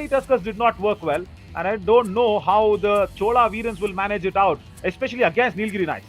certainly Tuskers did not work well, and I don't know how the Chola Veerans will manage it out, especially against Nilgiri Knights.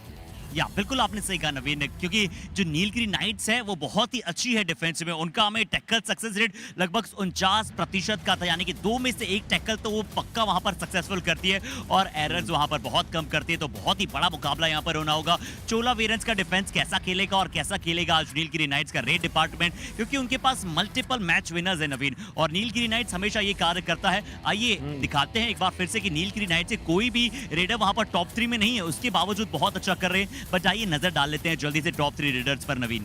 या बिल्कुल आपने सही कहा नवीन, क्योंकि जो Nilgiri nights है वो बहुत ही अच्छी है डिफेंस में। उनका हमें टैकल सक्सेस रेट लगभग 49% का था, यानी कि 2 में से 1 टैकल तो वो पक्का वहां पर सक्सेसफुल करती है और एरर्स वहां पर बहुत कम करती है। तो बहुत ही बड़ा मुकाबला यहां पर होना होगा। चोला वीरेंस का डिफेंस कैसा खेलेगा और कैसा खेलेगा आज नीलगिरी नाइट्स का रेड डिपार्टमेंट, क्योंकि उनके पास मल्टीपल मैच विनर्स है नवीन, और नीलगिरी नाइट्स हमेशा ये कार्य करता है। आइए दिखाते हैं एक बार फिर से कि नीलगिरी नाइट्स से कोई भी रेडर वहां पर टॉप 3 में नहीं है, उसके बावजूद बहुत अच्छा कर रहे हैं। बट आइए नजर डाल लेते हैं जल्दी से टॉप 3 रेडर्स पर नवीन।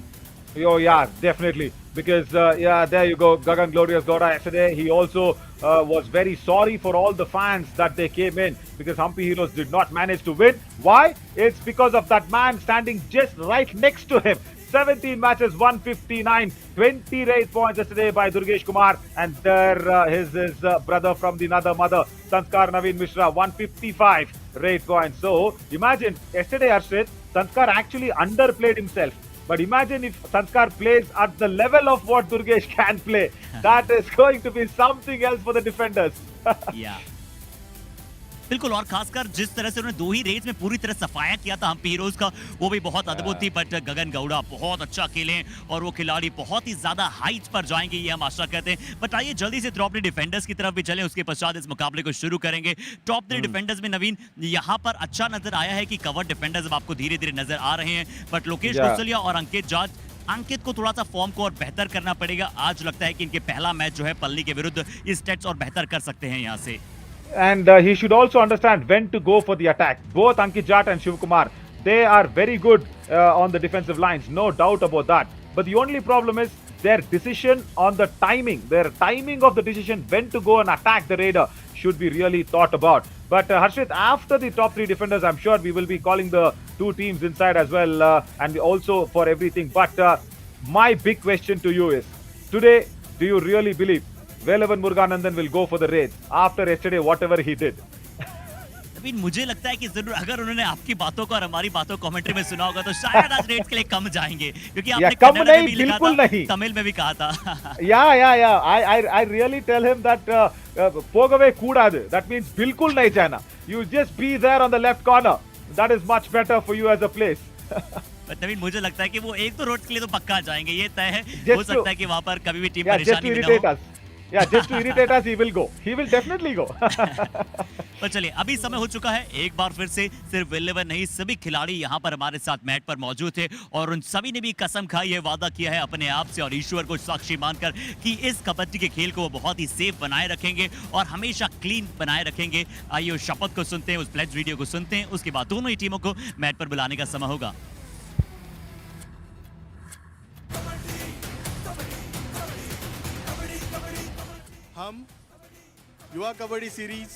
Oh yeah, definitely. Because yeah, there you go. Gagan Glorious Gowda yesterday, he also was very sorry for all the fans that they came in because Hampi Heroes did not manage to win. Why? It's because of that man standing just right next to him. 17 matches, 159, 28 points yesterday by Durgesh Kumar, and there his brother from the another mother, Sanskar Naveen Mishra, 155 rate points. So imagine yesterday, Arshit, Sanskar actually underplayed himself. But imagine if Sanskar plays at the level of what Durgesh can play. That is going to be something else for the defenders. Yeah. बिल्कुल, और खासकर जिस तरह से उन्होंने 2 ही race में पूरी तरह सफाया किया था हम्पी हीरोज का, वो भी बहुत अद्भुत थी। बट गगन गौड़ा बहुत अच्छा खेले और वो खिलाड़ी बहुत ही ज्यादा हाइट्स पर जाएंगे, ये हम आशा करते हैं। बट आइए जल्दी से टॉप 3 डिफेंडर्स की तरफ भी चलें, उसके पश्चात इस मुकाबले को शुरू करेंगे। टॉप 3 डिफेंडर्स में नवीन यहाँ पर अच्छा नजर आया है कि कवर डिफेंडर्स अब आपको धीरे धीरे नजर आ रहे हैं। बट लोकेश कुशलिया और अंकित जाट, अंकित को थोड़ा सा फॉर्म को और बेहतर करना पड़ेगा। आज लगता है कि इनके पहला मैच जो है पल्ली के विरुद्ध, इस स्टेट्स और बेहतर कर सकते हैं यहाँ से। And he should also understand when to go for the attack. Both Ankit Jat and Shiv Kumar, they are very good on the defensive lines, no doubt about that. But the only problem is their decision on the timing. Their timing of the decision when to go and attack the raider should be really thought about. But Harshit, after the top 3 defenders, I'm sure we will be calling the 2 teams inside as well, and also for everything. But my big question to you is, today, do you really believe Velavan Muruganandan will go for the raid after yesterday, whatever he did? अभी मुझे लगता है कि जरूर अगर उन्होंने आपकी बातों को और हमारी बातों कमेंट्री में सुना होगा तो शायद आज रेट्स के लिए कम जाएंगे, क्योंकि आपने कन्नड़ में भी लिखा था, तमिल में भी कहा था। Yeah. I really tell him that pogave koodadu. That means bilkul nahi jana. You just be there on the left corner. That is much better for you as a place. नवीन, मुझे लगता है कि वो एक तो रोड के लिए तो पक्का जाएंगे, ये तय है। हो सकता है कि वहां पर कभी भी टीम परेशानी में ना हो। Yeah, just to irritate us, he will go. He will definitely go. पर चलिए, अभी समय हो चुका है एक बार फिर से, सिर्फ वेलेवन नहीं सभी खिलाड़ी यहाँ पर हमारे साथ मैट पर मौजूद थे और उन सभी ने भी कसम खाई है, वादा किया है अपने आप से और ईश्वर को साक्षी मानकर कि इस कबड्डी के खेल को वो बहुत ही सेफ बनाए रखेंगे और हमेशा क्लीन बनाए रखेंगे। आइए उस शपथ को सुनते हैं, उस प्लेज वीडियो को सुनते हैं, उसके बाद दोनों ही टीमों को मैट पर बुलाने का समय होगा। हम युवा कबड्डी सीरीज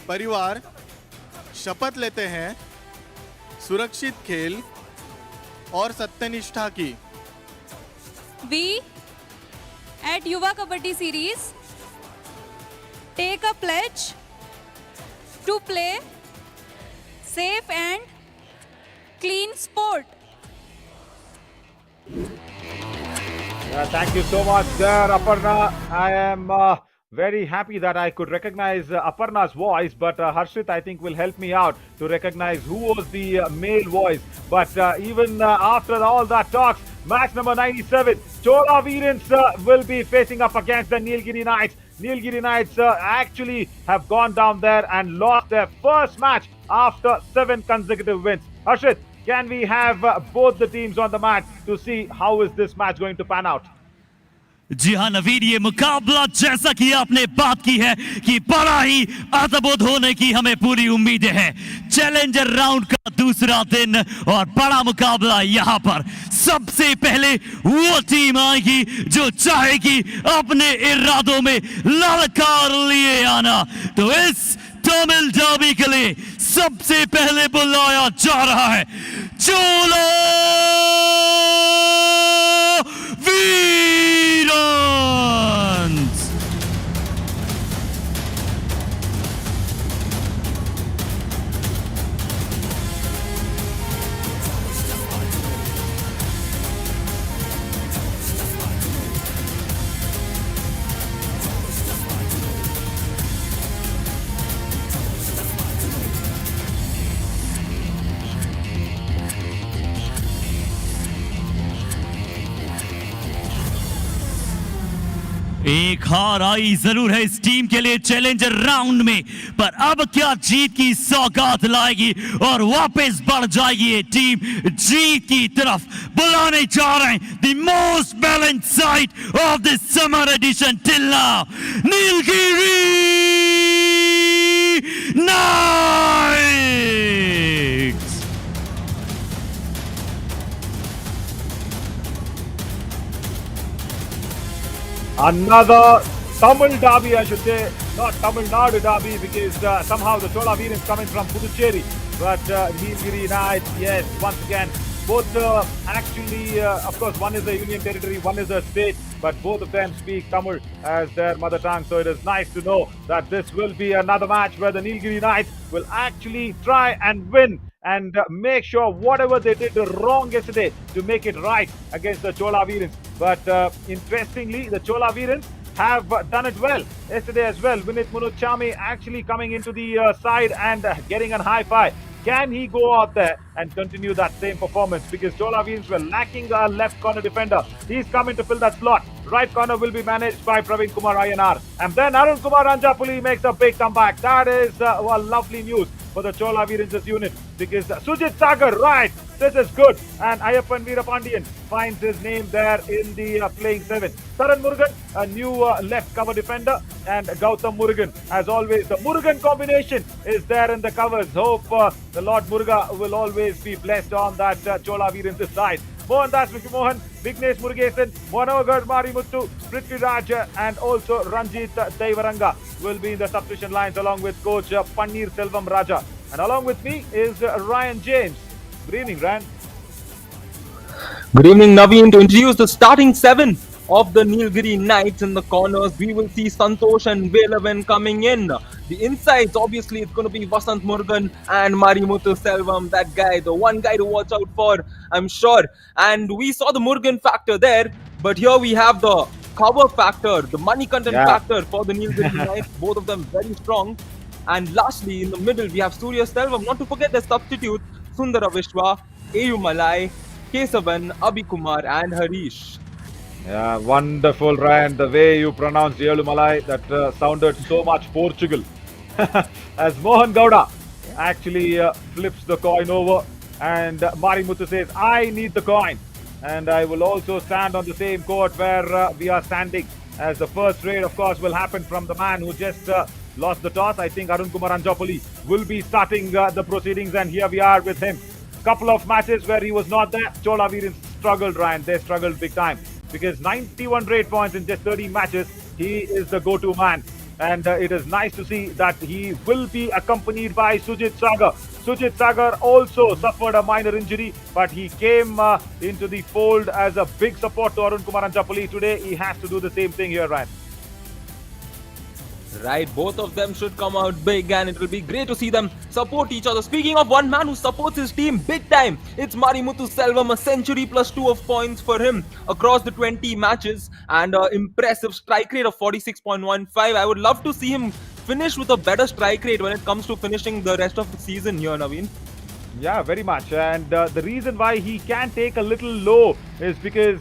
परिवार शपथ लेते हैं सुरक्षित खेल और सत्यनिष्ठा की। We at Yuva Kabaddi series take a pledge to play safe and clean sport. Thank you so much there, Aparna. I am very happy that I could recognize Aparna's voice, but Harshit, I think, will help me out to recognize who was the male voice. But even after all that talks, match number 97, Chola Veerans will be facing up against the Nilgiri Knights. Nilgiri Knights actually have gone down there and lost their first match after 7 consecutive wins. Harshit, can we have both the teams on the mat to see how is this match going to pan out? जी हाँ नवीन, ये मुकाबला जैसा कि आपने बात की है कि बड़ा ही अद्भुत होने की हमें पूरी उम्मीद है। चैलेंजर राउंड का दूसरा दिन और बड़ा मुकाबला यहाँ पर। सबसे पहले वो टीम आएगी जो चाहेगी अपने इरादों में ललकार लिए आना। तो इस तमिल डर्बी के लिए सबसे पहले बुलाया जा रहा है चोला वीरन्स। एक हार आई जरूर है इस टीम के लिए चैलेंजर राउंड में, पर अब क्या जीत की सौगात लाएगी और वापस बढ़ जाएगी ये टीम जीत की तरफ। बुलाने जा रहे हैं the most balance side of this summer edition till now, Nilgiri knights. Another Tamil derby, I should say, not Tamil Nadu derby, because somehow the Chola Veer is coming from Puducherry. But Nilgiri Knights, yes, once again, both actually, of course, one is a union territory, one is a state, but both of them speak Tamil as their mother tongue. So it is nice to know that this will be another match where the Nilgiri Knights will actually try and win and make sure whatever they did wrong yesterday to make it right against the Chola Veerans. But interestingly, the Chola Veerans have done it well yesterday as well. Vinit Munuchami actually coming into the side and getting a high five. Can he go out there and continue that same performance? Because Chola Veerans were lacking a left corner defender. He's coming to fill that slot. Right corner will be managed by Praveen Kumar Ayanar. And then Arun Kumar Ranjapuli makes a big comeback. That is lovely news for the Chola Veerans unit, because Sujit Sagar, right, this is good. And Ayappan Veerapandiyan finds his name there in the playing 7. Saran Murugan, a new left cover defender, and Gautam Murugan. As always, the Murugan combination is there in the covers. Hope the Lord Muruga will always be blessed on that Chola Veerans side. Mohan Das Mohan, Vignesh Murugesan, Manogar Marimuttu, Prithvi Raj, and also Ranjit Devaranga will be in the substitution lines along with coach Pannir Selvam Raja. And along with me is Ryan James. Good evening, Ryan. Good evening, Naveen. To introduce the starting 7 of the Nilgiri Knights in the corners, we will see Santosh and Velavan coming in. The insides, obviously, it's going to be Vasant Murugan and Marimuthu Selvam, that guy, the one guy to watch out for, I'm sure. And we saw the Murugan factor there, but here we have the cover factor, the money content factor for the Nilgiri Knights, both of them very strong. And lastly, in the middle, we have Surya Selvam, not to forget the substitute, Sundara Vishwa, Ayu Malai, Kesavan, Abhikumar and Harish. Yeah, wonderful, Ryan. The way you pronounced Yelumalai, that sounded so much Portugal. As Mohan Gowda actually flips the coin over, and Marimuthu says, I need the coin. And I will also stand on the same court where we are standing, as the first raid, of course, will happen from the man who just lost the toss. I think Arun Kumar Anjapuli will be starting the proceedings, and here we are with him. Couple of matches where he was not there, Chola Veerans struggled, Ryan. They struggled big time, because 91 raid points in just 13 matches. He is the go-to man. And it is nice to see that he will be accompanied by Sujit Sagar. Sujit Sagar also suffered a minor injury, but he came into the fold as a big support to Arun Kumar Anjapuli. Today, he has to do the same thing here, Ryan. Right, both of them should come out big, and it will be great to see them support each other. Speaking of one man who supports his team big time, it's Marimuthu Selvam, a century plus 2 of points for him across the 20 matches, and an impressive strike rate of 46.15. I would love to see him finish with a better strike rate when it comes to finishing the rest of the season here, Naveen. Yeah, very much. And the reason why he can take a little low is because,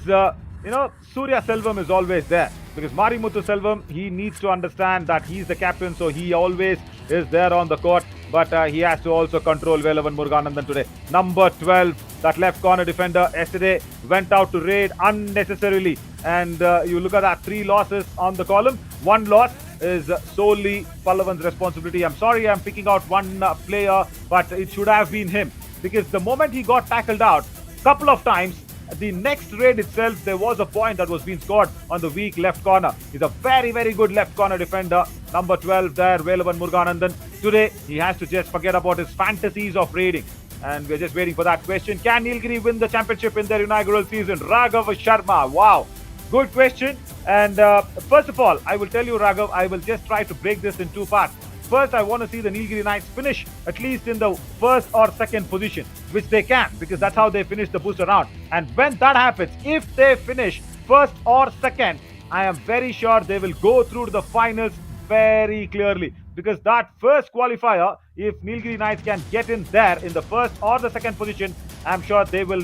Surya Selvam is always there. Because Marimuthu Selvam, he needs to understand that he's the captain, so he always is there on the court. But he has to also control Velavan Muruganandan today. Number 12, that left corner defender, yesterday went out to raid unnecessarily. And you look at that, 3 losses on the column. 1 loss is solely Pallavan's responsibility. I'm sorry I'm picking out one player, but it should have been him. Because the moment he got tackled out, couple of times, the next raid itself, there was a point that was being scored on the weak left corner. He's a very, very good left corner defender. Number 12 there, Velavan Muruganandan. Today, he has to just forget about his fantasies of raiding. And we're just waiting for that question. Can Nilgiri win the championship in their inaugural season? Raghav Sharma. Wow. Good question. And first of all, I will tell you, Raghav, I will just try to break this in 2 parts. First, I want to see the Nilgiri Knights finish at least in the first or second position, which they can, because that's how they finish the booster round. And when that happens, if they finish first or second, I am very sure they will go through to the finals very clearly. Because that first qualifier, if Nilgiri Knights can get in there in the first or the second position, I'm sure they will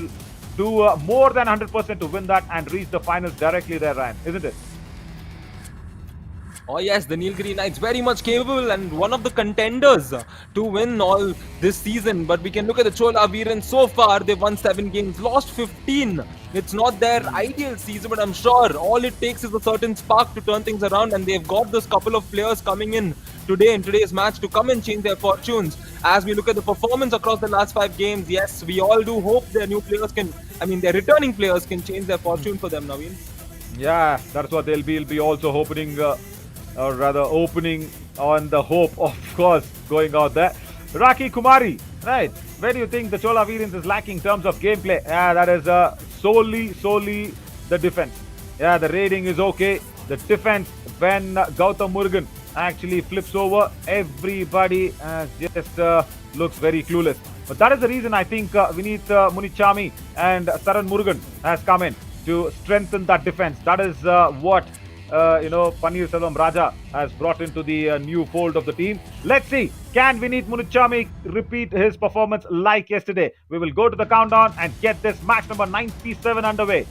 do more than 100% to win that and reach the finals directly there, Ryan, isn't it? Oh yes, the Nilgiri Knights very much capable and one of the contenders to win all this season. But we can look at the Chola Virans so far. They've won 7 games, lost 15. It's not their ideal season, but I'm sure all it takes is a certain spark to turn things around. And they've got those couple of players coming in today in today's match to come and change their fortunes. As we look at the performance across the last 5 games, yes, we all do hope their new players can, their returning players can change their fortune for them, Naveen. Yeah, that's what they'll be. Will be also hoping, or rather opening on the hope, of course, going out there. Raki Kumari, right? Where do you think the Chola Virans is lacking in terms of gameplay? Yeah, that is solely the defense. Yeah, the raiding is okay. The defense, when Gautam Murugan actually flips over, everybody just looks very clueless. But that is the reason I think Vineet Munichami and Saran Murugan has come in to strengthen that defense. That is what Panir Selvam Raja has brought into the new fold of the team. Let's see, can Vineet Munichami repeat his performance like yesterday? We will go to the countdown and get this match number 97 underway.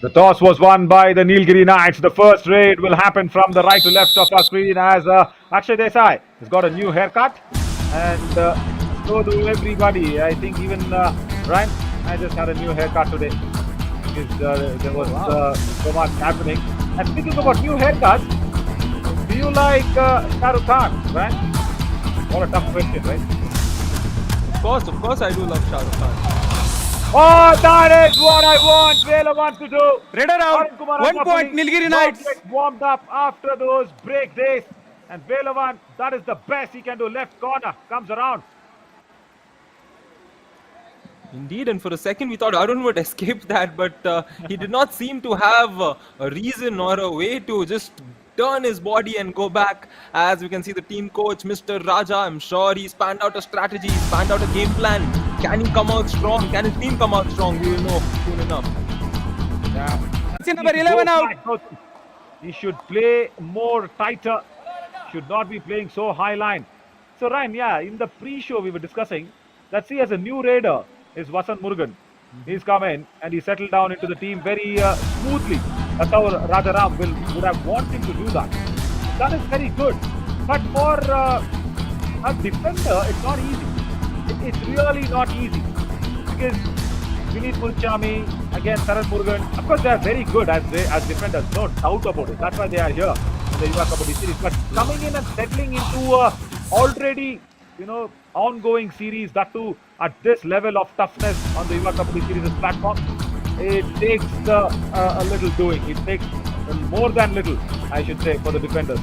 The toss was won by the Nilgiri Knights. The first raid will happen from the right to left of our screen as Akshay Desai has got a new haircut. And so do everybody. I think even Ryan, I just had a new haircut today. Because there was so much happening. And speaking about new haircuts, do you like Shah Rukh Khan, Ryan? What a tough question, right? Of course I do love Shah Rukh Khan. Oh, that is what I want. Vela wants to do. Raider out. 1 point, Nilgiri Knights. Get warmed up after those break days. And Velavan, that is the best he can do. Left corner comes around. Indeed, and for a second we thought Arun would escape that, but he did not seem to have a reason or a way to just turn his body and go back. As we can see, the team coach, Mr. Raja, I'm sure he's planned out a strategy, he's planned out a game plan. Can he come out strong? Can his team come out strong? We will know soon enough. Yeah. Number 11 out. He should play more tighter. Should not be playing so high line. So Ryan, yeah, in the pre-show we were discussing that see as a new raider is Vasant Murugan. He's come in and he settled down into the team very smoothly. That's how Rajaram would have wanted him to do that. That is very good. But for a defender, it's not easy. It's really not easy. Because Vineet Mulchami, again Saran Murugan, of course they are very good as defenders, no doubt about it. That's why they are here in the Yuva Kabaddi series. But coming in and settling into a already, ongoing series, that too at this level of toughness on the Yuva Kabaddi series platform, it takes a little doing. It takes more than little, I should say, for the defenders.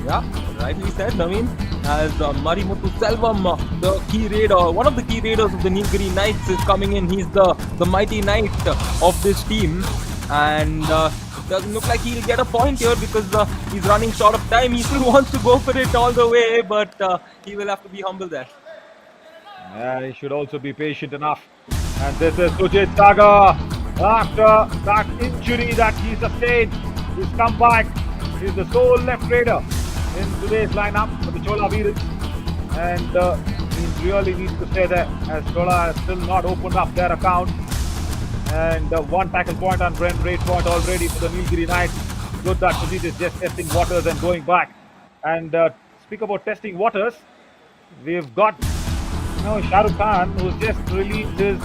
Yeah, rightly said, Naveen. As Marimuthu Selvam, the key raider, one of the key raiders of the Nilgiri Knights, is coming in. He's the mighty knight of this team, and it doesn't look like he'll get a point here because he's running short of time. He still wants to go for it all the way, but he will have to be humble there. Yeah, he should also be patient enough. And this is Sujit Sagar. After that injury that he sustained, he's come back. He's the sole left raider in today's lineup for the Chola Virans. And he really needs to stay there as Chola has still not opened up their account. And one tackle point on Brent, raid point already for the Nilgiri Knights. Good that Sujit is just testing waters and going back. And speak about testing waters, we've got Shah Rukh Khan, who's just released his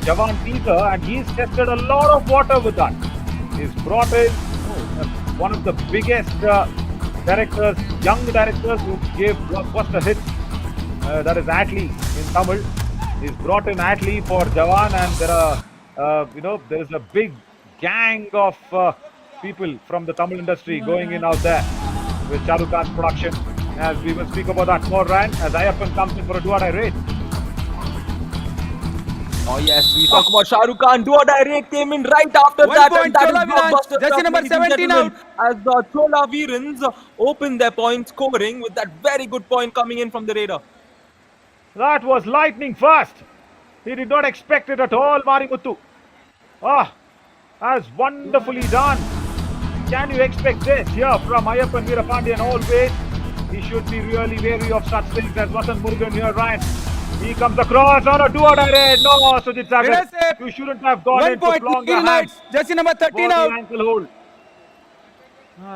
Jawan teaser, and he's tested a lot of water with that. He's brought in one of the biggest directors, young directors who gave blockbuster hits. That is Atlee in Tamil. He's brought in Atlee for Jawan, and there are, there is a big gang of people from the Tamil industry going in out there with Shah Rukh Khan's production. As we will speak about that more, Ryan, as Ayappan comes in for a do-or-die raid. Oh yes, we talk about Shah Rukh Khan. Do or die raid came in right after 1 that, point and that is Chola Viraj. blockbuster Jersey stuff, number ladies and 17 gentlemen. As the Chola Virans open their point scoring with that very good point coming in from the Raider. That was lightning fast. He did not expect it at all, Marimuthu. Ah, that's wonderfully done. Can you expect this here from Ayappan Veerapandiyan always? He should be really wary of such things as Vasan Murugan here, Ryan. He comes across on a do-or-die raid. No, Sujit Sagar. Winner save. You shouldn't have gone 1 in to point plonk your Nilgiri hands Knights. Jersey number 13 for the out. ankle hold.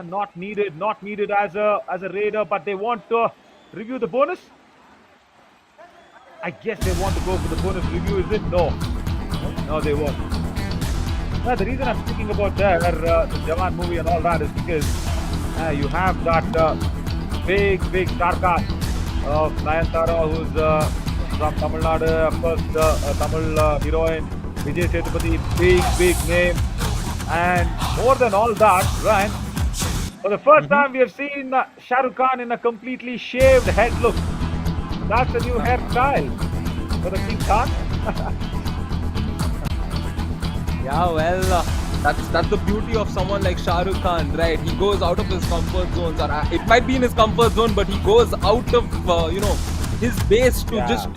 Not needed, not needed as a raider, but they want to review the bonus. I guess they want to go for the bonus review, is it? No. No, they won't. The reason I'm speaking about the Jawan movie and all that is because you have that big star cast of Nayanthara, who's from Tamil Nadu, of course, Tamil heroine, Vijay Sethupathi, big name. And more than all that, Ryan, for the first time we have seen Shah Rukh Khan in a completely shaved head look. That's a new hairstyle for the King Khan. Yeah, well, that's the beauty of someone like Shah Rukh Khan, right? He goes out of his comfort zones, or it might be in his comfort zone, but he goes out of his base to just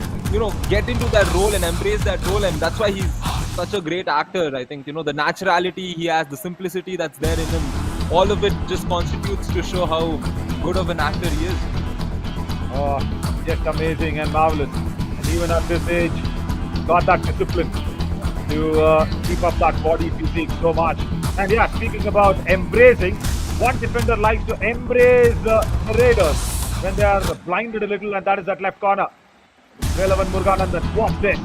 get into that role and embrace that role, and that's why he's such a great actor. I think the naturality he has, the simplicity that's there in him, all of it just constitutes to show how good of an actor he is. Oh, just amazing and marvelous. And even at this age, got that discipline to keep up that body physique so much. And yeah, speaking about embracing, one defender likes to embrace the Raiders when they are blinded a little, and that is that left corner. Velavan Muruganandan, watch this.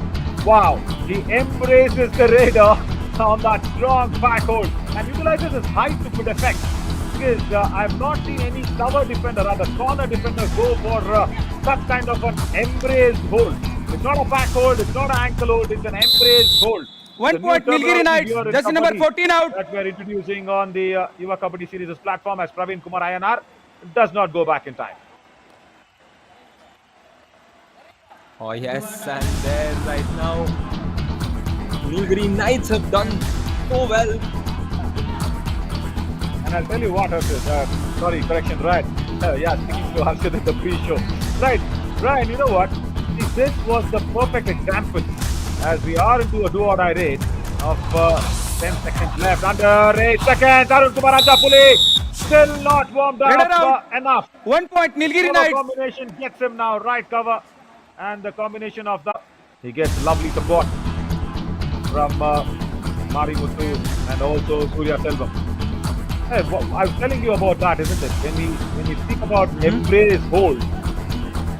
Wow, he embraces the Raider on that strong back hold and utilizes his height to good effect. Because I have not seen any cover defender or the corner defender go for such kind of an embraced hold. It's not a back hold, it's not an ankle hold, it's an embraced hold. 1 point Nilgiri Knights. Jersey number 14 out. That we are introducing on the Yuva Kabaddi Series platform as Praveen Kumar INR does not go back in time. Oh yes, and there right now, Nilgiri Knights have done so well. And I'll tell you what, sorry, correction, right? Yeah, speaking to Harshad in the pre-show. Right, Ryan, you know what? See, this was the perfect example as we are into a do-or-die raid of 10 seconds left. Under 8 seconds, Arun Kumar Ajapuli still not warmed up enough. 1 point Nilgiri Knights. Combination gets him now, right cover. And the combination of he gets lovely support from Marimuthu and also Surya Selvam. Hey, I was telling you about that, isn't it? When we speak about embrace hold,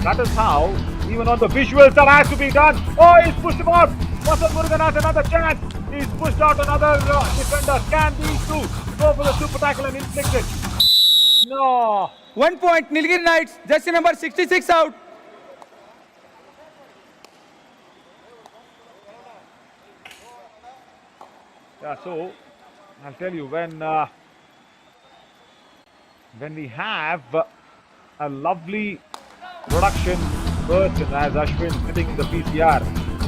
that is how, even on the visuals, that has to be done. Oh, he's pushed him out. Vasan Murugan has another chance. He's pushed out another defender. Can these two go for the super tackle and inflict it? No. 1 point Nilgiri Knights. Jersey number 66 out. Yeah, so I'll tell you, when we have a lovely production person as Ashwin sitting in the PCR,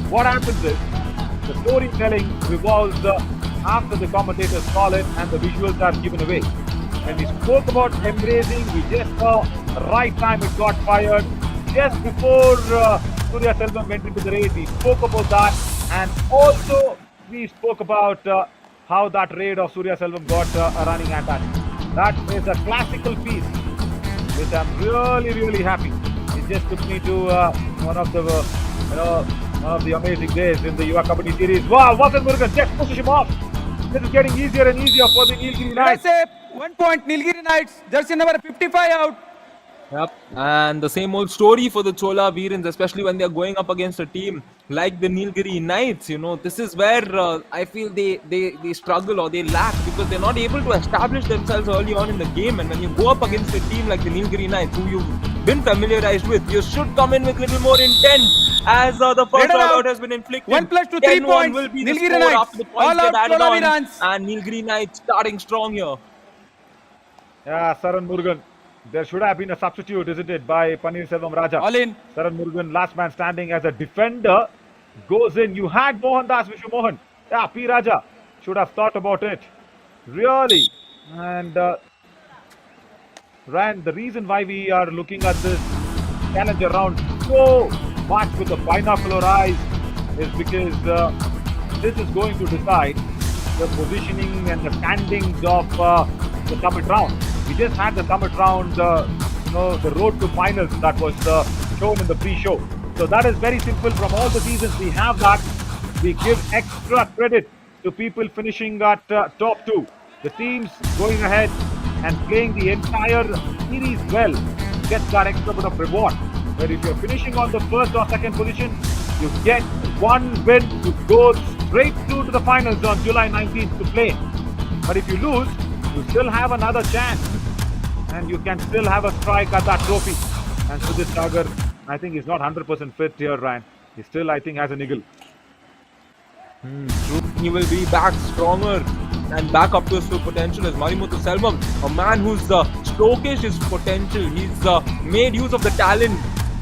what happens is the storytelling revolves after the commentators call it and the visuals are given away. When we spoke about embracing, we just saw the right time it got fired. Just before Surya Selvam went into the raid, we spoke about that, and also we spoke about how that raid of Surya Selvam got a running attack. That is a classical piece, which I'm really happy. It just took me to one of the amazing days in the Yuva Kabaddi series. Wow, Vasan Murugan just pushes him off. This is getting easier and easier for the Nilgiri Knights. 1 point Nilgiri Knights. Jersey number 55 out. Yep, and the same old story for the Chola Virans, especially when they're going up against a team like the Nilgiri Knights. This is where I feel they struggle or they lack, because they're not able to establish themselves early on in the game. And when you go up against a team like the Nilgiri Knights, who you've been familiarized with, you should come in with a little more intent, as the first all-out has been inflicted. 1 plus 2 3 points. Will be the Nilgiri score Knights. after the points All get out added Chola on, Virans. and Nilgiri Knights starting strong here. Yeah, Saran Murugan. There should have been a substitute, isn't it, by Paneer Selvam Raja. All in. Saran Murugan, last man standing as a defender. goes in. You had Mohan Das Vishwamohan. Yeah, P. Raja should have thought about it. Really. And Ryan, the reason why we are looking at this challenger round so much with the binocular eyes is because this is going to decide the positioning and the standings of the summit round. We just had the summit round, the road to finals that was shown in the pre-show. So that is very simple. From all the seasons we have that, we give extra credit to people finishing at top two. The teams going ahead and playing the entire series well gets that extra bit of reward. Where if you're finishing on the first or second position, you get one win to go straight through to the finals on July 19th to play. But if you lose, you still have another chance and you can still have a strike at that trophy. And Sudhir Sagar, I think he's not 100% fit here, Ryan. He still, I think, has an eagle. He will be back stronger and back up to his full potential as Marimuthu Selvam, a man who's showcased his potential. He's made use of the talent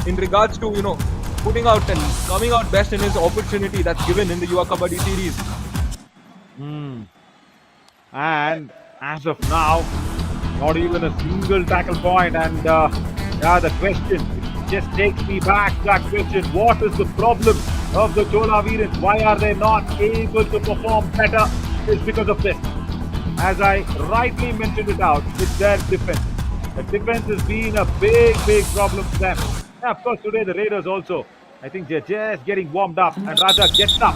in regards to, putting out and coming out best in his opportunity that's given in the Yuva Kabaddi series. And as of now, not even a single tackle point. And the question, it just takes me back to that question. What is the problem of the Chola Veerans? Why are they not able to perform better? It's because of this. As I rightly mentioned it out, it's their defense. The defense has been a big problem for them. Yeah, of course, today the Raiders also. I think they're just getting warmed up. And Raja gets up,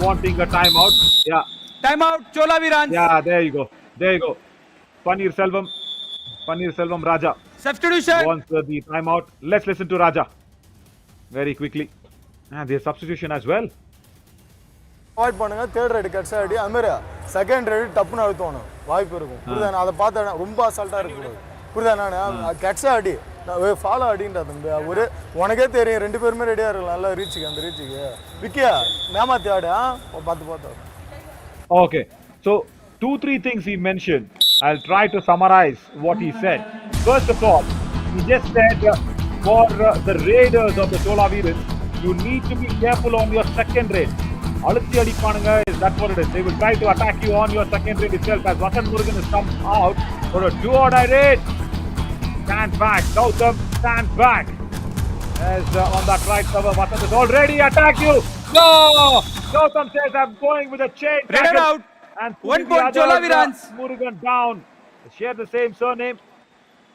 wanting a timeout. Yeah. Timeout, Chola Virans. Yeah, there you go. Paneer Selvam Raja Substitution. wants the timeout. Let's listen to Raja very quickly. And their substitution as well. Avoid பண்ணுங்க third ride கட்ஸா அடி அதுமாரி second ride டப்புன்னு அழுத்தணும் வாய்ப்பு இருக்கும் புரியுதா நான் அதை பார்த்தேன் ரொம்ப அசால்ட்டாக இருக்கக்கூடாது புரியுதா நான் கட்ஸா அடி நான் ஃபாலோ அடின்றா தம்பி ஒரு உனக்கே தெரியும் ரெண்டு பேருமே ரெடியாக இருக்கலாம் நல்லா ரீச்சுக்கு அந்த ரீச்சுக்கு விக்கியா மேமாத்தி ஆடு பார்த்து Okay, so 2-3 things he mentioned. I'll try to summarize what he said. First of all, he just said for the raiders of the Chola Veerans, you need to be careful on your second raid. Aluthi adipananga is that's what it is. They will try to attack you on your second raid itself. As Vasan Murugan has come out for a do-or-die raid. Stand back, Gautam, stand back. As on that right cover, Vasan has already attacked you. No! Gautam says I'm going with a chain Raided tackle. out. And 1 point Chola Veerans. Murugan down. They share the same surname.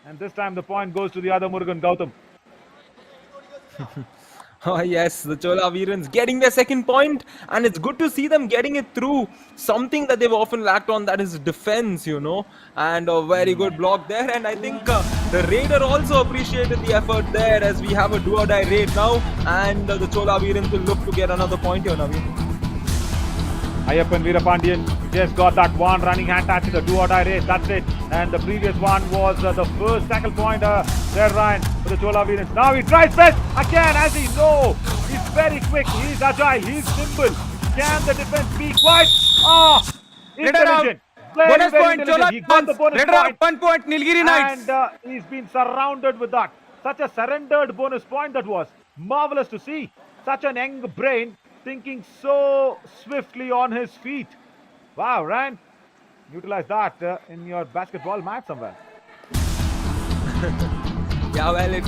And this time the point goes to the other Murugan, Gautam. Oh yes, the Chola Veerans getting their second point, and it's good to see them getting it through. Something that they've often lacked on, that is defense, and a very good block there. And I think the Raider also appreciated the effort there, as we have a do-or-die raid now, and the Chola Veerans will look to get another point here, Naveen. Ayappan Veerapandiyan just got that one running hand touch in the do-or-die race. That's it. And the previous one was the first tackle point there, Ryan, for the Chola Veerans. Now he tries best again, as he knows. He's very quick. He's agile. He's nimble. Can the defense be quiet? Intelligent. Bonus point, Chola He got the bonus Raider point. 1 point, Nilgiri Knights. And he's been surrounded with that. Such a surrendered bonus point that was. Marvelous to see. Such an young brain thinking so swiftly on his feet. Wow, Ryan. Utilize that in your basketball match somewhere. Yeah, well, it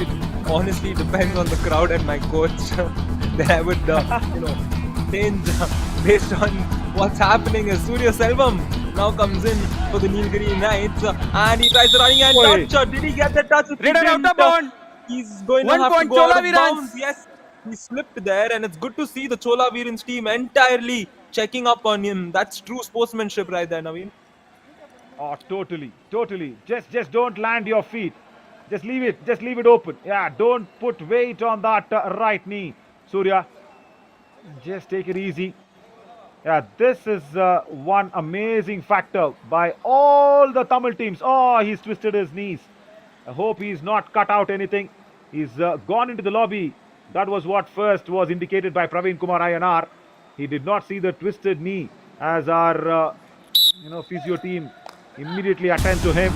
honestly depends on the crowd and my coach. Then I would, change based on what's happening. As Surya Selvam now comes in for the Nilgiri Knights, and he tries the running hand touch. Did he get the touch? Raider out of bound. He's going 1 to have point, to go Chola out of Veerans. bounds. Yes, he slipped there, and it's good to see the Chola Veerans team entirely checking up on him. That's true sportsmanship right there, Naveen. Oh, totally. Just don't land your feet. Just leave it open. Yeah, don't put weight on that right knee, Surya. Just take it easy. Yeah, this is one amazing factor by all the Tamil teams. Oh, he's twisted his knees. I hope he's not cut out anything. He's gone into the lobby. That was what first was indicated by Praveen Kumar Ayanar. He did not see the twisted knee, as our physio team immediately attend to him.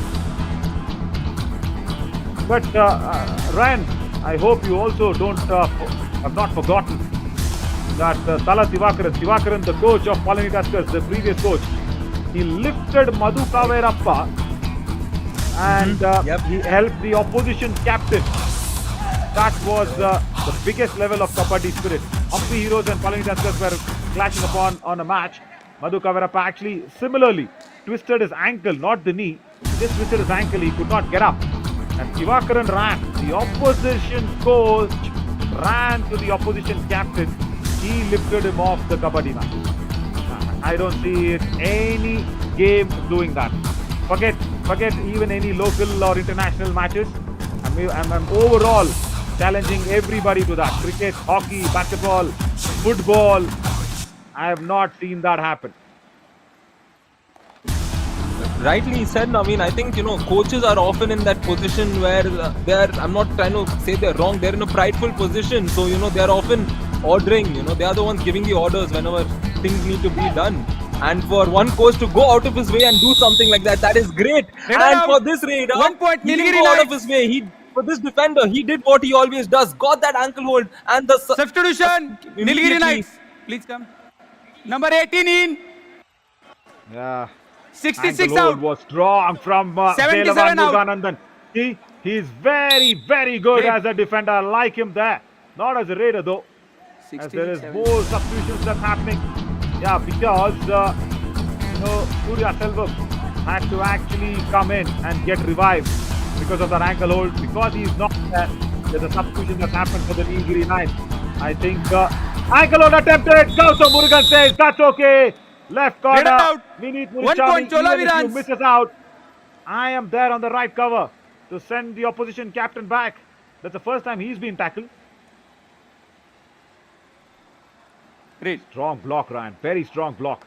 But Ryan, I hope you also don't have not forgotten that Tala Sivakaran, the coach of Palani Tuskers, the previous coach, he lifted Madhu Kaverappa and he helped the opposition captain. That was the biggest level of kabaddi spirit. Hampi Heroes and Palani Tuskers were clashing upon on a match. Madhu Kaverappa actually similarly twisted his ankle, not the knee. He just twisted his ankle, he could not get up. And Sivakaran ran. The opposition coach ran to the opposition captain. He lifted him off the kabaddi match. I don't see it any game doing that. Forget even any local or international matches. I'm overall challenging everybody to that. Cricket, hockey, basketball, football. I have not seen that happen. Rightly said. I mean, I think, coaches are often in that position where I'm not trying to say they're wrong, they're in a prideful position. So, they're often ordering, they are the ones giving the orders whenever things need to be done. And for one coach to go out of his way and do something like that is great. And for this raider, 1 point, he didn't Nilgiri go out of Knights. his way. For this defender, he did what he always does. Got that ankle hold and the Substitution, Nilgiri immediately- Knights. Please come. Number 18 in. Yeah. 66 Ankle hold out. was strong from 77 Velavan out. Muruganandan. He's very, very good Great. as a defender. I like him there. Not as a raider though. As there is 67. more substitutions that's happening. Yeah, because Surya Selvam had to actually come in and get revived because of that ankle hold. Because he's not there, there's a substitution that's happened for the Nilgiri Knights. I think ankle hold attempted. Gautam Murugan says that's okay. Left corner. Get out. We need 1 Murichami. point, Chola Even if you Virans. misses out, I am there on the right cover to send the opposition captain back. That's the first time he's been tackled. Great. Strong block, Ryan. Very strong block.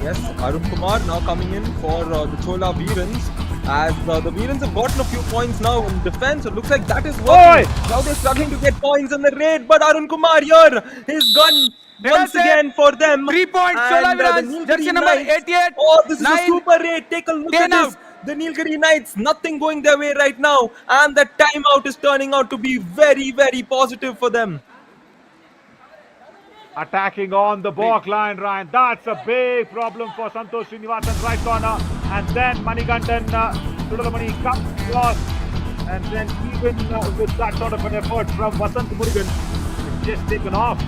Yes, Arun Kumar now coming in for the Chola Veerans. As the Veerans have gotten a few points now in defense, it looks like that is working. Now they're struggling to get points in the raid, but Arun Kumar here, his gun once again for them. 3 points, Chola And, the Virans. Nilgiri Jersey number Knights. 88. Oh, this is a 9. super raid. Take a look 10 at this. The Nilgiri Knights, nothing going their way right now. And the timeout is turning out to be very, very positive for them. Attacking on the back line, Ryan. That's a big problem for Santosh Srinivasan's right corner. And then Manikandan Sudalamani comes across. And then even with that sort of an effort from Vasant Murugan, it's just taken off.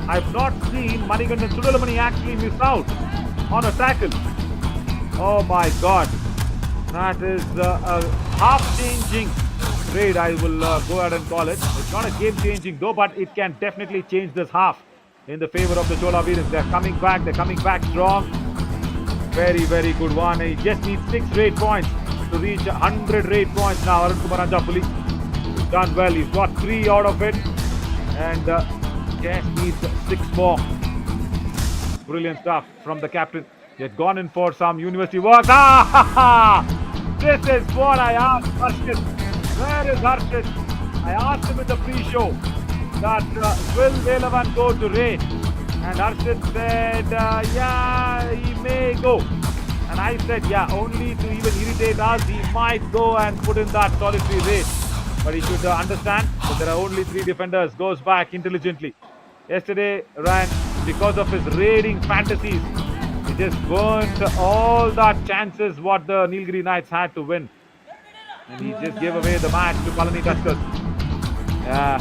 I've not seen Manikandan Sudalamani actually miss out on a tackle. Oh my God. That is a half-changing raid, I will go ahead and call it. It's not a game-changing though, but it can definitely change this half in the favor of the Chola Veerans. They're coming back strong. Very, very good one. He just needs 6 raid points to reach 100 raid points now. Arun Kumar Anjapuli has done well. He's got 3 out of it and just needs 6 more. Brilliant stuff from the captain. He had gone in for some university work. This is what I asked Harshit. Where is Harshit? I asked him in the pre-show that will Velavan go to raid? And Harshit said, yeah, he may go. And I said, yeah, only to even irritate us, he might go and put in that solitary raid. But he should understand that there are only 3 defenders. Goes back intelligently. Yesterday, Ryan, because of his raiding fantasies, he just burnt all that chances what the Nilgiri Knights had to win. And he just gave away the match to Palani Tuskers. Yeah.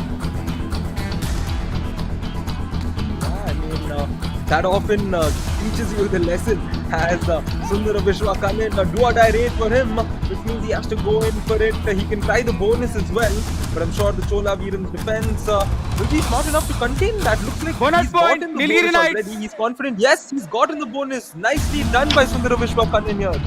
I mean, that often teaches you the lesson. As Sundara Vishwa come in, do or die raid for him, which means he has to go in for it. He can try the bonus as well, but I'm sure the Chola Veerans defense will be smart enough to contain that. Looks like Bonus he's point, gotten the Nilgiri bonus Knights. already. He's confident. Yes, he's gotten the bonus. Nicely done by Sundara Vishwa Kanin here.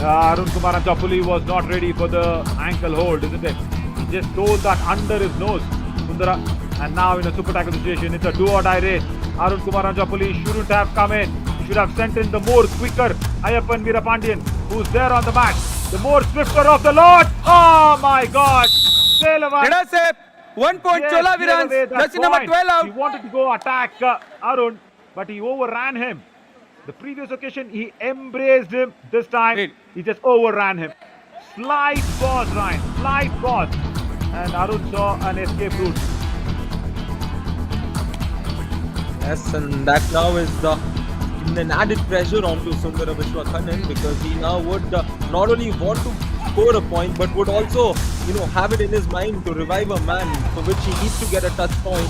Arun Kumar Anjapuli was not ready for the ankle hold, isn't it? He just stole that under his nose, Sundara. And now in a super tackle situation, it's a do or die raid. Arun Kumar Anjapuli shouldn't have come in. He should have sent in the more quicker Ayappan Veerapandiyan, who's there on the back. The more swifter of the lot. Oh my God! Velavan. Let us say 1 point, Yes, Chola gave away Virans. that Jersey number point. 12 out. He wanted to go attack Arun, but he overran him. The previous occasion, he embraced him. This time, Wait. he just overran him. Slight pause, Ryan. Slight pause. And Arun saw an escape route. Yes, and that now is an added pressure onto Sundara Vishwakanan, because he now would not only want to score a point, but would also, have it in his mind to revive a man, for which he needs to get a touch point,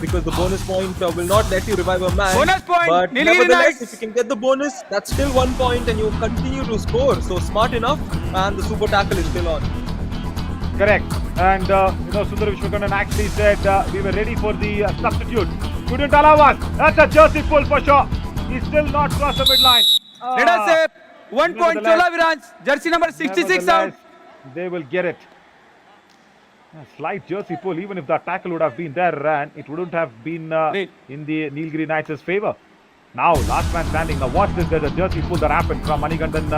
because the bonus point will not let you revive a man. Bonus point, But Nilgiri nevertheless, Knights. if you can get the bonus, that's still 1 point, and you continue to score. So smart enough, and the super tackle is still on. Correct. And, Sundar Vishwakanan actually said we were ready for the substitute. Couldn't allow us. That's a jersey pull for sure. He's still not crossed the midline. Let us say 1 point Nevertheless- Chola Virans, jersey number 66 out. Nevertheless, they will get it. A slight jersey pull, even if that tackle would have been there, Ran, it wouldn't have been Wait. in the Nilgiri Knights' favor. Now, last man standing. Now, watch this. There's a jersey pull that happened from Manigandan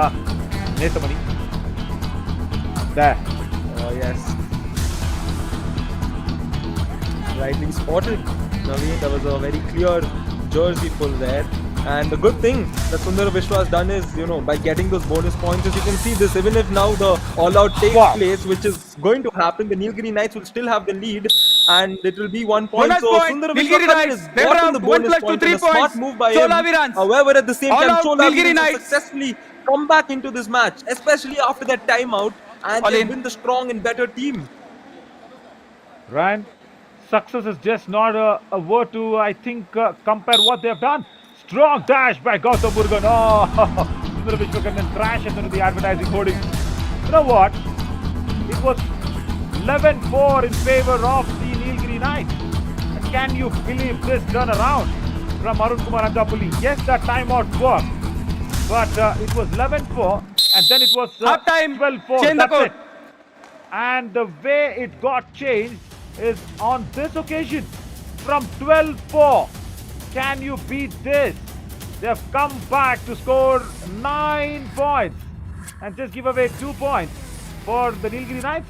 Nethamani. There. Oh, yes. Rightly spotted, Naveen. There was a very clear jersey pull there. And the good thing that Sundar Vishwa has done is, by getting those bonus points, as you can see this, even if now the all-out takes Wow. place, which is going to happen, the Nilgiri Knights will still have the lead, and it will be 1 point. Bonus So point, Sundar Nilgiri Vishwa Knights. has They've gotten the round 1 bonus plus 2, point, 3 and a smart points. move by Chola him. Virans. However, at the same All time, out, Chola Nilgiri Virans has Knights. successfully come back into this match, especially after that timeout, and All they've in. been the strong and better team. Ran, success is just not a word to, I think, compare what they've done. Strong dash by Gautam Murugan. Oh, Sundar Vishwakanan crashes into the advertising hoarding. You know what? It was 11-4 in favor of the Nilgiri Knights. Can you believe this turnaround from Arun Kumar Anjapuli? Yes, that timeout worked, but it was 11-4, and then it was Half time, 12-4. change the That's code. it. And the way it got changed is on this occasion from 12-4. Can you beat this? They have come back to score 9 points and just give away 2 points for the Nilgiri Knights.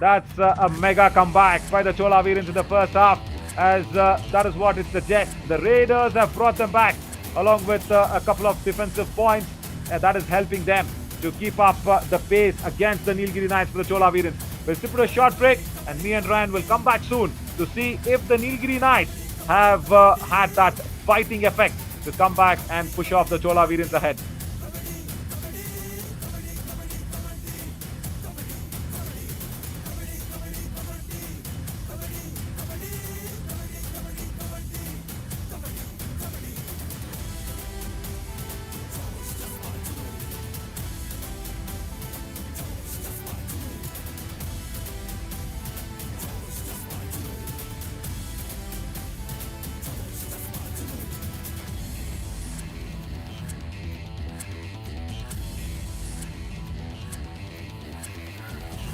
That's a mega comeback by the Chola Virans in the first half, as that is what it suggests. The Raiders have brought them back along with a couple of defensive points, and that is helping them to keep up the pace against the Nilgiri Knights for the Chola Virans. We'll sit for a short break, and me and Ryan will come back soon to see if the Nilgiri Knights have had that fighting effect to come back and push off the Chola Virans ahead.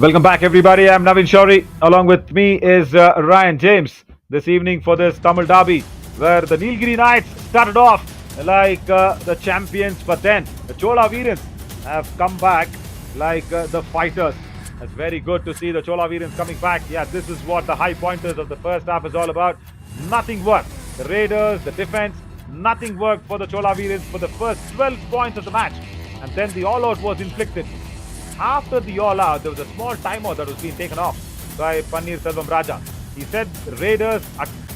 Welcome back, everybody. I'm Navin Shori. Along with me is Ryan James this evening for this Tamil Derby, where the Nilgiri Knights started off like the champions, but then the Chola Virans have come back like the fighters. It's very good to see the Chola Virans coming back. Yeah, this is what the high pointers of the first half is all about. Nothing worked. The Raiders, the defense, nothing worked for the Chola Virans for the first 12 points of the match. And then the all-out was inflicted. After the all-out, there was a small timeout that was being taken off by Panir Selvam Raja. He said, Raiders,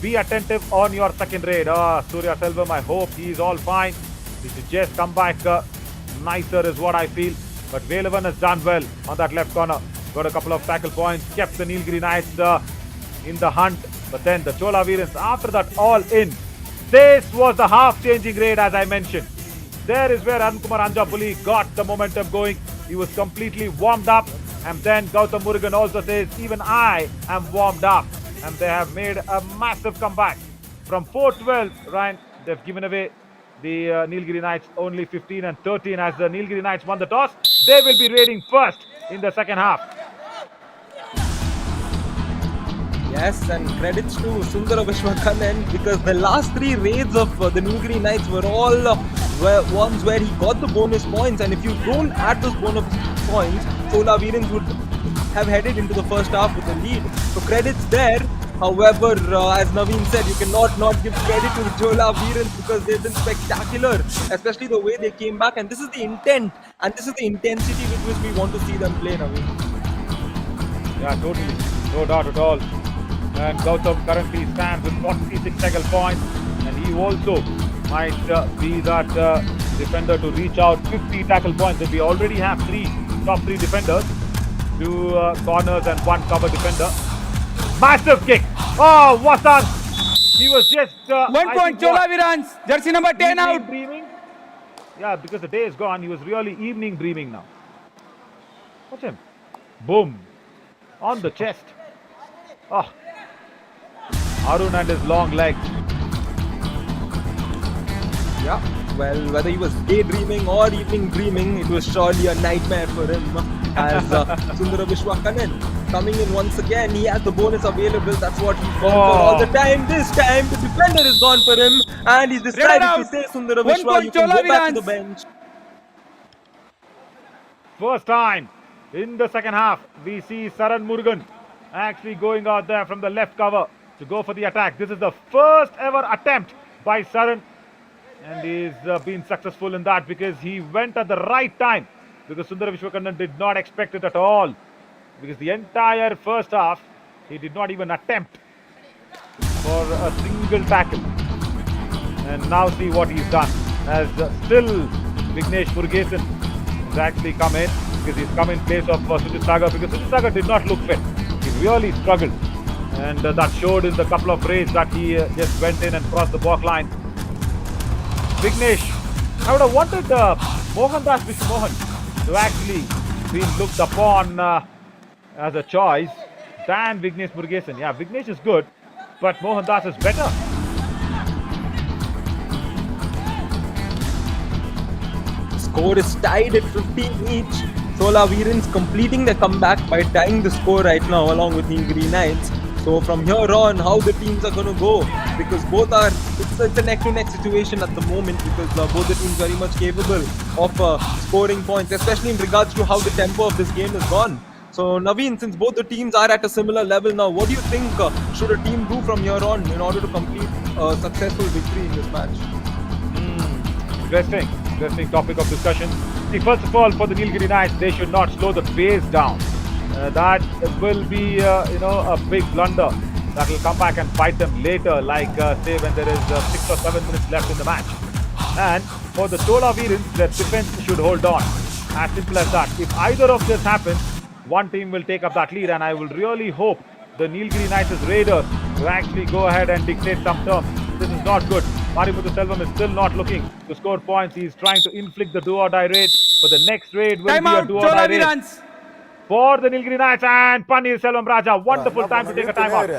be attentive on your second raid. Surya Selvam, I hope he is all fine. He should just come back nicer is what I feel. But Velavan has done well on that left corner. Got a couple of tackle points, kept the Nilgiri Knights in the hunt. But then the Chola Virans, after that all in, this was the half-changing raid as I mentioned. There is where Arun Kumar Anjapuli got the momentum going. He was completely warmed up, and then Gautam Murugan also says, even I am warmed up, and they have made a massive comeback. From 4-12, Ryan, they've given away the Nilgiri Knights only 15 and 13 as the Nilgiri Knights won the toss. They will be raiding first in the second half. Yes, and credits to Sundara Vishwakanan, because the last 3 raids of the Nilgiri Knights were all ones where he got the bonus points, and if you don't add those bonus points, Chola Virans would have headed into the first half with a lead. So credits there. However, as Naveen said, you cannot not give credit to Chola Veerans because they've been spectacular, especially the way they came back. And this is the intent and this is the intensity with which we want to see them play, Naveen. Yeah, totally. No doubt at all. And Gautam currently stands with 46 tackle points. And he also might be that defender to reach out 50 tackle points. And we already have top three defenders, 2 corners and 1 cover defender. Massive kick. Oh, what's that? He was just 1 point, Chola Virans, jersey number 10 out. Dreaming. Yeah, because the day is gone. He was really evening dreaming now. Watch him. Boom. On the chest. Oh. Arun and his long legs. Yeah, well, whether he was daydreaming or evening dreaming, it was surely a nightmare for him. As Sundara Vishwakanan coming in once again, he has the bonus available. That's what he's gone for all the time. This time, the defender is gone for him, and he's decided to say, Sundara Vishwa, you can go back to the bench. First time in the second half, we see Saran Murugan actually going out there from the left cover to go for the attack. This is the first ever attempt by Saran. And he's been successful in that because he went at the right time. Because Sundara Vishwakandan did not expect it at all. Because the entire first half, he did not even attempt for a single tackle. And now see what he's done. As still Vignesh Murugesan has actually come in. Because he's come in place of Sujit Sagar. Because Sujit Sagar did not look fit. He really struggled. And that showed in the couple of raids that he just went in and crossed the balk line. Vignesh, I would have wanted Mohandas Vishmohan to actually be looked upon as a choice than Vignesh Murugesan. Yeah, Vignesh is good, but Mohandas is better. Score is tied at 15 each. Chola Veerans completing the comeback by tying the score right now along with Nilgiri Knights. So from here on, how the teams are going to go, because both are, it's a neck-to-neck situation at the moment, because both the teams very much capable of scoring points, especially in regards to how the tempo of this game is gone. So Naveen, since both the teams are at a similar level now, what do you think should a team do from here on in order to complete a successful victory in this match? Interesting topic of discussion. See, first of all, for the Nilgiri Knights, they should not slow the pace down. That will be, a big blunder that will come back and bite them later, like say when there is 6 or 7 minutes left in the match. And for the Chola Veerans, their defense should hold on. As simple as that. If either of this happens, one team will take up that lead, and I will really hope the Nilgiri Knights' Raiders will actually go ahead and dictate some terms. This is not good. Marimuthu Selvam is still not looking to score points. He is trying to inflict the do-or-die raid, but the next raid will be a do-or-die raid for the Nilgiri Knights. And Panir Selvam Raja, wonderful time to take a time out.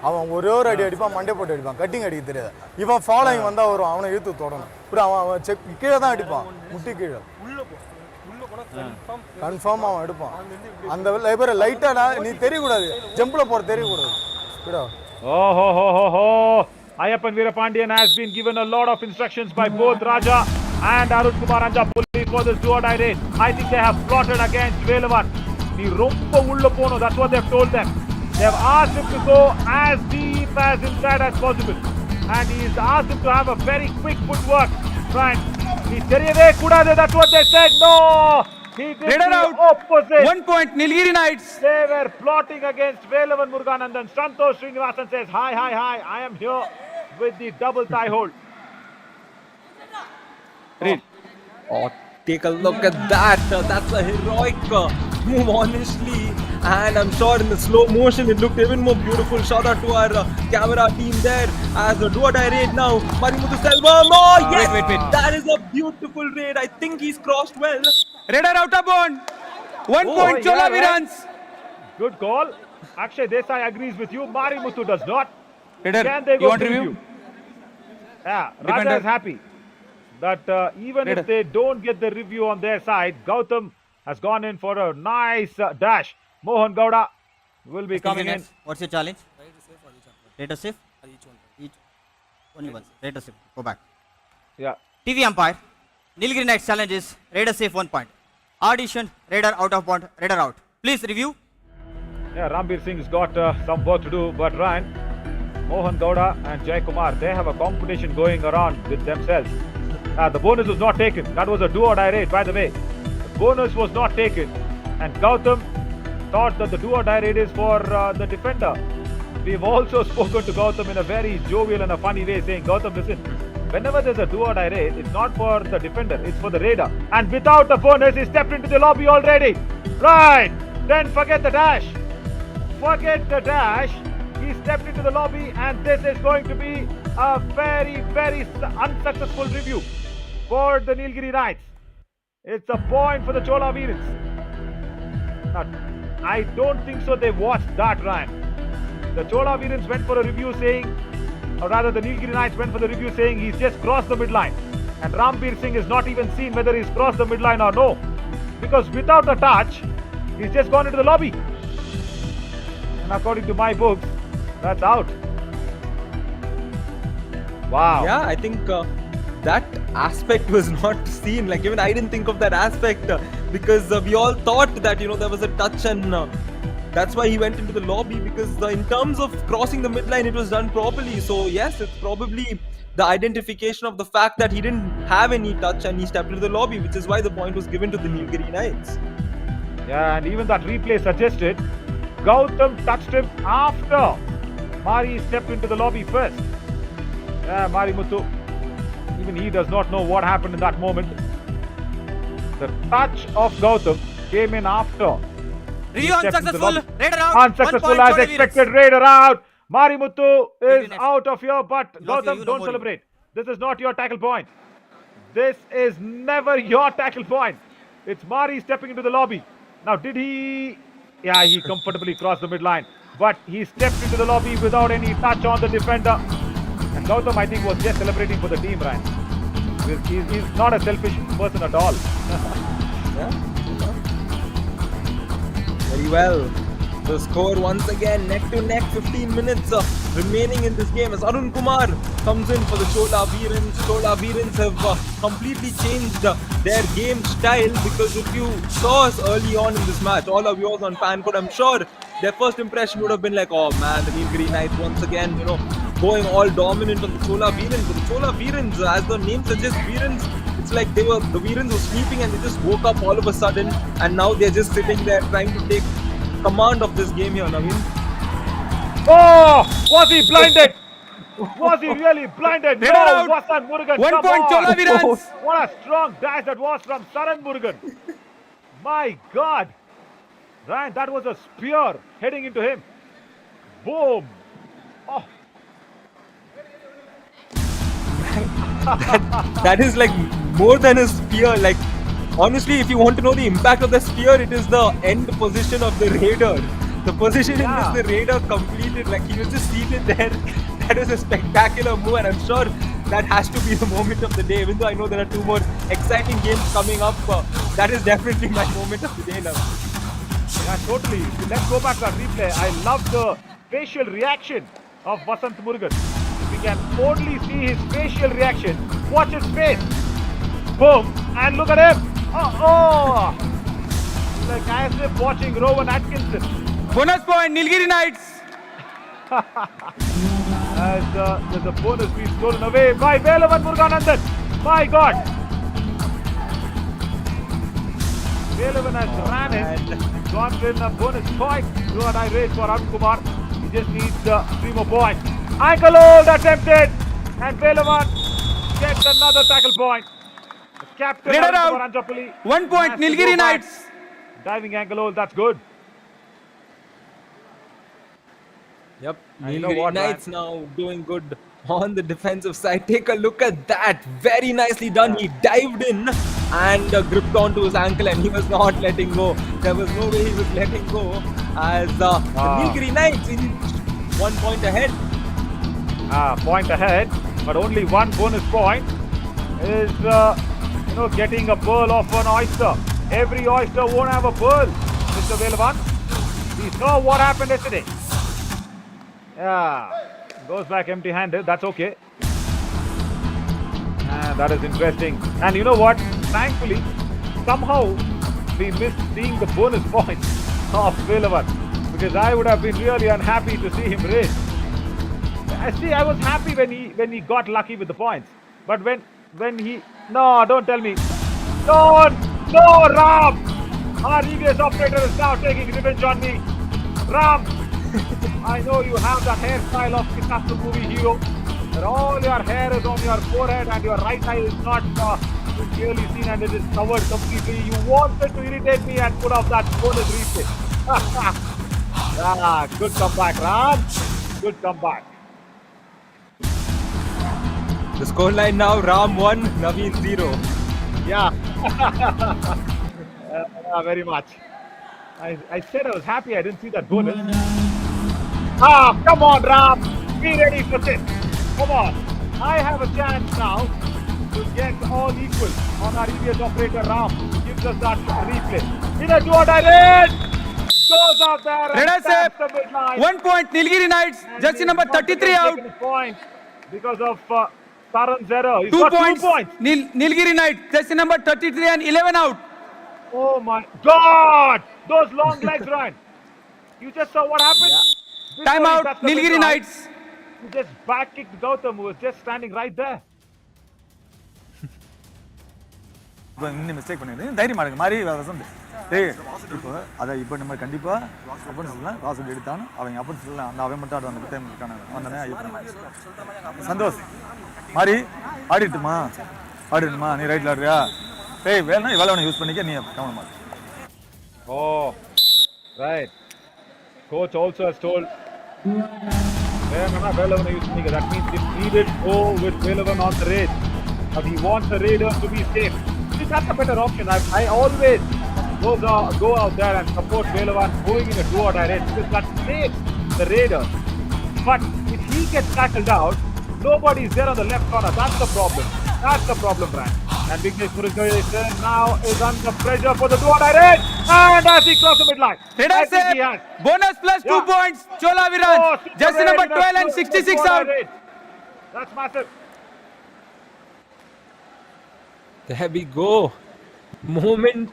அவன் ஒரே ஒரு அடி அடிப்பான், Monday போட்டு அடிப்பான், cutting அடிக்க தெரியாது. இவன் ஃபாலோயிங் வந்தா வரும், அவனை இழுத்து தொடணும். இப்படி அவன் செக் கீழே தான் அடிப்பான், முட்டி கீழே. கன்ஃபார்ம் அவன் எடுப்பான். அந்த லைபர் லைட்டா நீ தெரியக்கூடாது, ஜம்ப்ல போற தெரியக்கூடாது. Ayappan Veerapandiyan has been given a lot of instructions by both Raja and Arun Kumar Anja for this do-or-die raid. I think they have plotted against Velavan. That's what they have told them. They have asked him to go as deep as inside as possible. And he's asked him to have a very quick footwork. Right. That's what they said. No! He did the opposite. 1 point, Nilgiri Knights. They were plotting against Velavan Muruganandan. Santosh Srinivasan says, hi, I am here with the double thigh hold. Read. Oh, take a look at that. That's a heroic move, honestly. And I'm sure in the slow motion, it looked even more beautiful. Shout out to our camera team there as the do-or-die raid now. Marimuthu Selvam. Oh, yes! Wait. That is a beautiful raid. I think he's crossed well. Raider out of bound. 1 point, Chola Veerans. Good call. Akshay Desai agrees with you. Marimuthu does not. Raider, Can they you go want to review? Yeah, Defender. Raja is happy that even if they don't get the review on their side, Gautam has gone in for a nice dash. Mohan Gowda will be coming in. What's your challenge? Raider safe? Each only once. Raider safe. Go back. Yeah. TV umpire. Nilgiri Knights challenge is Raider safe 1 point. Audition, Raider out of bound, Raider out. Please review. Yeah, Rambir Singh's got some work to do, but Ryan, Mohan Gowda and Jay Kumar, they have a competition going around with themselves. The bonus was not taken. That was a do or die raid, by the way. The bonus was not taken. And Gautam thought that the do or die raid is for the defender. We've also spoken to Gautam in a very jovial and a funny way, saying, Gautam, listen, whenever there's a do or die raid, it's not for the defender, it's for the raider. And without the bonus, he stepped into the lobby already. Right, then forget the dash. Forget the dash. He stepped into the lobby, and this is going to be a very, very unsuccessful review for the Nilgiri Knights. It's a point for the Chola Virans. Now, I don't think so they watched that, Ryan. The Chola Virans went for a review saying, or rather the Nilgiri Knights went for the review saying he's just crossed the midline. And Rambir Singh has not even seen whether he's crossed the midline or no. Because without a touch, he's just gone into the lobby. And according to my books, that's out. Wow. Yeah, I think that aspect was not seen. Like, even I didn't think of that aspect because we all thought that, there was a touch, and that's why he went into the lobby, because in terms of crossing the midline, it was done properly. So yes, it's probably the identification of the fact that he didn't have any touch and he stepped into the lobby, which is why the point was given to the Nilgiri Knights. Yeah, and even that replay suggested Gautam touched him after Mari stepped into the lobby first. Yeah, Mari Muthu, even he does not know what happened in that moment. The touch of Gautam came in after. Review unsuccessful. Raider out. Unsuccessful as expected. Raider out. Mari Muthu is out of here, but Gautam, don't celebrate. This is not your tackle point. This is never your tackle point. It's Mari stepping into the lobby. Now, did he? Yeah, he comfortably crossed the midline. But he stepped into the lobby without any touch on the defender. And Gautam, I think, was just celebrating for the team, Ryan. He's not a selfish person at all. Yeah. Very well. The score once again, neck to neck, 15 minutes remaining in this game as Arun Kumar comes in for the Chola Virans. Chola Virans have completely changed their game style, because if you saw us early on in this match, all of yours on FanCode, I'm sure their first impression would have been like, oh man, the Nilgiri Knights once again, going all dominant on the Chola Virans. But the Chola Virans, as the name suggests, Virans, it's like the Virans were sleeping and they just woke up all of a sudden, and now they're just sitting there trying to take command of this game here, Naveen. Oh, was he blinded? Was he really blinded? No, Vasan Murugan. 1 point Chola Virans. What a strong dash that was from Saran Murugan. My God. Ryan, that was a spear heading into him. Boom. Oh. that is like more than a spear. Like, honestly, if you want to know the impact of the spear, it is the end position of the raider. The position in which the raider completed, like he was just seated there. That is a spectacular move, and I'm sure that has to be the moment of the day. Even though I know there are two more exciting games coming up, that is definitely my moment of the day now. Yeah, totally. Let's go back to that replay. I love the facial reaction of Vasant Murugan. We can only see his facial reaction. Watch his face. Boom. And look at him. Oh. Like as if watching Rowan Atkinson. Bonus point, Nilgiri Knights. As there's a bonus being stolen away by Velavan Muruganandan. My God. Velavan has ran in and gone in a bonus point. Do or die race for Arun Kumar. He just needs 3 more points. Ankle hold attempted. And Velavan gets another tackle point. The captain Raider Arun out. Kumar Anjapalli 1 point, has to go Nilgiri back. Knights. Diving ankle hold, that's good. Yep, And you know Nilgiri what, Knights now doing good on the defensive side. Take a look at that. Very nicely done. He dived in and gripped onto his ankle, and he was not letting go. There was no way he was letting go, as the Nilgiri Knights in 1 point ahead. Point ahead, but only 1 bonus point is getting a pearl off an oyster. Every oyster won't have a pearl, Mr. Velavan. We saw what happened yesterday. Yeah, goes back empty-handed. That's okay. That is interesting. And you know what? Thankfully, somehow we missed seeing the bonus points of Velavan, because I would have been really unhappy to see him race. I see. I was happy when he got lucky with the points, but when he no, don't tell me, no, Ram, our EBS operator is now taking revenge on me. Ram, I know you have that hairstyle of disaster movie hero, that all your hair is on your forehead and your right eye is not clearly seen and it is covered completely. You wanted to irritate me and put off that bonus replay. Good comeback, Ram. Good comeback. The scoreline now: Ram 1, Naveen 0. Yeah. Very much. I said I was happy I didn't see that bonus. Come on, Ram. Be ready for this. Come on. I have a chance now to get all equal on our EBS operator, Ram. Who gives us that replay. In a duo direct. Goes out there and Red taps the midline. 1 point, Nilgiri Knights, And jersey he's number not 33 out. taken a point because of Taran's error. He's 2 got points, 2 points. Nilgiri Knights, jersey number 33 and 11 out. Oh my God! Those long legs, Ryan. You just saw what happened? Before Time he out, touched the Nilgiri midline, Knights. He just back kicked Gautam, who was just standing right there. இப்போ இன்னும் mistake பண்ணிடுறேன் தைரியமா இருக்கு மாதிரி வசந்த் டேய் இப்போ அதை இப்போ நம்ம கண்டிப்பாக அப்பன்னு சொல்லலாம் வாசல் எடுத்தானு அவங்க அப்பன்னு சொல்லலாம் அந்த அவன் மட்டும் ஆடுவாங்க அந்த டைம் இருக்கான வந்தானே ஐயப்பன் சந்தோஷ் மாதிரி ஆடிட்டுமா நீ ரைட்டில் ஆடுறியா டேய் வேணா வேலை வேணும் யூஸ் பண்ணிக்க நீ கவனமா Oh, right. Coach also has told Velavan used to that means he needed go with Velavan on the raid. But he wants the raiders to be safe. That's a better option. I always go out there and support Velavan going in a duo direct because that saves the raiders. But if he gets tackled out, nobody is there on the left corner. That's the problem. That's the problem, Brian. And Vignesh Murugayekar now is under pressure for the duo direct. And as he crosses the midline, I think he has. Bonus plus 2 points, Chola Viraj, jersey number 12 and 66 out. That's massive. There we go. Moment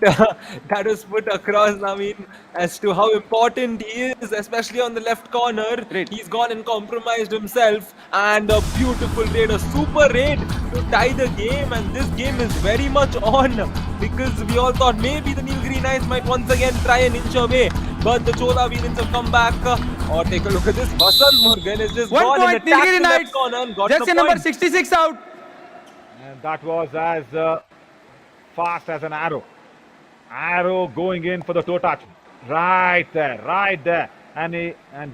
that was put across, Naveen, as to how important he is, especially on the left corner. He's gone and compromised himself, and a beautiful raid, a super raid to tie the game. And this game is very much on, because we all thought maybe the Nilgiri Knights might once again try and inch away, but the Chola Virans have come back. Or take a look at this, Vasant Murugan is just 1 gone and point, attacked Nilgiri the left Knights, corner and got jersey the number point. 66 out. And that was as fast as an arrow. Arrow going in for the toe touch. Right there. And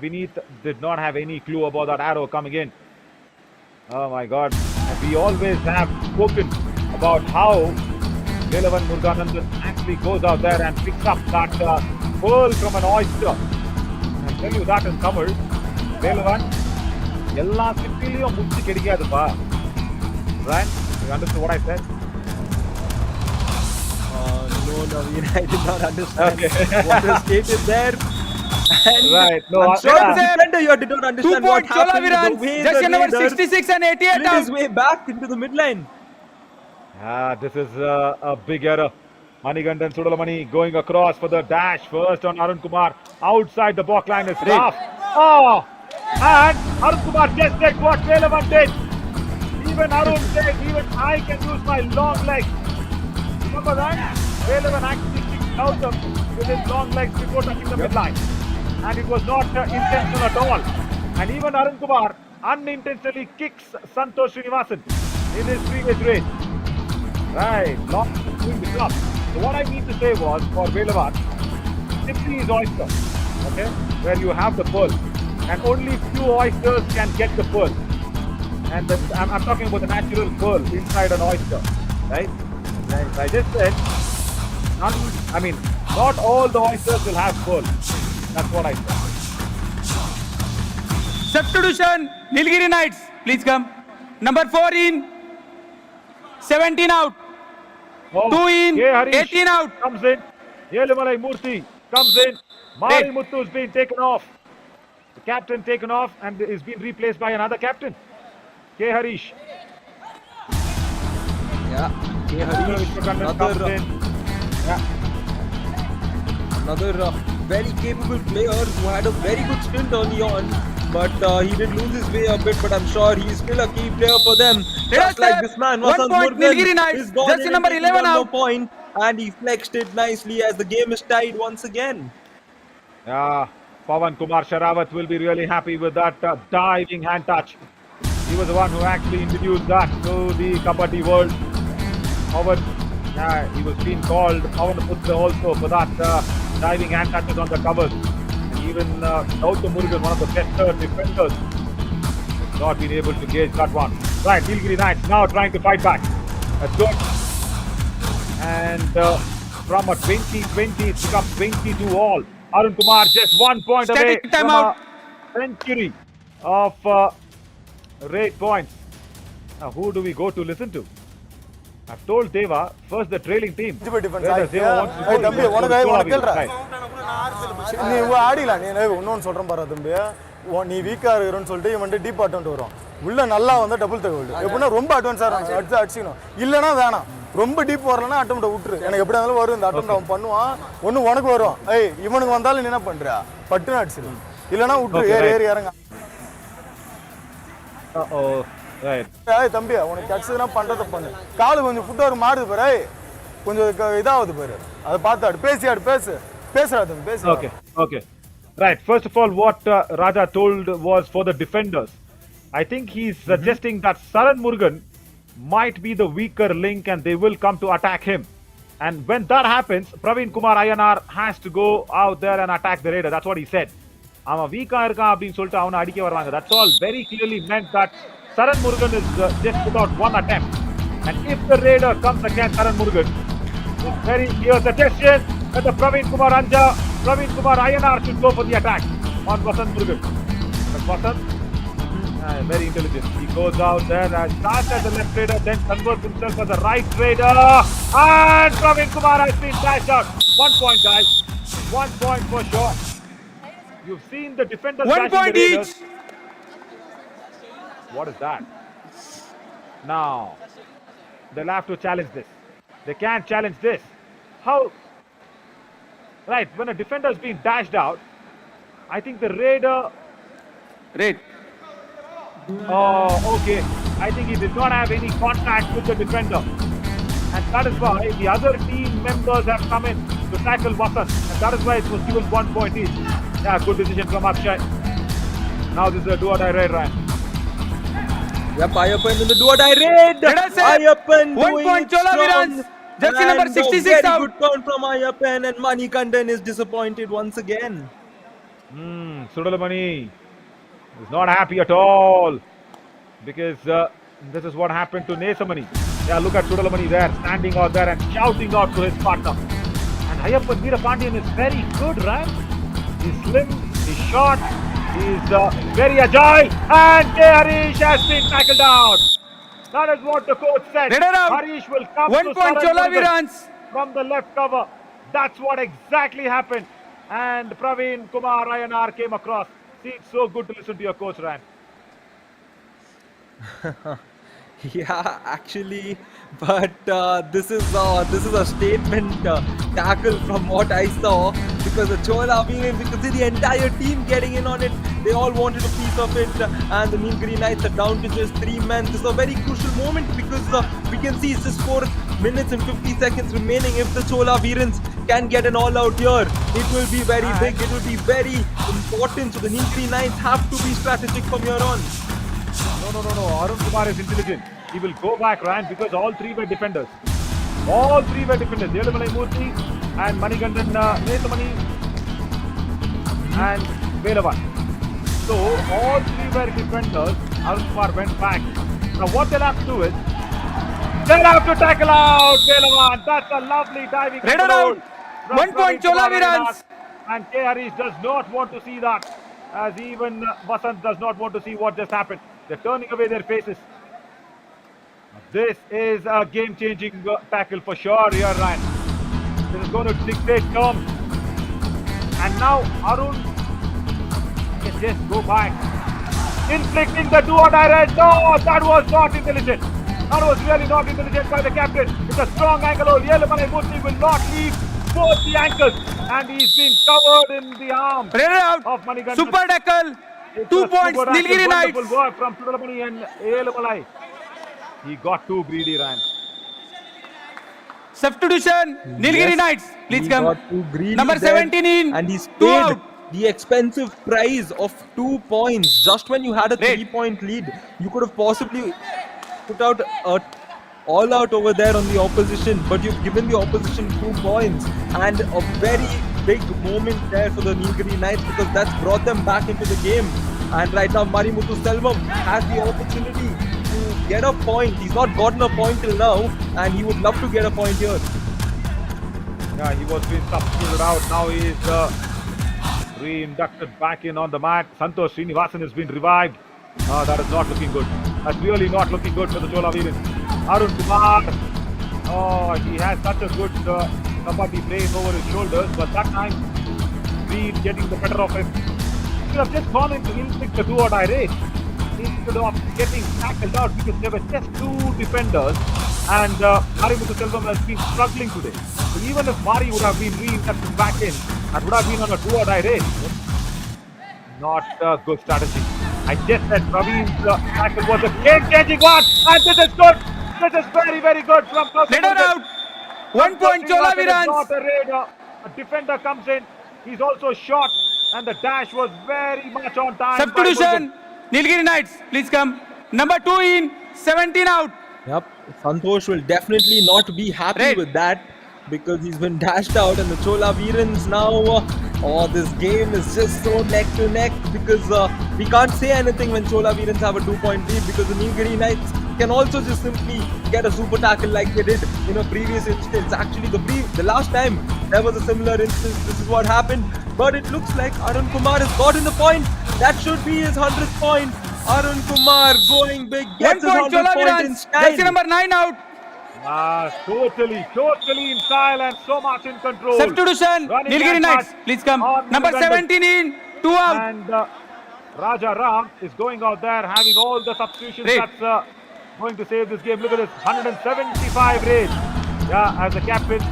Vineet did not have any clue about that arrow coming in. Oh my God. And we always have spoken about how Velavan Muruganandan actually goes out there and picks up that pearl from an oyster. I tell you that in Tamil, Velavan, எல்லா சிப்பிலையும் முச்சு கிடைக்காதுப்பா. Right? You understood what I said? No, Naveen, I did not understand what was stated there. And Right. No, I'm sure yeah. the defender here did not 2 understand what points, Chola happened. The Viraj, way jersey the number Raiders 66 and 88 slid his out. way back into the midline. This is a big error. Manigandan Sudalamani going across for the dash first on Arun Kumar. Outside the block line is tough. Oh! And Arun Kumar just did what Velavan did. Even Arun said, even I can use my long legs. Remember that? Velavan actually kicked Gautam with his long legs before touching the midline. And it was not intentional at all. And even Arun Kumar unintentionally kicks Santosh Srinivasan in his previous race. Right, long doing the job. So what I mean to say was, for Velavan, simply is oyster, okay, where you have the pearl. And only few oysters can get the pearl. And I'm talking about the natural pearl inside an oyster, right? So I just said, not all the oysters will have pearl. That's what I said. Substitution, Nilgiri Knights, please come. Number 4 in, 17 out. 2 in, K. Harish 18 out. comes in. Yelumalai Murthy comes in. Mari Muthu has been taken off. The captain taken off and is being replaced by another captain. K. Harish. Yeah, K. Harish, Vishwakandan comes in. Yeah. another very capable player who had a very good stint early on. But he did lose his way a bit, but I'm sure he's still a key player for them. Just like this man, 1 Vasant point, Murugan Nilgiri Knights. is gone Jersey in and number taking 11 one more out. point, and he flexed it nicely as the game is tied once again. Yeah, Pawan Kumar Sharawat will be really happy with that diving hand touch. He was the one who actually introduced that to the Kabaddi world. Pawan, he was being called Pawan Putra also for that diving hand touches on the covers. And even Gautam Murugan, one of the best defenders, has not been able to gauge that one. Right, Nilgiri Knights now trying to fight back. That's good. And from a 20-20, it's become 22 all. Arun Kumar just 1 point away Static from timeout. a century of rate points. Now, who do we go to listen to? I've told Deva, first the trailing team. Defence Whereas Deva wants to ஏய் go தம்பி to உனக்கு Solavi. கேள்றா Right. நீ ஆடிலாம் நீ இன்னொன்று சொல்கிறேன் பாரு தம்பி நீ வீக்காக இருக்கிறன்னு சொல்லிட்டு இவன் டீப் அட்டன்ட் வரும் உள்ள நல்லா வந்து டபுள் தகவல் எப்படின்னா ரொம்ப அட்வான்ஸாக இருக்கும் அடிச்சு அடிச்சிக்கணும் இல்லைன்னா வேணாம் ரொம்ப டீப் வரலன்னா அட்டம் விட்டுரு எனக்கு எப்படி இருந்தாலும் வரும் இந்த அட்டம் அவன் பண்ணுவான் ஒன்று உனக்கு வரும் ஏய் இவனுக்கு வந்தாலும் நீ என்ன பண்ணுறியா பட்டுன்னு அடிச்சிரு இல்லைன்னா விட்டுரு ஏறி ஏறி இறங்க Uh-oh. Right. ஏய் தம்பி உனக்கு கிடைச்சதுன்னா பண்ணுறதை பண்ணு காலு கொஞ்சம் ஃபுட்டோர் மாறுது பாரு ஏய் கொஞ்சம் இதாகுது பாரு அதை பார்த்து ஆடு பேசுறா தம்பி பேசு Okay. Okay. Right. First of all, what Raja told was for the defenders. I think he's suggesting that Saran Murugan might be the weaker link and they will come to attack him. And when that happens, Praveen Kumar Ayanar has to go out there and attack the raider. That's what he said. அவன் வீக்கா இருக்கான் அப்படின்னு சொல்லிட்டு அவனை அடிக்க வர்றாங்க. That's all very clearly meant that Saran Murugan is just put out one attempt. And if the raider comes against Saran Murugan, it's very clear the suggestion that the Praveen Kumar Ayanar should go for the attack on Vasant Murugan. But Vasant, very intelligent. He goes out there and starts as a left raider, then converts himself as a right raider. And Praveen Kumar has been dashed out. 1 point, guys. 1 point for sure. You've seen the defenders 1 dashing point the raiders. each. What is that? Now, they'll have to challenge this. They can't challenge this. How? Right, when a defender is being dashed out, I think the raider. Red. Oh, okay. I think he did not have any contact with the defender. And that is why the other team members have come in to tackle Vasant. And that is why it was given 1 point each. Yeah, good decision from Akshay. Now this is a do-or-die raid, Ryan. Yep, Ayyappan in the do-or-die raid. Let us say, Ayyappan 1 doing point, it Chola strong. Virans. Jersey number And 66 a very out. good count from Ayyappan, and Manikandan is disappointed once again. Sudalamani is not happy at all because this is what happened to Nesamani. Yeah, look at Sudalamani there, standing out there and shouting out to his partner. And Ayyappan Veerapandiyan is very good, right? He's slim, he's short, he's very agile, and Harish has been tackled out. That is what the coach said. Raider out. Harish will come 1 to point, Saran Chola Murugan Virans. from the left cover. That's what exactly happened. And Praveen Kumar Ayanar came across. See, it's so good to listen to your coach, Ryan. Yeah, actually, but this is a statement tackle from what I saw, because the Chola Virans, you can see the entire team getting in on it. They all wanted a piece of it, and the Nilgiri Knights are down to just 3 men. This is a very crucial moment because we can see it's just 4 minutes and 50 seconds remaining. If the Chola Virans can get an all-out here, it will be very big. It will be very important. So the Nilgiri Knights have to be strategic from here on. No. Arun Kumar is intelligent. He will go back, Ryan, because all 3 were defenders. All 3 were defenders. Yelamalai Murthy and Manikandan Nesamani and Velavan. So all 3 were defenders. Arun Kumar went back. Now what they'll have to do is they'll have to tackle out Velavan. That's a lovely diving. Raider control out. from 1 point, Praveen Kumar Chola Virans. Ayanar. And K. Harish does not want to see that. As even Vasant does not want to see what just happened. They're turning away their faces. This is a game-changing tackle for sure here, Ryan. This is going to dictate terms. And now Arun can just go back. Inflicting the do-or-die raid. No, that was not intelligent. That was really not intelligent by the captain. It's a strong angle. Yelamalai Murthy will not leave both the ankles, and he's been covered in the arm Raider out. of Manikandan. Super tackle. It's 2 a points. super tackle, Nilgiri Knights. wonderful work from Sudalamani and Elamalai. He got too greedy, Ryan. Substitution. Nilgiri Yes, Knights. Please he come. got too greedy Number there, 17 in. and he's 2 paid out. the expensive price of 2 points. Just when you had a Great. 3-point lead, you could have possibly put out a all out over there on the opposition, but you've given the opposition 2 points, and a very big moment there for the Nilgiri Knights, because that's brought them back into the game. And right now Marimuthu Selvam has the opportunity to get a point. He's not gotten a point till now, and he would love to get a point here. Yeah, he was being substituted out. Now he is re-inducted back in on the mat. Santosh Srinivasan has been revived. That is not looking good. That's really not looking good for the Chola Virans. Arun Kumar. Oh, he has such a good kabaddi playing over his shoulders, but that time, Reed getting the better of him. He should have just gone into the do or die race instead of getting tackled out, because there were just 2 defenders, and Marimuthu Selvam has been struggling today. So even if Mari would have been reinducted back in, that would have been on a do or die race. Not a good strategy. I just said Praveen's tackle was a game-changing one, and this is good. This is very, very good from Raider out. 1 point Chola Virans. Not a raider. A defender comes in. He's also shot, and the dash was very much on time. by Substitution. Murugan. Nilgiri Knights. Please come. Number 2 in. 17 out. Yep, Santosh will definitely not be happy Right. with that, because he's been dashed out, and the Chola Virans now, this game is just so neck to neck, because we can't say anything when Chola Virans have a 2-point lead, because the Nilgiri Knights can also just simply get a super tackle like they did in a previous instance. Actually, the last time there was a similar instance, this is what happened. But it looks like Arun Kumar has gotten the point. That should be his 100th point. Arun Kumar going big, 1 gets his point 100th Chola point in Virans. Jersey style. number 9 out. Totally in style and so much in control. Substitution. Running Nilgiri and Knights. touch Please come. on Number Murugan. 17 in. 2 out. And Raja Ram is going out there having all the substitutions. Great. That's going to save this game. Look at this, 175 raids. Yeah, as a captain,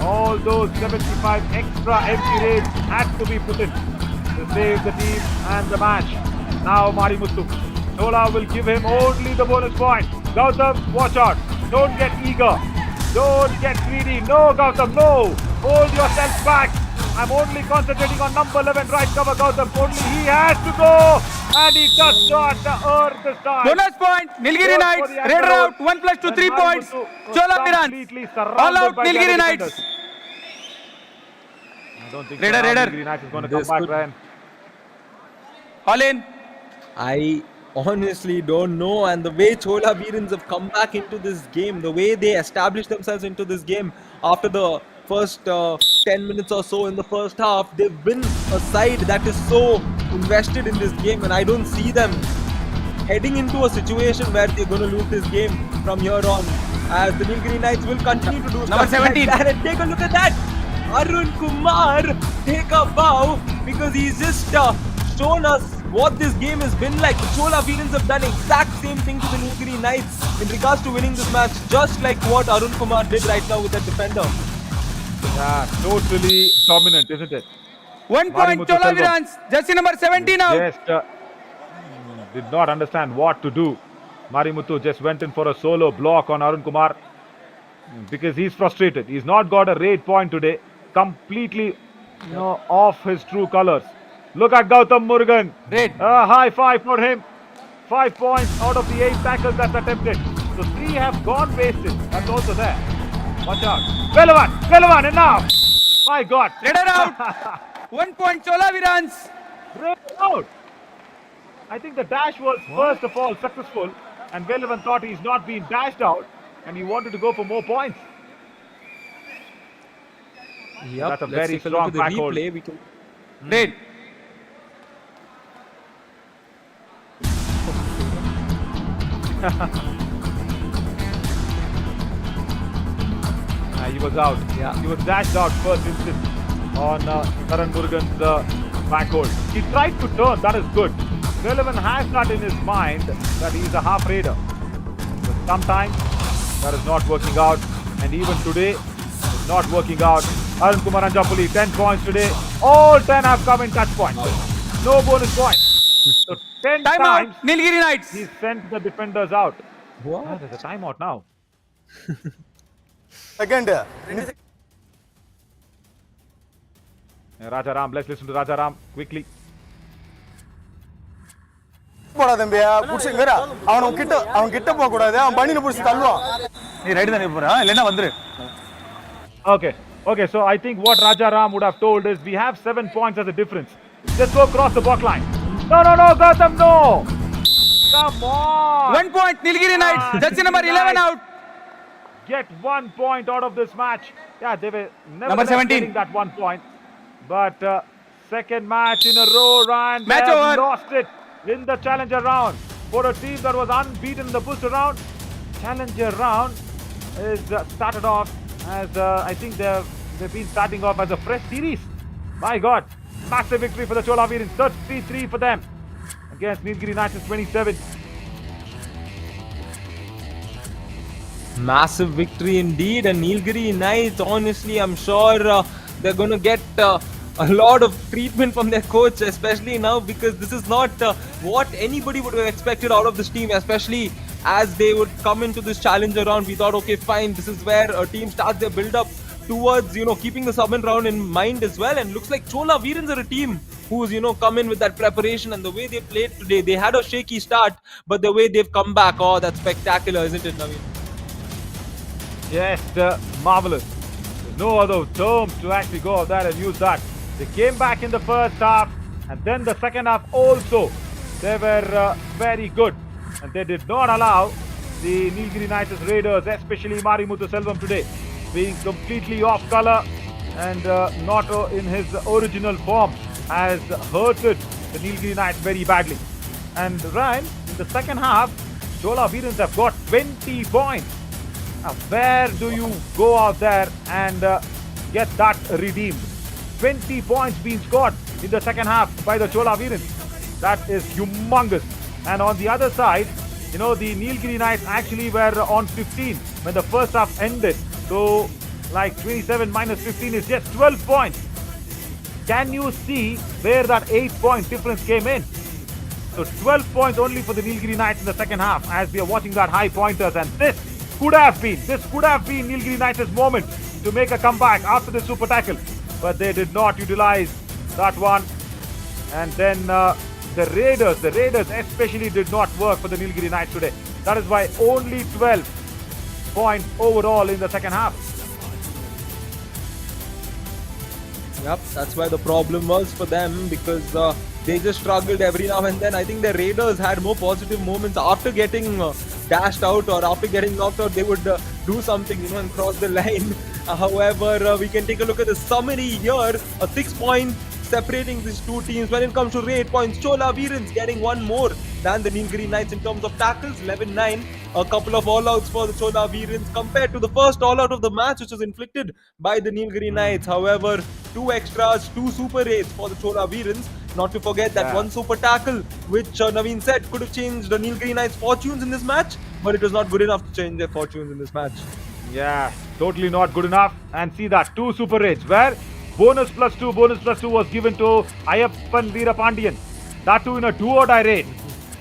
all those 75 extra empty raids had to be put in to save the team and the match. Now Marimuthu. Chola will give him only the bonus point. Gautam, watch out. Don't get eager. Don't get greedy. No, Gautam, no. Hold yourself back. I'm only concentrating on number 11 right cover, Gautam. Only he has to go. And he does not earn this time. Bonus point. Nilgiri Goes Knights. for the Raider angle. out. 1 plus 2, And 3 points. Marimuthu was Chola Virans. completely surrounded All out by the Nilgiri other Knights. defenders. I don't think Raider, so. Raider. Nilgiri Knights is going to come This back, could- Ryan. All in. I honestly don't know, and the way Chola Virans have come back into this game, the way they established themselves into this game after the first 10 minutes or so in the first half, they've been a side that is so invested in this game, and I don't see them heading into a situation where they're going to lose this game from here on, as the Nilgiri Knights will continue to do Number stuff like 17. that. And take a look at that, Arun Kumar take a bow, because he's just shown us what this game has been like. The Chola Virans have done exact same thing to the Nilgiri Knights in regards to winning this match, just like what Arun Kumar did right now with that defender. Yeah, totally dominant, isn't it? 1 point Marimuthu Chola Selvam. Virans. Jersey number 17 out. Just did not understand what to do. Marimuthu just went in for a solo block on Arun Kumar because he's frustrated. He's not got a raid point today. Completely off his true colors. Look at Gautam Murugan. Raid. A high five for him. 5 points out of the 8 tackles that's attempted. So 3 have gone wasted. That's also there. Watch out. Velavan, enough. My God. Raider out. 1 point Chola Virans. Raid out. I think the dash was first of all successful, and Velavan thought he's not been dashed out, and he wanted to go for more points. Yep, That's a let's very take a strong look at the back hold. replay. We can Raid. He was out. Yeah. He was dashed out first instance on Karan Murugan's back hold. He tried to turn, that is good. Velavan has that in his mind that he is a half raider. But sometimes that is not working out, and even today it's not working out Arun Kumar Anjapuli, 10 points today. All 10 have come in touch points. No bonus points. So 10 Time times out, Nilgiri Knights. he sent the defenders out. What? There's a timeout now. Second Raja Ram, let's listen to Raja Ram quickly. போடா தம்பியா புடிச்சுங்கடா அவன் கிட்ட போக கூடாது அவன் பண்ணின புடிச்சு தள்ளுவான் நீ ரைட் தானே போறா இல்லனா வந்துரு. Okay, so I think what Raja Ram would have told is we have 7 points as a difference. Just go across the block line. No, Gautam, no! Come on! 1 point, Nilgiri Knights. Jersey number 11 out. Get 1 point out of this match. Yeah, they were never Number 17. getting that 1 point. But second match in a row, Ryan. Match they have over. lost it in the challenger round. For a team that was unbeaten in the booster round, challenger round is started off as I think they've been starting off as a fresh series. My God, massive victory for the Chola Virins, 33 for them against Nilgiri Knights 27. Massive victory indeed, and Nilgiri Knights, honestly, I'm sure they're going to get a lot of treatment from their coach, especially now, because this is not what anybody would have expected out of this team, especially as they would come into this challenger round. We thought, okay, fine, this is where a team starts their build up towards, keeping the Southern round in mind as well. And looks like Chola Virins are a team who's, come in with that preparation, and the way they played today, they had a shaky start, but the way they've come back, oh, that's spectacular, isn't it, Naveen? Yes, marvelous. There's no other terms to actually go out there and use that. They came back in the first half, and then the second half also. They were very good, and they did not allow the Nilgiri Knights Raiders, especially Marimuthu Selvam today, being completely off color and not in his original form, has hurted the Nilgiri Knights very badly. And Ryan, in the second half, Chola Virins have got 20 points. Now, where do you go out there and get that redeemed? 20 points being scored in the second half by the Chola Virins. That is humongous. And on the other side, the Nilgiri Knights actually were on 15 when the first half ended. So, like 27 minus 15 is just 12 points. Can you see where that 8-point difference came in? So 12 points only for the Nilgiri Knights in the second half as we are watching that high pointers, and this could have been Nilgiri Knights' moment to make a comeback after the super tackle, but they did not utilize that one. And then the Raiders especially did not work for the Nilgiri Knights today. That is why only 12 points overall in the second half. Yep, that's why the problem was for them, because they just struggled every now and then. I think the Raiders had more positive moments after getting dashed out or after getting knocked out. They would do something, and cross the line. However, we can take a look at the summary here. A 6-point separating these two teams. When it comes to rate points, Chola Virins getting one more than the Nilgiri Knights in terms of tackles, 11-9. A couple of all-outs for the Chola Virins compared to the first all-out of the match, which was inflicted by the Nilgiri Knights. However, 2 extras, 2 super rates for the Chola Virins. Not to forget that one super tackle, which Naveen said could have changed the Nilgiri Knights' fortunes in this match, but it was not good enough to change their fortunes in this match. Yeah, totally not good enough. And see that 2 super rates where bonus plus 2 was given to Ayappan Veerapandiyan. That too in a do or die raid.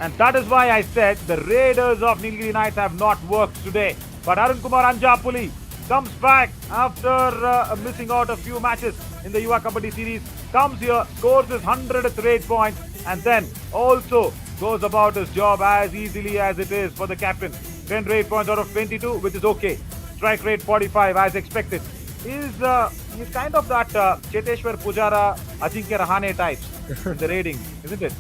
And that is why I said the Raiders of Nilgiri Knights have not worked today. But Arun Kumar Anjapuli comes back after missing out a few matches in the Yuva Kabaddi series. Comes here, scores his 100th raid point, and then also goes about his job as easily as it is for the captain. 10 raid points out of 22, which is okay. Strike rate 45 as expected. He's kind of that Cheteshwar Pujara, Ajinkya Rahane types in the raiding, isn't it?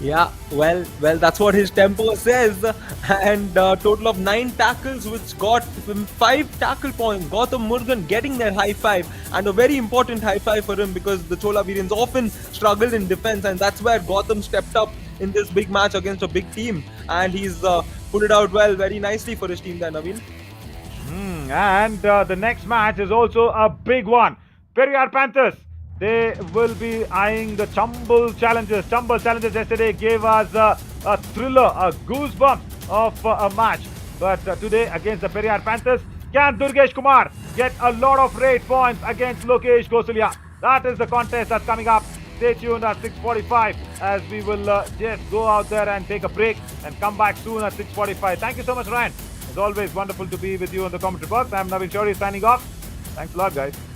Yeah, well, that's what his tempo says. And total of 9 tackles, which got him 5 tackle points. Gautam Murugan getting their high five, and a very important high five for him, because the Chola Virins often struggled in defense, and that's where Gautam stepped up in this big match against a big team, and he's put it out well, very nicely for his team there, Naveen. And the next match is also a big one. Periyar Panthers, they will be eyeing the Chambal Challengers. Chambal Challengers yesterday gave us a thriller, a goosebump of a match. But today against the Periyar Panthers, Can Durgesh Kumar get a lot of rate points against Lokesh Gosalia? That is the contest that's coming up. Stay tuned at 6:45 as we will just go out there and take a break and come back soon at 6:45. Thank you so much, Ryan. It's always wonderful to be with you on the commentary box. I'm Navin Shori signing off. Thanks a lot, guys.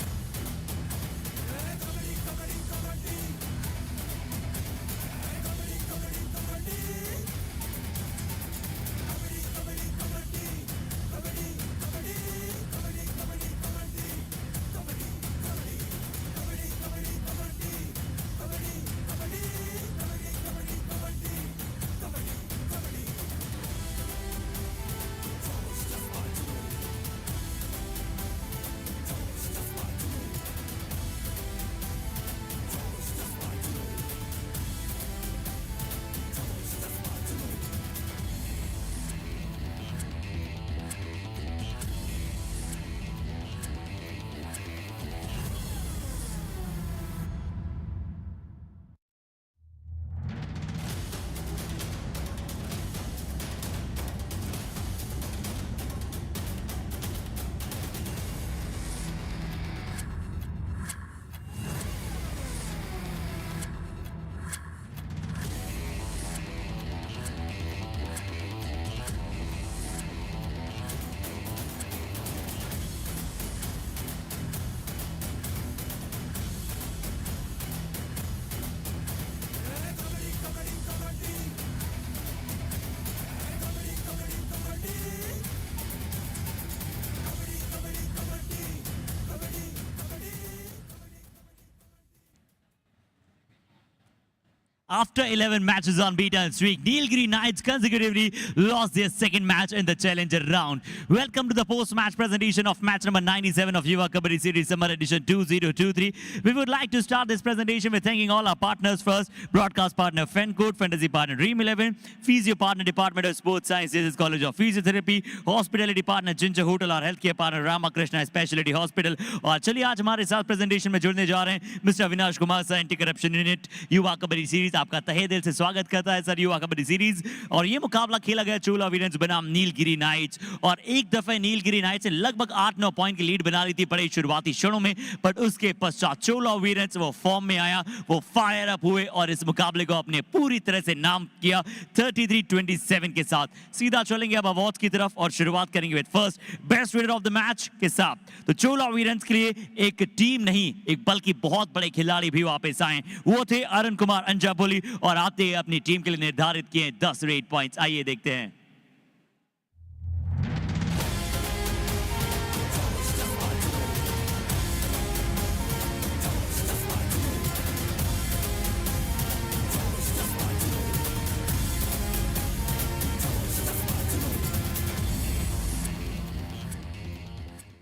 After 11 matches unbeaten streak, Nilgiri Knights consecutively lost their second match in the Challenger round. Welcome to the post-match presentation of match number 97 of Yuva Kabaddi Series Summer Edition 2023. We would like to start this presentation with thanking all our partners first. Broadcast partner FenCode, Fantasy partner Dream 11, Physio partner Department of Sports Sciences, College of Physiotherapy, Hospitality partner Ginger Hotel और Healthcare partner Ramakrishna Specialty Hospital. और चलिए आज हमारे साथ presentation में जुड़ने जा रहे हैं mister Avinash Kumar sir, anti corruption unit युवा कबड्डी सीरीज। आपका तहे दिल से स्वागत करता है सर युवा कबड्डी सीरीज। और ये मुकाबला खेला गया चोला वीरेंस बनाम नीलगिरी नाइट्स, और एक दफे नीलगिरी नाइट्स ने लगभग 8-9 पॉइंट की लीड बना ली थी बड़े शुरुआती क्षणों में, बट उसके पश्चात चोला वीरेंस वो फॉर्म में आया, वो फायर अप हुए और इस मुकाबले को अपने पूरी तरह से नाम किया 33-27 के साथ। सीधा चलेंगे अब अवार्ड्स की तरफ और शुरुआत करेंगे with first best raider of the match के साथ। तो चोला वीरेंस के लिए एक टीम नहीं, एक बल्कि बहुत बड़े खिलाड़ी भी वापस आए। वो थे अरुण कुमार अंजापुली और आते ही अपनी टीम के लिए निर्धारित किए 10 रेड पॉइंट्स। आइए देखते हैं।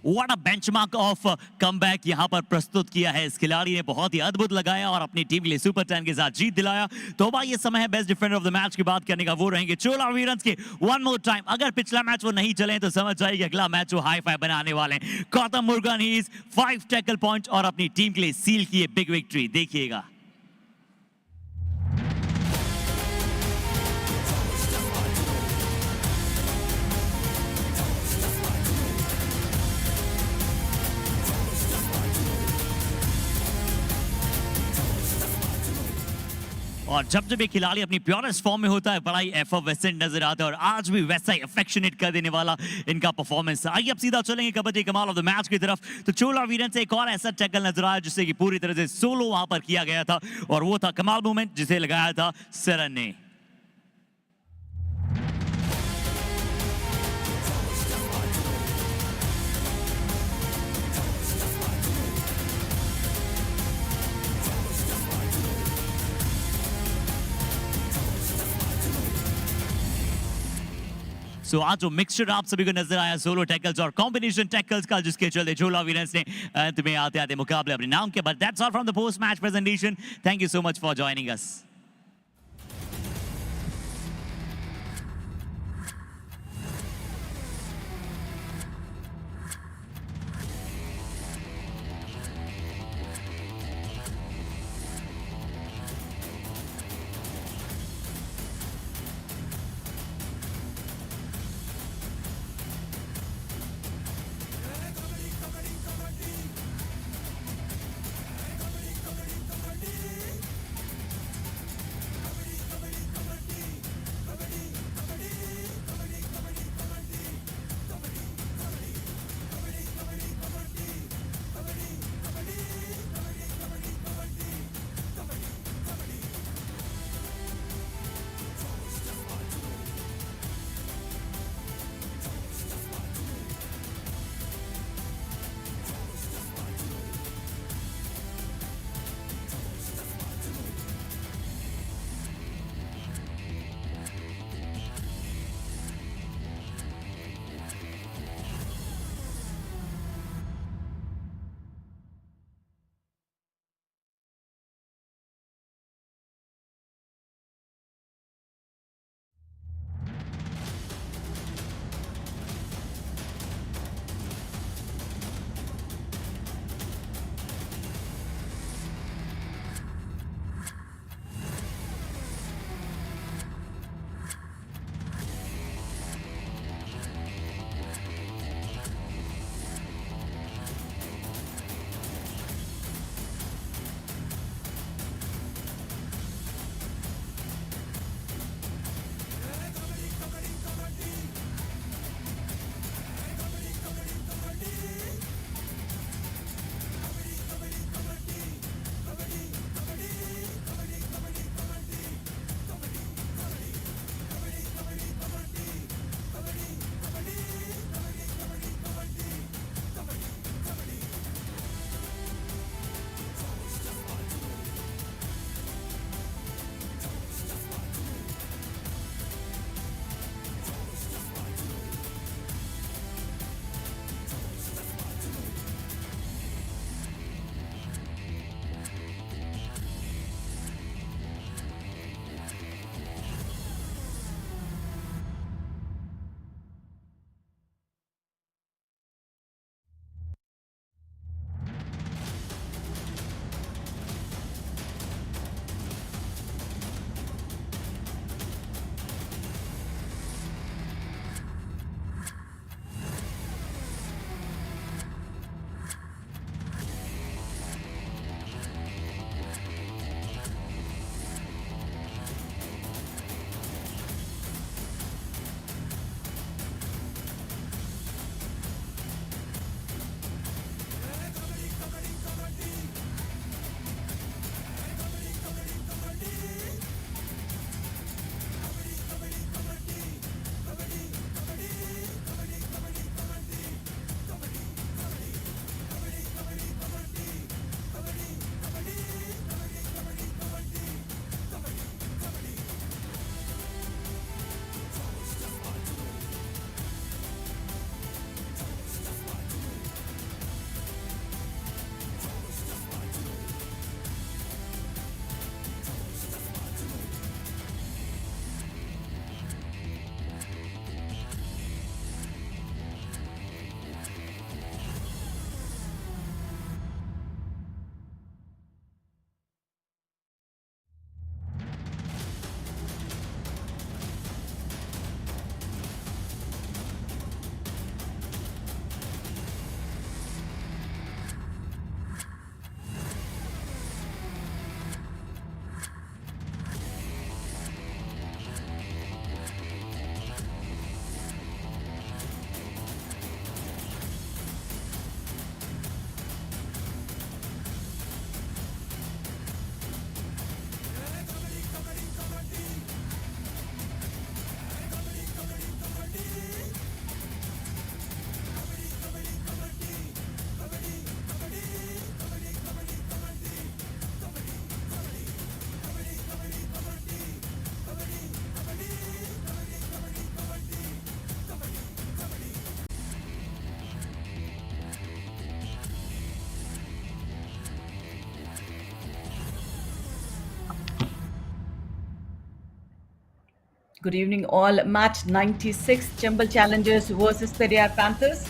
What a benchmark of comeback यहाँ पर प्रस्तुत किया है इस खिलाड़ी ने, बहुत ही अद्भुत लगाया और अपनी टीम के लिए सुपर 10 के साथ जीत दिलाया। तो अब ये समय है best defender of the match की बात करने का, वो रहेंगे चोला वीरेंस के। वन मोर टाइम, अगर पिछला मैच वो नहीं चले तो समझ जाइए कि अगला मैच वो हाई फाई बनाने वाले हैं। गौतम मुर्गन ही 5 टैकल पॉइंट्स और अपनी टीम के लिए सील किए बिग विक्ट्री। देखिएगा। और जब जब ये खिलाड़ी अपनी प्योरेस्ट फॉर्म में होता है बड़ा ही एफर्वेसेंट नजर आता है, और आज भी वैसा ही अफेक्शनेट कर देने वाला इनका परफॉर्मेंस। आइए अब सीधा चलेंगे कबड्डी कमाल ऑफ द मैच की तरफ। तो चोला वीरेंस से एक और ऐसा टैकल नजर आया जिससे कि पूरी तरह से सोलो वहां पर किया गया था, और वो था कमाल मूवमेंट जिसे लगाया था सरन ने। सो आज जो मिक्सचर आप सभी को नजर आया सोलो टैकल्स और कॉम्बिनेशन टैकल्स का, जिसके चलते चोला वीरेंस ने अंत में आते आते मुकाबले अपने नाम के। But that's all from the post match presentation. Thank you so much for joining us. Good evening, all. Match 96, Chambal Challengers versus Periyar Panthers.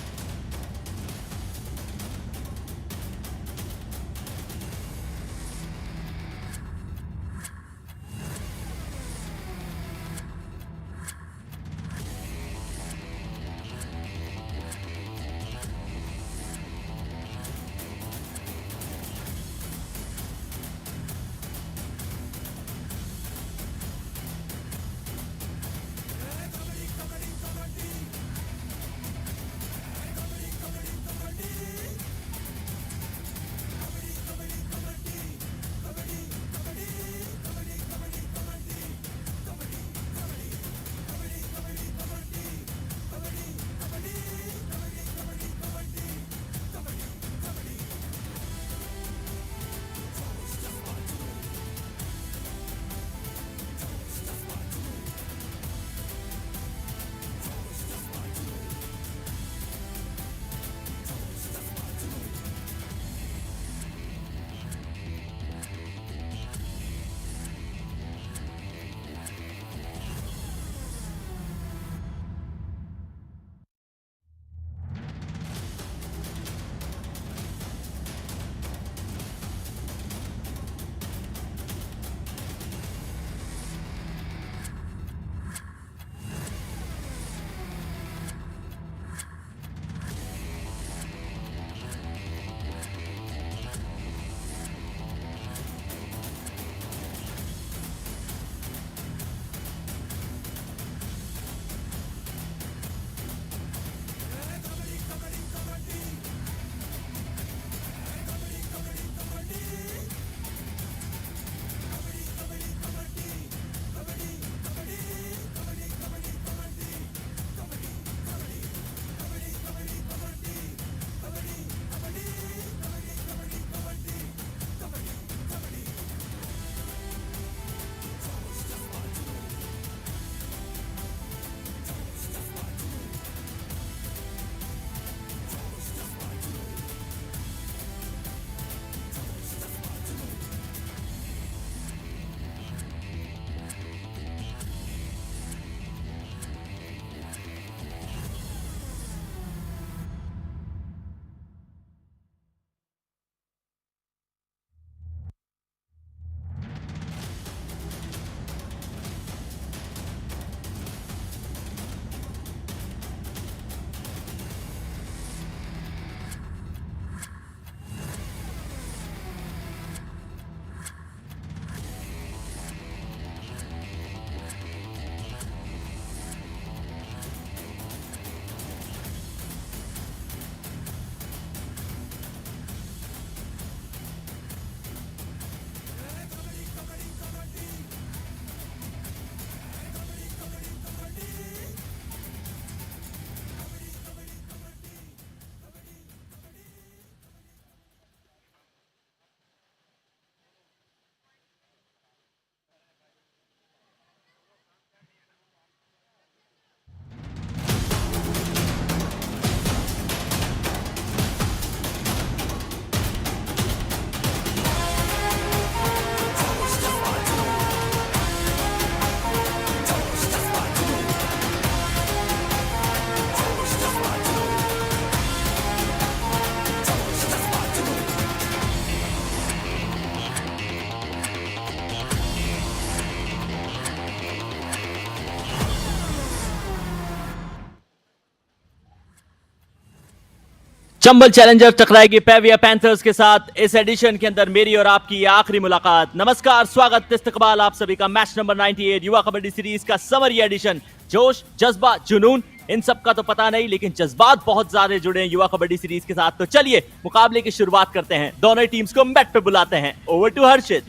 Chambal challenger टकराएगी पेविया पैंथर्स के साथ इस एडिशन के अंदर मेरी और आपकी ये आखिरी मुलाकात। नमस्कार, स्वागत, इस्तकबाल आप सभी का मैच नंबर 98 युवा कबड्डी सीरीज का समर एडिशन। जोश, जज्बा, जुनून, इन सब का तो पता नहीं, लेकिन जज्बात बहुत ज्यादा जुड़े हैं युवा कबड्डी सीरीज के साथ। तो चलिए मुकाबले की शुरुआत करते हैं। दोनों टीम्स को मैट पे बुलाते हैं। ओवर टू हर्षित।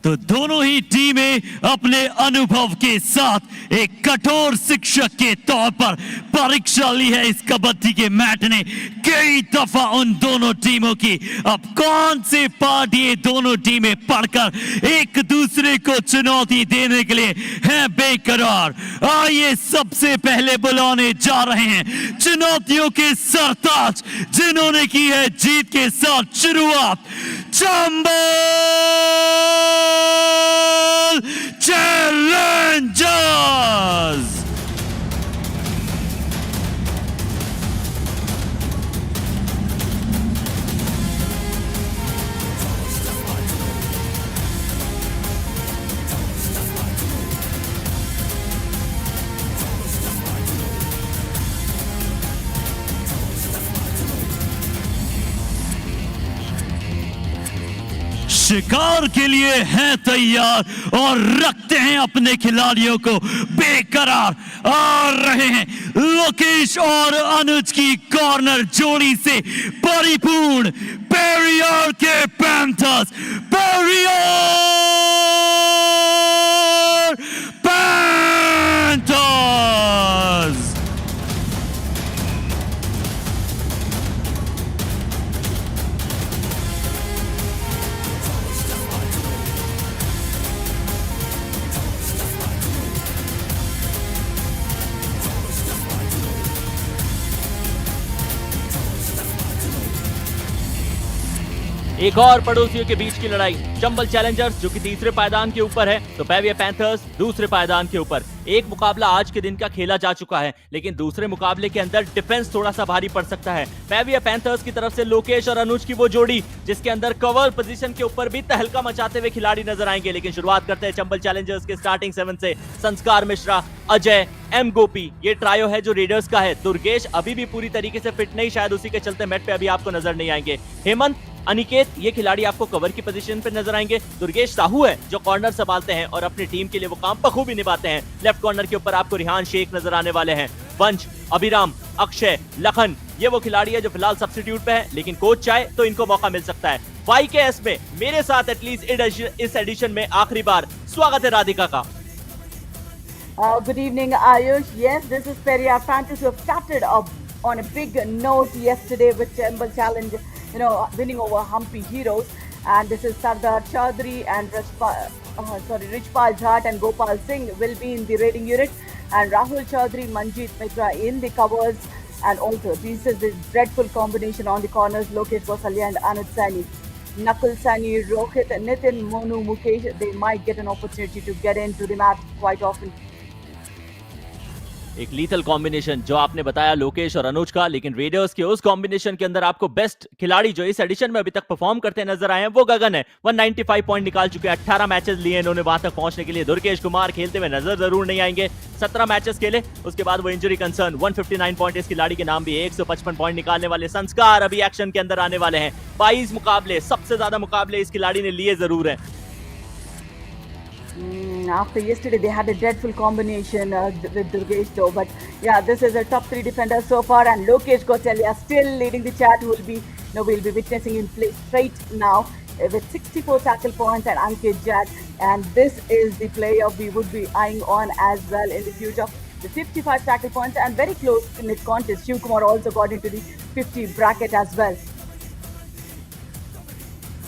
तो दोनों ही टीमें अपने अनुभव के साथ एक कठोर शिक्षक के तौर पर परीक्षा ली है इस कबड्डी के मैट ने कई दफा उन दोनों टीमों की। अब कौन से पार्ट ये दोनों टीमें पढ़कर एक दूसरे को चुनौती देने के लिए हैं बेकरार। आइए सबसे पहले बुलाने जा रहे हैं चुनौतियों के सरताज जिन्होंने की है जीत के साथ शुरुआत, चंबल चैलेंजर। शिकार के लिए हैं तैयार और रखते हैं अपने खिलाड़ियों को बेकरार। आ रहे हैं लोकेश और अनुज की कॉर्नर जोड़ी से परिपूर्ण पेरियर के पैंथर्स, पेरियर पैंथर्स। एक और पड़ोसियों के बीच की लड़ाई, चंबल चैलेंजर्स जो कि तीसरे पायदान के ऊपर है तो पेविया पैंथर्स दूसरे पायदान के ऊपर। एक मुकाबला आज के दिन का खेला जा चुका है, लेकिन दूसरे मुकाबले के अंदर डिफेंस थोड़ा सा भारी पड़ सकता है। पेविया पैंथर्स की तरफ से लोकेश और अनुज की वो जोड़ी जिसके अंदर कवर पोजीशन के ऊपर भी तहलका मचाते हुए खिलाड़ी नजर आएंगे। लेकिन शुरुआत करते हैं चंबल चैलेंजर्स के स्टार्टिंग 7 से। संस्कार मिश्रा, अजय, एम गोपी, ये ट्रायो है जो रेडर्स का है। दुर्गेश अभी भी पूरी तरीके से फिट नहीं, शायद उसी के चलते मैट पे अभी आपको नजर नहीं आएंगे। हेमंत, अनिकेत, ये खिलाड़ी आपको कवर की पोजीशन पे नजर आएंगे। दुर्गेश साहू है जो कॉर्नर संभालते हैं और अपनी टीम के लिए वो काम बखूबी निभाते हैं। लेफ्ट कॉर्नर के ऊपर आपको रिहान शेख नजर आने वाले हैं। वंश, अभिराम, अक्षय, लखन, ये वो खिलाड़ी है जो फिलहाल सब्स्टिट्यूट पे है, लेकिन कोच चाहे तो इनको मौका मिल सकता है। YKS में मेरे साथ एटलीस्ट इस एडिशन में आखिरी बार स्वागत है राधिका का। Good evening, Ayush. Yes, this is Peria Panthers who have started on a big note yesterday with Chambal Challenge, winning over Humpy Heroes. And this is Sardar Chaudhary and Richpal Jhat and Gopal Singh will be in the raiding unit. And Rahul Chaudhary, Manjeet Mitra in the covers. And also, this is the dreadful combination on the corners, Lokesh Gosalia and Anuj Sani. Nakul Sani, Rohit, Nitin, Monu, Mukesh, they might get an opportunity to get into the match quite often. एक lethal combination जो आपने बताया लोकेश और अनुज का, लेकिन readers के उस combination के अंदर आपको बेस्ट खिलाड़ी जो इस एडिशन में अभी तक परफॉर्म करते नजर आए हैं वो गगन है। 195 पॉइंट निकाल चुके हैं, 18 मैचेस लिए इन्होंने वहां तक पहुंचने के लिए। दुर्गेश कुमार खेलते हुए नजर जरूर नहीं आएंगे, 17 मैचेस खेले, उसके बाद वो इंजरी कंसर्न। 159 पॉइंट इस खिलाड़ी के नाम भी, 155 पॉइंट निकालने वाले संस्कार अभी एक्शन के अंदर आने वाले हैं। 22 मुकाबले, सबसे ज्यादा मुकाबले इस खिलाड़ी ने लिए जरूर है। After yesterday, they had a dreadful combination with Durgesh though. But yeah, this is a top 3 defender so far, and Lokesh Gosalia still leading the chat. We'll be witnessing him play straight now with 64 tackle points and Ankit Jat. And this is the player we would be eyeing on as well in the future. The 55 tackle points and very close in this contest. Shiv Kumar also got into the 50 bracket as well.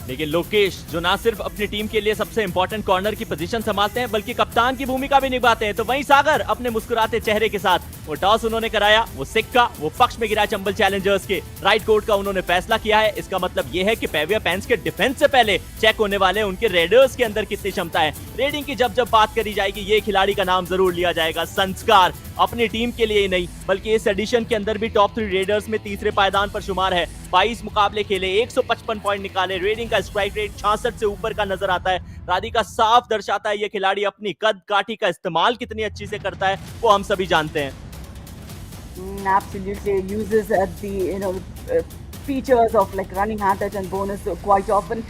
लेकिन लोकेश जो ना सिर्फ अपनी team के लिए सबसे important corner की position संभालते हैं बल्कि कप्तान की भूमिका भी निभाते हैं। तो वहीं सागर अपने मुस्कुराते चेहरे के साथ वो टॉस उन्होंने कराया, वो सिक्का वो पक्ष में गिरा चंबल चैलेंजर्स के। राइट कोर्ट का उन्होंने फैसला किया है। इसका मतलब ये है कि पेविया पैंथर्स के डिफेंस से पहले चेक होने वाले उनके रेडर्स के अंदर कितनी क्षमता है। रेडिंग की जब बात करी जाएगी ये खिलाड़ी का नाम जरूर लिया जाएगा। संस्कार अपनी टीम के लिए ही नहीं बल्कि इस एडिशन के अंदर भी टॉप 3 रेडर्स में तीसरे पायदान पर शुमार है। 22 मुकाबले खेले, 155 पॉइंट निकाले, रेडिंग का स्ट्राइक रेट 66 से ऊपर का नजर आता है। राधिका साफ दर्शाता है ये खिलाड़ी अपनी कद काठी का इस्तेमाल कितनी अच्छी से करता है वो हम सभी जानते हैं। Absolutely uses the features of like running hand touch and bonus quite often.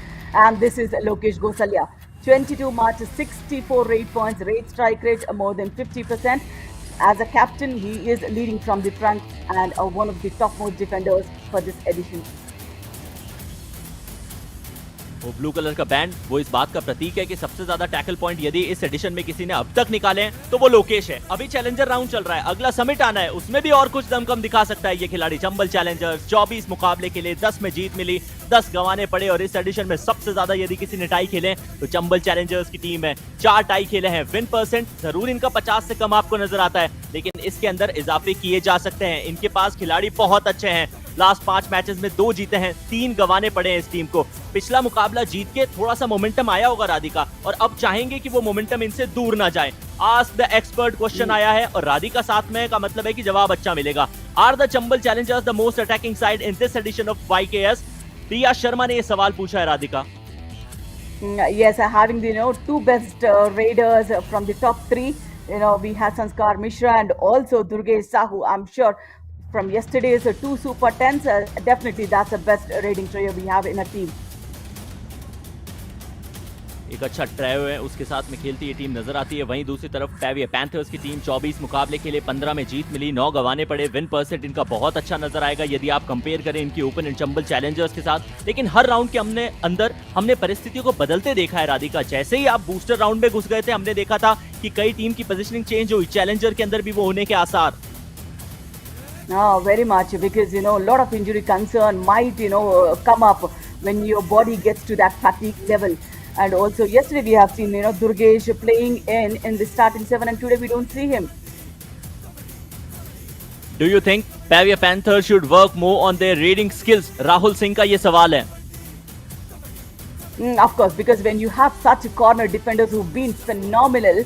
And this is Lokesh Gosalia, 22 marches, 64 raid points, raid strike rate more than 50%. As a captain, he is leading from the front and one of the topmost defenders for this edition. वो blue colour का band वो इस बात का प्रतीक है कि सबसे ज्यादा टैकल पॉइंट यदि इस एडिशन में किसी ने अब तक निकाले हैं तो वो लोकेश है। अभी चैलेंजर राउंड चल रहा है, अगला समिट आना है, उसमें भी और कुछ दमकम दिखा सकता है ये खिलाड़ी। चंबल चैलेंजर्स 24 मुकाबले के लिए 10 में जीत मिली, 10 गंवाने पड़े और इस एडिशन में सबसे ज्यादा यदि किसी ने टाई खेले तो चंबल चैलेंजर्स की टीम है। 4 टाई खेले हैं। विन परसेंट जरूर इनका 50 से कम आपको नजर आता है, लेकिन इसके अंदर इजाफे किए जा सकते हैं। इनके पास खिलाड़ी बहुत अच्छे हैं। लास्ट 5 मैचेस में 2 जीते हैं, 3 गंवाने पड़े हैं इस टीम को। पिछला मुकाबला जीत के थोड़ा सा मोमेंटम आया होगा राधिका, और अब चाहेंगे कि वो मोमेंटम इनसे दूर ना जाए। आस्क द एक्सपर्ट क्वेश्चन आया है और राधिका साथ में का मतलब है कि जवाब अच्छा मिलेगा। Are the Chambal challengers the most attacking side in this edition of YKS? Priya Sharma ने ये सवाल पूछा है Radhika. Yes, having the 2 best raiders from the top 3. We had Sanskar Mishra and also Durgesh Sahu. I'm sure from yesterday's 2 Super 10s, definitely that's the best raiding trio we have in a team. एक अच्छा trio है, उसके साथ में खेलती ये team नजर आती है। वहीं दूसरी तरफ पैविया पैंथर्स की टीम 24 मुकाबले खेले, 15 में जीत मिली, 9 गंवाने पड़े। विन परसेंट इनका बहुत अच्छा नजर आएगा यदि आप कंपेयर करें इनकी ओपन एंड चंबल चैलेंजर्स के साथ। लेकिन हर राउंड के हमने परिस्थितियों को बदलते देखा है राधिका। जैसे ही आप बूस्टर राउंड में घुस गए थे, हमने देखा था कि कई टीम की पोजीशनिंग चेंज हुई, चैलेंजर के अंदर भी वो होने के आसार। No, very much, because a lot of injury concern might come up when your body gets to that fatigue level. And also yesterday we have seen Durgesh playing in the starting 7, and today we don't see him. Do you think Pavia Panthers should work more on their reading skills? Rahul Singh का ये सवाल है। Of course, because when you have such corner defenders who've been phenomenal,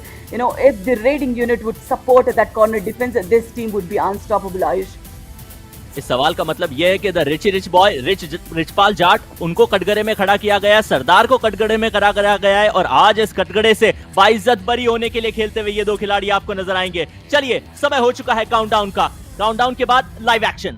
if the raiding unit would support that corner defense, this team would be unstoppable, Ayush. इस सवाल का मतलब यह है कि the rich boy Richpal Jat, उनको कटघरे में खड़ा किया गया है, सरदार को कटघरे में खड़ा करा गया है, और आज इस कटघरे से बाइज्जत बरी होने के लिए खेलते हुए ये दो खिलाड़ी आपको नजर आएंगे। चलिए, समय हो चुका है काउंटडाउन का। काउंटडाउन के बाद live action.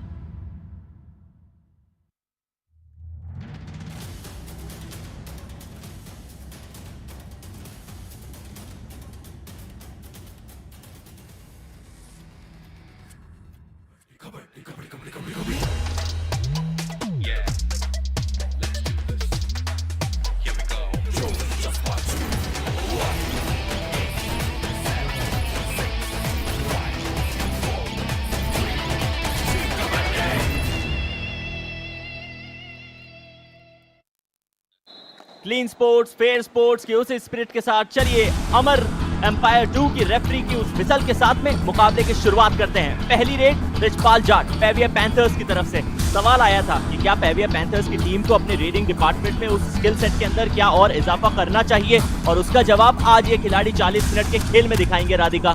Clean sports, fair sports की उस स्पिरिट के साथ चलिए अमर एम्पायर 2 की रेफरी की उस विसल के साथ में मुकाबले की शुरुआत करते हैं। पहली रेड रिचपाल जाट पैविया पैंथर्स की तरफ से। सवाल आया था कि क्या पैविया पैंथर्स की टीम को अपने रेडिंग डिपार्टमेंट में उस स्किल सेट के अंदर क्या और इजाफा करना चाहिए, और उसका जवाब आज ये खिलाड़ी 40 मिनट के खेल में दिखाएंगे Radhika.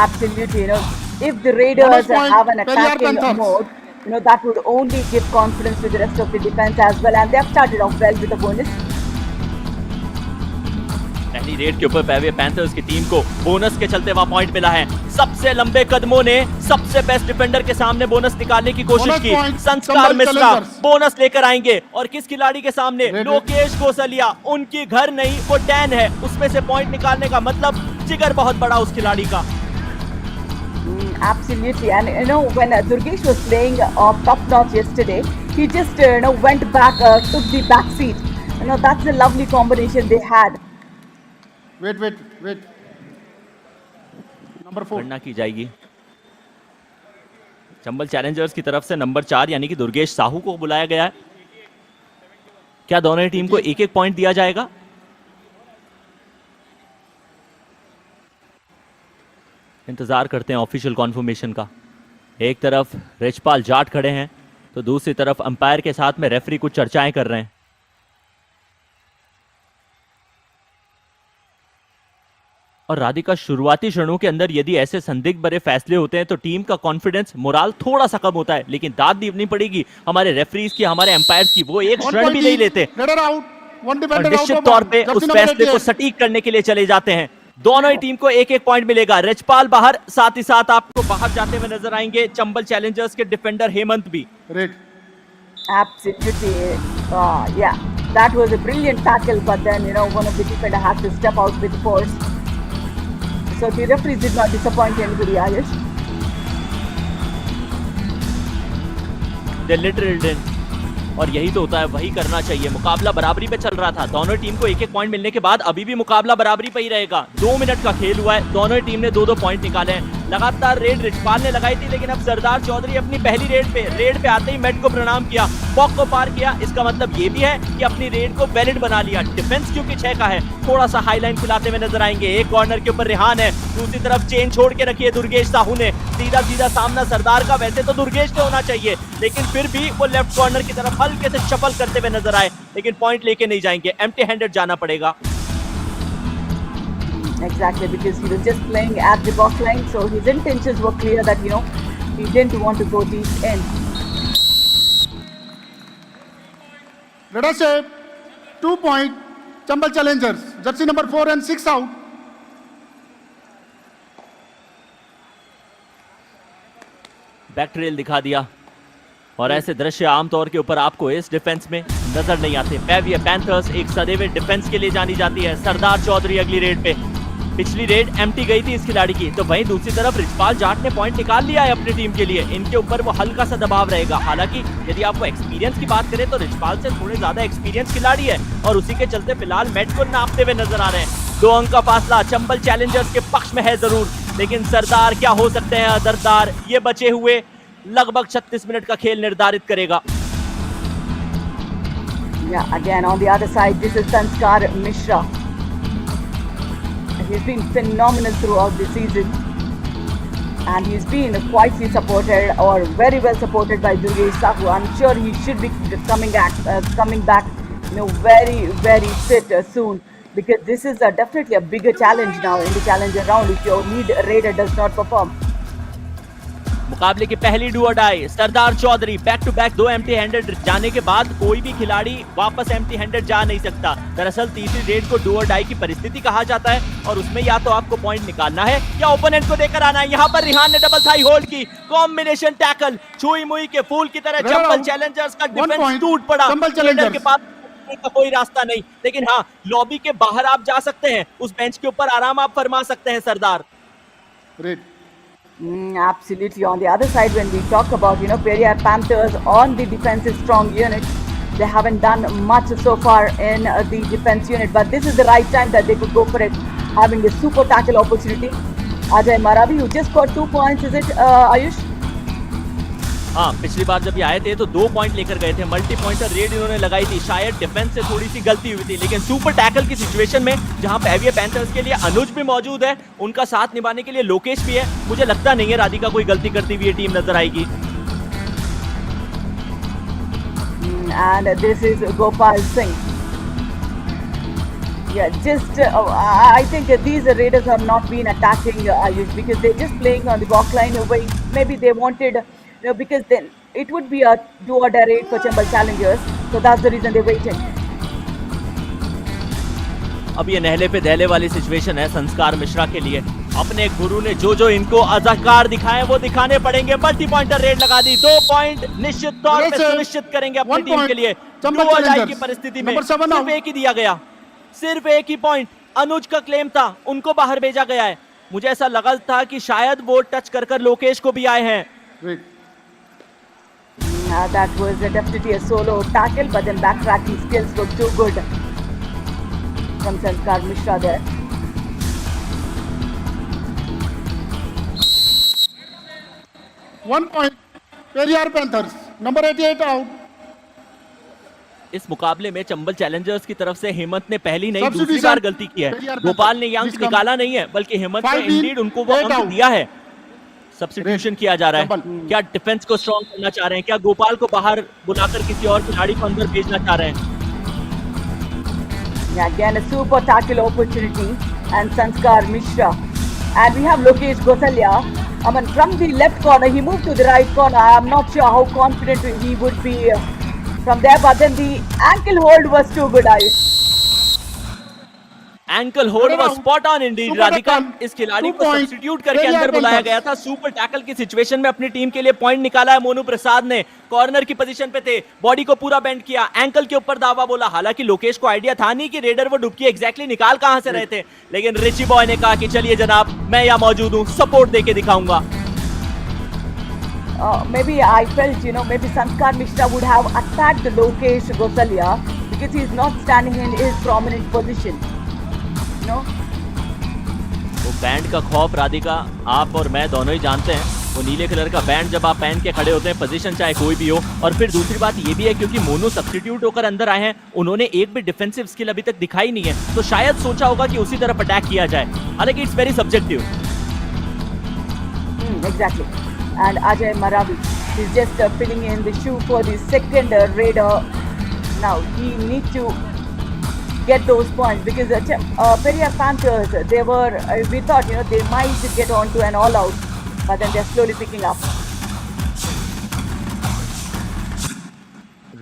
Absolutely, if the Raiders have an attacking mode, that would only give confidence to the rest of the defense as well, and they have started off well with a bonus. पहली red के ऊपर पैविया panthers की team को bonus के चलते वहां point मिला है। सबसे लंबे कदमों ने सबसे बेस्ट डिफेंडर के सामने बोनस निकालने की कोशिश की। संस्कार मिश्रा बोनस लेकर आएंगे, और किस खिलाड़ी के सामने? लोकेश गोसलिया। उनकी घर नहीं, वो डैन है, उसमें से पॉइंट निकालने का मतलब जिगर बहुत बड़ा उस खिलाड़ी का। Absolutely, and when Durgesh was playing top notch yesterday, he just went back, took the back seat. That's a lovely combination they had. Wait. Number 4 गणना की जाएगी। चंबल चैलेंजर्स की तरफ से नंबर 4 यानी कि दुर्गेश साहू को बुलाया गया है। क्या दोनों टीम को एक एक पॉइंट दिया जाएगा? इंतजार करते हैं ऑफिशियल कॉन्फर्मेशन का। एक तरफ रिचपाल जाट खड़े हैं, तो दूसरी तरफ अंपायर के साथ में रेफरी कुछ चर्चाएं कर रहे हैं। और राधिका, शुरुआती क्षणों के अंदर यदि ऐसे संदिग्ध भरे फैसले होते हैं तो टीम का कॉन्फिडेंस, मोराल थोड़ा सा कम होता है, लेकिन दाद दीवनी पड़ेगी हमारे रेफरीज की, हमारे एम्पायर्स की। वो एक क्षण भी नहीं लेते और निश्चित तौर पे उस फैसले को सटीक करने के लिए चले जाते हैं। दोनों ही टीम को एक एक पॉइंट मिलेगा। रिचपाल बाहर, साथ ही साथ आपको बाहर जाते हुए नजर आएंगे चंबल चैलेंजर्स के डिफेंडर हेमंत भी। Absolutely, yeah, that was a brilliant tackle, but then one of the defender had to step out with force. So the referees did not disappoint anybody, Ayush. They literally didn't. और यही तो होता है, वही करना चाहिए। मुकाबला बराबरी पे चल रहा था, दोनों टीम को एक एक पॉइंट मिलने के बाद अभी भी मुकाबला बराबरी पे ही रहेगा। 2 मिनट का खेल हुआ है, दोनों टीम ने 2-2 पॉइंट निकाले हैं। लगातार रेड रिचपाल ने लगाई थी, लेकिन अब सरदार चौधरी अपनी पहली रेड पे आते ही मेट को प्रणाम किया, बॉक को पार किया। इसका मतलब ये भी है कि अपनी रेड को वैलिड बना लिया। डिफेंस क्योंकि 6 का है, थोड़ा सा हाईलाइन खिलाते हुए नजर आएंगे। एक कॉर्नर के ऊपर रेहान है, दूसरी तरफ चेन छोड़ के रखी है दुर्गेश साहू ने। सीधा सामना सरदार का, वैसे तो दुर्गेश ने होना चाहिए, लेकिन फिर भी वो लेफ्ट कॉर्नर की तरफ हल्के से शफल करते हुए नजर आए, लेकिन पॉइंट लेके नहीं जाएंगे, एम्प्टी हैंडेड जाना पड़ेगा। Exactly, because he was just playing at the box line, so his intentions were clear that he didn't want to go deep in. Let us say 2 point Chambal Challengers, jersey number 4 and 6 out. Back trail दिखा दिया और ऐसे दृश्य आमतौर के ऊपर आपको इस डिफेंस में नजर नहीं आते। पेविया पैंथर्स एक सदैव डिफेंस के लिए जानी जाती है। सरदार चौधरी अगली रेड पे, पिछली रेड एम्प्टी गई थी इस खिलाड़ी की, तो वहीं दूसरी तरफ रिचपाल जाट ने पॉइंट निकाल लिया है अपनी टीम के लिए। इनके ऊपर वो हल्का सा दबाव रहेगा। हालांकि यदि आपको एक्सपीरियंस की बात करें तो रिचपाल से थोड़े ज्यादा एक्सपीरियंस खिलाड़ी है और उसी के चलते फिलहाल मैच को नापते हुए नजर आ रहे हैं। 2 अंक का फासला चंबल चैलेंजर्स के पक्ष में है जरूर, लेकिन सरदार क्या हो सकते हैं अदरदार, ये बचे हुए लगभग 36 मिनट का खेल निर्धारित करेगा। Yeah, again on the other side, this is Sanskar Mishra. He's been phenomenal throughout the season, and he's been quietly supported or very well supported by Durgesh Sahu. I'm sure he should be coming back, very fit soon, because this is definitely a bigger challenge now in the challenger round if your lead raider does not perform. मुकाबले की पहली do और die Sardar Chaudhary, back to back 2 empty handed जाने के बाद कोई भी खिलाड़ी वापस एम्प्टी हैंडेड जा नहीं सकता। दरअसल तीसरी रेड को डू और डाई की परिस्थिति कहा जाता है और उसमें या तो आपको पॉइंट निकालना है या ओपोनेंट को देकर आना है। यहाँ पर रिहान ने डबल थाई होल्ड की, कॉम्बिनेशन टैकल, छुई मुई के फूल की तरह चंबल चैलेंजर्स का डिफेंस टूट पड़ा। के पास का कोई रास्ता नहीं, लेकिन हाँ लॉबी के बाहर आप जा सकते हैं, उस बेंच के ऊपर आराम आप फरमा सकते हैं सरदार। Absolutely. On the other side, when we talk about, Periyar Panthers on the defensive strong unit, they haven't done much so far in the defense unit, but this is the right time that they could go for it, having a super tackle opportunity. Ajay Maravi, who just got 2 points, is it, Ayush? हाँ, पिछली बार जब ये आए थे तो 2 point लेकर गए थे। मल्टी पॉइंटर रेड इन्होंने लगाई थी, शायद डिफेंस से थोड़ी सी गलती हुई थी, लेकिन सुपर टैकल की सिचुएशन में जहां पेविया पैंथर्स के लिए अनुज भी मौजूद है, उनका साथ निभाने के लिए लोकेश भी है, मुझे लगता नहीं है राधिका कोई गलती करती हुई टीम नजर आएगी। And this is Gopal Singh. Yeah, just I think these raiders have not been attacking Ayush because they're just playing on the walk line. Maybe they wanted, because then it would be a do or die raid for Chambal Challengers, so that's the reason they're waiting. अब ये नहले पे दहले वाली situation है संस्कार मिश्रा के लिए। अपने गुरु ने जो इनको अज़कार दिखाए वो दिखाने पड़ेंगे। मल्टी पॉइंटर रेड लगा दी, 2 पॉइंट निश्चित तौर पे सुनिश्चित करेंगे अपनी टीम के लिए। डू और डाई की परिस्थिति में सिर्फ एक ही दिया गया, सिर्फ एक ही पॉइंट अनुज का क्लेम था, उनको बाहर भेजा गया है। मुझे ऐसा लगा था कि शायद वो टच कर लोकेश को भी आए हैं। That was definitely a solo tackle, but then backtracking skills were too good from Sanskar Mishra there. One point, Periyar Panthers, number 88 out. इस मुकाबले में चंबल चैलेंजर्स की तरफ से हिम्मत ने पहली नहीं दूसरी बार गलती की है। गोपाल ने ये अंक निकाला नहीं है, बल्कि हिम्मत ने इंडीड उनको वो अंक दिया है। सब्स्टिट्यूशन किया जा रहा है। क्या डिफेंस को स्ट्रॉन्ग करना चाह रहे हैं, क्या गोपाल को बाहर बुलाकर किसी और खिलाड़ी को अंदर भेजना चाह रहे हैं? Again a super tackle opportunity and Sanskar Mishra, and we have Lokesh Gosalia. I mean, from the left corner he moved to the right corner. I am not sure how confident he would be from there, but then the ankle hold was too good. Ankle hold was spot on Indeed. Radhika, इस खिलाड़ी को substitute करके अंदर बुलाया गया था। Super tackle की situation में अपनी टीम के लिए पॉइंट निकाला है मोनू प्रसाद ने। कॉर्नर की पोजीशन पे थे, बॉडी को पूरा बेंड किया, एंकल के ऊपर दावा बोला। हालांकि लोकेश को आइडिया था नहीं कि रेडर वो डुबकी एग्जैक्टली निकाल कहां से रहे थे, लेकिन रिची बॉय ने कहा कि चलिए जनाब, मैं यहां मौजूद हूं, सपोर्ट देके दिखाऊंगा। Maybe I felt, maybe Sanskar Mishra would have attacked Lokesh Gosalia because he is not standing in his prominent position. वो बैंड का खौफ राधिका आप और मैं दोनों ही जानते हैं। वो नीले कलर का बैंड जब आप पहन के खड़े होते हैं, पोजीशन चाहे कोई भी हो। और फिर दूसरी बात ये भी है क्योंकि मोनू सब्स्टिट्यूट होकर अंदर आए हैं, उन्होंने एक भी डिफेंसिव स्किल अभी तक दिखाई नहीं है, तो शायद सोचा होगा कि उसी तरफ अटैक किया जाए। हालांकि it's very subjective. Exactly. And Ajay Maravi is just filling in the shoe for the second raider. Now he needs to get those points because Periyar Panthers, we thought they might get on to an all out, but then they're slowly picking up.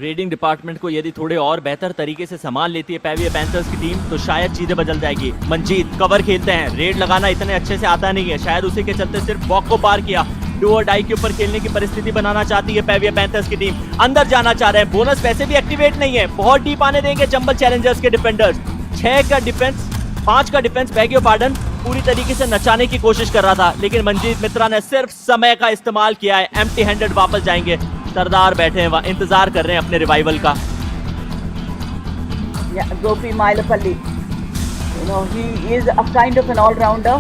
Raiding department को यदि थोड़े और बेहतर तरीके से संभाल लेती है पेविया पैंथर्स की टीम, तो शायद चीजें बदल जाएगी। मंजीत कवर खेलते हैं, रेड लगाना इतने अच्छे से आता नहीं है, शायद उसी के चलते सिर्फ वॉक को पार किया। डू और डाई के ऊपर खेलने की परिस्थिति बनाना चाहती है पेविया पैंथर्स की टीम। अंदर जाना चाह रहे हैं, बोनस वैसे भी एक्टिवेट नहीं है, बहुत डीप आने देंगे चंबल चैलेंजर्स के डिफेंडर्स। 6 का डिफेंस, 5 का डिफेंस, बैग ऑफ पार्डन पूरी तरीके से नचाने की कोशिश कर रहा था, लेकिन मंजीत मित्रा ने सिर्फ समय का इस्तेमाल किया है। एम्प्टी हैंडेड वापस जाएंगे। सरदार बैठे हैं वहां, इंतजार कर रहे हैं अपने रिवाइवल का। Gopi Mailapalli, he is a kind of an all-rounder,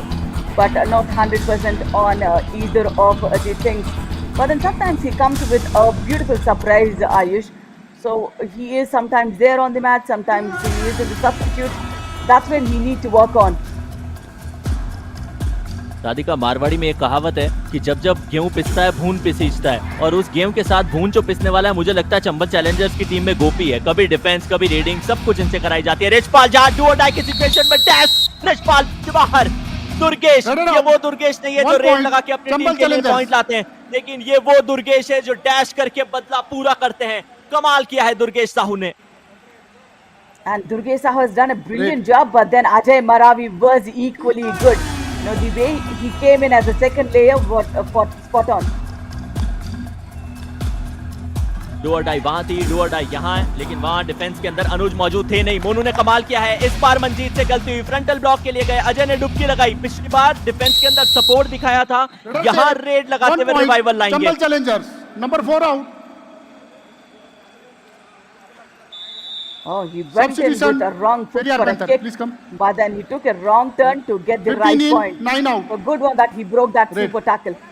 but not 100% on either of the things. But then sometimes he comes with a beautiful surprise, Ayush. So he is sometimes there on the mat, sometimes he is the substitute. That's when he needs to work on. Radhika, Marwari में एक कहावत है कि जब जब गेहूं पिसता है भून पिसीजता है, और उस गेहूं के साथ भून जो पिसने वाला है, मुझे लगता है चंबल चैलेंजर्स की टीम में गोपी है। कभी डिफेंस, कभी रेडिंग, सब कुछ इनसे कराई जाती है। रिचपाल जहां डू और डाई की सिचुएशन में डैश, रिचपाल बाहर। दुर्गेश, ये वो दुर्गेश नहीं है जो रेड लगा के अपनी टीम के लिए पॉइंट लाते हैं, लेकिन ये वो दुर्गेश है जो डैश करके बदला पूरा करते हैं। कमाल किया है दुर्गेश साहू ने। And Durgesh Sahu has done a brilliant job, but then Ajay Maravi was equally good. The way he came in as a second layer was spot on. Do और डाई वहां थी, डू और डाई यहाँ है, लेकिन वहां defence के अंदर अनुज मौजूद थे नहीं। मोनू ने कमाल किया है, इस बार मंजीत से गलती हुई, फ्रंटल ब्लॉक के लिए गए, अजय ने डुबकी लगाई। पिछली बार डिफेंस के अंदर सपोर्ट दिखाया था, यहाँ रेड लगाते हुए रिवाइवल लाएंगे। Chambal Challengers number 4 out. Oh, he went in with a wrong foot for a kick, but then he took a wrong turn to get the right point. 9 out. A good one that he broke that super tackle.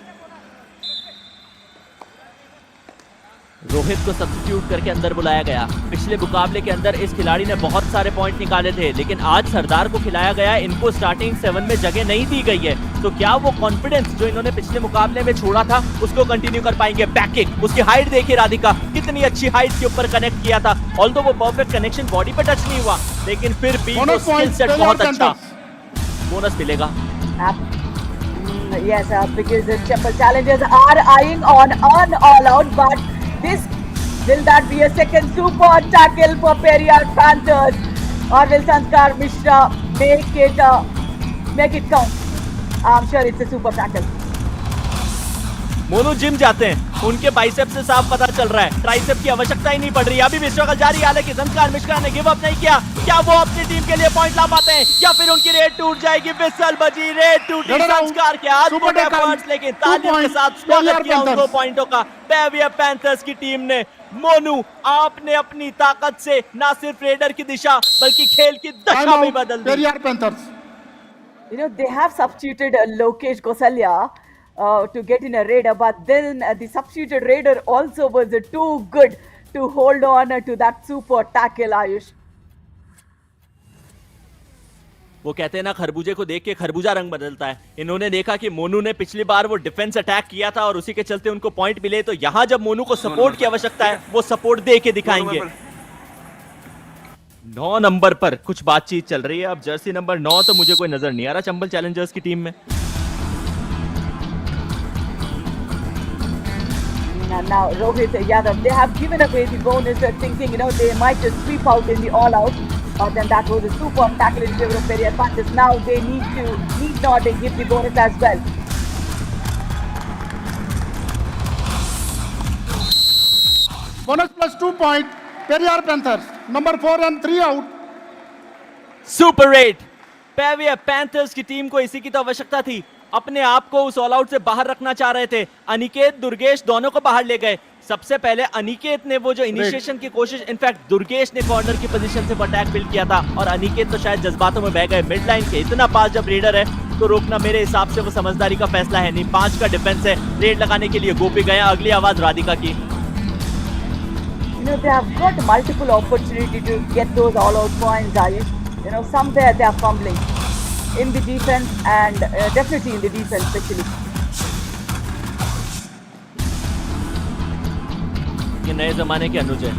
Rohit को substitute करके अंदर बुलाया गया। पिछले मुकाबले के अंदर इस खिलाड़ी ने बहुत सारे पॉइंट निकाले थे, लेकिन आज सरदार को खिलाया गया। इनको स्टार्टिंग 7 में जगह नहीं दी गई है, तो क्या वो कॉन्फिडेंस जो इन्होंने पिछले मुकाबले में छोड़ा था उसको कंटिन्यू कर पाएंगे? बैक किक, उसकी हाइट देखिए राधिका, कितनी अच्छी हाइट के ऊपर कनेक्ट किया था। ऑल्दो वो परफेक्ट कनेक्शन बॉडी पे टच नहीं हुआ, लेकिन फिर भी वो स्किल सेट बहुत अच्छा। बोनस मिलेगा। Yes, because the Chambal challengers are eyeing on all out, but will that be a second super tackle for Periyar Panthers, or will Sanskar Mishra make it count? I'm sure it's a super tackle. Monu gym जाते हैं, उनके bicep से साफ पता चल रहा है tricep की आवश्यकता ही नहीं पड़ रही। अभी भी स्ट्रगल जारी है, लेकिन संस्कार मिश्रा ने गिव अप नहीं किया। क्या वो अपनी टीम के लिए पॉइंट ला पाते हैं, या फिर उनकी रेड टूट जाएगी? विसल बजी, रेड टूटी। संस्कार के अद्भुत एफर्ट्स, लेकिन तालियों के साथ स्वागत किया उन 2 पॉइंटों का पेविया पैंथर्स की टीम ने। मोनू, आपने अपनी ताकत से ना सिर्फ रेडर की दिशा बल्कि खेल की दशा भी बदल दी। Periyar Panthers, they have substituted Lokesh Gosalia to get in a raider, but then the substituted raider also was too good to hold on to that super tackle, Ayush. वो कहते हैं ना, खरबूजे को देख के खरबूजा रंग बदलता है। इन्होंने देखा कि मोनू ने पिछली बार वो डिफेंस अटैक किया था और उसी के चलते उनको पॉइंट मिले, तो यहाँ जब मोनू को सपोर्ट की आवश्यकता है वो सपोर्ट दे के दिखाएंगे। 9 नंबर पर कुछ बातचीत चल रही है। अब जर्सी नंबर 9 तो मुझे कोई नजर नहीं आ रहा चंबल चैलेंजर्स की टीम में। Now Rohit Yadav, they have given away the bonus, thinking they might just sweep out in the all out, but then that was a super tackle in favor of Periyar Panthers. Now they need not give the bonus as well. bonus plus 2 point. Periyar Panthers number 4 and 3 out. Super raid, पेविया Panthers की team को इसी की तो आवश्यकता थी। अपने आप को उस ऑल आउट से बाहर रखना चाह रहे थे। अनिकेत, दुर्गेश दोनों को बाहर ले गए। सबसे पहले अनिकेत ने वो जो इनिशिएशन की कोशिश, इनफैक्ट दुर्गेश ने कॉर्नर की पोजीशन से वो अटैक बिल्ड किया था, और अनिकेत तो शायद जज्बातों में बह गए। मिड लाइन के इतना पास जब रेडर है तो रोकना मेरे हिसाब से वो समझदारी का फैसला है नहीं। 5 का डिफेंस है, रेड लगाने के लिए गोपी गए। अगली आवाज राधिका की। They have got multiple opportunity to get those all out points, Ayush. Somewhere they are fumbling in the defense, and definitely in the defense especially. ये नए जमाने के अनुज है,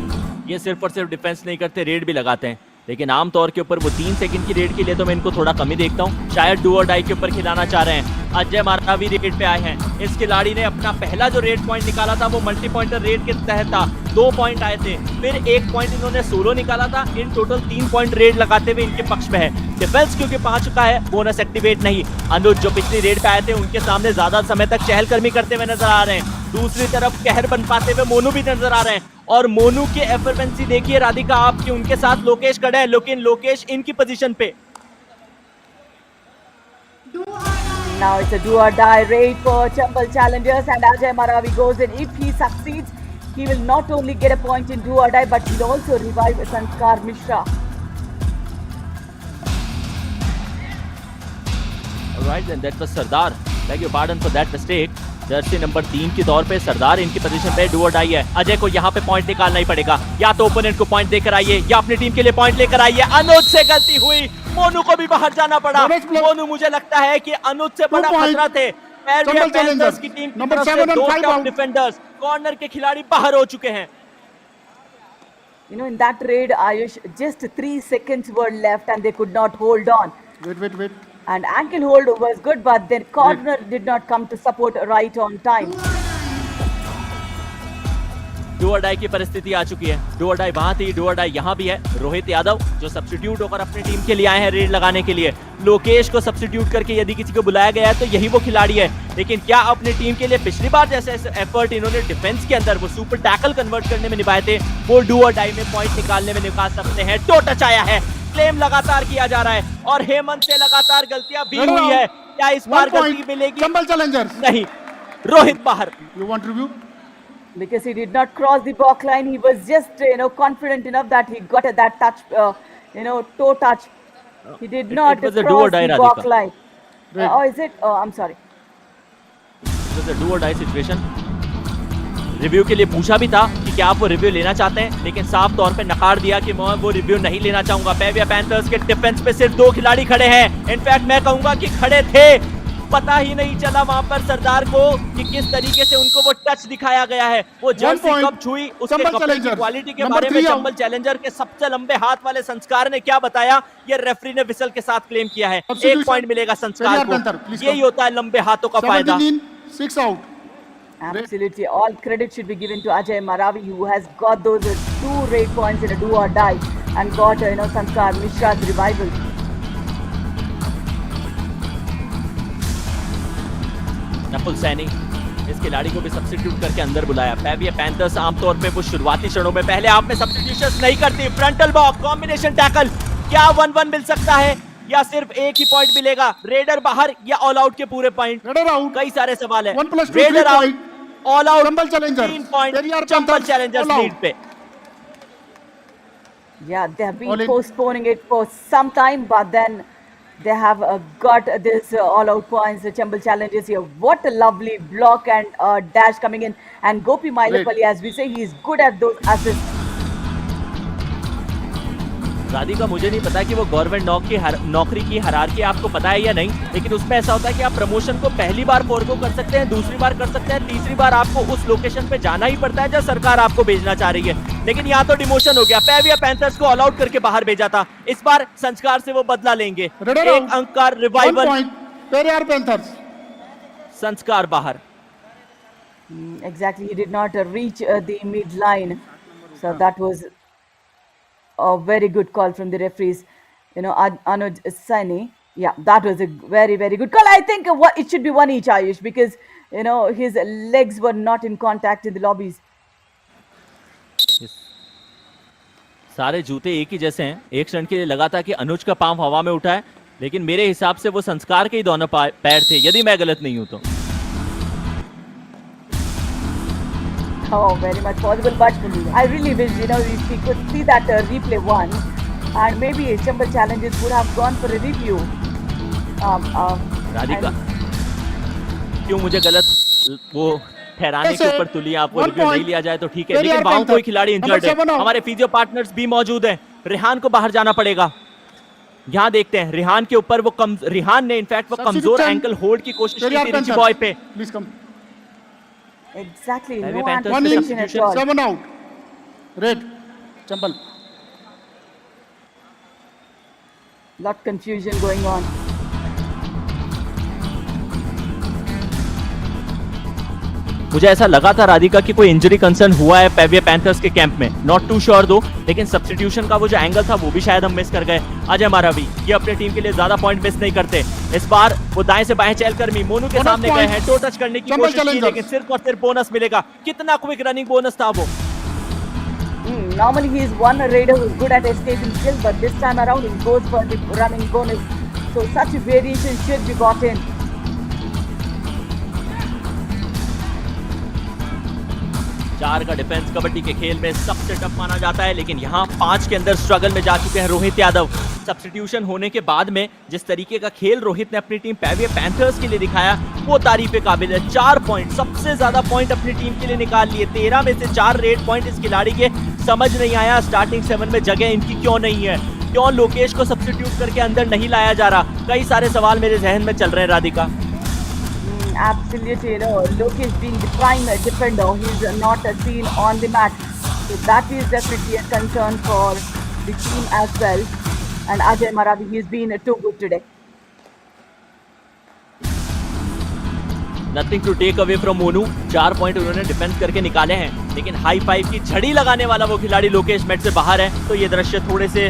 ये सिर्फ और सिर्फ डिफेंस नहीं करते, रेड भी लगाते हैं। लेकिन आमतौर के ऊपर वो 3 सेकंड की रेड के लिए तो मैं इनको थोड़ा कम ही देखता हूँ। शायद डू और डाई के ऊपर खिलाना चाह रहे हैं। अजय मारावी रेड पे आए हैं। इस खिलाड़ी ने अपना पहला जो रेड पॉइंट निकाला था वो मल्टी पॉइंटर रेड के तहत था। 2 पॉइंट आए थे, फिर 1 पॉइंट इन्होंने सोलो निकाला था। इन टोटल 3 पॉइंट रेड लगाते हुए इनके पक्ष में है। डिफेंस क्योंकि पा चुका है, बोनस एक्टिवेट नहीं। अनुज जो पिछली रेड पे आए थे उनके सामने ज्यादा समय तक चहलकदमी करते हुए नजर आ रहे हैं। दूसरी तरफ कहर बन पाते हुए मोनू भी नजर आ रहे हैं, और मोनू की एफिशिएंसी देखिए राधिका आपकी, उनके साथ लोकेश खड़े हैं, लेकिन लोकेश इनकी पोजीशन पे। Now it's a do or die raid for Chambal Challengers, and Ajay Maravi goes in. If he succeeds, he will not only get a point in do or die, but he'll also revive Sanskar Mishra. Alright, and that was Sardar. Beg your pardon for that mistake. Jersey number 3 के तौर पे सरदार इनकी position पे do और die है। अजय को यहाँ पे पॉइंट निकालना ही पड़ेगा, या तो ओपोनेंट को पॉइंट देकर आइए या अपनी टीम के लिए पॉइंट लेकर आइए। अनुज से गलती हुई, मोनू को भी बाहर जाना पड़ा। मोनू मुझे लगता है कि अनुज से बड़ा खतरा थे। पैंथर्स की टीम की तरफ से 2 टॉप डिफेंडर्स, कॉर्नर के खिलाड़ी बाहर हो चुके हैं। You know, in that raid, Ayush, just 3 seconds were left and they could not hold on. Wait. And ankle hold was good, but their corner did not come to support right on time. Do और die की परिस्थिति आ चुकी है। Do और die वहां थी, do और die यहाँ भी है। रोहित यादव जो सब्स्टिट्यूट होकर अपनी टीम के लिए आए हैं रेड लगाने के लिए। लोकेश को सब्स्टिट्यूट करके यदि किसी को बुलाया गया है तो यही वो खिलाड़ी है, लेकिन क्या अपनी टीम के लिए पिछली बार जैसे एफर्ट इन्होंने डिफेंस के अंदर वो सुपर टैकल कन्वर्ट करने में निभाए थे, वो डू और डाई में पॉइंट निकालने में निकाल सकते हैं। टो टच आया है, क्लेम लगातार किया जा रहा है, और हेमंत से लगातार गलतियां भी हुई है। क्या इस बार गलती मिलेगी? चंबल चैलेंजर्स नहीं, रोहित बाहर। You want review? Because he did not cross the box line, he was just confident enough that he got that touch, toe touch. He did not was a cross do or die, the box Radhika. line. Oh, is it? Oh, I'm sorry. It was a do or die situation. Review के लिए पूछा भी था कि क्या आप वो review लेना चाहते हैं, लेकिन साफ तौर पे नकार दिया कि मैं वो रिव्यू नहीं लेना चाहूंगा। पेविया पैंथर्स के डिफेंस पे सिर्फ 2 खिलाड़ी खड़े हैं। इनफैक्ट मैं कहूंगा कि खड़े थे, पता ही नहीं चला वहां पर सरदार को कि किस तरीके से उनको वो टच दिखाया गया है। वो जर्सी कब छुई, उसके कपड़े की क्वालिटी के बारे में चंबल चैलेंजर के सबसे लंबे हाथ वाले संस्कार ने क्या बताया, ये रेफरी ने विसल के साथ क्लेम किया है। 1 पॉइंट मिलेगा संस्कार को। यही होता है लंबे हाथों का फायदा। 6 out. Absolutely, all credit should be given to Ajay Maravi, who has got those 2 raid points in a do or die and got Sanskar Mishra's revival. नपुल Saini इस खिलाड़ी को भी सब्स्टिट्यूट करके अंदर बुलाया। पेविया पैंथर्स आमतौर पे वो शुरुआती क्षणों में पहले आप में सब्स्टिट्यूशंस नहीं करती। फ्रंटल बॉक्स कॉम्बिनेशन टैकल, क्या 1-1 मिल सकता है या सिर्फ एक ही पॉइंट मिलेगा? रेडर बाहर या ऑल आउट के पूरे पॉइंट? Raider out. कई सारे सवाल है। 1+2 raider out, all out, Chambal Challengers 3 point Chambal Challengers lead पे। Yeah, they have been postponing it for some time, but then they have got this all-out points. The Chambal Challengers here. What a lovely block and dash coming in. And Gopi Mailapalli, as we say, he is good at those assists. Radhika मुझे नहीं पता कि वो government नौकरी की hierarchy आपको पता है या नहीं, लेकिन उसमें ऐसा होता है कि आप प्रमोशन को पहली बार फोरगो कर सकते हैं, दूसरी बार कर सकते हैं, तीसरी बार आपको उस लोकेशन पे जाना ही पड़ता है जहाँ सरकार आपको भेजना चाह रही है। लेकिन यहाँ तो डिमोशन हो गया। पेविया पैंथर्स को ऑल आउट करके बाहर भेजा था, इस बार संस्कार से वो बदला लेंगे। एक अंक का रिवाइवल। पेरियार पैंथर्स, संस्कार बाहर। Exactly, he did not reach the mid line, so that was a very good call from the referees. Anuj Saini, yeah, that was a very, very good call. I think it should be 1 each, Ayush, because his legs were not in contact in the lobbies. सारे जूते एक ही जैसे हैं। एक क्षण के लिए लगा था कि अनुज का पांव हवा में उठा है, लेकिन मेरे हिसाब से वो संस्कार के ही दोनों पैर थे, यदि मैं गलत नहीं हूं तो। Oh, very much possible, but I really wish if we could see that replay once, and maybe Chambal Challengers would have gone for a review. Radhika, क्यों मुझे गलत वो ठहराने के ऊपर तुली? आप वो रिव्यू नहीं लिया जाए तो ठीक है, लेकिन वहां कोई खिलाड़ी इंजर्ड है। हमारे फिजियो पार्टनर्स भी मौजूद हैं। रेहान को बाहर जाना पड़ेगा। यहाँ देखते हैं रेहान के ऊपर रेहान ने इनफैक्ट वो कमजोर एंकल होल्ड की कोशिश की थी रिची बॉय पे। Exactly, no 1 inch, 7 out. Red, Chambal. Lot confusion going on. मुझे ऐसा लगा था राधिका कि कोई इंजरी कंसर्न हुआ है पेविया पैंथर्स के कैंप में, नॉट टू श्योर दो, लेकिन सब्स्टिट्यूशन का वो जो एंगल था वो भी शायद हम मिस कर गए। अजय मारावी ये अपने टीम के लिए ज्यादा पॉइंट मिस नहीं करते, इस बार वो दाएं से बाएं चहलकर्मी मोनू के सामने गए हैं, टो टच करने की कोशिश की लेकिन सिर्फ और सिर्फ बोनस मिलेगा। कितना क्विक रनिंग बोनस था वो। Normally he is one raider who is good at escaping skill, but this time around he goes for the running bonus. So such a variation should be got in. चार का defence kabaddi के खेल में सबसे tough माना जाता है, लेकिन यहाँ 5 के अंदर स्ट्रगल में जा चुके हैं रोहित यादव। सब्स्टिट्यूशन होने के बाद में जिस तरीके का खेल रोहित ने अपनी टीम पेविया पैंथर्स के लिए दिखाया वो तारीफ के काबिल है। 4 पॉइंट, सबसे ज्यादा पॉइंट अपनी टीम के लिए निकाल लिए। 13 में से 4 रेड पॉइंट इस खिलाड़ी के। समझ नहीं आया स्टार्टिंग 7 में जगह इनकी क्यों नहीं है, क्यों लोकेश को सब्स्टिट्यूट करके अंदर नहीं लाया जा रहा। कई सारे सवाल मेरे जहन में चल रहे हैं Radhika. Absolutely, Lokesh being the prime defender, he's not seen on the mat. So that is definitely a concern for the team as well. And Ajay Maravi, he's been too good today. Nothing to take away from Monu. 4 point उन्होंने defence करके निकाले हैं, लेकिन high five की झड़ी लगाने वाला वो खिलाड़ी लोकेश मैट से बाहर है, तो ये दृश्य थोड़े से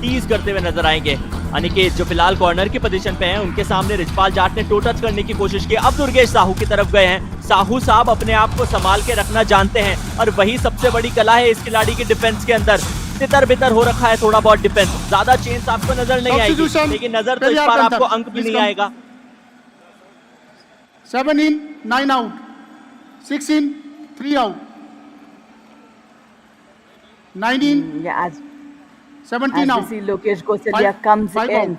टीज करते हुए नजर आएंगे। अनिकेत जो फिलहाल कॉर्नर की पोजीशन पे हैं, उनके सामने रिजपाल जाट ने टो टच करने की कोशिश की। अब दुर्गेश साहू की तरफ गए हैं। साहू साहब अपने आप को संभाल के रखना जानते हैं और वही सबसे बड़ी कला है इस खिलाड़ी के डिफेंस के अंदर। तितर बितर हो रखा है थोड़ा बहुत डिफेंस, ज्यादा चेंज आपको नजर नहीं आएगी, लेकिन नजर तो इस बार आपको अंक भी नहीं आएगा। 7 in, 9 out. 6 in, 3 out. 9 in, Yeah, as 17 out. we see Lokesh Gosalia comes Five in. out.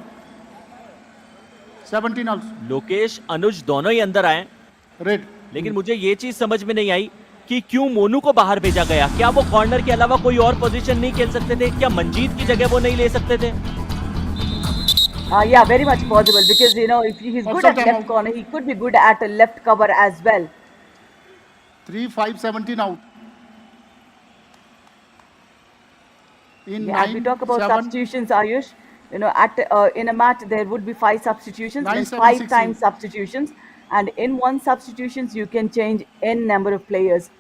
17 out. Lokesh अनुज दोनों ही अंदर आए, Red. लेकिन मुझे ये चीज समझ में नहीं आई कि क्यों मोनू को बाहर भेजा गया। क्या वो कॉर्नर के अलावा कोई और पोजीशन नहीं खेल सकते थे? क्या मंजीत की जगह वो नहीं ले सकते थे? Yeah, very much possible because if he's good Also at time left out. corner, he could be good at a left cover as well. 3, 5, 17 out. In Yeah, as 9, we talk about 7, substitutions, Ayush, at in a match there would be 5 substitutions, Nine, means seven, 5 16. times substitutions, and in one substitutions you can change n number of players.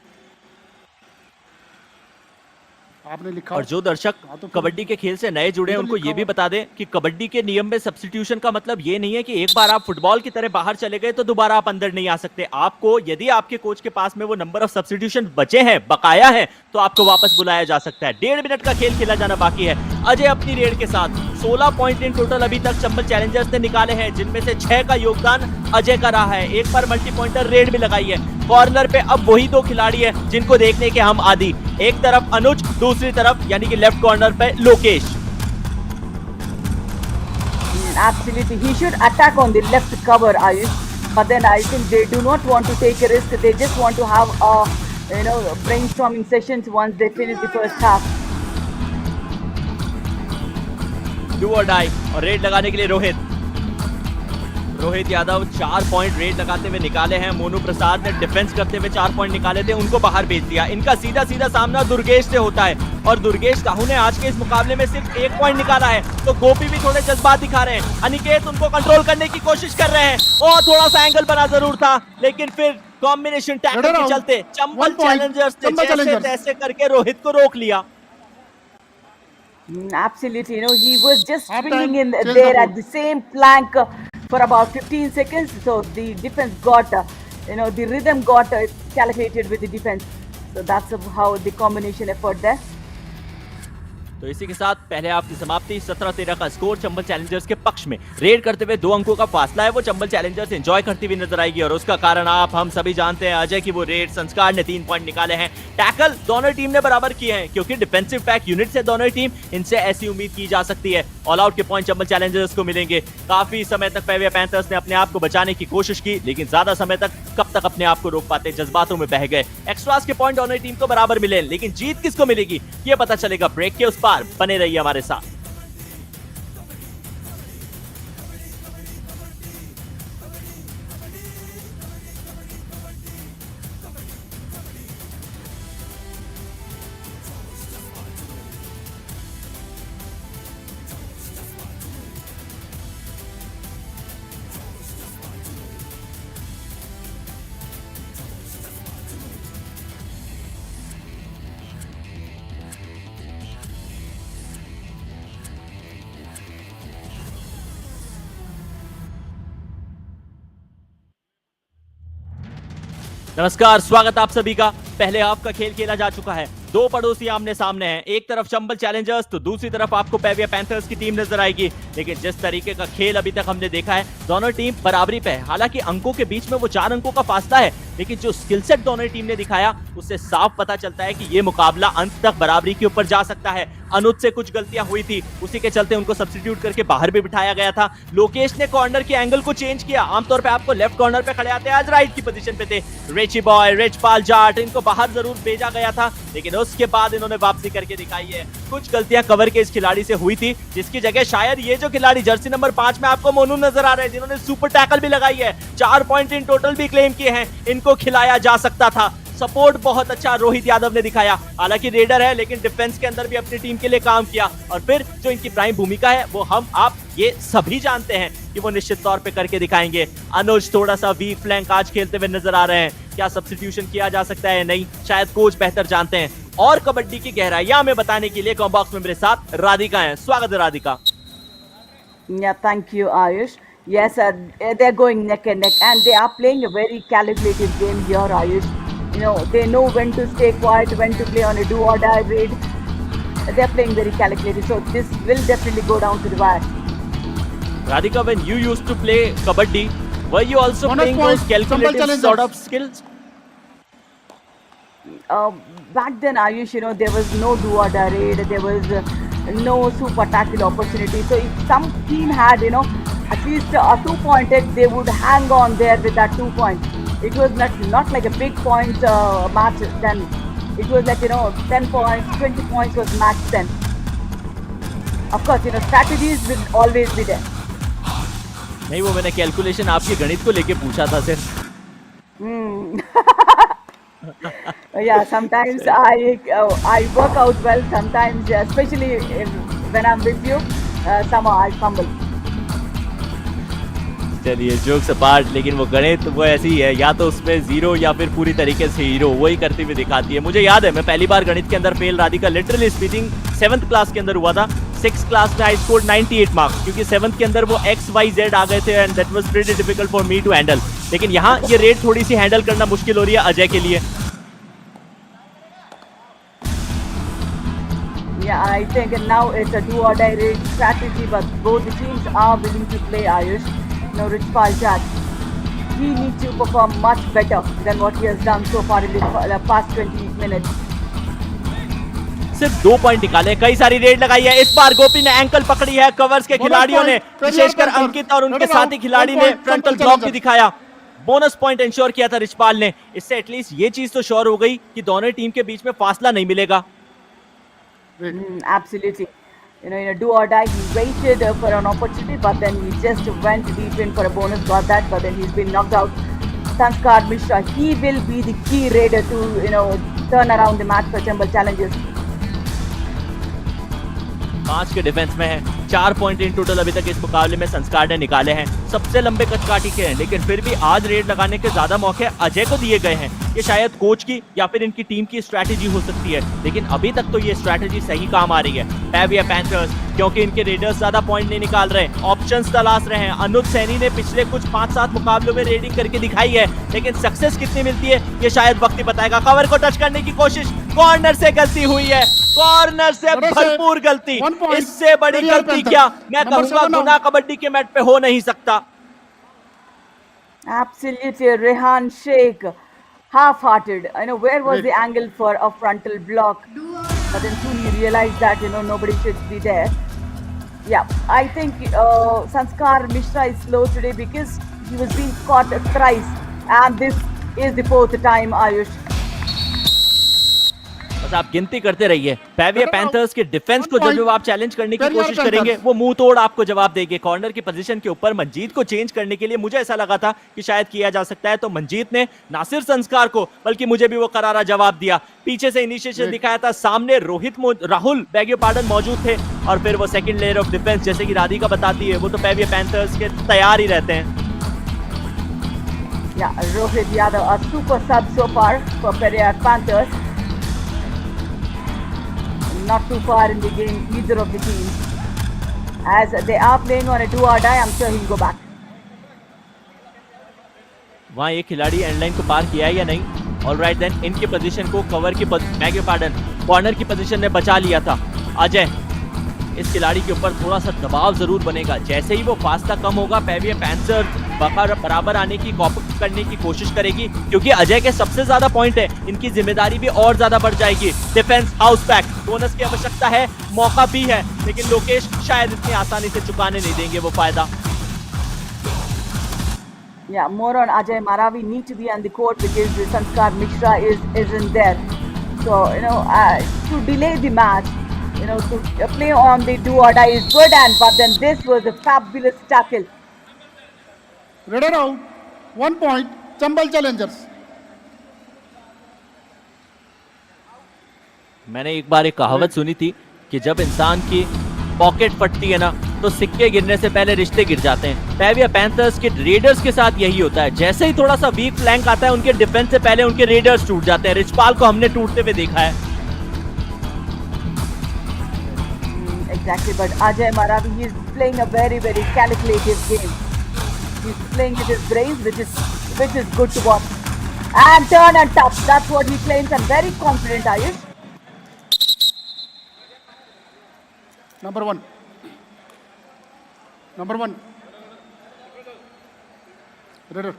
आपने लिखा और जो दर्शक हाँ, तो फिर- कबड्डी के खेल से नए जुड़े हैं इधर उनको लिखा ये भी हुआ। बता दें कि कबड्डी के नियम में सब्स्टिट्यूशन का मतलब ये नहीं है कि एक बार आप फुटबॉल की तरह बाहर चले गए तो दोबारा आप अंदर नहीं आ सकते। आपको यदि आपके कोच के पास में वो नंबर ऑफ सब्स्टिट्यूशन बचे हैं, बकाया है, तो आपको वापस बुलाया जा सकता है। 1.5 मिनट का खेल खेला जाना बाकी है। अजय अपनी रेड के साथ 16 पॉइंट इन टोटल अभी तक चंबल चैलेंजर्स ने निकाले हैं, जिनमें से 6 का योगदान अजय का रहा है। एक बार मल्टी पॉइंटर रेड भी लगाई है। कॉर्नर पे अब वही 2 खिलाड़ी हैं जिनको देखने के हम आदी, एक तरफ अनुज, दूसरी तरफ यानी कि लेफ्ट कॉर्नर पे Lokesh. Absolutely, he should attack on the left cover, Ayush. But then I think they do not want to take a risk. They just want to have brainstorming sessions once they finish the first half. Do और die, और red लगाने के लिए Rohit Yadav 4 point red लगाते हुए निकाले हैं। मोनू प्रसाद ने डिफेंस करते हुए 4 पॉइंट निकाले थे, उनको बाहर भेज दिया। इनका सीधा सामना दुर्गेश से होता है, और दुर्गेश साहू ने आज के इस मुकाबले में सिर्फ 1 पॉइंट निकाला है, तो गोपी भी थोड़े जज्बात दिखा रहे हैं। अनिकेत उनको कंट्रोल करने की कोशिश कर रहे हैं, और थोड़ा सा एंगल बना जरूर था, लेकिन फिर कॉम्बिनेशन टैकल के चलते चंबल चैलेंजर्स ने जैसे तैसे करके रोहित को रोक लिया। Absolutely, he was just Half swinging time, in change there the at the same plank for about 15 seconds. So the defense got, the rhythm got calculated with the defense. So that's how the combination effort there. तो इसी के साथ पहले half की समाप्ति। 17-13 का score Chambal Challengers के पक्ष में। रेड करते हुए 2 अंकों का फासला है, वो चंबल चैलेंजर्स एंजॉय करती हुई नजर आएगी, और उसका कारण हम सभी जानते हैं अजय की वो रेड। संस्कार ने 3 पॉइंट निकाले हैं। टैकल दोनों टीम ने बराबर किए हैं, क्योंकि डिफेंसिव पैक यूनिट से दोनों टीम, इनसे ऐसी उम्मीद की जा सकती है ऑल आउट के पॉइंट चंबल चैलेंजर्स को मिलेंगे। काफी समय तक पेविया पैंथर्स ने अपने आप को बचाने की कोशिश की, लेकिन ज्यादा समय तक कब तक अपने आप को रोक पाते, जज्बातों में बह गए। एक्स्ट्रास के पॉइंट दोनों टीम को बराबर मिले, लेकिन जीत किसको मिलेगी ये पता चलेगा ब्रेक के उस पार। बने रहिए हमारे साथ। नमस्कार, स्वागत आप सभी का। पहले हाफ का खेल खेला जा चुका है। दो पड़ोसी आमने सामने हैं, एक तरफ चंबल चैलेंजर्स तो दूसरी तरफ आपको पेविया पैंथर्स की टीम नजर आएगी। लेकिन जिस तरीके का खेल अभी तक हमने देखा है, दोनों टीम बराबरी पे है। हालांकि अंकों के बीच में वो 4 अंकों का फासला है, लेकिन जो स्किल सेट दोनों टीम ने दिखाया उससे साफ पता चलता है कि ये मुकाबला अंत तक बराबरी के ऊपर जा सकता है। अनुज से कुछ गलतियां हुई थी, उसी के चलते उनको सब्स्टिट्यूट करके बाहर भी बिठाया गया था। लोकेश ने कॉर्नर के एंगल को चेंज किया। आमतौर पे आपको लेफ्ट कॉर्नर पे खड़े आते हैं, आज राइट की पोजीशन पे थे। रिची बॉय, रिचपाल जाट, इनको बाहर जरूर भेजा गया था, लेकिन उसके बाद इन्होंने वापसी करके दिखाई है। कुछ गलतियां कवर के इस खिलाड़ी से हुई थी, जिसकी जगह शायद ये जो खिलाड़ी जर्सी नंबर 5 में आपको मोनू नजर आ रहे हैं, जिन्होंने सुपर टैकल भी लगाई है, 4 पॉइंट इन टोटल भी क्लेम किए हैं, इनको खिलाया जा सकता था। सपोर्ट बहुत अच्छा रोहित यादव ने दिखाया। हालांकि रेडर है, लेकिन डिफेंस के अंदर भी अपनी टीम के लिए काम किया। और फिर जो इनकी प्राइम भूमिका है वो हम आप ये सभी जानते हैं कि वो निश्चित तौर पे करके दिखाएंगे। अनुज थोड़ा सा वीक फ्लैंक आज खेलते हुए नजर आ रहे हैं। क्या सब्स्टिट्यूशन किया जा सकता है? नहीं, शायद कोच बेहतर जानते हैं। और कबड्डी की गहराइयां हमें बताने के लिए कॉम बॉक्स में मेरे साथ राधिका हैं। स्वागत है Radhika. Yeah, thank you, Ayush. Yes, they're going neck and neck, and they are playing a very calculated game here, Ayush. You know, they know when to stay quiet, when to play on a do or die raid. They're playing very calculated, so this will definitely go down to the wire. Radhika, when you used to play kabaddi, were you also Bonus playing point, those calculated Chambal sort of skills? Back then, Ayush, you know, there was no do or die raid, there was no super tackle opportunity. So if some team had, you know, at least a 2-pointed, they would hang on there with that 2 points. It was not like a big points match then. It was like, you know, 10 points, 20 points was match then. Of course, you know, strategies will always be there. नहीं, वो मैंने calculation आपके गणित को लेके पूछा था सिर्फ। Yeah, sometimes I work out well. Sometimes, especially when I'm with you, somehow I fumble. चलिए जोक्स अपार्ट, लेकिन वो गणित वो ऐसी ही है, या तो उसमें जीरो या फिर पूरी तरीके से हीरो, वही करती हुई दिखाती है। मुझे याद है मैं पहली बार गणित के अंदर fail Radhika literally speaking 7th class के अंदर हुआ था। 6th क्लास में आई स्कोर्ड 98 मार्क्स, क्योंकि 7th के अंदर वो XYZ आ गए थे and that was pretty difficult for me to handle. लेकिन यहाँ ये रेट थोड़ी सी हैंडल करना मुश्किल हो रही है अजय के लिए। Yeah, I think now it's a do or die raid strategy, but both the teams are willing to play, Ayush. You know, Richpal Jack, he needs to perform much better than what he has done so far in the past 20 minutes. सिर्फ 2 point निकाले, कई सारी red लगाई है। इस बार गोपी ने ankle पकड़ी है, कवर्स के खिलाड़ियों ने, विशेषकर अंकित और उनके साथी खिलाड़ी ने फ्रंटल ब्लॉक भी दिखाया। बोनस पॉइंट इंश्योर किया था रिचपाल ने। इससे एटलीस्ट ये चीज तो श्योर हो गई कि दोनों टीम के बीच में फासला नहीं मिलेगा। Absolutely. You know, in a do or die, he waited for an opportunity, but then he just went deep in for a bonus, got that, but then he's been knocked out. Sanskar Mishra, he will be the key raider to, you know, turn around the match for Chambal Challengers. 5 के defence में है, 4 point in total अभी तक इस मुकाबले में संस्कार ने निकाले हैं। सबसे लंबे कचकाटी के हैं, लेकिन फिर भी आज रेड लगाने के ज्यादा मौके अजय को दिए गए हैं। ये शायद कोच की या फिर इनकी टीम की स्ट्रैटेजी हो सकती है, लेकिन अभी तक तो ये स्ट्रैटेजी सही काम आ रही है। पेविया पैंथर्स, क्योंकि इनके रेडर्स ज्यादा पॉइंट नहीं निकाल रहे, ऑप्शंस तलाश रहे हैं। अनुज सैनी ने पिछले कुछ 5-7 मुकाबलों में रेडिंग करके दिखाई है, लेकिन सक्सेस कितनी मिलती है ये शायद वक्त ही बताएगा। कवर को टच करने की कोशिश, कॉर्नर से गलती हुई है, कॉर्नर से भरपूर गलती। इससे बड़ी गलती क्या मैं कहूंगा गुना कबड्डी के मैट पे हो नहीं सकता। Absolutely, Rehan Sheikh, half-hearted. I know where was the angle for a frontal block, but then soon he realized that, you know, nobody should be there. Yeah, I think Sanskar Mishra is slow today because he was being caught thrice, and this is the 4th time, Ayush. बस आप गिनती करते रहिए। पेविया Panthers के defence को जब आप challenge करने की कोशिश करेंगे, वो मुंह तोड़ आपको जवाब देंगे। कॉर्नर की पोजीशन के ऊपर मंजीत को चेंज करने के लिए मुझे ऐसा लगा था कि शायद किया जा सकता है, तो मंजीत ने ना सिर्फ संस्कार को बल्कि मुझे भी वो करारा जवाब दिया। पीछे से इनिशिएशन दिखाया था, सामने राहुल बेग योर पार्डन मौजूद थे, और फिर वो सेकंड लेयर ऑफ डिफेंस जैसे कि राधिका बताती है, वो तो पेविया पैंथर्स के तैयार ही रहते हैं। Yeah, Rohit Yadav, a super sub so far for Pereira Panthers. Not too far in the game, either of the teams. As they are playing on a do or die, I'm sure he'll go back. वहाँ एक खिलाड़ी and line को पार किया है या नहीं। Alright then, इनकी position को कवर की कॉर्नर की पोजीशन ने बचा लिया था। अजय, इस खिलाड़ी के ऊपर थोड़ा सा दबाव जरूर बनेगा। जैसे ही वो फासला कम होगा, पेविया पैंथर्स बराबर आने की कॉपी करने की कोशिश करेगी, क्योंकि अजय के सबसे ज्यादा पॉइंट है, इनकी जिम्मेदारी भी और ज्यादा बढ़ जाएगी। डिफेंस हाउस पैक, बोनस की आवश्यकता है, मौका भी है, लेकिन लोकेश शायद इतनी आसानी से चुकाने नहीं देंगे वो फायदा। Yeah, more on Ajay Maravi need to be on the court because Sanskar Mishra isn't there. So, to delay the match, to play on the do or die is good, but then this was a fabulous tackle. Red out, 1 point, Chambal Challengers. मैंने एक बार एक कहावत सुनी थी कि जब इंसान की पॉकेट फटती है ना, तो सिक्के गिरने से पहले रिश्ते गिर जाते हैं। पेविया पैंथर्स के रेडर्स के साथ यही होता है। जैसे ही थोड़ा सा वीक फ्लैंक आता है, उनके डिफेंस से पहले उनके रेडर्स टूट जाते हैं। रिचपाल को हमने टूटते हुए देखा है। Exactly, but Ajay Maravi, he is playing a very, very calculative game. He's playing with his brains, which is good to watch. And turn and touch, that's what he claims, and very confident, Ayush. Number one. Redder.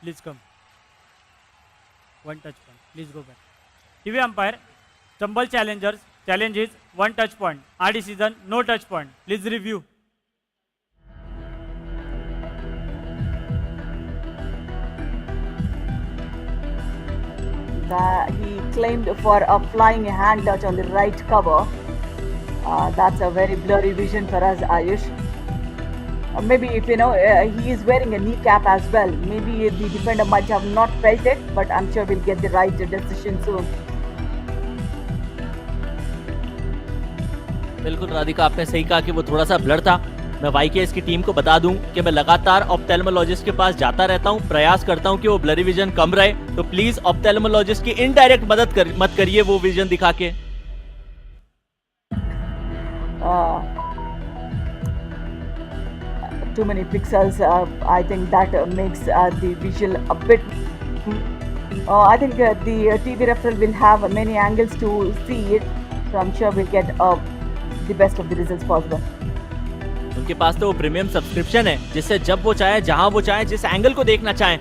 Please come. One touch point. Please go back. TV umpire, Chambal Challengers. Challenge is 1 touch point. Our decision, no touch point. Please review. He claimed for a flying hand touch on the right cover. That's a very blurry vision for us, Ayush. Maybe if he is wearing a kneecap as well, maybe the defender might have not felt it, but I'm sure we'll get the right decision soon. बिल्कुल राधिका, आपने सही कहा कि वो थोड़ा सा blur था। मैं वाईकेएस की टीम को बता दूं कि मैं लगातार ऑप्थेल्मोलॉजिस्ट के पास जाता रहता हूं, प्रयास करता हूं कि वो ब्लरी विजन कम रहे, तो प्लीज ऑप्थेल्मोलॉजिस्ट की इनडायरेक्ट मत करिए वो विजन दिखा के। Too many pixels, I think that makes the visual a bit. I think the TV referee will have many angles to see it, so I'm sure we'll get the best of the results possible. उनके पास तो वो premium subscription है, जिससे जब वो चाहे, जहां वो चाहे, जिस एंगल को देखना चाहे,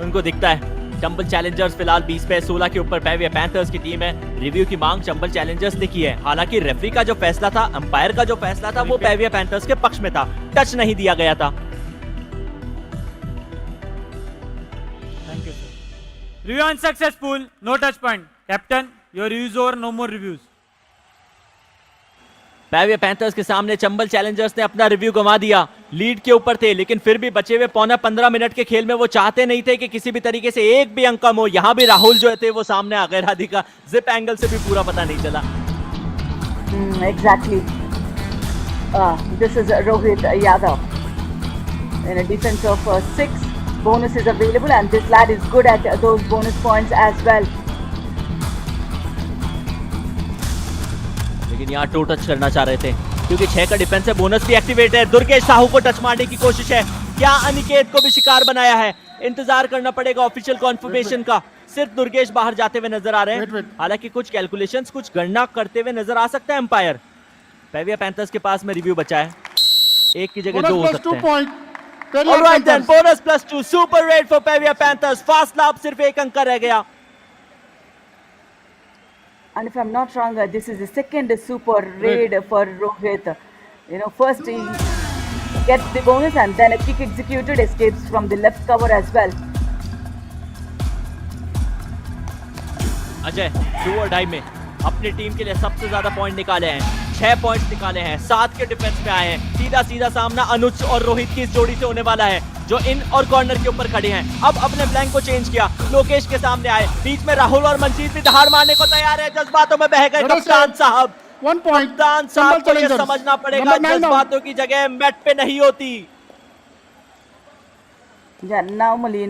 उनको दिखता है। चंबल चैलेंजर्स फिलहाल 20 पे 16 के ऊपर पेविया पैंथर्स की टीम है। रिव्यू की मांग चंबल चैलेंजर्स ने की है। हालांकि रेफरी का जो फैसला था, अंपायर का जो फैसला था, वो पेविया पैंथर्स के पक्ष में था, टच नहीं दिया गया था। Thank you, sir. Review unsuccessful, no touch point. Captain, your reviews over, no more reviews. पेविया पैंथर्स के सामने चंबल चैलेंजर्स ने अपना रिव्यू गंवा दिया। लीड के ऊपर थे, लेकिन फिर भी बचे हुए पौना 15 मिनट के खेल में वो चाहते नहीं थे कि किसी भी तरीके से एक भी अंक कम हो। यहाँ भी राहुल जो थे वो सामने आ गए। राधिका, जिप एंगल से भी पूरा पता नहीं चला। Exactly. This is Rohit Yadav. In a defense of 6, bonus is available, and this lad is good at those bonus points as well. लेकिन यहाँ 2 टच करना चाह रहे थे, क्योंकि 6 का डिफेंस है, बोनस भी एक्टिवेट है। दुर्गेश साहू को टच मारने की कोशिश है, क्या अनिकेत को भी शिकार बनाया है? इंतजार करना पड़ेगा ऑफिशियल कॉन्फर्मेशन का। सिर्फ दुर्गेश बाहर जाते हुए नजर आ रहे हैं। हालांकि कुछ कैलकुलेशंस, कुछ गणना करते हुए नजर आ सकता है अंपायर। पेविया पैंथर्स के पास में रिव्यू बचा है, एक की जगह 2 हो सकते हैं। Alright then, bonus +2, super raid for पेविया पैंथर्स। फासला अब सिर्फ 1 अंक का रह गया। And if I'm not wrong, this is the second super raid for Rohit. First he gets the bonus, and then a kick executed, escapes from the left cover as well. Ajay, do और die में अपनी team के लिए सबसे ज्यादा point निकाले हैं, 6 points निकाले हैं, 7 के डिफेंस में आए हैं। सीधा सामना अनुज और रोहित की इस जोड़ी से होने वाला है, जो इन और कॉर्नर के ऊपर खड़े हैं। अब अपने फ्लैंक को चेंज किया, लोकेश के सामने आए, बीच में राहुल और मनजीत भी दहाड़ मारने को तैयार है। जज्बातों में बह गए कप्तान साहब। कप्तान साहब को ये समझना पड़ेगा, जज्बातों की जगह मैट पे नहीं होती। Yeah, normally,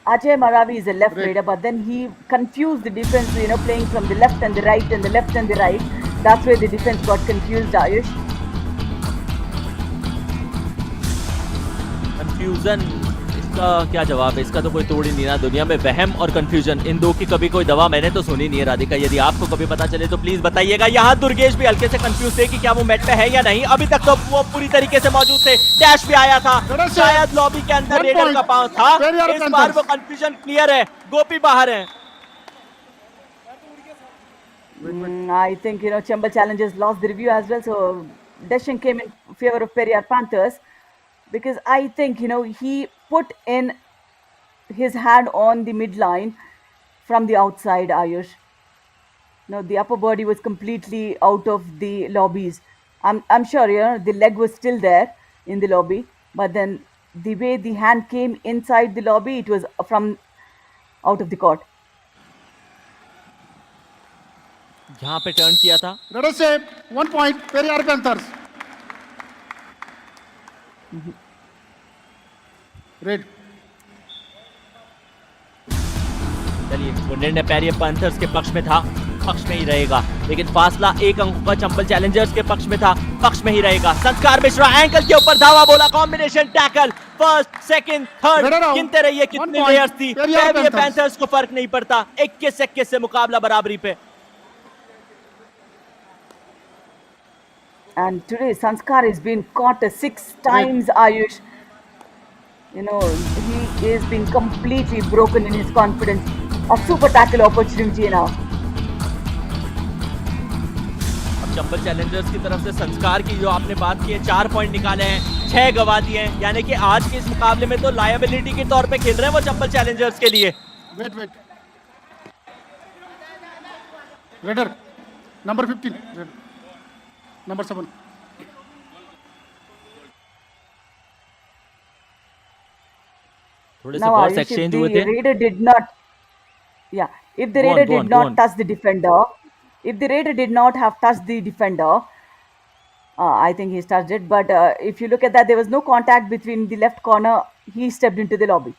Ajay Maravi is a left raider, but then he confused the defense, playing from the left and the right and the left and the right. That's where the defense got confused, Ayush. Confusion, इसका क्या जवाब है? इसका तो कोई तोड़ ही नहीं रहा दुनिया में। वहम और कंफ्यूजन, इन दो की कभी कोई दवा मैंने तो सुनी नहीं है राधिका। यदि आपको कभी पता चले तो प्लीज बताइएगा। यहाँ दुर्गेश भी हल्के से कंफ्यूज थे कि क्या वो मैट पे है या नहीं। अभी तक तो वो पूरी तरीके से मौजूद थे। डैश भी आया था, शायद लॉबी के अंदर रेडर का पांव था। इस बार वो कंफ्यूजन क्लियर है, गोपी बाहर है। I think, Chambal Challengers lost the review as well. So, decision came in favor of Periyar Panthers because I think, he put in his hand on the midline from the outside, Ayush. The upper body was completely out of the lobbies. I'm sure, the leg was still there in the lobby, but then the way the hand came inside the lobby, it was from out of the court. यहाँ पे turn किया था। Let us say 1 point, Periyar Panthers. Red. चलिए, वो निर्णय Periyar panthers के पक्ष में था, पक्ष में ही रहेगा। लेकिन फासला 1 अंक का चंबल चैलेंजर्स के पक्ष में था, पक्ष में ही रहेगा। संस्कार मिश्रा एंकल के ऊपर धावा बोला, combination tackle, first, second, third, गिनते रहिए कितनी लेयर्स थी। पेरियर पैंथर्स को फर्क नहीं पड़ता, 21-21 से मुकाबला बराबरी पे। And today, Sanskar has been caught 6 times, Ayush. He is being completely broken in his confidence. A super tackle opportunity now. अब चंबल चैलेंजर्स की तरफ से संस्कार की जो आपने बात की है, 4 पॉइंट निकाले हैं, 6 गवा दिए हैं, यानी कि आज के इस मुकाबले में तो लायबिलिटी के तौर पे खेल रहे हैं वो चंबल चैलेंजर्स के लिए। Wait. Raider, number 15. Raider. Number 7. थोड़े से बॉल्स एक्सचेंज हुए थे। Raider did not, if the Raider did not touch the defender, if the Raider did not have touched the defender, I think he's touched it. But if you look at that, there was no contact between the left corner. He stepped into the lobby.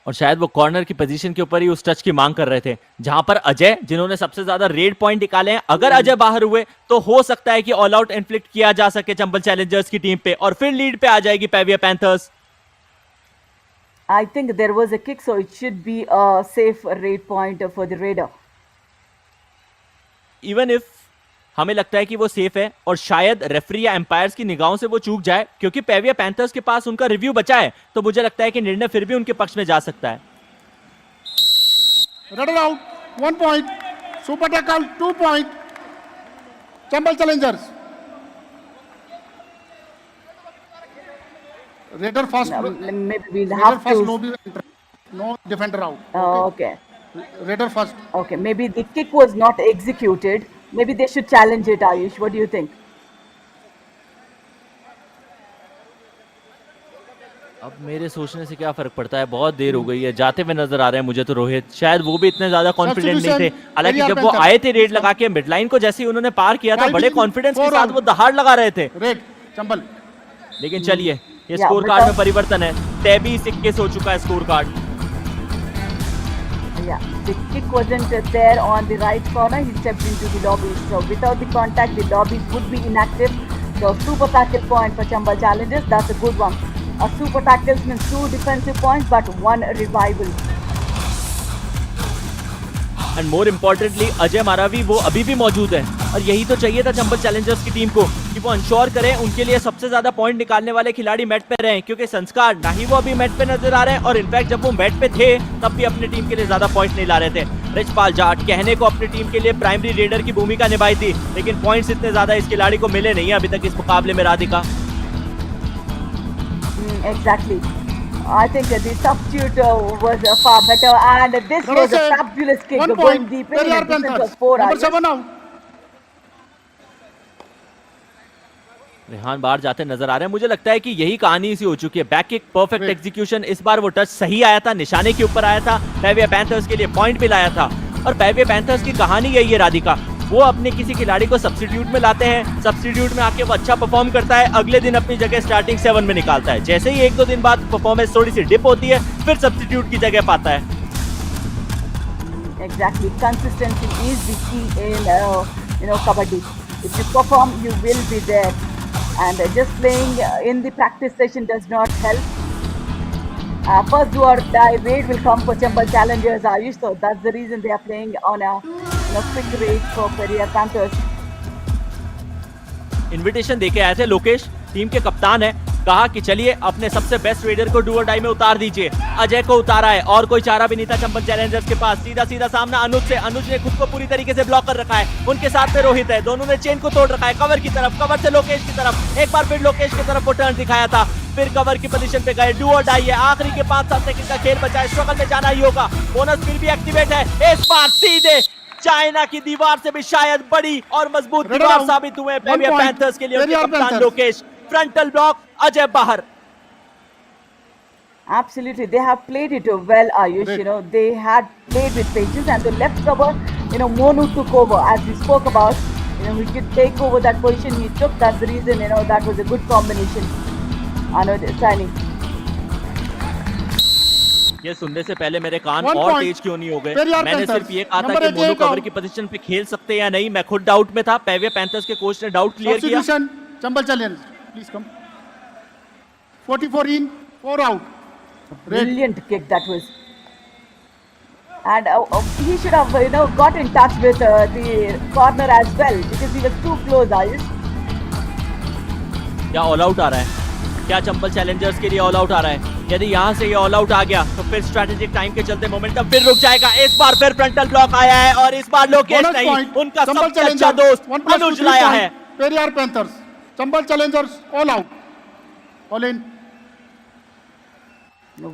और शायद वो corner की position के ऊपर ही उस touch की मांग कर रहे थे, जहां पर अजय, जिन्होंने सबसे ज्यादा रेड पॉइंट निकाले हैं, अगर अजय बाहर हुए तो हो सकता है कि ऑल आउट इन्फ्लिक्ट किया जा सके चंबल चैलेंजर्स की टीम पे और फिर लीड पे आ जाएगी Periyar panthers. I think there was a kick, so it should be a safe raid point for the Raider. Even if हमें लगता है कि वो सेफ है और शायद रेफरी या एम्पायर्स की निगाहों से वो चूक जाए, क्योंकि पेरियर पैंथर्स के पास उनका रिव्यू बचा है, तो मुझे लगता है कि निर्णय फिर भी उनके पक्ष में जा सकता है। Raider out, 1 point. Super tackle, 2 point. Chambal Challengers. Raider first. Maybe we'll Raider have first, to. no defender out. Okay. Raider first. Okay. Maybe the kick was not executed. Maybe they should challenge it, Ayush. What do you think? अब मेरे सोचने से क्या फर्क पड़ता है, बहुत देर हो गई है, जाते हुए नजर आ रहे हैं मुझे तो रोहित। शायद वो भी इतने ज्यादा कॉन्फिडेंट नहीं थे, हालांकि जब वो आए थे रेड लगा के मिडलाइन को जैसे ही उन्होंने पार किया था, बड़े कॉन्फिडेंस के साथ वो दहाड़ लगा रहे थे। रेड चंबल। लेकिन चलिए, ये स्कोर कार्ड में परिवर्तन है, 23-21 हो चुका है score card. Yeah, the kick wasn't there on the right corner. He stepped into the lobby. So without the contact, the lobbies would be inactive. So super tackle point for Chambal Challengers. That's a good one. A super tackle means 2 defensive points, but 1 revival. And more importantly Ajay Maravi वो अभी भी मौजूद है, और यही तो चाहिए था चंबल चैलेंजर्स की टीम को कि वो इंश्योर करें उनके लिए सबसे ज्यादा पॉइंट निकालने वाले खिलाड़ी मैट पे रहें, क्योंकि संस्कार ना ही वो अभी मैट पे नजर आ रहे हैं और इनफैक्ट जब वो मैट पे थे तब भी अपनी टीम के लिए ज्यादा पॉइंट नहीं ला रहे थे। रिचपाल जाट कहने को अपनी टीम के लिए प्राइमरी रेडर की भूमिका निभाई थी, लेकिन पॉइंट्स इतने ज्यादा इस खिलाड़ी को मिले नहीं अभी तक इस मुकाबले में Radhika. Exactly. I think the substitute was far better, and this was a fabulous kick going deep in. The distance was 4 Number 7 out. Rehan बाहर जाते नजर आ रहे हैं, मुझे लगता है कि यही कहानी इसी हो चुकी है। बैक किक परफेक्ट एग्जीक्यूशन, इस बार वो टच सही आया था, निशाने के ऊपर आया था, पेरियर पैंथर्स के लिए पॉइंट भी लाया था। और पेरियर पैंथर्स की कहानी यही है राधिका, वो अपने किसी खिलाड़ी को सब्स्टिट्यूट में लाते हैं, सब्स्टिट्यूट में आके वो अच्छा परफॉर्म करता है, अगले दिन अपनी जगह स्टार्टिंग 7 में निकालता है, जैसे ही 1-2 दिन बाद परफॉर्मेंस थोड़ी सी डिप होती है फिर सब्स्टिट्यूट की जगह पाता है। Exactly, consistency is the key in kabaddi. If you perform, you will be there. And just playing in the practice session does not help. First do or die raid will come for Chambal challengers, Ayush. So that's the reason they are playing on a quick raid for Periyar Panthers. Invitation देके आए थे Lokesh, team के कप्तान है, कहा कि चलिए अपने सबसे बेस्ट रेडर को डू और डाई में उतार दीजिए। अजय को उतारा है और कोई चारा भी नहीं था चंबल चैलेंजर्स के पास। सीधा सीधा सामना अनुज से, अनुज ने खुद को पूरी तरीके से ब्लॉक कर रखा है। उनके साथ में रोहित है, दोनों ने चेन को तोड़ रखा है कवर की तरफ, कवर से लोकेश की तरफ। एक बार फिर लोकेश की तरफ वो टर्न दिखाया था, फिर कवर की पोजीशन पे गए। डू और डाई है, आखिरी के 5-7 सेकंड का खेल बचा है, स्ट्रगल में जाना ही होगा। बोनस फिर भी एक्टिवेट है, इस बार सीधे चाइना की दीवार से भी शायद बड़ी और मजबूत दीवार साबित हुए पेरियर पैंथर्स के लिए उनके कप्तान लोकेश। फ्रंटल ब्लॉक, अजय बाहर। Absolutely, they have played it well, Ayush. You know, they had played with patience, and the left cover, Monu took over, as we spoke about. He could take over that position he took. That's the reason, that was a good combination. Saini. ये सुनने से पहले मेरे कान और तेज क्यों नहीं हो गए? मैंने सिर्फ ये कहा था कि मोनू कवर की पोजीशन पे खेल सकते हैं या नहीं। मैं खुद डाउट में था, पेरियर पैंथर्स के कोच ने डाउट क्लियर किया। Chambal challenge, please come. 44 in, 4 out. Brilliant kick that was. And he should have, got in touch with the corner as well, because he was too close, Ayush. क्या all out आ रहा है? क्या Chambal Challengers के लिए all out आ रहा है? यदि यहाँ से ये ऑल आउट आ गया तो फिर स्ट्रेटेजिक टाइम के चलते मोमेंटम फिर रुक जाएगा। इस बार फिर फ्रंटल ब्लॉक आया है और इस बार लोकेश नहीं, उनका सबसे अच्छा दोस्त अनुज लाया है। Periyar panthers, Chambal Challengers all out, all in.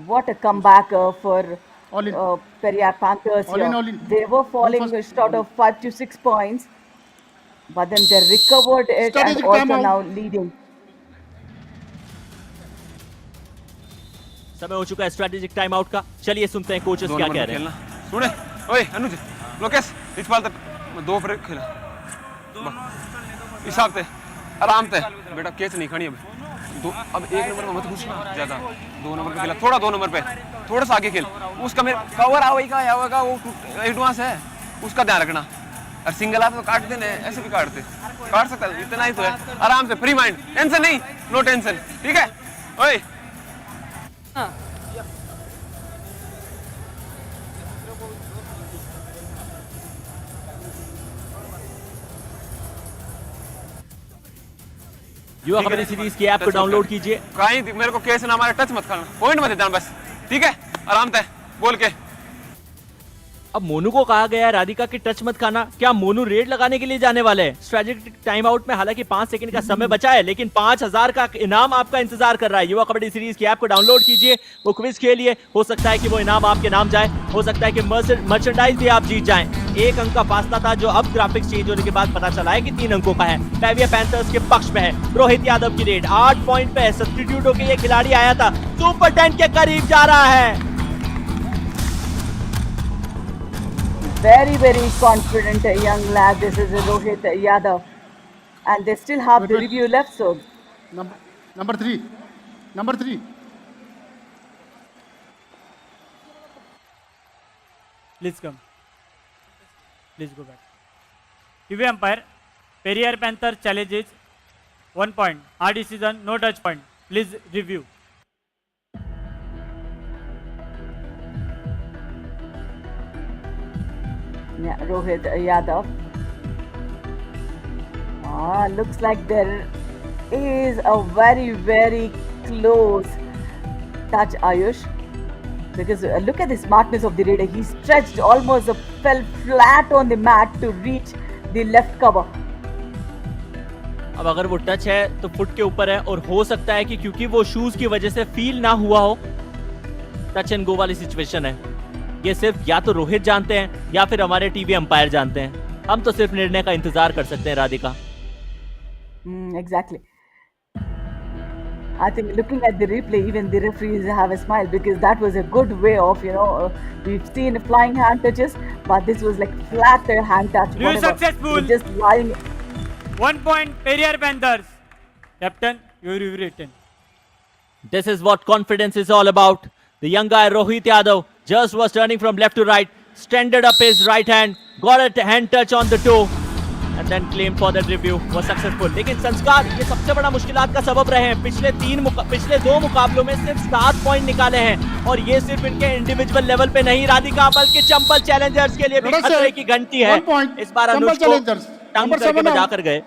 What a comeback for All in. Periyar Panthers All here. in, all in. They were falling short of 5 to 6 points, but then they recovered it Strategic and also timeout. now leading. समय हो चुका है strategic time out का। चलिए सुनते हैं coaches क्या कह रहे हैं। सुने, ओए अनुज, लोकेश, इस बार तक 2 ओवर खेला। हिसाब से, आराम से, बेटा केस नहीं खड़ी अब। अब 1 नंबर में मत घुसना ज्यादा, 2 नंबर पे खेला, थोड़ा 2 नंबर पे, थोड़ा सा आगे खेल। उसका मेरे कवर आवेगा वो एडवांस है, उसका ध्यान रखना। और सिंगल आप तो काट देने, ऐसे भी काट सकता है, इतना ही तो है। आराम से, फ्री माइंड, टेंशन नहीं, नो टेंशन, ठीक है? ओए युवा कबड्डी सीरीज की ऐप को डाउनलोड कीजिए। कहीं मेरे को केस ना, हमारे टच मत करना, पॉइंट मत देना बस, ठीक है? आराम से बोल के। अब मोनू को कहा गया है राधिका की टच मत खाना। क्या मोनू रेड लगाने के लिए जाने वाले हैं? स्ट्रेटेजिक टाइम आउट में हालांकि 5 सेकंड का समय बचा है, लेकिन 5000 का इनाम आपका इंतजार कर रहा है। युवा कबड्डी सीरीज की ऐप को डाउनलोड कीजिए, वो क्विज खेलिए, हो सकता है कि वो इनाम आपके नाम जाए, हो सकता है कि मर्चेंडाइज भी आप जीत जाएं। 1 अंक का फासला था जो अब ग्राफिक्स चेंज होने के बाद पता चला है कि 3 अंकों का है। पेरियर पैंथर्स के पक्ष में है रोहित यादव की रेड, 8 पॉइंट पे है। सब्स्टिट्यूट होकर ये खिलाड़ी आया था, सुपर 10 के करीब जा रहा है। Very, very confident young lad. This is Rohit Yadav, and they still have the review left. So, number 3, Please come. Please go back. TV umpire, Periyar Panther challenges 1 point. Hard decision, no touch point. Please review. yeah, Rohit Yadav. Looks like there is a very, very close touch, Ayush. Because look at the smartness of the raider. He stretched almost, fell flat on the mat to reach the left cover. अब अगर वो touch है तो foot के ऊपर है, और हो सकता है कि क्योंकि वो शूज की वजह से फील ना हुआ हो, टच एंड गो वाली सिचुएशन है। ये सिर्फ या तो रोहित जानते हैं या फिर हमारे टीवी अंपायर जानते हैं। हम तो सिर्फ निर्णय का इंतजार कर सकते हैं Radhika. Exactly. I think looking at the replay, even the referees have a smile, because that was a good way of, we've seen flying hand touches, but this was like flat hand touch. You successful. Just lying. 1 point, Periyar Panthers. Captain, you written. This is what confidence is all about. The young guy Rohit Yadav just was turning from left to right, extended up his right hand, got a hand touch on the toe. and then claimed for that review was successful. लेकिन संस्कार ये सबसे बड़ा मुश्किलात का सबब रहे हैं। पिछले 2 मुकाबलों में सिर्फ 7 पॉइंट निकाले हैं और ये सिर्फ इनके इंडिविजुअल लेवल पे नहीं राधिका बल्कि चंबल चैलेंजर्स के लिए भी खतरे की घंटी है। इस बार अनुज को टंग करके बजा कर गए।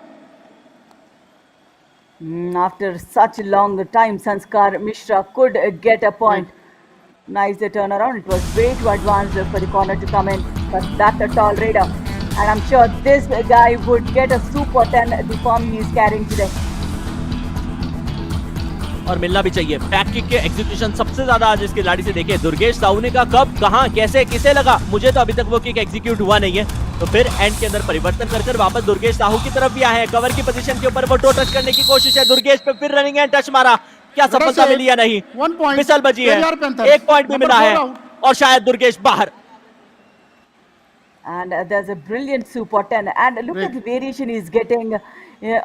After such a long time, Sanskar Mishra could get a point. Nice turnaround. It was way too advanced for the corner to come in, but that's a tall raider. And I'm sure this guy would get a super 10, the form he is carrying today. और मिलना भी चाहिए। Back kick के execution सबसे ज्यादा आज इस खिलाड़ी से देखे। दुर्गेश साहू ने कहा कब, कहां, कैसे, किसे लगा, मुझे तो अभी तक वो किक एग्जीक्यूट हुआ नहीं है। तो फिर एंड के अंदर परिवर्तन कर वापस दुर्गेश साहू की तरफ भी आए हैं। कवर की पोजीशन के ऊपर वो टो टच करने की कोशिश है। दुर्गेश पे फिर रनिंग एंड टच मारा, क्या सफलता मिली या नहीं? मिसल बजी है, 1 पॉइंट भी मिला है और शायद दुर्गेश बाहर। And there's a brilliant super 10, and look at the variation he's getting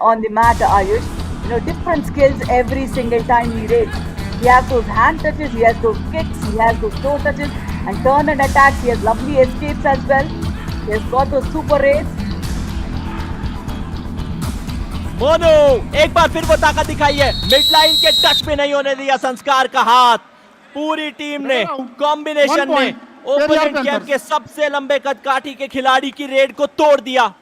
on the mat, Ayush. You know, different skills every single time he raids. He has those hand touches, he has those kicks, he has those toe touches, and turn and attacks. He has lovely escapes as well. He has got those super raids. Monu एक बार फिर वो ताकत दिखाई है। Mid line के touch पे नहीं होने दिया संस्कार का हाथ। पूरी टीम ने कॉम्बिनेशन में ओपोनेंट कैंप के सबसे लंबे कद काठी के खिलाड़ी की रेड को तोड़ दिया।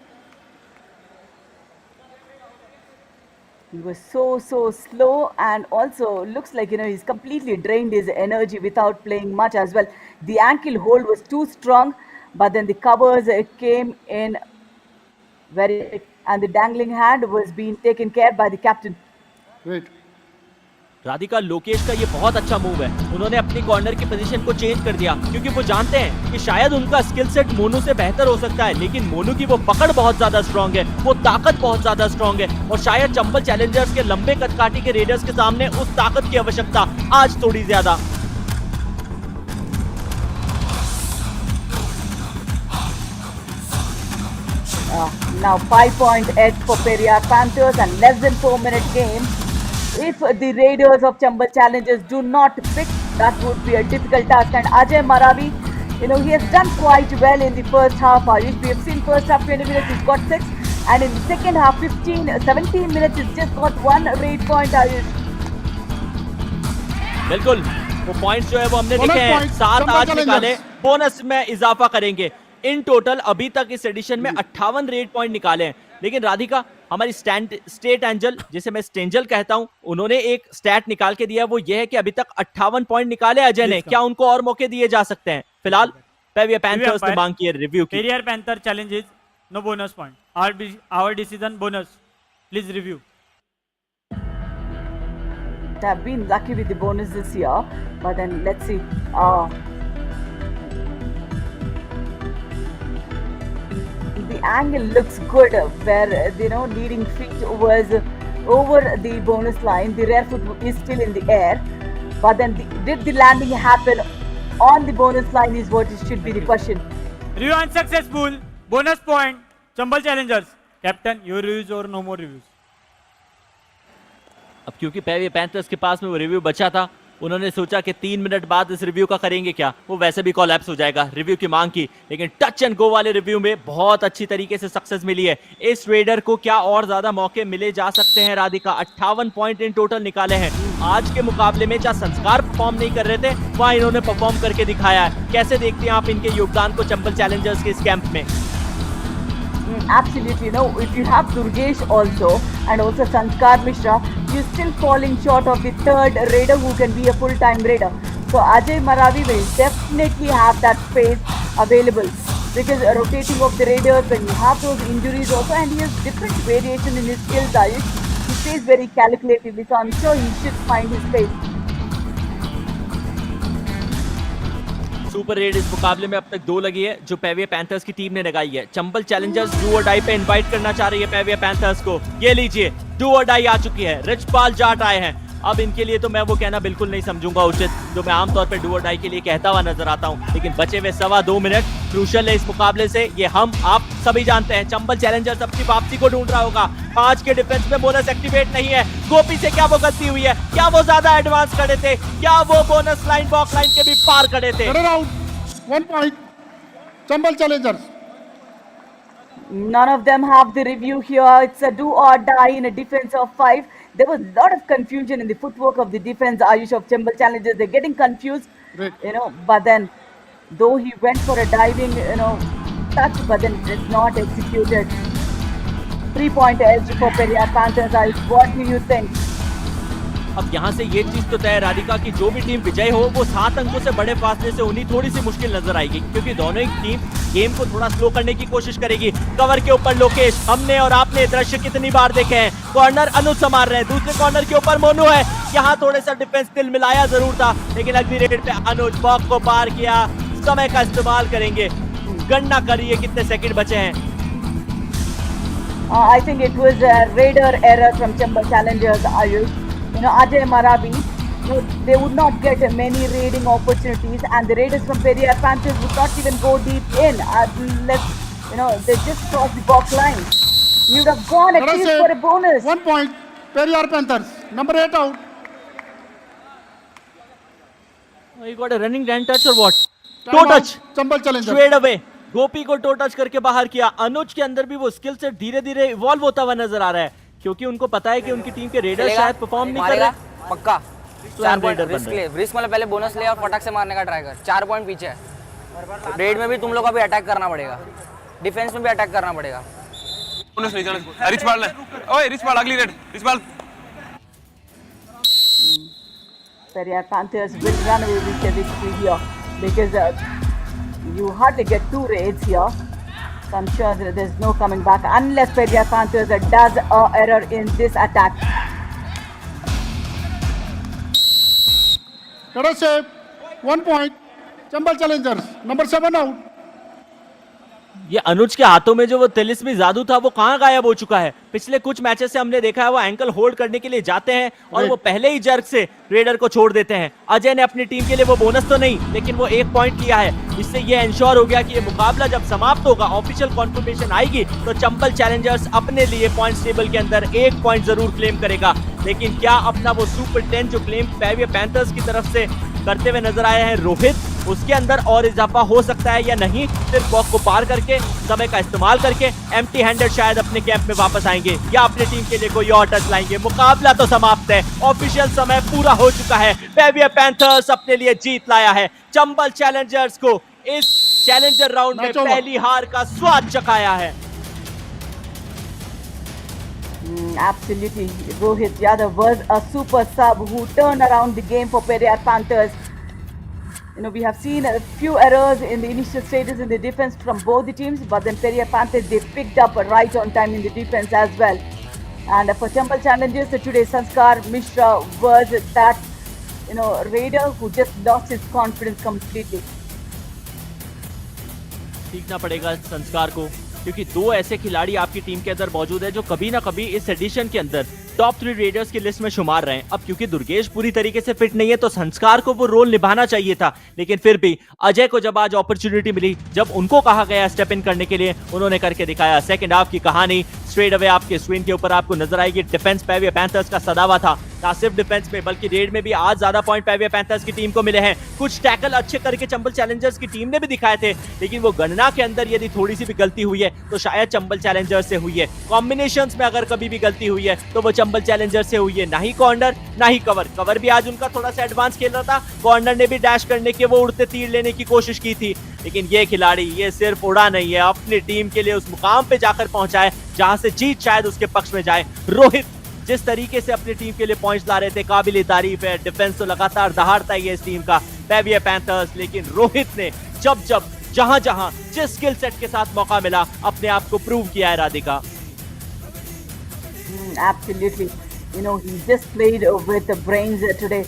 He was so slow, and also looks like, you know, he's completely drained his energy without playing much as well. The ankle hold was too strong, but then the covers came in very, and the dangling hand was being taken care by the captain. Great. Radhika, Lokesh का ये बहुत अच्छा move है। उन्होंने अपनी corner की position को change कर दिया क्योंकि वो जानते हैं कि शायद उनका स्किल सेट मोनू से बेहतर हो सकता है, लेकिन मोनू की वो पकड़ बहुत ज्यादा स्ट्रांग है, वो ताकत बहुत ज्यादा स्ट्रांग है और शायद चंबल चैलेंजर्स के लंबे कदकाठी के रेडर्स के सामने उस ताकत की आवश्यकता आज थोड़ी ज्यादा। Now 5-point edge for Periyar Panthers and less than 4-minute game. If the Raiders of Chambal Challengers do not pick, that would be a difficult task. And Ajay Maravi, you know, he has done quite well in the first half. Ayush, we have seen first half 20 minutes, he's got 6. And in the second half 17 minutes, he's just got 1 raid point, Ayush. बिल्कुल, वो points जो है वो हमने देखे हैं, 7 आज निकाले, बोनस में इजाफा करेंगे। इन टोटल अभी तक इस एडिशन में 58 रेड पॉइंट निकाले हैं। लेकिन राधिका, हमारी स्टेट एंजल, जिसे मैं स्टेंजल कहता हूं, उन्होंने एक स्टैट निकाल के दिया, वो ये है कि अभी तक 58 पॉइंट निकाले अजय ने। क्या उनको और मौके दिए जा सकते हैं? फिलहाल पेवियर पैंथर्स ने मांग की है रिव्यू की। Periyar Panthers challenges no bonus point, our decision bonus, please review. They have been lucky with the bonus this year, but then let's see. The angle looks good where, you know, leading feet was over the bonus line. The rear foot is still in the air, but then did the landing happen on the bonus line is what it should be the question. Review unsuccessful, bonus point, Chambal Challengers. Captain, your reviews or no more reviews? अब क्योंकि पेवियर panthers के पास में वो review बचा था, उन्होंने सोचा कि 3 मिनट बाद इस रिव्यू का करेंगे क्या, वो वैसे भी कोलैप्स हो जाएगा। रिव्यू की मांग की, लेकिन टच एंड गो वाले रिव्यू में बहुत अच्छी तरीके से सक्सेस मिली है। इस रेडर को क्या और ज्यादा मौके मिले जा सकते हैं? राधिका, 58 पॉइंट इन टोटल निकाले हैं। आज के मुकाबले में जहाँ संस्कार परफॉर्म नहीं कर रहे थे, वहां इन्होंने परफॉर्म करके दिखाया है। कैसे देखते हैं आप इनके योगदान को चंबल चैलेंजर्स के इस कैंप में? Absolutely, you know, if you have Durgesh also and also Sanskar Mishra, you're still falling short of the third raider who can be a full-time raider. So Ajay Maravi will definitely have that space available because rotating of the raiders when you have those injuries also, and he has different variation in his skills. Ayush, he plays very calculatively, so I'm sure he should find his space. Super red इस मुकाबले में अब तक 2 लगी है जो पेवियर panthers की team ने लगाई है। चंबल चैलेंजर्स डू और डाई पे इनवाइट करना चाह रही है पेवियर पैंथर्स को। ये लीजिए, डू और डाई आ चुकी है, रिचपाल जाट आए हैं। अब इनके लिए तो मैं वो कहना बिल्कुल नहीं समझूंगा उचित जो मैं आमतौर पर डू और डाई के लिए कहता हुआ नजर आता हूं, लेकिन बचे हुए 2.25 मिनट क्रूशल है इस मुकाबले से, ये हम आप सभी जानते हैं। चंबल चैलेंजर्स अपनी वापसी को ढूंढ रहा होगा। आज के डिफेंस में बोनस एक्टिवेट नहीं है। गोपी से क्या वो गलती हुई है? क्या वो ज्यादा एडवांस खड़े थे? क्या वो बोनस लाइन बॉक्स लाइन के भी पार खड़े थे? 1 point, Chambal Challengers. None of them have the review here. It's a do or die in a defense of 5. There was a lot of confusion in the footwork of the defense, Ayush, of Chambal Challengers. They're getting confused, Right. but then, though he went for a diving, touch, but then it's not executed. 3-point edge for Periyar Panthers. Ayush, what do you think? अब यहाँ से ये चीज तो तय है राधिका की जो भी टीम विजय हो वो 7 अंकों से बड़े फासले से होनी थोड़ी सी मुश्किल नजर आएगी, क्योंकि दोनों ही टीम गेम को थोड़ा स्लो करने की कोशिश करेगी। कवर के ऊपर लोकेश, हमने और आपने दृश्य कितनी बार देखे हैं। कॉर्नर अनुज संभाल रहे हैं, दूसरे कॉर्नर के ऊपर मोनू है। यहाँ थोड़े सा डिफेंस तिल मिलाया जरूर था, लेकिन अगली रेड पे अनुज बॉक्स को पार किया। समय का इस्तेमाल करेंगे, गणना करिए कितने सेकंड बचे हैं। I think it was a raider error from Chambal Challengers, Ayush. Ajay Marabi, they would not get many raiding opportunities, and the raiders from Periyar Panthers would not even go deep in unless, they just crossed the box line. You would have gone at least for a bonus. 1 point, Periyar Panthers. Number 8 out. You got a running hand touch or what? Time Toe out, touch. Chambal Challengers. Straight away. गोपी को to touch करके बाहर किया। अनुज के अंदर भी वो skill set धीरे धीरे इवॉल्व होता हुआ नजर आ रहा है, क्योंकि उनको पता है कि उनकी टीम के रेडर शायद परफॉर्म नहीं कर रहे। पक्का स्वयं रेडर बन रहे हैं। रिस्क मतलब पहले बोनस ले और फटाक से मारने का ट्राई कर। 4 पॉइंट पीछे है। रेड में भी तुम लोग को भी अटैक करना पड़ेगा, डिफेंस में भी अटैक करना पड़ेगा। बोनस नहीं जाना। रिच बाल ले, ओए रिच बाल अगली रेड, रिच बाल। Periyar Panthers will run away with the victory here because you hardly get 2 raids here. So I'm sure that there's no coming back unless Periyar Panthers does an error in this attack. Let us say 1 point, Chambal Challengers. Number 7 out. ये अनुज के हाथों में जो वो तिलिस्मी जादू था वो कहाँ गायब हो चुका है। पिछले कुछ मैचेस से हमने देखा है वो एंकल होल्ड करने के लिए जाते हैं और वो पहले ही जर्क से रेडर को छोड़ देते हैं। अजय ने अपनी टीम के लिए वो बोनस तो नहीं, लेकिन वो 1 पॉइंट लिया है। इससे ये इंश्योर हो गया कि ये मुकाबला जब समाप्त होगा, ऑफिशियल कॉन्फर्मेशन आएगी, तो चंबल चैलेंजर्स अपने लिए पॉइंट्स टेबल के अंदर 1 पॉइंट जरूर क्लेम करेगा। लेकिन क्या अपना वो सुपर 10 जो क्लेम पेरियर पैंथर्स की तरफ से करते हुए नजर आए हैं रोहित, उसके अंदर और इजाफा हो सकता है या नहीं? सिर्फ बॉक्स को पार करके, समय का इस्तेमाल करके एम्प्टी हैंडेड शायद अपने कैंप में वापस आएंगे या अपनी टीम के लिए कोई और टच लाएंगे। मुकाबला तो समाप्त है, ऑफिशियल समय पूरा हो चुका है। पेरियर पैंथर्स अपने लिए जीत लाया है। चंबल चैलेंजर्स को इस चैलेंजर राउंड में पहली हार का स्वाद चखाया है। Absolutely, Rohit Yadav was a super sub who turned around the game for Periyar Panthers. We have seen a few errors in the initial stages in the defense from both the teams, but then Periyar Panthers, they picked up right on time in the defense as well. And for Chambal Challengers, today Sanskar Mishra was that, raider who just lost his confidence completely. सीखना पड़ेगा संस्कार को, क्योंकि 2 ऐसे खिलाड़ी आपकी team के अंदर मौजूद है जो कभी ना कभी इस एडिशन के अंदर टॉप 3 रेडर्स की लिस्ट में शुमार रहे हैं। अब क्योंकि दुर्गेश पूरी तरीके से फिट नहीं है तो संस्कार को वो रोल निभाना चाहिए था, लेकिन फिर भी अजय को जब आज अपॉर्चुनिटी मिली, जब उनको कहा गया स्टेप इन करने के लिए, उन्होंने करके दिखाया। सेकंड हाफ की कहानी स्ट्रेट अवे आपके स्क्रीन के ऊपर आपको नजर आएगी। डिफेंस पेरियर पैंथर्स का सदावा था, ना सिर्फ डिफेंस में बल्कि रेड में भी आज ज्यादा पॉइंट पेरियर पैंथर्स की टीम को मिले हैं। कुछ टैकल अच्छे करके चंबल चैलेंजर्स की टीम ने भी दिखाए थे, लेकिन वो गणना के अंदर यदि थोड़ी सी भी गलती हुई है तो शायद चंबल चैलेंजर्स से हुई है। कॉम्बिनेशंस में अगर कभी भी गलती हुई है तो वो चंबल चैलेंजर्स से हुई है। ना ही कॉर्नर ना ही कवर भी आज उनका थोड़ा सा एडवांस खेल रहा था। कॉर्नर ने भी डैश करने के वो उड़ते तीर लेने की कोशिश की थी, लेकिन ये खिलाड़ी ये सिर्फ उड़ा नहीं है, अपनी टीम के लिए उस मुकाम पे जाकर पहुंचा है जहां से जीत शायद उसके पक्ष में जाए। रोहित जिस तरीके से अपनी टीम के लिए पॉइंट्स ला रहे थे, काबिल तारीफ है। डिफेंस तो लगातार दहाड़ता ही है इस टीम का पेरियर पैंथर्स, लेकिन रोहित ने जब जहां जिस स्किल सेट के साथ मौका मिला अपने आप को प्रूव किया है। Radhika Absolutely, he just played with the brains today.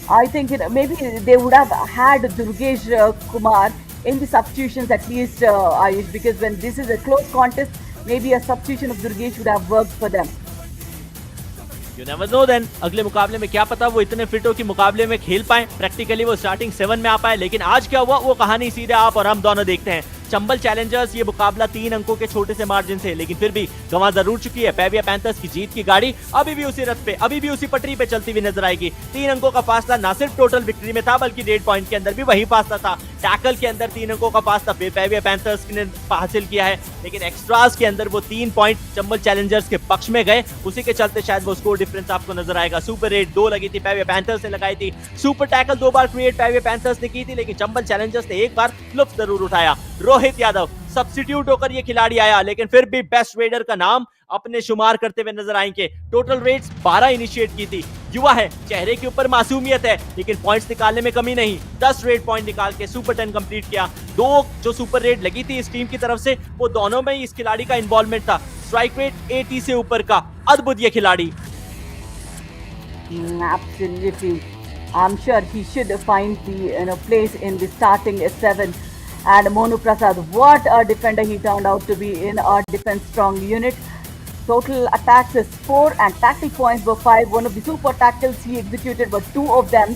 I think maybe they would have had Durgesh Kumar in the substitutions at least, Ayush, because when this is a close contest, maybe a substitution of Durgesh would have worked for them. You never know then, अगले मुकाबले में क्या पता वो इतने fit हो कि मुकाबले में खेल पाए, प्रैक्टिकली वो स्टार्टिंग 7 में आ पाए। लेकिन आज क्या हुआ वो कहानी सीधे आप और हम दोनों देखते हैं। चंबल चैलेंजर्स ये मुकाबला 3 अंकों के छोटे से मार्जिन से, लेकिन फिर भी गंवा जरूर चुकी है। पेविया पैंथर्स की जीत की गाड़ी अभी भी उसी रथ पे, अभी भी उसी पटरी पे चलती हुई नजर आएगी। 3 अंकों का फासला ना सिर्फ टोटल विक्ट्री में था, बल्कि रेड पॉइंट के अंदर भी वही फासला था। टैकल के अंदर 3 अंकों का फासला फिर पेविया पैंथर्स ने हासिल किया है, लेकिन एक्स्ट्रास के अंदर वो 3 पॉइंट चंबल चैलेंजर्स के पक्ष में गए। उसी के चलते शायद वो स्कोर डिफरेंस आपको नजर आएगा। सुपर रेड 2 लगी थी, पेविया पैंथर्स ने लगाई थी। सुपर टैकल 2 बार क्रिएट पेविया पैंथर्स ने की थी, लेकिन चंबल चैलेंजर्स ने एक बार लुत्फ जरूर उठाया। रोहित यादव सब्स्टिट्यूट होकर ये खिलाड़ी आया, लेकिन फिर भी बेस्ट रेडर का नाम अपने शुमार करते हुए नजर आएंगे। टोटल रेड्स 12 इनिशिएट की थी। युवा है, चेहरे के ऊपर मासूमियत है, लेकिन पॉइंट्स निकालने में कमी नहीं। 10 रेड पॉइंट निकाल के सुपर 10 कंप्लीट किया। 2 जो सुपर रेड लगी थी इस टीम की तरफ से, वो दोनों में ही इस खिलाड़ी का इन्वॉल्वमेंट था। स्ट्राइक रेट 80 से ऊपर का अद्भुत ये खिलाड़ी। Absolutely. I'm sure he should find the place in the starting 7. And Monu Prasad, what a defender he turned out to be in our defense strong unit. Total attacks is 4 and tackle points were 5. One of the super tackles he executed were 2 of them.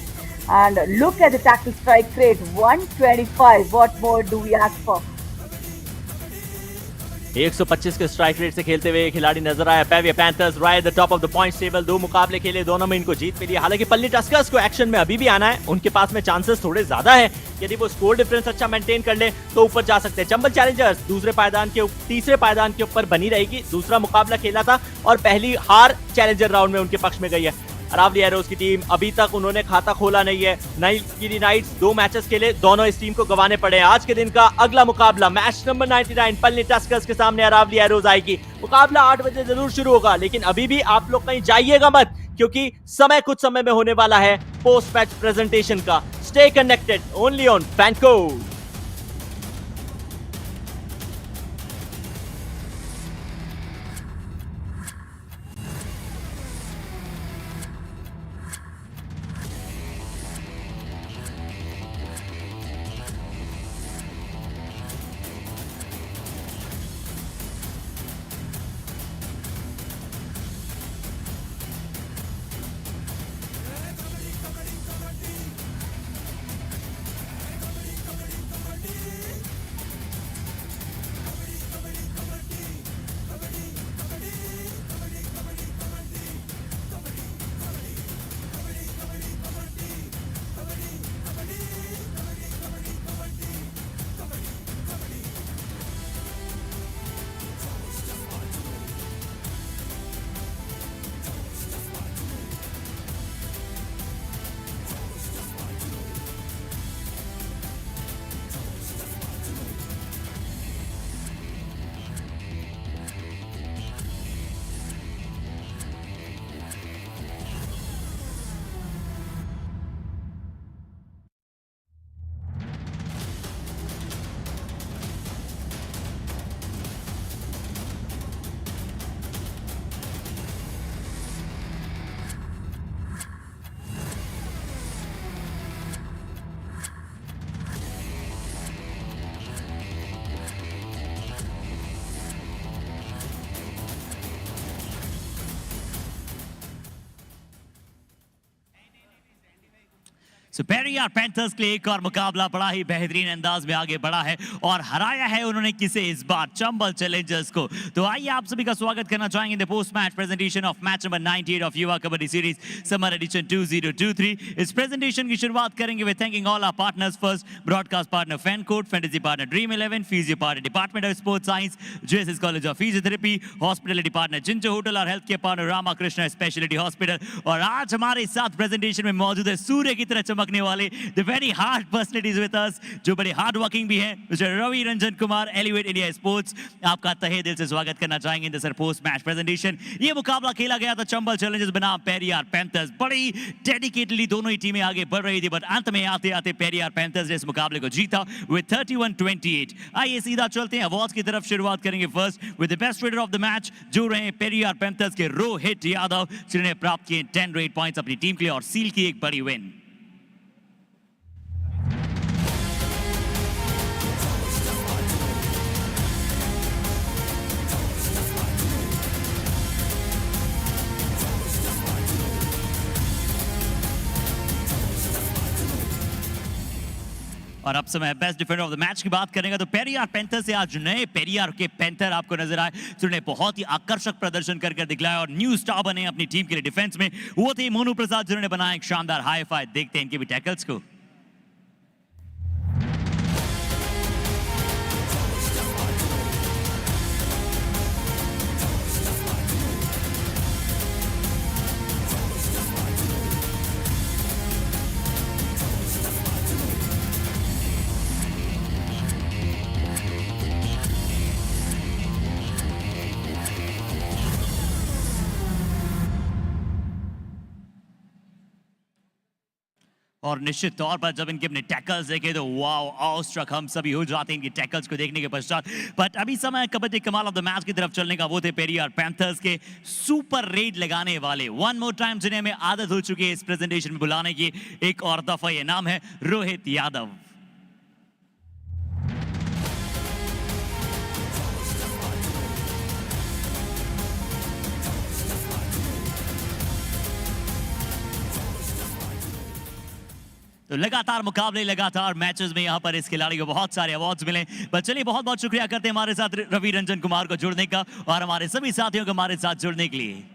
And look at the tackle strike rate, 125. What more do we ask for? 125 के strike rate से खेलते हुए खिलाड़ी नजर आया। पेविया Panthers right the top of the points table. 2 मुकाबले खेले, दोनों में इनको जीत मिली। हालांकि पल्ली टस्कर्स को एक्शन में अभी भी आना है, उनके पास में चांसेस थोड़े ज्यादा है। यदि वो स्कोर डिफरेंस अच्छा मेंटेन कर ले तो ऊपर जा सकते हैं। चंबल चैलेंजर्स तीसरे पायदान के ऊपर बनी रहेगी। दूसरा मुकाबला खेला था और पहली हार चैलेंजर राउंड में उनके पक्ष में गई है। अरावली एरोज की टीम अभी तक उन्होंने खाता खोला नहीं है। नीलगिरी नाइट्स 2 मैचेस खेले, दोनों इस टीम को गंवाने पड़े। आज के दिन का अगला मुकाबला मैच नंबर 99 पल्ली टस्कर्स के सामने अरावली एरोज आएगी। मुकाबला 8 बजे जरूर शुरू होगा, लेकिन अभी भी आप लोग कहीं जाइएगा मत, क्योंकि समय कुछ समय में होने वाला है पोस्ट मैच प्रेजेंटेशन का। Stay connected only on FanCode. Periyar Panthers के लिए एक और मुकाबला बड़ा ही बेहतरीन अंदाज में आगे बढ़ा है और हराया है उन्होंने किसे इस बार चंबल चैलेंजर्स को। तो आइए आप सभी का स्वागत करना चाहेंगे in the post match presentation of match number 98 of युवा कबड्डी सीरीज समर एडिशन 2023। इस प्रेजेंटेशन की शुरुआत करेंगे with thanking all our partners. First broadcast partner FanCode, fantasy partner Dream 11, physio partner department of sports science, JSS college of physiotherapy, hospitality partner जिंजो hotel और health care partner Ramakrishna speciality hospital. और आज हमारे साथ presentation में मौजूद है सूर्य की तरह चमकने वाले the very hard personalities with us, जो बड़े हार्ड वर्किंग भी हैं, mister Ravi Ranjan Kumar, elevate India sports. आपका तहे दिल से स्वागत करना चाहेंगे इन पोस्ट मैच प्रेजेंटेशन। ये मुकाबला खेला गया था चंबल चैलेंजर्स बनाम पेरियार पैंथर्स। बड़ी डेडिकेटली दोनों ही टीमें आगे बढ़ रही थी, बट अंत में आते आते पेरियार पैंथर्स ने इस मुकाबले को जीता विद 31-28। आइए सीधा चलते हैं अवार्ड्स की तरफ। शुरुआत करेंगे first with the best raider of the match, जो रहे पेरियार पैंथर्स के रोहित यादव, जिन्होंने प्राप्त किए 10 रेड पॉइंट्स अपनी टीम के लिए और सील की एक बड़ी विन। और अब समय best defender of the match की बात करेंगे तो पेरियार पैंथर से आज नए पेरियार के पैंथर आपको नजर आए जिन्होंने बहुत ही आकर्षक प्रदर्शन कर दिखलाया और न्यू स्टार बने अपनी टीम के लिए डिफेंस में। वो थे मोनू प्रसाद जिन्होंने बनाया एक शानदार हाई फाई। देखते हैं इनके भी टैकल्स को। और निश्चित तौर पर जब इनके अपने टैकल्स देखे तो वाओ ऑस्ट्रक हम सभी हो जाते हैं इनके टैकल्स को देखने के पश्चात। बट अभी समय कबड्डी कमाल ऑफ द मैच की तरफ चलने का। वो थे पेरियार पैंथर्स के सुपर रेड लगाने वाले वन मोर टाइम जिन्हें हमें आदत हो चुकी है इस प्रेजेंटेशन में बुलाने की एक और दफा। ये नाम है रोहित यादव। तो लगातार मुकाबले, लगातार मैचेस में यहाँ पर इस खिलाड़ी को बहुत सारे अवार्ड्स मिले। पर चलिए बहुत बहुत शुक्रिया करते हैं हमारे साथ रवि रंजन कुमार को जुड़ने का और हमारे सभी साथियों को हमारे साथ जुड़ने के लिए।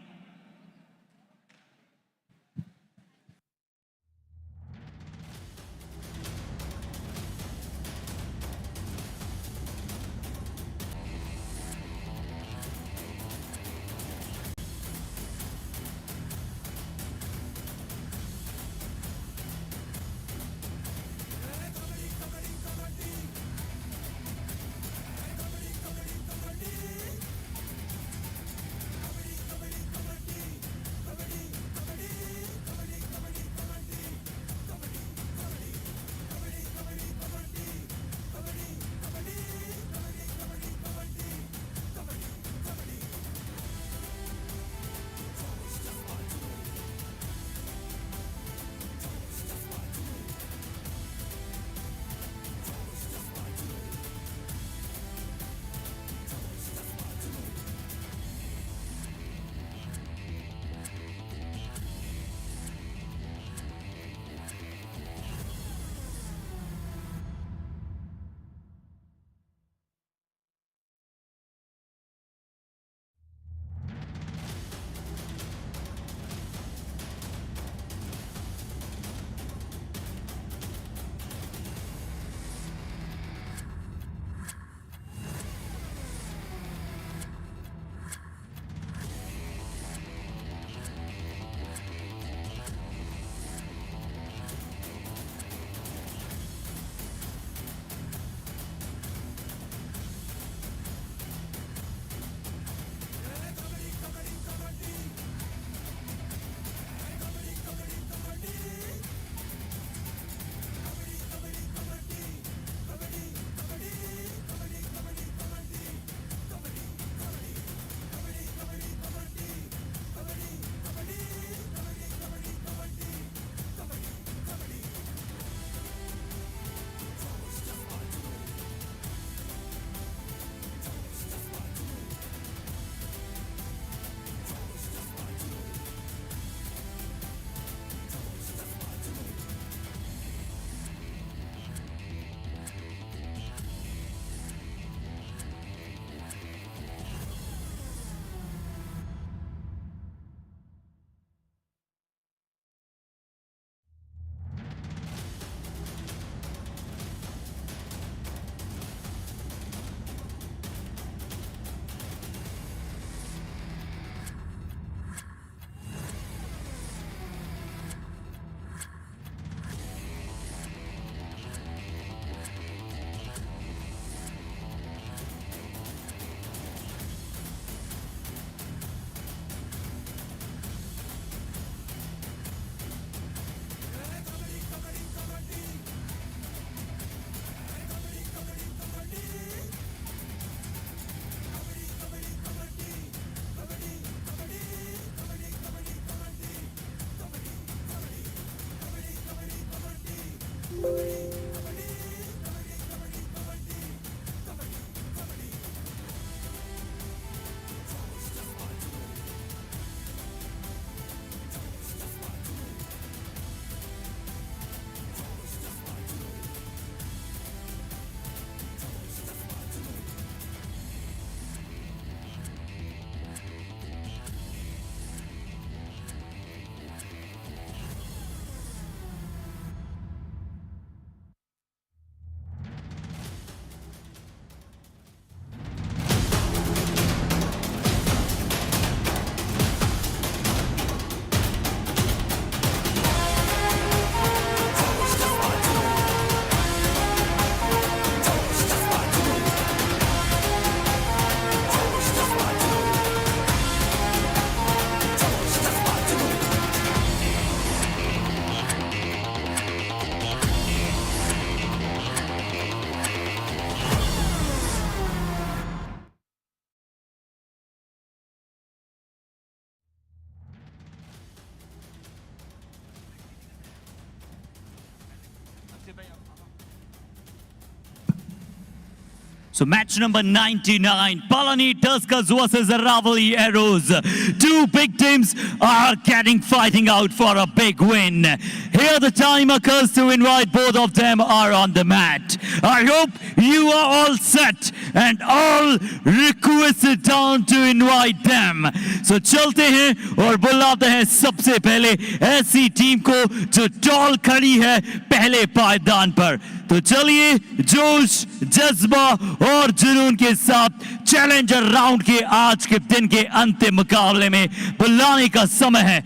So match number 99, Palani Tuskers versus Aravali Arrows. Two big teams are fighting out for a big win. Here the time occurs to invite both of them are on the mat. I hope you are all set and all requested down to invite them. So चलते हैं और बुलाते हैं सबसे पहले ऐसी team को जो टॉल खड़ी है पहले पायदान पर. तो चलिए जोश, जज्बा और जुनून के साथ चैलेंजर राउंड के आज के दिन के अंतिम मुकाबले में बुलाने का समय है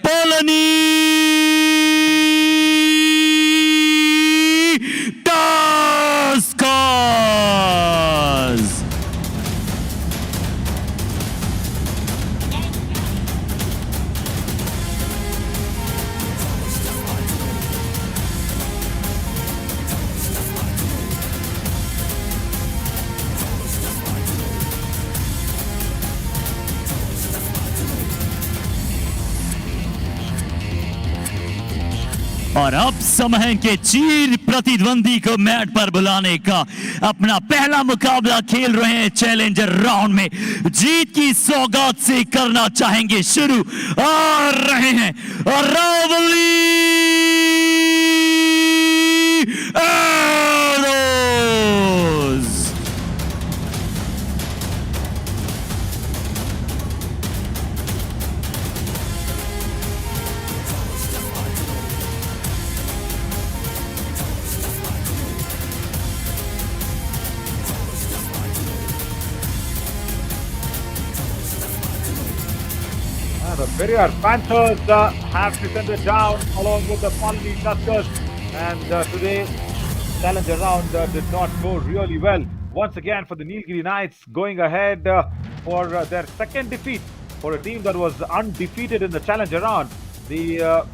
पोलनी टस्कर्स. और अब समय है के चीर प्रतिद्वंदी को मैट पर बुलाने का. अपना पहला मुकाबला खेल रहे हैं चैलेंजर राउंड में. जीत की सौगात से करना चाहेंगे शुरू. आ रहे हैं Aravali Arrows. The Periyar Panthers have descended down along with the Palani Tuskers, and today challenger round did not go really well. Once again for the Nilgiri Knights going ahead for their second defeat for a team that was undefeated in the challenger round. The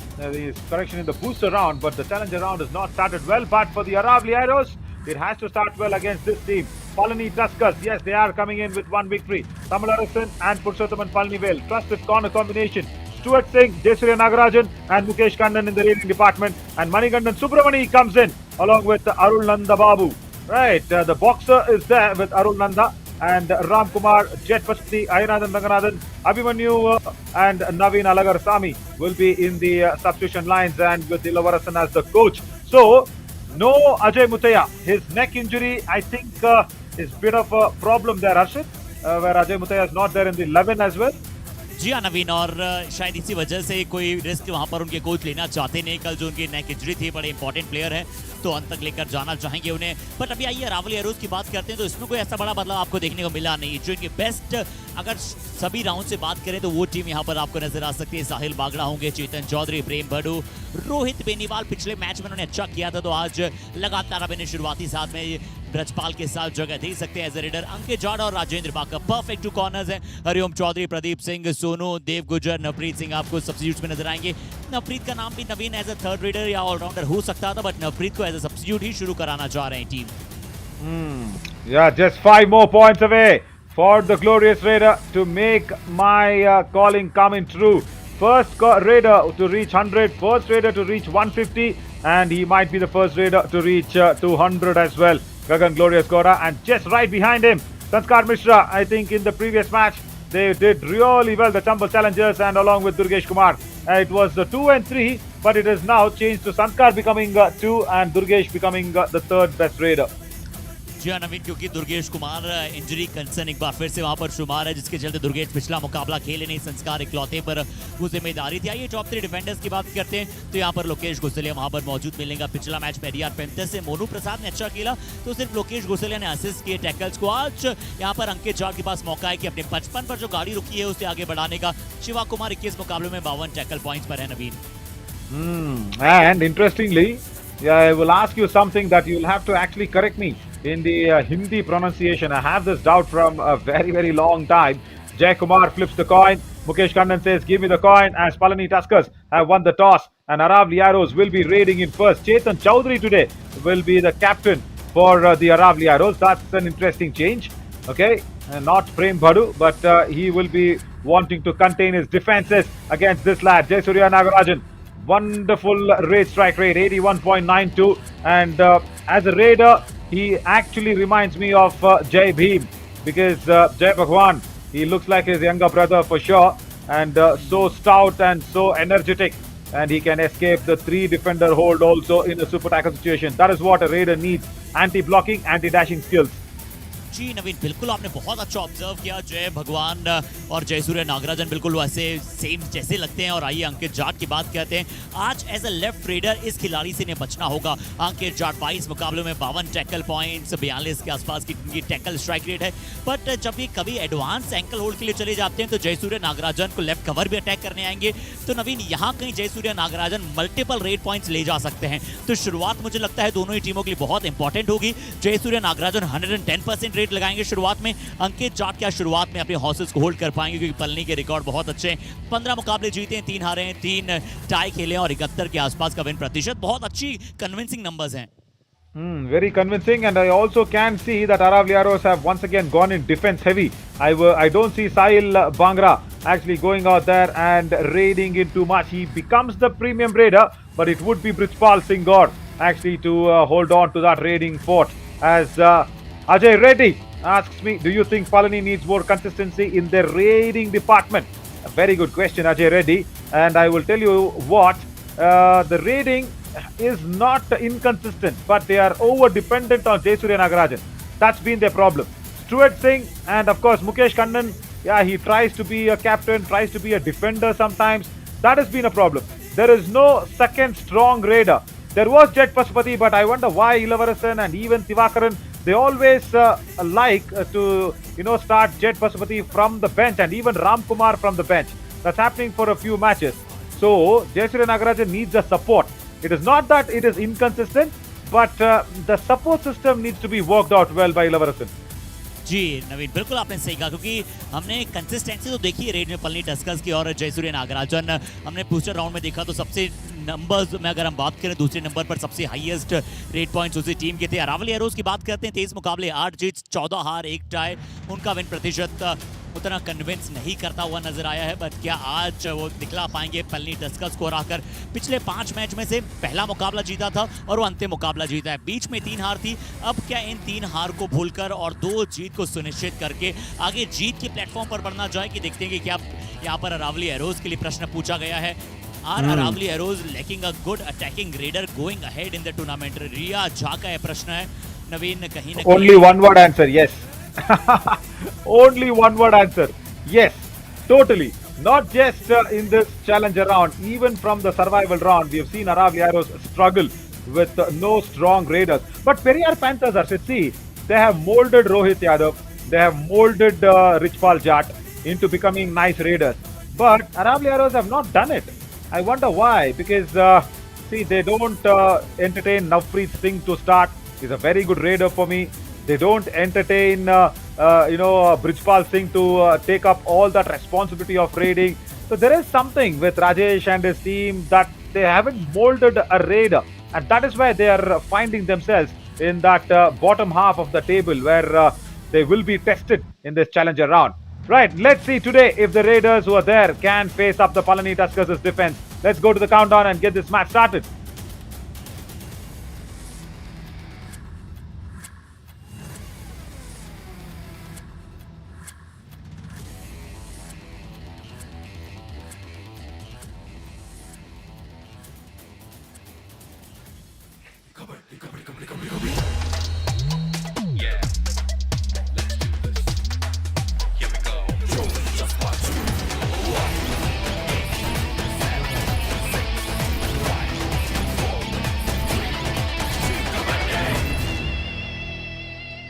correction in the booster round, but the challenger round has not started well. But for the Aravali Arrows, it has to start well against this team. Palani Tuskers, yes, they are coming in with one victory. Tamil Arasan and Purushothaman Palanivel, trusted corner combination. Stuart Singh, Jesuriya Nagarajan and Mukesh Kannan in the rating department. And Manikandan Subramani comes in along with Arul Nanda Babu. Right, the boxer is there with Arul Nanda and Ram Kumar, Jet Pashti, Ayanathan Ranganathan, Abhimanyu and Naveen Alagar-Sami will be in the substitution lines and with Dilavarasan as the coach. So, no Ajay Mutaya. His neck injury, I think, is a bit of a problem there, Harshit, where Ajay Mutaya is not there in the 11 as well. जी हाँ नवीन, और शायद इसी वजह से कोई risk वहां पर उनके कोच लेना चाहते नहीं. कल जो उनकी नेक इंजरी थी, बड़े इंपॉर्टेंट प्लेयर है तो अंत तक लेकर जाना चाहेंगे उन्हें. बट अभी आइए अरावली एरोज की बात करते हैं तो इसमें कोई ऐसा बड़ा बदलाव आपको देखने को मिला नहीं. जो इनके बेस्ट अगर सभी राउंड से बात करें तो वो टीम यहाँ पर आपको नजर आ सकती है. साहिल बागड़ा होंगे, चेतन चौधरी, प्रेम भडू, रोहित बेनीवाल. पिछले मैच में उन्होंने अच्छा किया था तो आज लगातार अब इन्हें शुरुआती साथ में ब्रजपाल के साथ जगह दे सकते हैं एज ए रेडर. अंकित जाड़ा और राजेंद्र बाकर परफेक्ट टू कॉर्नर्स हैं. हरिओम चौधरी, प्रदीप सिंह, सोनू, देव गुजर, नवप्रीत सिंह आपको सब्स्टिट्यूट्स में नजर आएंगे. नवप्रीत का नाम भी नवीन एज अ थर्ड रेडर या ऑलराउंडर हो सकता था, बट नवप्रीत को एज अ सब्स्टिट्यूट ही शुरू कराना चाह रहे हैं team. Yeah, just 5 more points away for the glorious Raider to make my calling coming true. First Raider to reach 100, first Raider to reach 150, and he might be the first Raider to reach 200 as well. Gagan Glorious Gora, and just right behind him, Sanskar Mishra. I think in the previous match they did really well, the Chambal Challengers, and along with Durgesh Kumar. It was 2 and 3, but it is now changed to Sanskar becoming 2 and Durgesh becoming the third best Raider. जी हाँ नवीन, क्योंकि Durgesh Kumar injury concern एक बार फिर से वहां पर शुमार है, जिसके चलते दुर्गेश पिछला मुकाबला खेले नहीं. संस्कार इकलौते पर वो जिम्मेदारी थी. आइए टॉप 3 डिफेंडर्स की बात करते हैं तो यहाँ पर लोकेश गुसलिया वहां पर मौजूद मिलेगा. पिछला मैच पेरियार पैंथर्स से मोनू प्रसाद ने अच्छा खेला तो सिर्फ लोकेश गुसलिया ने असिस्ट किए टैकल्स को. आज यहाँ पर अंकित जाट के पास मौका है कि अपने 55 पर जो गाड़ी रुकी है उसे आगे बढ़ाने का. शिवा कुमार 21 मुकाबलों में 52 टैकल पॉइंट्स पर है नवीन. And interestingly, I will ask you something that you will have to actually correct me in the Hindi pronunciation. I have this doubt from a very, very long time. Jay Kumar flips the coin. Mukesh Kannan says, give me the coin, as Palani Tuskers have won the toss. And Aravali Arrows will be raiding in first. Chetan Chaudhary today will be the captain for the Aravali Arrows. That's an interesting change. Okay, not Prem Bhadu, but he will be wanting to contain his defenses against this lad, Jesuriya Nagarajan. Wonderful raid strike rate, 81.92. And as a raider, he actually reminds me of Jai Bhim because Jai Bhagwan, he looks like his younger brother for sure, and so stout and so energetic, and he can escape the 3-defender hold also in a super tackle situation. That is what a raider needs: anti-blocking, anti-dashing skills. जी नवीन, बिल्कुल आपने बहुत अच्छा observe किया। जय भगवान और जयसूर्य नागराजन बिल्कुल वैसे सेम जैसे लगते हैं। और आइए अंकित जाट की बात कहते हैं। आज एज अ लेफ्ट रेडर इस खिलाड़ी से इन्हें बचना होगा। अंकित जाट 22 मुकाबलों में 52 टैकल पॉइंट्स, 42 के आसपास की इनकी टैकल स्ट्राइक रेट है। बट जब ये कभी एडवांस एंकल होल्ड के लिए चले जाते हैं तो जयसूर्य नागराजन को लेफ्ट कवर भी अटैक करने आएंगे। तो नवीन, यहाँ कहीं Jayasuriya Nagarajan multiple rate points ले जा सकते हैं। तो शुरुआत मुझे लगता है दोनों ही टीमों के लिए बहुत इंपॉर्टेंट होगी। जयसूर्य नागराजन 110% रेट लगाएंगे शुरुआत में। अंकित जाट क्या शुरुआत में अपने हॉर्सेस को होल्ड कर पाएंगे, क्योंकि पलनी के रिकॉर्ड बहुत अच्छे हैं। 15 मुकाबले जीते हैं, 3 हारे हैं, 3 टाई खेले और 71 के आसपास का विन प्रतिशत। बहुत अच्छी कन्विंसिंग नंबर्स हैं। Very convincing, and I also can see that Aravali Arrows have once again gone in defense heavy. I don't see Sahil Bangra actually going out there and raiding in too much. He becomes the premium raider, but it would be Brijpal Singh Gaur actually to hold on to that raiding fort. As Ajay Reddy asks me, do you think Palani needs more consistency in their raiding department? A very good question, Ajay Reddy. And I will tell you what, the raiding is not inconsistent, but they are over dependent on Jayasuriya Nagarajan. That's been their problem. Stuart Singh and of course Mukesh Kannan, yeah, he tries to be a captain, tries to be a defender sometimes. That has been a problem. There is no second strong raider. There was Jet Pasupati, but I wonder why Ilavarasan and even Tivakaran, they always like to start Jet Pasupati from the bench, and even Ram Kumar from the bench. That's happening for a few matches. So Jayasuriya Nagarajan needs a support. It is not that it is inconsistent, but the support system needs to be worked out well by Ilavarasan. जी नवीन, बिल्कुल आपने सही कहा, क्योंकि हमने consistency तो देखी है red में पलनी टस्कर्स की और जयसूर्य नागराजन। हमने बूस्टर राउंड में देखा तो सबसे नंबर्स में अगर हम बात करें, दूसरे नंबर पर सबसे हाईएस्ट रेड पॉइंट्स उसी टीम के थे। अरावली एरोज की बात करते हैं, 23 मुकाबले 8 जीत, 14 हार, 1 टाई। उनका विन प्रतिशत उतना कन्विंस नहीं करता हुआ नजर आया है। बट क्या आज वो दिखला पाएंगे पलनी टस्कर्स को हराकर? पिछले 5 मैच में से पहला मुकाबला जीता था और वो अंतिम मुकाबला जीता है। बीच में 3 हार थी। अब क्या इन 3 हार को भूलकर और 2 जीत को सुनिश्चित करके आगे जीत के प्लेटफॉर्म पर बढ़ना जाए, कि देखते हैं कि क्या यहाँ पर अरावली एरोज के लिए प्रश्न पूछा गया है। Are Aravali Arrows lacking a good attacking raider going ahead in the tournament? रिया झा का यह प्रश्न है नवीन, कहीं ना Only one word answer, yes. Only one word answer, yes, totally. Not just in this challenger round, even from the survival round, we have seen Aravali Arrows struggle with no strong raiders. But Periyar Panthers, Arshit, see, they have molded Rohit Yadav, they have molded Richpal Jat into becoming nice raiders. But Aravali Arrows have not done it. I wonder why, because see, they don't entertain Navpreet Singh to start. He's a very good raider for me. They don't entertain Brijpal Singh to take up all that responsibility of raiding. So there is something with Rajesh and his team that they haven't molded a raider, and that is why they are finding themselves in that bottom half of the table where they will be tested in this challenger round. Right, let's see today if the Raiders who are there can face up the Palani Tuskers' defense. Let's go to the countdown and get this match started.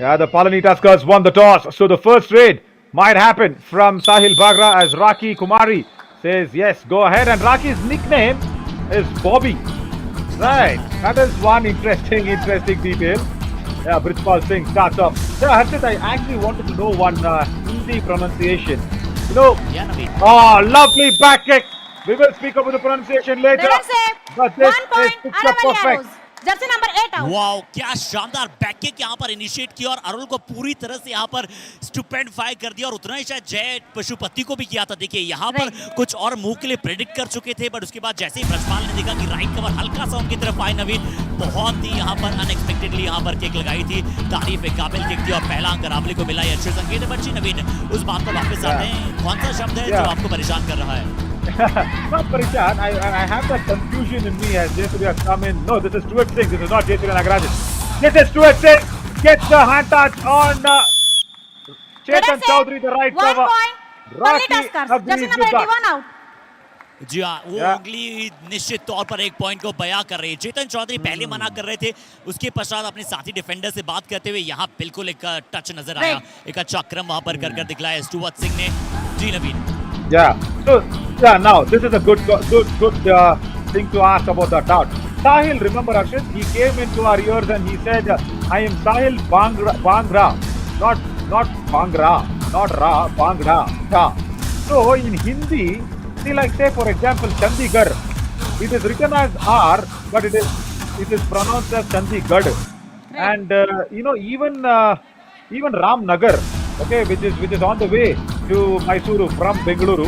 Yeah, the Palani Tuskers won the toss, so the first raid might happen from Sahil Bagra as Raki Kumari says yes, go ahead. And Raki's nickname is Bobby. Right, that is one interesting detail. Yeah, Brijpal Singh starts off. Yeah, Harshit, I actually wanted to know one Hindi pronunciation. Yeah, Naveen. Oh, lovely back kick. We will speak about the pronunciation later. But this is picture perfect. Jersey number 8 out. Wow, क्या शानदार back kick यहाँ पर initiate किया और अरुल को पूरी तरह से यहाँ पर स्टुपेंडिफाई कर दिया, और उतना ही शायद जय पशुपति को भी किया था। देखिए यहाँ पर कुछ और मुंह के लिए प्रेडिक्ट कर चुके थे, बट उसके बाद जैसे ही ब्रजपाल ने देखा कि राइट कवर हल्का सा उनकी तरफ आए नवीन, बहुत ही यहाँ पर अनएक्सपेक्टेडली यहाँ पर किक लगाई थी, तारीफ काबिल किक थी और पहला अंक अरावली को मिला। ये अच्छे संकेत है। बच्ची नवीन उस बात पर वापस आते हैं, कौन सा शब्द है जो आपको परेशान कर रहा है? Not Parishan. I have that confusion in me as Jayasuriya come in. No, this is Stuart Singh. This is not Jayasuriya Nagarajan. This is Stuart Singh. Gets the hand touch on Chetan Chaudhary, the right cover. Rocky agrees with that. जी हाँ, वो उंगली निश्चित तौर पर एक point को बयां कर रही है। चेतन चौधरी पहले मना कर रहे थे, उसके पश्चात अपने साथी डिफेंडर से बात करते हुए यहाँ बिल्कुल एक टच नजर आया, एक अच्छा क्रम वहां पर कर दिखलाया स्टुअर्ट सिंह ने। जी नवीन। Yeah. So now this is a good thing to ask about the doubt. Sahil, remember Arshit, he came into our ears and he said, "I am Sahil Bangra, not Bangra, not Ra, Bangra." Yeah. So in Hindi, see, like say for example Chandigarh, it is written as R, but it is pronounced as Chandigarh. And even Ramnagar, okay, which is on the way to Mysuru from Bengaluru,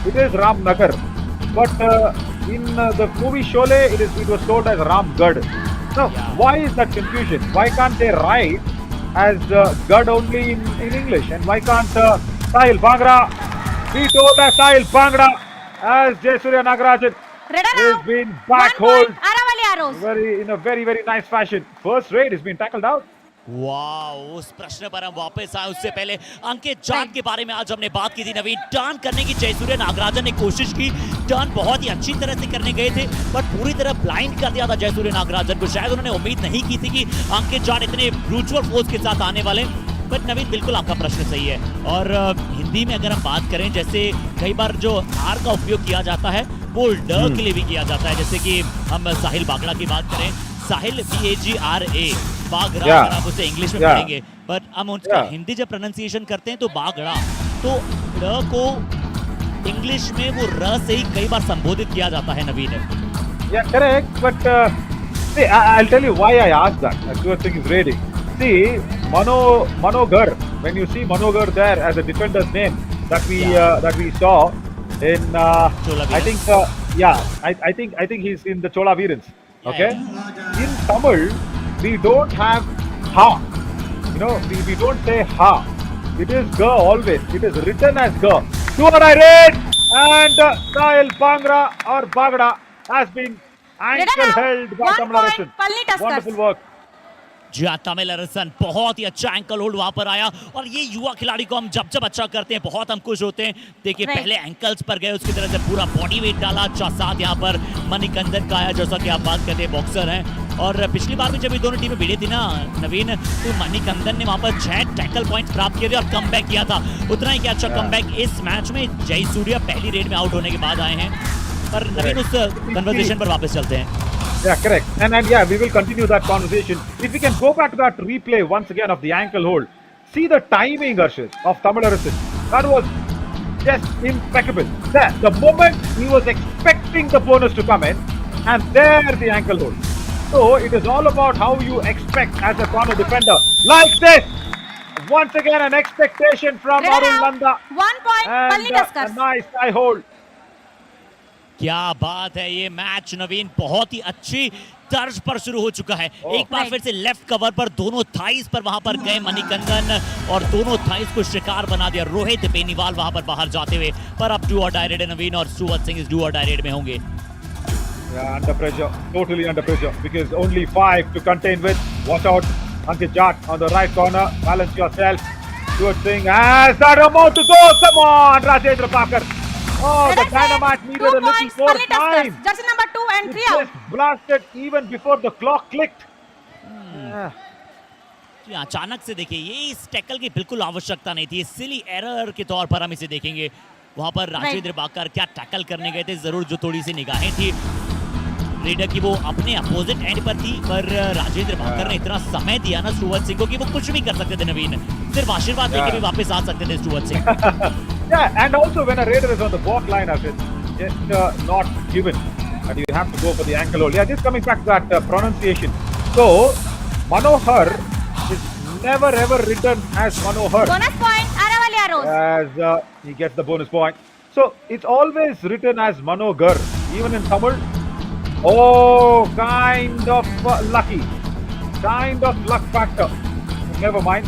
it is Ramnagar. But in the movie Sholay, it was told as Ramgarh. Now, why is that confusion? Why can't they write as Gad only in English? And why can't Sahil Bangra be told as Sahil Bangra? As Jayasuriya Nagarajan has been backhold in a very, very nice fashion. First raid has been tackled out. वाह, उस प्रश्न पर हम वापस आए। उससे पहले अंकित जाट के बारे में आज हमने बात की थी। नवीन, टर्न करने की जयसूर्य नागराजन ने कोशिश की, टर्न बहुत ही अच्छी तरह से करने गए थे, बट पूरी तरह ब्लाइंड कर दिया था जयसूर्य नागराजन को। शायद उन्होंने उम्मीद नहीं की थी कि अंकित जाट इतने ब्रूचुअल फोर्स के साथ आने वाले। बट नवीन, बिल्कुल आपका प्रश्न सही है। और हिंदी में अगर हम बात करें, जैसे कई बार जो आर का उपयोग किया जाता है वो ड के लिए भी किया जाता है। जैसे कि हम साहिल बागड़ा की बात करें, साहिल BAGRA, बागड़ा, अगर आप उसे इंग्लिश में पढ़ेंगे, पर हम उसका हिंदी जब प्रोनाउंसिएशन करते हैं तो बागड़ा, तो ड को इंग्लिश में वो र से ही कई बार संबोधित किया जाता है। नवीन, yeah, correct, but see, I'll tell you why I asked that. Stuart Singh is raiding. See, Manogar, when you see Manogar there as a defender's name that we saw in I think he's in the Chola Veerans. Okay, in Tamil we don't have ha. We don't say ha. It is ga always. It is written as ga. Stuart raid and Sahil Bangra or Bagda has been ankle held by Tamil Arasan. Wonderful work. जी हाँ, तमिल अरसन बहुत ही अच्छा ankle hold वहां पर आया। और ये युवा खिलाड़ी को हम जब अच्छा करते हैं बहुत हम खुश होते हैं। देखिए, पहले एंकल्स पर गए, उसकी तरह से पूरा बॉडी वेट डाला। अच्छा साथ यहाँ पर मणिकंदन का आया, जैसा कि आप बात करते हैं, बॉक्सर हैं। और पिछली बार भी जब ये दोनों टीमें भिड़ी थी ना नवीन, तो मणिकंदन ने वहां पर 6 टैकल पॉइंट्स प्राप्त किए थे और कमबैक किया था। उतना ही क्या अच्छा कमबैक इस मैच में जयसूर्या पहली रेड में आउट होने के बाद आए हैं। पर नवीन, उस कन्वर्सेशन पर वापस चलते हैं। Yeah, correct. And yeah, we will continue that conversation. If we can go back to that replay once again of the ankle hold, see the timing, Arshit, of Tamil Arasan. That was just impeccable. There, the moment he was expecting the bonus to come in, and there the ankle hold. So it is all about how you expect as a corner defender. Like this, once again an expectation from Arun Nanda. 1 point. And a nice high hold. क्या बात है, ये match नवीन बहुत ही अच्छी तर्ज पर शुरू हो चुका है। एक बार फिर से लेफ्ट कवर पर दोनों थाइस पर वहां पर गए मणिकंदन और दोनों थाइस को शिकार बना दिया। रोहित बेनीवाल वहां पर बाहर जाते हुए, पर अब डू और डाई रेड नवीन और स्टुअर्ट सिंह इस डू और डाई रेड में होंगे। Yeah, under pressure, totally under pressure, because only 5 to contain with. Watch out, Ankit Jat on the right corner. Balance yourself. Stuart Singh has that amount to go. Come on, Rajendra Pakar. Oh, the dynamite needed a little more time. Jersey number 2 and 3 out. Just blasted even before the clock clicked. अचानक से देखिए, ये इस tackle की बिल्कुल आवश्यकता नहीं थी। सिली एरर के तौर पर हम इसे देखेंगे। वहां पर राजेंद्र बाकर क्या टैकल करने गए थे, जरूर जो थोड़ी सी निगाहें थी रेडर की वो अपने अपोजिट एंड पर थी, पर राजेंद्र भाकर ने इतना समय दिया ना स्टुअर्ट सिंह को कि वो कुछ भी कर सकते थे। नवीन, सिर्फ आशीर्वाद देके भी वापस आ सकते थे Stuart Singh. Yeah, and also when a raider is on the back line, just not given, and you have to go for the ankle hold. Yeah, just coming back to that pronunciation. So Manohar is never ever written as Manohar. Bonus point, Aravali Arrows. As he gets the bonus point. So it's always written as Manogar. Even in Tamil, Oh, kind of lucky. Kind of luck factor. Never mind.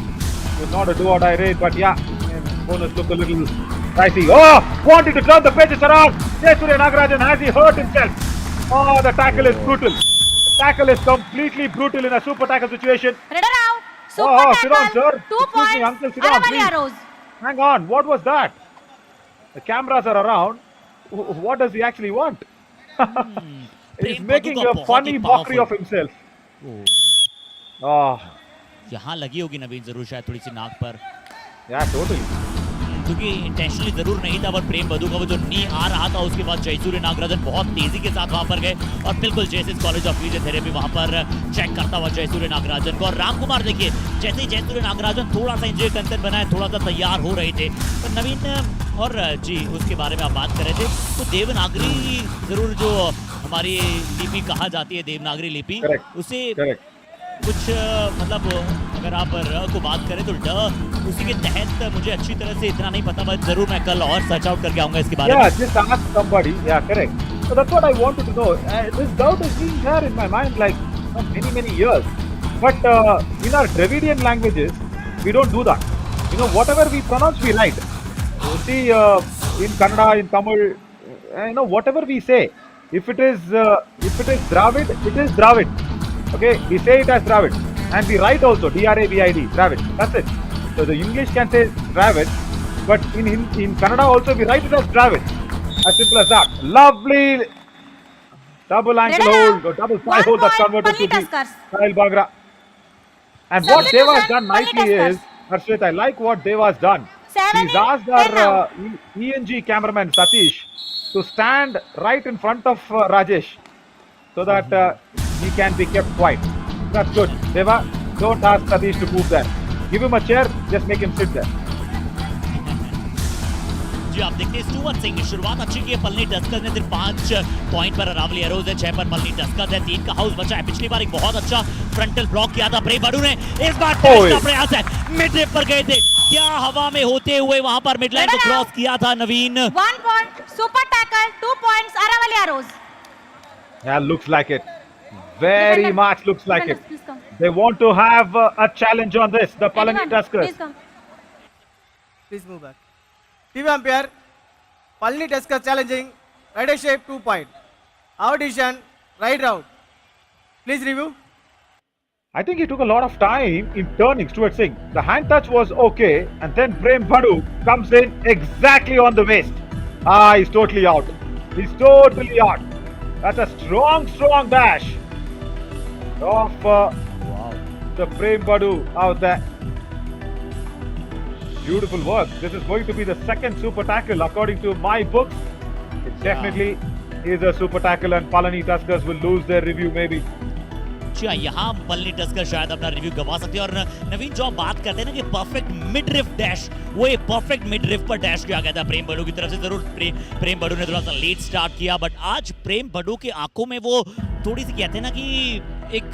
It's not a do or die raid, but yeah, bonus look a little dicey. Oh, wanted to turn the pages around. Jayasuriya Nagarajan, has he hurt himself? Oh, the tackle is brutal. The tackle is completely brutal in a super tackle situation. Red Rao. Super Oh, sit down, tackle. sir. 2 Excuse me, points. uncle, sit down, Aravali please. arrows. Hang on, what was that? The cameras are around. What does he actually want? He's Prem making बदू का a बहुत funny he mockery of powerful। himself. Oh, यहाँ लगी होगी नवीन जरूर शायद थोड़ी सी नाक पर, yeah, totally. क्योंकि इंटेंशनली जरूर नहीं था, पर प्रेम बधू का वो जो नी आ रहा था उसके बाद जयसूर्य नागराजन बहुत तेजी के साथ वहां पर गए और बिल्कुल जैसे कॉलेज ऑफ फिजियोथेरेपी वहां पर चेक करता हुआ जयसूर्य नागराजन को। और रामकुमार देखिए, जैसे ही जयसूर्य नागराजन थोड़ा सा इंजरी कंसर्न बनाए, थोड़ा सा तैयार हो रहे थे, तो नवीन और जी उसके बारे में आप बात कर रहे थे, तो देवनागरी जरूर जो हमारी लिपि कहा जाती है, देवनागरी लिपि, Correct. उसे Correct. कुछ मतलब अगर आप र को बात करें तो ड उसी के तहत मुझे अच्छी तरह से इतना नहीं पता, बट जरूर मैं कल और सर्च आउट करके आऊंगा इसके बारे में। Yeah, just ask somebody. Yeah, correct. So that's what I wanted to know. This doubt has been there in my mind like many years. But in our Dravidian languages, we don't do that. You know, whatever we pronounce, we write. You see, in Kannada, in Tamil, whatever we say, if it is Dravid, it is Dravid. Okay, we say it as Dravid, and we write also D-R-A-V-I-D, Dravid. That's it. So the English can say Dravid, but in Kannada also we write it as Dravid. As simple as that. Lovely double ankle hold, or double thigh 1 hold that's point, converted to Palni the Tuskers. Kyle Bagra. And what Substitution, Deva has done Palni nicely is, Tuskers. Harshit, I like what Deva has done. 7 He's asked in, 10 our ENG cameraman Satish to stand right in front of Rajesh so that he can be kept quiet. That's good. Deva, don't ask Satish to move there. Give him a chair, just make him sit there. जी आप देखते हैं Stuart Singh ने शुरुआत अच्छी की है, Palani Tuskers ने सिर्फ 5 पॉइंट पर अरावली एरोज है, 6 पर पलनी टस्कर्स है, 3 का हाउस बचा है। पिछली बार एक बहुत अच्छा फ्रंटल ब्लॉक किया था प्रेम बड़ू ने, इस बार टेस्ट का प्रयास है, मिड रेप पर गए थे, क्या हवा में होते हुए वहां पर मिड लाइन को क्रॉस किया था नवीन। 1 point, super tackle, 2 points, Aravali arrows. Yeah, looks like it. Very Defender, much looks like it. defenders, please come. They want to have a challenge on this, the Palani Everyone, Tuskers. please come. Please move back. TV umpire, Palni Tuskers challenging, right shape 2 point. Our decision, right round. Please review. I think he took a lot of time in turning Stuart Singh. The hand touch was okay, and then Prem Badu comes in exactly on the waist. He's totally out. He's totally out. That's a strong dash of the Prem Badu out there. Beautiful work. This is going to be the second super tackle according to my books. It definitely is a super tackle, and Palani Tuskers will lose their review maybe. अच्छा यहाँ Palani tusker शायद अपना review गवा सकते हैं। और नवीन जो आप बात करते हैं ना कि परफेक्ट मिड रिफ्ट डैश, वो एक परफेक्ट मिड रिफ्ट पर डैश किया गया था प्रेम बड़ू की तरफ से। जरूर प्रेम बड़ू ने थोड़ा सा लेट स्टार्ट किया, बट आज प्रेम बड़ू की आंखों में वो थोड़ी सी कहते हैं ना कि एक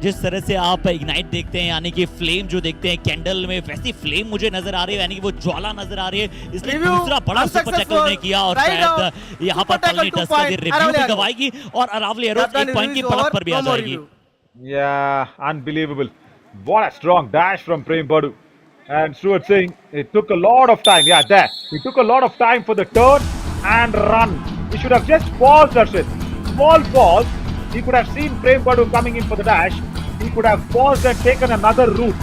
जिस तरह से आप इग्नाइट देखते हैं, यानी कि फ्लेम जो देखते हैं कैंडल में, वैसी फ्लेम मुझे नजर आ रही है, यानी कि वो ज्वाला नजर आ रही है। इसलिए दूसरा बड़ा सुपर टैकल उन्होंने किया और शायद यहाँ पर पलनी टस्कर की रिव्यू भी गवाएगी और अरावली एरोज 1 पॉइंट की पलक पर भी आ जाएगी। Yeah, unbelievable. What a strong dash from Prem Badu. And Stuart Singh, it took a lot of time. Yeah, there. It took a lot of time for the turn and run. He should have just paused, Darshit. Small pause. He could have seen Prem Badu coming in for the dash. He could have paused and taken another route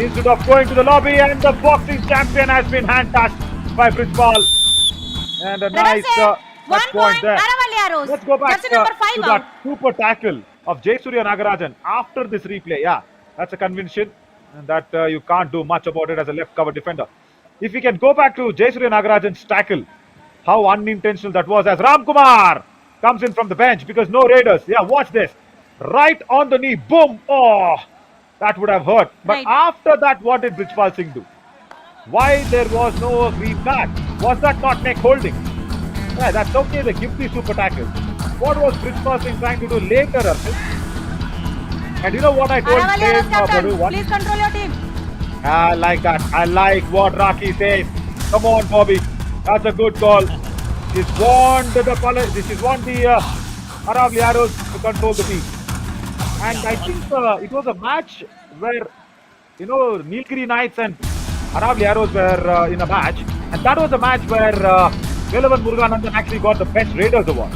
instead of going to the lobby. And the boxing champion has been hand touched by Brijpal. And a nice touch point there. Let's go back to that super tackle of Jayasuriya Nagarajan after this replay. Yeah, that's a conviction that you can't do much about it as a left cover defender. If we can go back to Jayasuriya Nagarajan's tackle, how unintentional that was, as Ramkumar comes in from the bench because no Raiders. Yeah, watch this. Right on the knee. Boom. Oh, that would have hurt. But after that, what did Brijpal Singh do? Why there was no green card? Was that not neck holding? Yeah, that's okay. They give the super tackle. What was Brijpal Singh trying to do later, Arshit? And you know what I told him? Please control your team. I like that. I like what Rocky says. Come on, Bobby. That's a good call. He's won the Araviaros to control the team. And I think it was a match where, Nilgiri Knights and Araviaros were in a match. And that was a match where Velavan Muruganandan actually got the Best Raiders Award.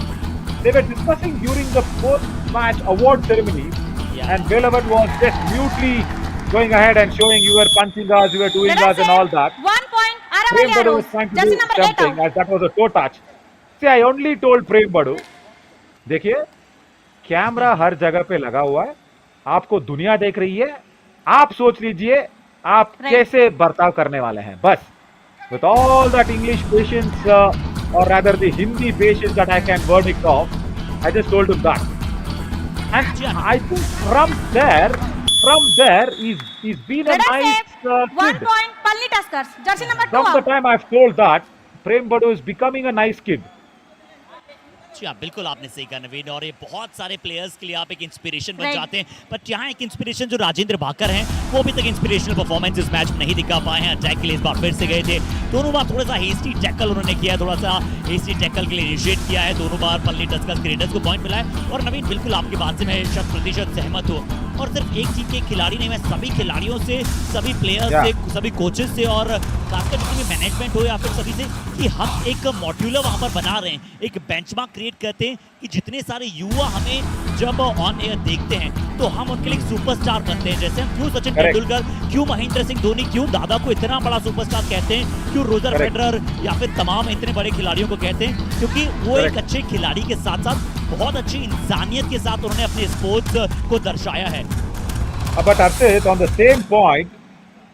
They were discussing during the post-match award ceremony, and Velavan was just mutely going ahead and showing you were punching us, you were doing us and all that. 1 point. Prem Aravali Badu arrows. was trying to Jersey do number 8 something out. as that was a toe touch. See, I only told Prem Badu, देखिए camera हर जगह पे लगा हुआ है, आपको दुनिया देख रही है, आप सोच लीजिए आप कैसे बर्ताव करने वाले हैं, बस. With all that English patience, or rather the Hindi patience that I can verdict off, I just told him that. And I think from there, he's been a Let us nice say 1 kid. point. Palni Tuskers. Jersey number 2 From the out. time I've told that, Prem Badu is becoming a nice kid. जी हाँ, बिल्कुल आपने सही कहा नवीन, और ये बहुत सारे players के लिए आप एक इंस्पिरेशन बन Right. जाते हैं. बट यहाँ एक इंस्पिरेशन जो राजेंद्र भाकर हैं, वो अभी तक इंस्पिरेशनल परफॉर्मेंस इस मैच में नहीं दिखा पाए हैं. अटैक के लिए इस बार फिर से गए थे. दोनों बार थोड़ा सा हेस्टी टैकल उन्होंने किया, थोड़ा सा हेस्टी टैकल के लिए इनिशिएट किया है. दोनों बार पल्ली टस्कर्स क्रिएटर्स को पॉइंट मिला है. और नवीन, बिल्कुल आपकी बात से मैं 100% सहमत हूँ. और सिर्फ एक टीम के खिलाड़ी नहीं, मैं सभी खिलाड़ियों से, सभी प्लेयर्स से, सभी कोचेस से, और खासकर जितनी भी मैनेजमेंट हो या फिर सभी से, कि हम एक मॉड्यूलर वहाँ पर बना रहे हैं, एक बेंचमार्क क्रिएट करते हैं कि जितने सारे युवा हमें जब ऑन एयर देखते हैं तो हम उनके लिए सुपरस्टार बनते हैं. जैसे हम क्यों सचिन तेंदुलकर, क्यों महेंद्र सिंह धोनी, क्यों दादा को इतना बड़ा सुपरस्टार कहते हैं, क्यों रोजर फेडरर या फिर तमाम इतने बड़े खिलाड़ियों को कहते हैं, क्योंकि वो एक अच्छे खिलाड़ी के साथ साथ बहुत अच्छी इंसानियत के साथ उन्होंने अपने स्पोर्ट्स को दर्शाया है. But Arshit, on the same point,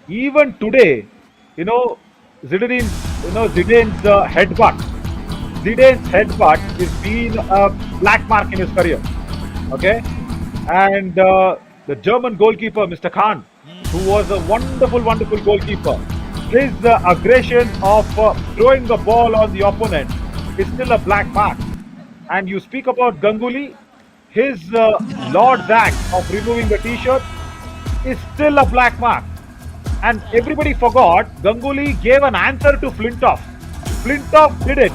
even today, Zidane's headbutt. Zidane's headbutt has been a black mark in his career. Okay? And the German goalkeeper, Mr. Khan, who was a wonderful, wonderful goalkeeper, his aggression of throwing the ball on the opponent is still a black mark. And you speak about Ganguly, his Lord's act of removing the t-shirt is still a black mark. And everybody forgot Ganguly gave an answer to Flintoff. Flintoff did it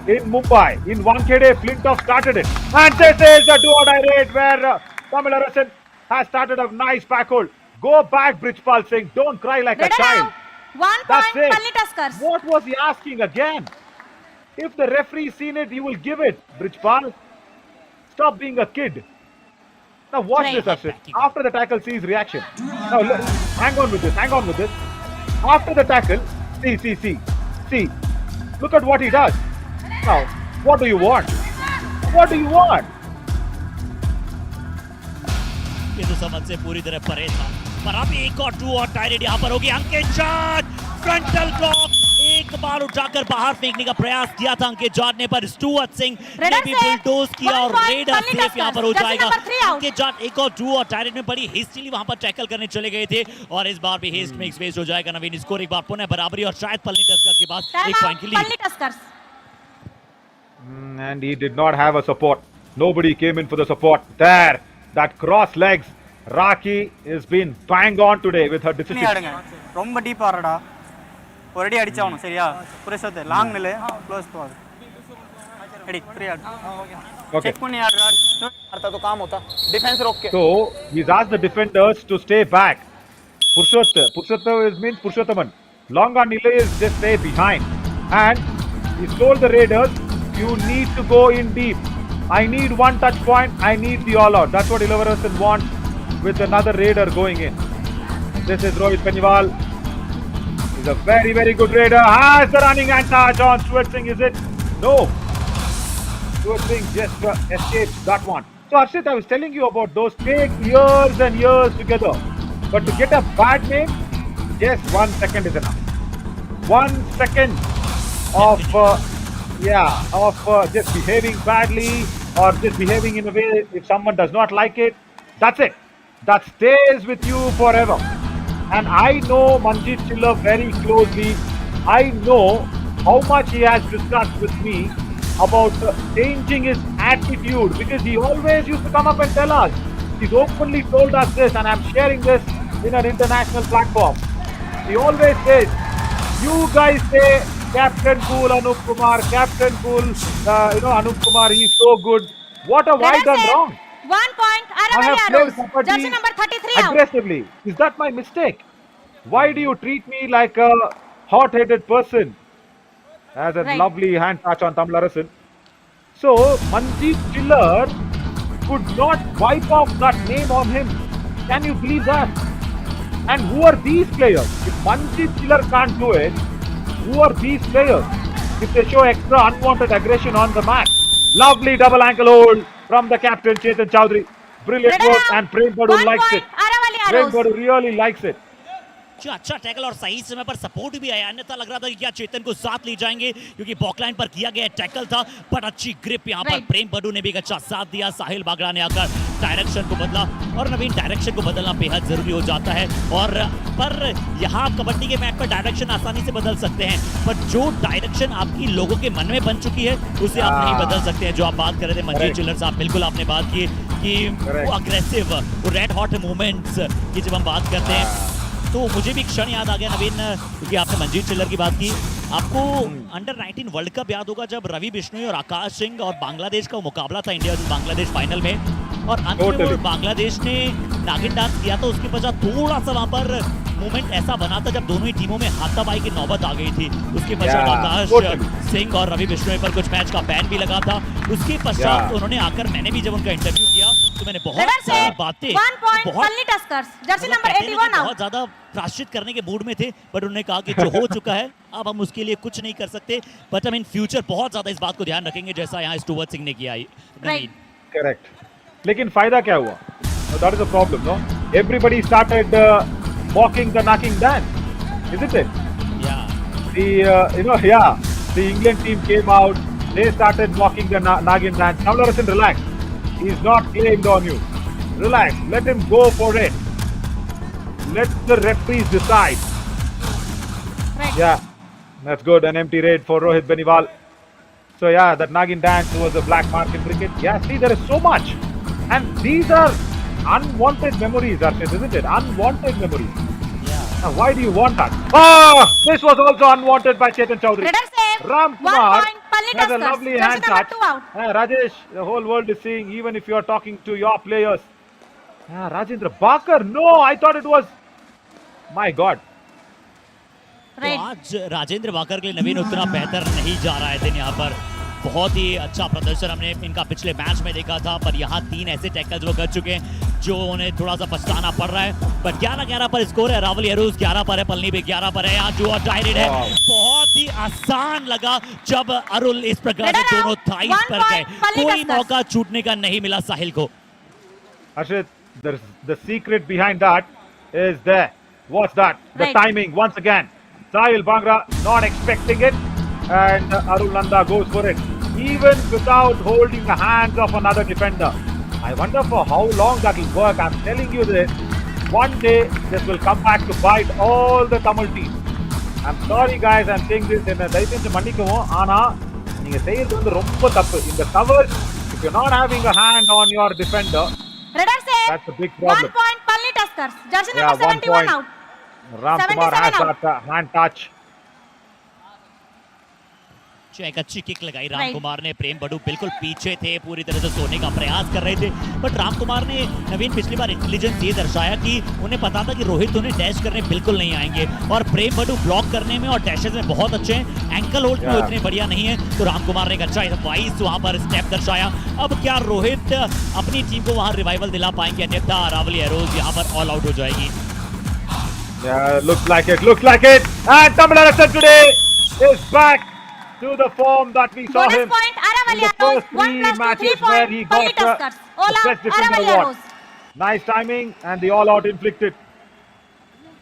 in Mumbai. In Wankhede, Flintoff started it. And this is the do-or-die raid where Tamil Arasan has started a nice backhold. Go back, Brijpal Singh. Don't cry like a child. 1 That's point. it. Palni Tuskers. What was he asking again? If the referee seen it, he will give it. Brijpal, stop being a kid. Now watch this, Arshit. After the tackle, see his reaction. Now look, hang on with this. After the tackle, see. Look at what he does. Now, what do you want? ये तो समझ से पूरी तरह परे था. पर अब एक और टू और टाइरेड यहाँ पर होगी. अंकित जाट फ्रंटल ब्लॉक एक बार उठाकर बाहर फेंकने का प्रयास किया था अंकित जाट ने, पर स्टुअर्ट सिंह ने भी बुलडोज किया और रेडर सेफ यहाँ पर हो जाएगा. अंकित जाट एक और टू और टाइरेड में बड़ी हेस्टिली वहां पर टैकल करने चले गए थे और इस बार भी हेस्ट में वेस्ट हो जाएगा. नवीन, स्कोर एक बार पुनः बराबरी और शायद पल्ली टस्कर्स के पास एक पॉइंट की lead. Palni Tuskers. And he did not have a support. Nobody came in for the support. There, that cross legs. Raki has been bang on today with her decision. ரொம்ப டீப்பா ஆறடா, ஒரு அடி அடிச்சாவணும். சரியா, புரேஷத் long நிலை close பால் அடி free ஆடு. Check பண்ணி ஆடுடா. करता तो काम होता, डिफेंस रोक के. So he's asked the defenders to stay back. Purushottam means Purushottaman. Longa Nile is just stay behind. And he's told the Raiders, you need to go in deep. I need one touch point. I need the all out. That's what Ilavarasan wants with another Raider going in. This is Rohit Peniwal. He's a very, very good Raider. Has the running anti on Stuart Singh, is it? No. Stuart Singh just escapes that one. So Arshit, I was telling you about those take years and years together. But to get a bad name, just 1 second is enough. 1 second of just behaving badly or just behaving in a way if someone does not like it, that's it. That stays with you forever. And I know Manjeet Chilla very closely. I know how much he has discussed with me about changing his attitude, because he always used to come up and tell us. He's openly told us this, and I'm sharing this in an international platform. He always says, you guys say Captain Cool Anup Kumar, Captain Cool, Anup Kumar, he's so good. What have I done wrong? 1 point, I have Aravali played Arrows. kabaddi Jersey number 33 out. aggressively. Is that my mistake? Why do you treat me like a hot-headed person? Has a Right. lovely hand touch on Tamlarasan. So Manjeet Chiller could not wipe off that name on him. Can you believe that? And who are these players? If Manjeet Chiller can't do it, who are these players? If they show extra unwanted aggression on the match. Lovely double ankle hold from the captain Chetan Chowdhury. Brilliant Red work out. and Prem Badu 1 likes it. point, Aravali Prem Arrows. Badu really likes it. जो अच्छा tackle और सही समय पर support भी आया, अन्यथा लग रहा था कि क्या चेतन को साथ ले जाएंगे क्योंकि बॉकलाइन पर किया गया टैकल था, बट अच्छी ग्रिप यहाँ पर Right. प्रेम बडू ने भी एक अच्छा साथ दिया। साहिल बागड़ा ने आकर डायरेक्शन को बदला और नवीन डायरेक्शन को बदलना बेहद जरूरी हो जाता है। और पर यहाँ कबड्डी के मैच पर डायरेक्शन आसानी से बदल सकते हैं, पर जो डायरेक्शन आपकी लोगों के मन में बन चुकी है उसे आप नहीं बदल सकते हैं। जो आप बात कर रहे थे मंजीत चिल्लर साहब, बिल्कुल आपने बात की कि वो अग्रेसिव, वो रेड हॉट मोमेंट्स की जब हम बात करते हैं तो मुझे भी एक क्षण याद आ गया नवीन, क्योंकि आपने मंजीत चिल्लर की बात की। आपको अंडर 19 वर्ल्ड कप याद होगा जब रवि बिश्नोई और आकाश सिंह और बांग्लादेश का मुकाबला था इंडिया वर्सेस बांग्लादेश फाइनल में, और अंत में वो बांग्लादेश ने नागिन डांस किया था। उसके पश्चात थोड़ा सा वहां पर मोमेंट ऐसा बना था जब दोनों ही टीमों में हाथापाई की नौबत आ गई थी। उसके पश्चात आकाश सिंह और रवि बिश्नोई पर कुछ मैच का बैन भी लगा था। उसके पश्चात उन्होंने आकर, मैंने भी जब उनका इंटरव्यू किया तो मैंने बहुत सारी बातें, 1 point, Pally Tuskers. Jersey number 81 out. बहुत ज्यादा प्राश्चित करने के मूड में थे, बट उन्होंने कहा कि जो हो चुका है अब हम उसके लिए कुछ नहीं कर सकते, बट हम इन फ्यूचर बहुत ज्यादा इस बात को ध्यान रखेंगे जैसा यहाँ स्टुअर्ट सिंह ने किया। करेक्ट। लेकिन फायदा क्या हुआ? That is the problem, no? Everybody started mocking the knocking dance, isn't it? Yeah. The England team came out. They started mocking the Nagin dance. Now, listen, relax. He's not claimed on you. Relax. Let him go for it. Let the referees decide. Right. Yeah, that's good. An empty raid for Rohit Beniwal. So yeah, that Nagin dance was a black mark in cricket. Yeah, see, there is so much. And these are unwanted memories, Arshit, isn't it? Unwanted memories. Yeah. Now, why do you want that? Oh, this was also unwanted by Chetan Chowdhury. Redder save. Ram 1 Kumar point, Pally has a Tuskers. lovely Jersey hand number touch. 2 out. Rajesh, the whole world is seeing, even if you are talking to your players. Rajendra Bakar, no, I thought it was, my God. तो आज Rajendra walker के लिए नवीन उतना बेहतर नहीं जा रहा है दिन यहाँ पर। बहुत ही अच्छा प्रदर्शन हमने इनका पिछले मैच में देखा था, पर यहाँ 3 ऐसे टैकल्स वो कर चुके हैं जो उन्हें थोड़ा सा पछताना पड़ रहा है। पर 11-11 पर स्कोर है। रावली अरूज 11 पर है, पलनी भी 11 पर है। यहाँ जो डायरेक्ट है, बहुत ही आसान लगा जब अरुल इस प्रकार से दोनों थाइस पर गए। कोई मौका छूटने का नहीं मिला साहिल को। Ashit, the secret behind that is there. What's that? The timing once again. Sahil Bhangra not expecting it, and Arul Nanda goes for it, even without holding the hands of another defender. I wonder for how long that will work. I'm telling you this. One day this will come back to bite all the Tamil teams. I'm sorry guys, I'm saying this in a daisenju mannikkuvom, ana neenga seiyradhu vandu romba thappu. In the covers, if you're not having a hand on your defender, Redder save. that's a big problem. 1 point, Pally Tuskers. Jersey number 71 out. Ram Kumar has that hand touch. एक अच्छी kick लगाई राम कुमार ने। प्रेम बडू बिल्कुल पीछे थे, पूरी तरह से सोने का प्रयास कर रहे थे, बट राम कुमार ने नवीन पिछली बार इंटेलिजेंस ये दर्शाया कि उन्हें पता था कि रोहित उन्हें डैश करने बिल्कुल नहीं आएंगे, और प्रेम बडू ब्लॉक करने में और डैशेस में बहुत अच्छे हैं, एंकल होल्ड में उतने बढ़िया नहीं है। तो राम कुमार ने एक अच्छा वाइस वहां पर स्टेप दर्शाया। अब क्या रोहित अपनी टीम को वहां रिवाइवल दिला पाएंगे? अन्यथा रावली अरोज यहाँ पर ऑल आउट हो जाएगी। Looks like it. And Tamil Nadu today is back to the form that we saw Bonus him point, Aravali in the Arrows. first 1 3 plus 2, 3 matches point, where he Pally got Tuskers. the All out, best defender Aravali award. Arrows. Nice timing and the all-out inflicted.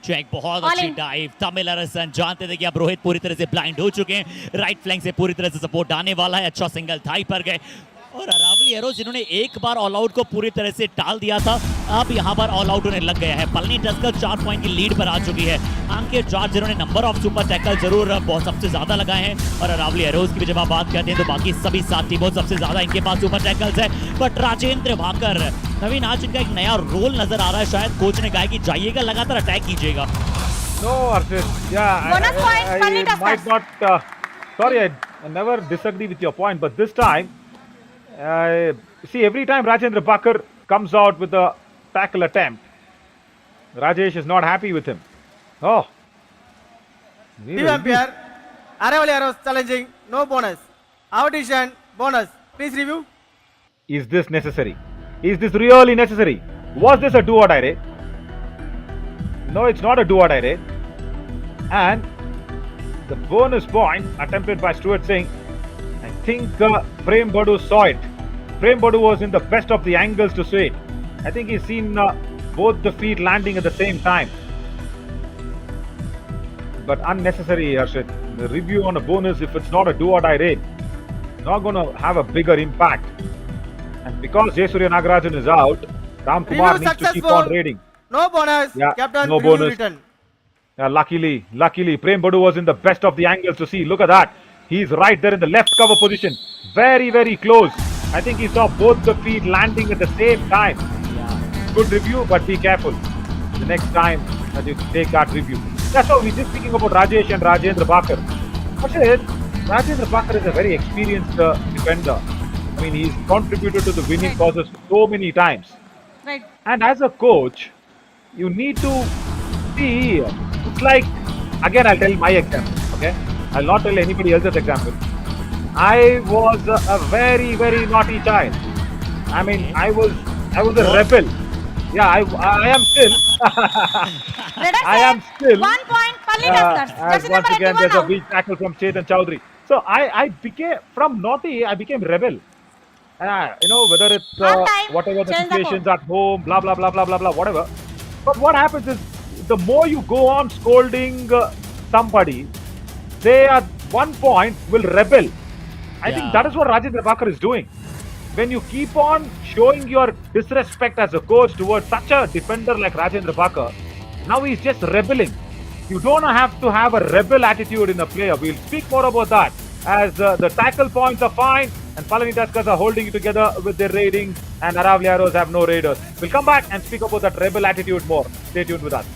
Check बहुत अच्छी dive. Tamil अरसन जानते थे कि अब रोहित पूरी तरह से blind हो चुके हैं, राइट फ्लैंक से पूरी तरह से सपोर्ट आने वाला है। अच्छा सिंगल थाई पर गए, और रावली एरोज जिन्होंने एक बार ऑल आउट को पूरी तरह से टाल दिया था, अब यहाँ पर ऑल आउट उन्हें लग गया है। पलनी टस्कर 4 पॉइंट की लीड पर आ चुकी है। अंकित जॉर्ज जिन्होंने नंबर ऑफ सुपर टैकल जरूर बहुत सबसे ज्यादा लगाए हैं, और रावली एरोज की भी जब आप बात करते हैं तो बाकी सभी 7 टीमों सबसे ज्यादा इनके पास सुपर टैकल्स है। बट राजेंद्र भाकर, नवीन आज इनका एक नया रोल नजर आ रहा है। शायद कोच ने कहा कि जाइएगा, लगातार अटैक कीजिएगा। No, Arshit. Yeah, I might not. Sorry, I never disagree with your point, but this time See, every time Rajendra Bakar comes out with a tackle attempt, Rajesh is not happy with him. Oh. TV umpire, Aravali arrows challenging, no bonus. Our decision, bonus. Please review. Is this necessary? Is this really necessary? Was this a do or die raid? No, it's not a do or die raid. And the bonus point attempted by Stuart Singh, I think Prem Badu saw it. Prem Badu was in the best of the angles to see it. I think he's seen both the feet landing at the same time. But unnecessary, Harshit. The review on a bonus, if it's not a do or die raid, not going to have a bigger impact. And because Jayasurya Nagarajan is out, Ram Kumar needs to keep on raiding. No bonus. Yeah, Captain, no review bonus. written. Yeah, luckily, Prem Badu was in the best of the angles to see. Look at that. He's right there in the left cover position. Very, very close. I think he saw both the feet landing at the same time. Good review, but be careful the next time that you take that review. That's why we're just speaking about Rajesh and Rajendra Bakar. Rajendra Bakar is a very experienced defender. I mean, he's contributed to the winning causes so many times. Right. And as a coach, you need to see, it's like, again, I'll tell my example, okay? I'll not tell anybody else's example. I was a very, very naughty child. I mean, I was a rebel. Yeah, I am still. I am still. 1 point, Palli Tuskers. As Jersey once number again, 81 there's a out. weak tackle from Chetan Chowdhury. So I became, from naughty, I became rebel. Whether it's Half time, whatever the change the situations at home, blah, blah, blah, blah, blah, blah, whatever. But what happens is, the more you go on scolding somebody, they at one point will rebel. I think that is what Rajendra Bakar is doing. When you keep on showing your disrespect as a coach towards such a defender like Rajendra Bakar, now he's just rebelling. You don't have to have a rebel attitude in a player. We'll speak more about that as the tackle points are fine and Palani Tuskers are holding it together with their raiding and Aravali Arrows have no raiders. We'll come back and speak about that rebel attitude more. Stay tuned with us.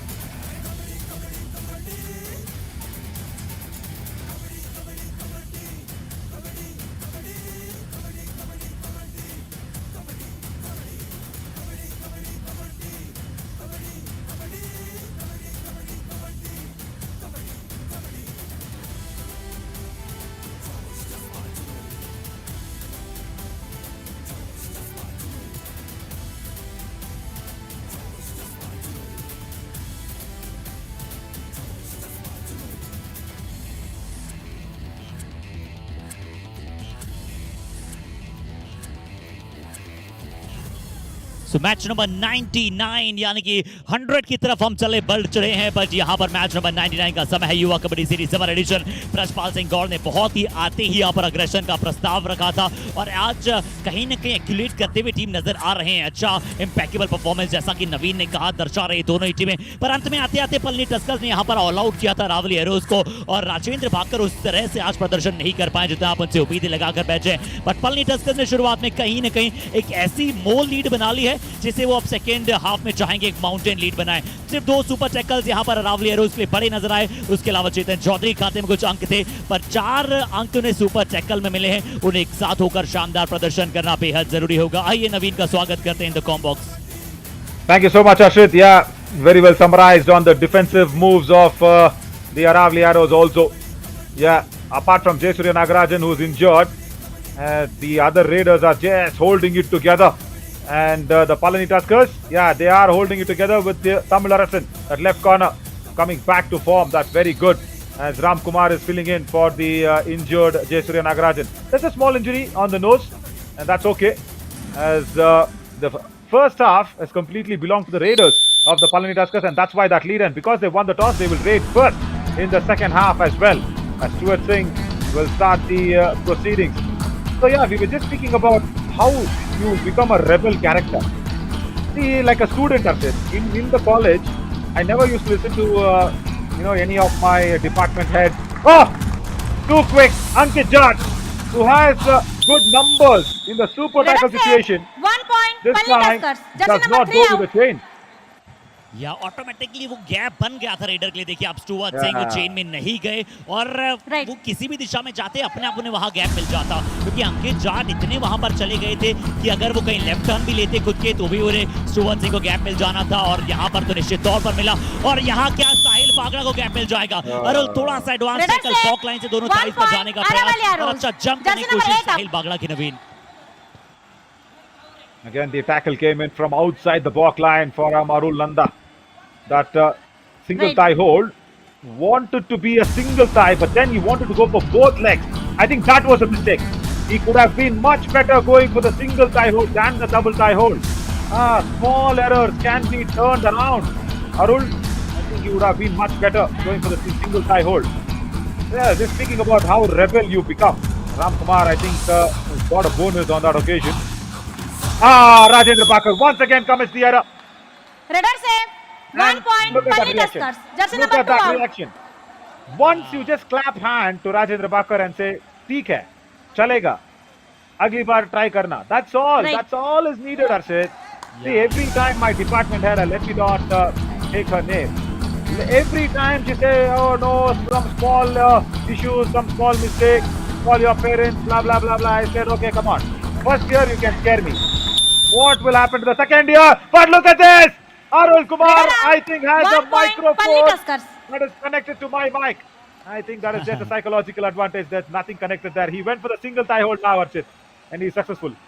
So match number 99 यानी कि 100 की तरफ हम चले बढ़ चढ़े हैं, but यहाँ पर मैच नंबर 99 का समय है। युवा kabaddi series summer edition. Brajpal Singh Gaur ने बहुत ही आते ही यहाँ पर अग्रेशन का प्रस्ताव रखा था और आज कहीं ना कहीं एक्यूलेट करते हुए टीम नजर आ रहे हैं। अच्छा इंपैकेबल परफॉर्मेंस जैसा कि नवीन ने कहा दर्शा रही दोनों ही टीमें, पर अंत में आते आते पलनी टस्कर्स ने यहाँ पर ऑल आउट किया था रावली एरोज को और राजेंद्र बाकर उस तरह से आज प्रदर्शन नहीं कर पाए जितना आप उनसे उम्मीदें लगाकर बैठे। बट पलनी टस्कर्स ने शुरुआत में कहीं ना कहीं एक ऐसी मोल लीड बना ली है जिसे वो अब सेकेंड हाफ में चाहेंगे एक माउंटेन लीड बनाए। सिर्फ 2 सुपर टैकल्स यहाँ पर रावली एरोज के लिए बड़े नजर आए, उसके अलावा चेतन चौधरी खाते में कुछ अंक थे, पर 4 अंक उन्हें सुपर टैकल में मिले हैं। उन्हें एक साथ होकर शानदार प्रदर्शन करना बेहद जरूरी होगा। आइए नवीन का स्वागत करते हैं in the com box. Thank you so much, Ashit. Yeah, very well summarized on the defensive moves of the Aravali Arrows also. Yeah, apart from Jayasurya Nagarajan who's injured, the other Raiders are just holding it together. And the Palani Tuskers, yeah, they are holding it together with the Tamil Arasan at left corner coming back to form. That's very good as Ram Kumar is filling in for the injured Jayasurya Nagarajan. There's a small injury on the nose and that's okay as the first half has completely belonged to the Raiders of the Palani Tuskers and that's why that lead, and because they won the toss they will raid first in the second half as well as Stuart Singh will start the proceedings. So yeah, we were just speaking about how you become a rebel character. See, like a student, in the college, I never used to listen to any of my department heads. Oh, too quick, Ankit Judge, who has good numbers in the super tackle situation. 1 point, This Palani time Tuskers. does Jersey number not 3 go to out. the chain. या automatically वो gap बन गया था raider के लिए। देखिए आप Stuart Singh वो चेन में नहीं गए और वो किसी भी दिशा में जाते अपने आप उन्हें वहां गैप मिल जाता, क्योंकि अंकित जाट इतने वहां पर चले गए थे कि अगर वो कहीं लेफ्ट टर्न भी लेते खुद के तो भी उन्हें स्टुअर्ट सिंह को गैप मिल जाना था, और यहाँ पर तो निश्चित तौर पर मिला। और यहाँ क्या साहिल बागड़ा को गैप मिल जाएगा। अरुल थोड़ा सा एडवांस टैकल फॉक लाइन से दोनों साइड पर जाने का प्रयास और अच्छा जंप करने की कोशिश साहिल बागड़ा की। नवीन Again, the tackle came in from outside the block line for Arul Nanda. That single thigh hold wanted to be a single thigh, but then he wanted to go for both legs. I think that was a mistake. He could have been much better going for the single thigh hold than the double thigh hold. Small errors can be turned around. Arul, I think he would have been much better going for the single thigh hold. Yeah, just speaking about how rebel you become. Ram Kumar, I think, got a bonus on that occasion. Rajendra Bakar once again commits the error. Redder save. 1 point. Look at that Pali reaction. Tuskers. Jersey Look number at 2 that out. reaction. Once you just clap hand to Rajendra Bakar and say, "ठीक है, चलेगा, अगली बार try करना." That's all. Right. That's all is needed, Arshid. See, every time my department head, let me not take her name. Every time she say, "Oh no, some small issues, some small mistake, call your parents, blah blah blah blah." I said, "Okay, come on. First year you can scare me. What will happen to the second year?" But look at this. Arul Kumar, I think, has a microphone that is connected to my mic. I think that is just a psychological advantage. There's nothing connected there. He went for the single thigh hold now, Archit, and he's successful.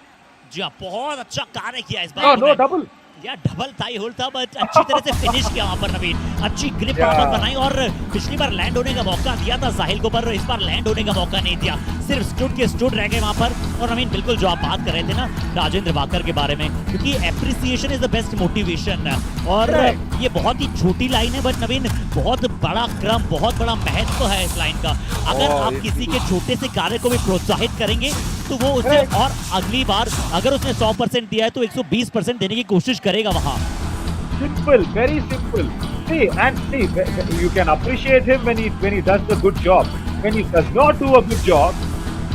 जी हाँ, बहुत अच्छा कार्य किया इस बार। No double. या double Thai hold था, but अच्छी तरह से फिनिश किया वहां पर नवीन। अच्छी ग्रिप वहां पर बनाई और पिछली बार लैंड होने का मौका दिया था साहिल को, पर इस बार लैंड होने का मौका नहीं दिया, सिर्फ स्टूड के स्टूड रह गए वहां पर। और नवीन बिल्कुल जो आप बात कर रहे थे ना राजेंद्र बाकर के बारे में, क्योंकि appreciation is the best motivation. और ये बहुत ही छोटी लाइन है, बट नवीन बहुत बड़ा क्रम, बहुत बड़ा महत्व है इस लाइन का। अगर आप किसी के छोटे से कार्य को भी प्रोत्साहित करेंगे तो वो उसे और अगली बार अगर उसने 100% दिया है तो 120% देने की कोशिश करेगा वहां। Simple, very simple. See, you can appreciate him when he does the good job. When he does not do a good job,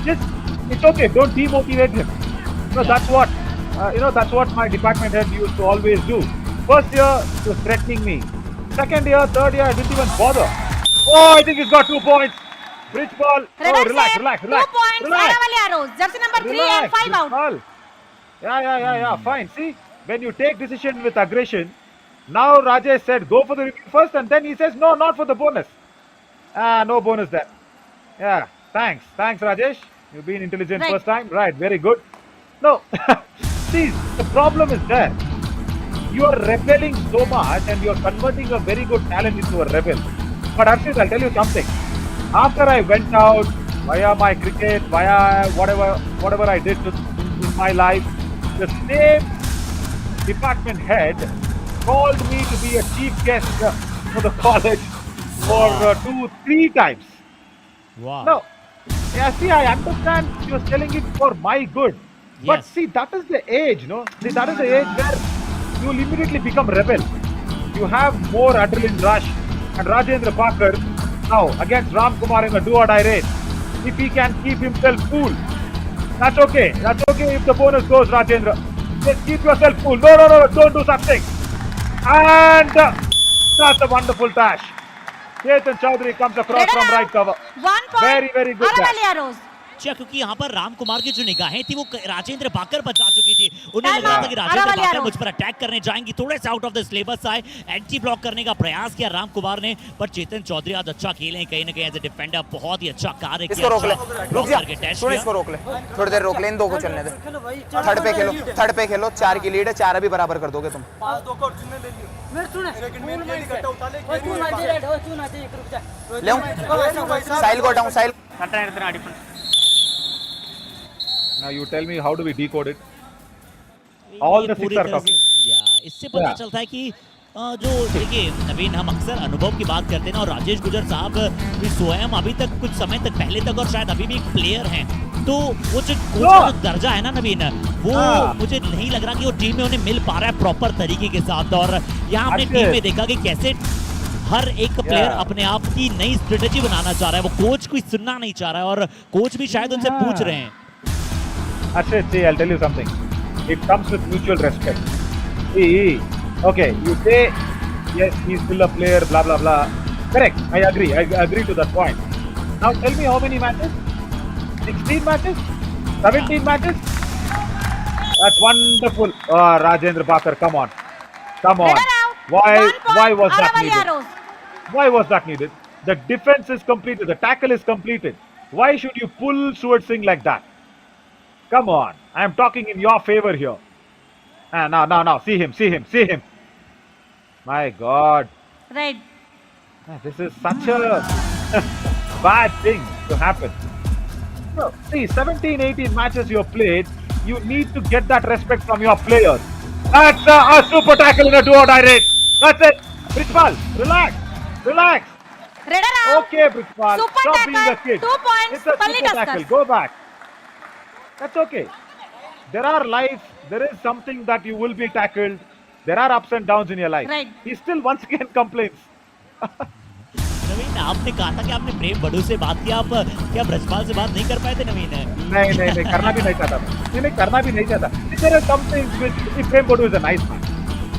it's okay. Don't demotivate him. That's what my department head used to always do. First year, he was threatening me. Second year, third year, I didn't even bother. Oh, I think he's got 2 points. Bridge ball. Relax. 2 points. Aravali Arrows. Jersey number 3 and 5 out. Ball. Yeah. Fine. See, when you take decision with aggression, now Rajesh said go for the review first, and then he says no, not for the bonus. No bonus there. Yeah, thanks Rajesh. You've been intelligent first time. Right, very good. No, see, the problem is there. You are rebelling so much, and you are converting a very good talent into a rebel. But Arshid, I'll tell you something. After I went out via my cricket, via whatever I did in my life, the same department head called me to be a chief guest for the college for 2-3 times. Wow. No, yeah, see, I understand he was telling it for my good. But Yes. see, that is the age, no? See, that is the age where you will immediately become rebel. You have more adrenaline rush. And Rajendra Bakar now against Ram Kumar in a do-or-die race. If he can keep himself cool, that's okay. That's okay if the bonus goes, Rajendra. Just keep yourself cool. No, don't do something. And that's a wonderful dash. Chetan Chaudhary comes across from right cover. 1 point. Very, very good dash. Aravali Arrows. अच्छा, क्योंकि यहाँ पर राम कुमार की जो निगाहें थी वो राजेंद्र बाकर बचा चुकी थी। उन्हें लग रहा था कि राजेंद्र अरावली बाकर आरोप। मुझ पर अटैक करने जाएंगी, थोड़े से आउट ऑफ द सिलेबस आए, एंटी ब्लॉक करने का प्रयास किया राम कुमार ने, पर चेतन चौधरी आज अच्छा खेले हैं, कहीं ना कहीं एज ए डिफेंडर बहुत ही अच्छा कार्य किया। इसको रोक ले, ब्लॉक करके टैच किया। इसको रोक ले, थोड़ी देर रोक ले, इन 2 को चलने दे। थर्ड पे खेलो, 4 की लीड है, 4 अभी बराबर कर दोगे तुम। ले साहिल को हटाऊं, साहिल। Now you tell me, how do we decode it? All the 6 are talking. इससे पता चलता है कि जो देखिए नवीन, हम अक्सर अनुभव की बात करते हैं ना, और राजेश गुजर साहब भी स्वयं अभी तक कुछ समय तक पहले तक और शायद अभी भी एक प्लेयर हैं, तो वो जो कोच का जो दर्जा है ना नवीन, वो मुझे नहीं लग रहा कि वो टीम में उन्हें मिल पा रहा है प्रॉपर तरीके के साथ। और यहाँ हमने टीम में देखा कि कैसे हर एक प्लेयर अपने आप की नई स्ट्रेटेजी बनाना चाह रहा है, वो कोच को सुनना नहीं चाह रहा है, और कोच भी शायद उनसे पूछ रहे हैं। Actually, see, I'll tell you something. It comes with mutual respect. See, okay, you say yes, he's still a player, blah, blah, blah. Correct. I agree. I agree to that point. Now tell me how many matches? 16 matches? 17 matches? That's wonderful. Oh, Rajendra Bakar, come on. Come on. Red out. Why 1 point was that Aravali needed? Arrows. Why was that needed? The defense is completed. The tackle is completed. Why should you pull Stuart Singh like that? Come on. I am talking in your favor here. Now. See him. My God. Red. This is such a bad thing to happen. No, see, 17, 18 matches you have played, you need to get that respect from your players. That's a super tackle in a do-or-die race. That's it. Brijpal, relax. Red out. Okay, Brijpal, Super stop being a tackle. kid. 2 points. It's a Palli super tackle. Tuskers. Go back. That's okay. There is something that you will be tackled. There are ups and downs in your life. Right. He still once again complains. नवीन आपने कहा था कि आपने प्रेम बड़ू से बात की, आप क्या ब्रजपाल से बात नहीं कर पाए थे नवीन? नहीं करना भी नहीं चाहता था. नहीं करना भी नहीं चाहता. There are some things which Prem Bodu is a nice man.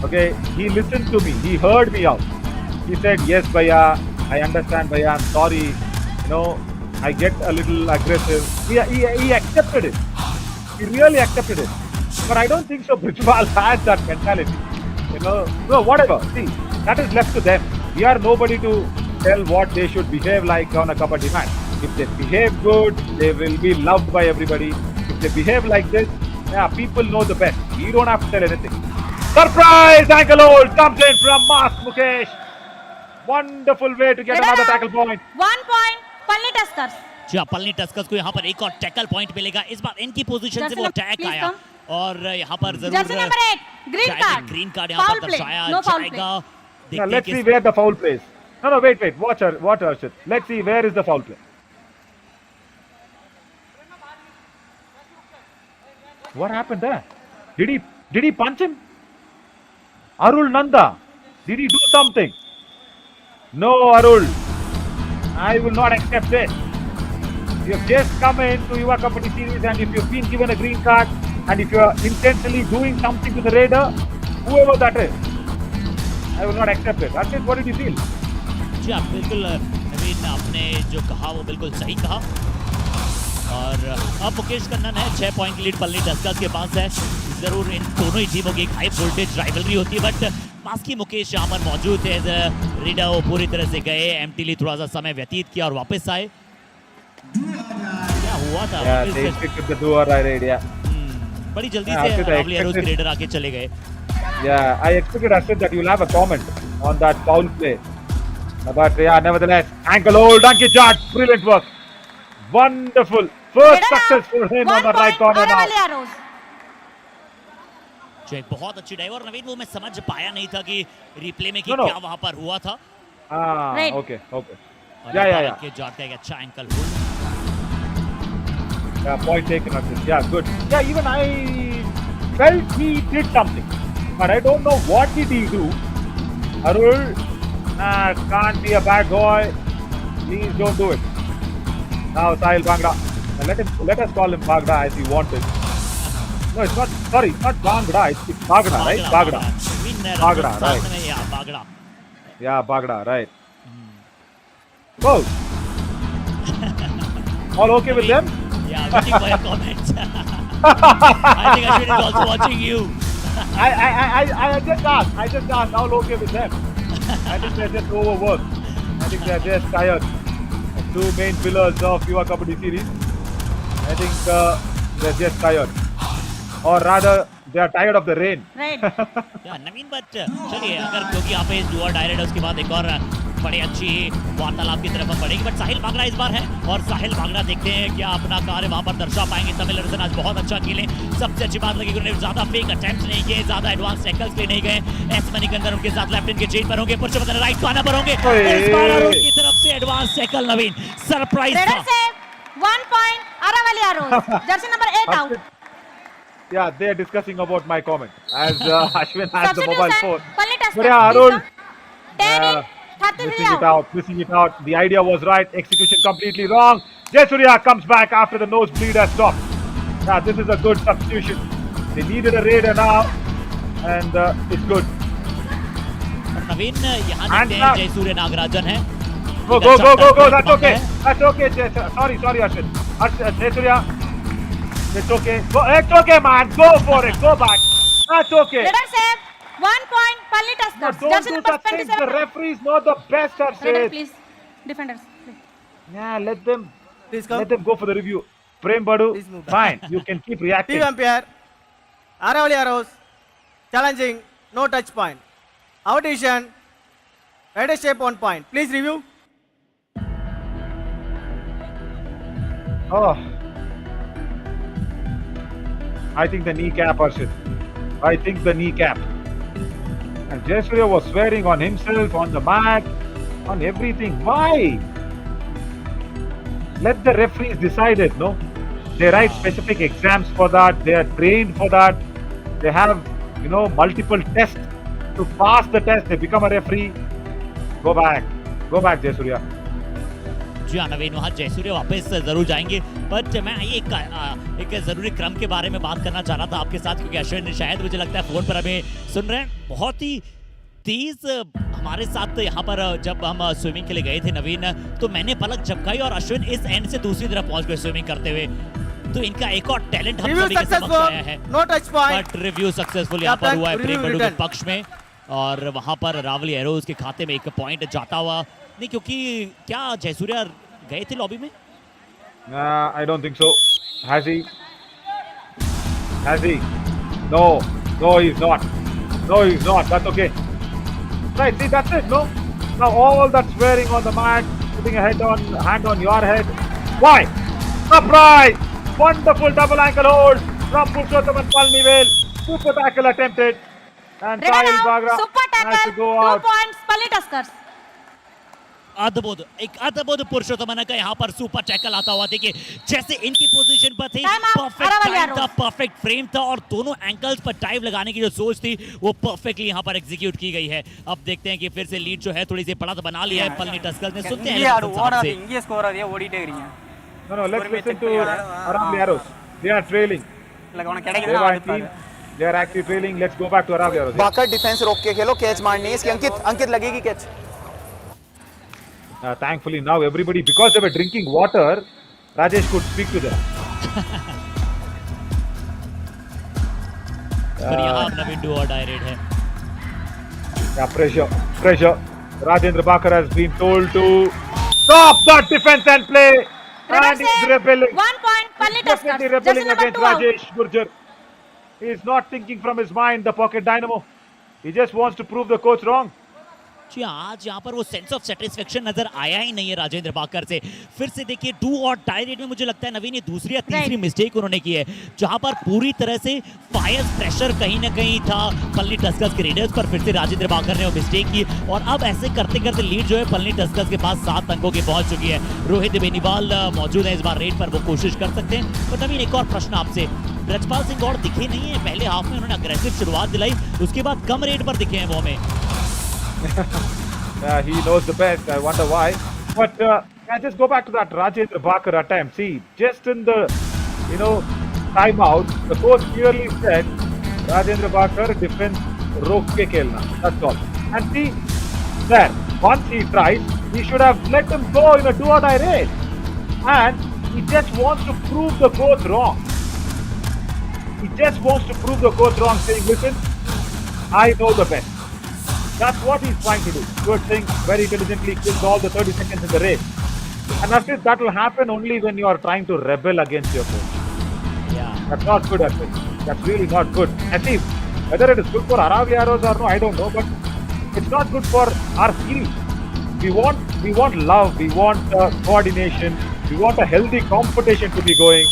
Okay, he listened to me. He heard me out. He said, yes, Bhaiya, I understand, Bhaiya, I'm sorry. You know, I get a little aggressive. He accepted it. He really accepted it. But I don't think so Brijpal has that mentality. You know, no, whatever. See, that is left to them. We are nobody to tell what they should behave like on a kabaddi match. If they behave good, they will be loved by everybody. If they behave like this, yeah, people know the best. We don't have to tell anything. Surprise! Ankle hold comes in from Mask Mukesh. Wonderful way to get another tackle point. 1 point. Palli Tuskers. जी हाँ, पल्ली Tuskers को यहाँ पर एक और tackle point मिलेगा. इस बार इनकी पोजीशन से वो अटैक आया और यहाँ पर जरूर जर्सी नंबर 8 ग्रीन कार्ड यहाँ पर दर्शाया जाएगा. Now let's see where the foul plays. No, wait. Watch Arshit. Let's see where is the foul play. What happened there? Did he punch him? Arul Nanda, did he do something? No, Arul. I will not accept this. You have just come into Yuva Kabaddi series, and if you've been given a green card, and if you are intentionally doing something to the raider, whoever that is, I will not accept it. That's it. What did you feel? जी आप बिल्कुल नवीन आपने जो कहा वो बिल्कुल सही कहा. और अब मुकेश कन्नन है, 6 पॉइंट की लीड पल्ली टस्कर्स के पास है. जरूर इन दोनों ही टीमों की एक हाई वोल्टेज राइवलरी होती है, बट मास्की मुकेश यहाँ पर मौजूद है. रीडा वो पूरी तरह से गए, एमटीली थोड़ा सा समय व्यतीत किया और वापस आए. क्या हुआ था? बड़ी जल्दी से रावली एरोज के रेडर आके चले गए. Yeah, I expected Arshit that you'll have a comment on that foul play. But yeah, nevertheless, ankle hold, donkey charge, brilliant work. Wonderful. First success for him on the right corner now. जो एक बहुत अच्छी dive. और नवीन वो मैं समझ पाया नहीं था कि रिप्ले में कि क्या वहां पर हुआ था. Okay. Yeah. के जाट का एक अच्छा ankle hold. Yeah, point taken, Arshit. Yeah, good. Yeah, even I felt he did something, but I don't know what did he do. Arul, can't be a bad boy. Please don't do it. Now Sahil Bhangra. Let us call him Bhangra as he wanted. No, it's not. Sorry, it's not Bhangra. It's Bhangra, right? Bhangra. Bhangra, right? Yeah, Bhangra, right? Go. All okay with them? Yeah, waiting for your comments. I think Ashwin is also watching you. I just asked how okay with them. I think they're just overworked. I think they're just tired. The two main pillars of Yuva Kabaddi series. I think they're just tired. Or rather, they are tired of the rain. Right. Yeah, Naveen but चलिए अगर क्योंकि यहाँ पे do और direct है, उसके बाद एक और बड़ी अच्छी वार्तालाप की तरफ हम बढ़ेंगे. बट साहिल भागड़ा इस बार है और साहिल भागड़ा देखते हैं क्या अपना कार्य वहां पर दर्शा पाएंगे. तमिल अर्जन आज बहुत अच्छा खेले. सबसे अच्छी बात लगी उन्होंने ज्यादा फेक अटेम्प्ट्स नहीं किए, ज्यादा एडवांस टैकल्स ले नहीं गए. एस मणिकंदन उनके साथ लेफ्ट के चेन पर होंगे, पुरुषोत्तम राइट कॉर्नर पर होंगे. इस बार अरुण की तरफ से एडवांस टैकल नवीन सरप्राइज था. 1 point Aravali Arrows. Jersey number 8 out. Yeah, they are discussing about my comment as Ashwin has the mobile phone. Palli Tuskers. But yeah, Arul, 10 out. missing it out. The idea was right, execution completely wrong. Jayasuriya comes back after the nosebleed has stopped. Yeah, this is a good substitution. They needed a raider now, and it's good. और नवीन यहाँ Hands देखते हैं up. Jayasuriya Nagarajan है। Go, एक go, अच्छा go, go, go. Turn That's मांगा okay. है। That's okay. Sorry, Arshit. Jayasuriya. It's okay. Go, it's okay, man. Go for it. Go back. That's okay. Radar save. 1 point. Palni No, Tuskers. don't Jersey do number such things. The 27. referee is not the best, Radar, Arshit. please. Defenders. Please. Yeah, let them Please let them go for the review. Prem Badu, Please move back. fine. You can keep reacting. TV umpire, Aravali arrows, challenging, no touch point. Our decision, red shape 1 point. Please review. Oh, I think the kneecap, Arshit. I think the kneecap. And Jayasuriya was swearing on himself, on the mat, on everything. Why? Let the referees decide it, no? They write specific exams for that. They are trained for that. They have, multiple tests to pass the test. They become a referee. Go back, Jayasuriya. जी हाँ नवीन, वहाँ जयसूर्य वापस जरूर जाएंगे, but मैं एक जरूरी क्रम के बारे में बात करना चाह रहा था आपके साथ, क्योंकि अश्विन शायद मुझे लगता है फोन पर हमें सुन रहे हैं। बहुत ही तेज हमारे साथ यहाँ पर जब हम स्विमिंग के लिए गए थे नवीन, तो मैंने पलक झपकाई और अश्विन इस एंड से दूसरी तरफ पहुंच गए स्विमिंग करते हुए। तो इनका एक और टैलेंट हम सभी के समक्ष आया है। No touch point. But review successful यहाँ पर हुआ है प्रेम बड़ू के पक्ष में, और वहां पर रावली एरोज के खाते में एक पॉइंट जाता हुआ नहीं, क्योंकि क्या जयसूर्या गए थे लॉबी में? I don't think so. Has he? No, he's not. That's okay. Right, see, that's it, no? Now all that swearing on the mat, putting a hand on your head. Why? Surprise! Wonderful double ankle hold from Purushottam Palnivel. Super tackle attempted. And Radar Sahil out. Bagra Super has tackle. to go 2 out. points. Palni Tuskers. एक अद्भुत पुरुषोत्तम का यहाँ पर super tackle आता हुआ। देखिए जैसे इनकी पोजीशन पर थे, Time out. Perfect Aravali time था, आरोप। परफेक्ट फ्रेम था, और दोनों एंकल्स पर टाइप लगाने की जो सोच थी वो परफेक्टली यहाँ पर एग्जीक्यूट की गई है। अब देखते हैं कि फिर से लीड जो है थोड़ी सी बढ़त बना लिया है पलनी टस्कर्स ने। सुनते हैं இங்கே ஸ்கோர் ஆதியா ஓடிட்டே இருக்கீங்க. No, let's listen to Aravali Arrows. They are trailing. இல்ல உனக்கு They கிடைக்குதுன்னா are team. They are actually trailing. Let's go back to Aravali Arrows. बाकर डिफेंस रोक के खेलो, कैच मारनी है इसकी। अंकित लगेगी catch. Thankfully now everybody, because they were drinking water, Rajesh could speak to them. पर यहाँ नवीन डू और डायरेक्ट है। Yeah, pressure. Rajendra Bakar has been told to stop that defense and play. Radar And he's save. rebelling. 1 point. Palni He's definitely Tuskers. Jersey rebelling number against 2 out. Rajesh Gurjar. He is not thinking from his mind, the pocket dynamo. He just wants to prove the coach wrong. जी आज यहाँ पर वो sense of satisfaction नजर आया ही नहीं है राजेंद्र बाकर से। फिर से देखिए डू और डाई रेट में मुझे लगता है नवीन ये दूसरी या तीसरी मिस्टेक उन्होंने की है, जहां पर पूरी तरह से फायर प्रेशर कहीं ना कहीं था पलनी टस्कर्स के रेडर्स पर। फिर से राजेंद्र बाकर ने वो मिस्टेक की, और अब ऐसे करते करते लीड जो है पलनी टस्कर्स के पास 7 अंकों की पहुंच चुकी है। रोहित बेनीवाल मौजूद है इस बार रेड पर, वो कोशिश कर सकते हैं। पर नवीन एक और प्रश्न आपसे, ब्रजपाल सिंह गौड़ दिखे नहीं है पहले हाफ में, उन्होंने अग्रेसिव शुरुआत दिलाई, उसके बाद कम रेट पर दिखे हैं वो हमें। He knows the best. I wonder why. But I just go back to that Rajendra Bakar attempt. See, just in the timeout, the coach clearly said Rajendra Bakar defense roke ke khelna. That's all. And see there, once he tries, he should have let him go in a do or die race. And he just wants to prove the coach wrong. Saying, listen, I know the best. That's what he's trying to do. Good thing, very intelligently kills all the 30 seconds in the race. And Ashwin, that will happen only when you are trying to rebel against your coach. Yeah. That's not good, Ashwin. That's really not good. And see, whether it is good for Aravali Arrows or no, I don't know, but it's not good for our series. We want love, we want coordination, we want a healthy competition to be going.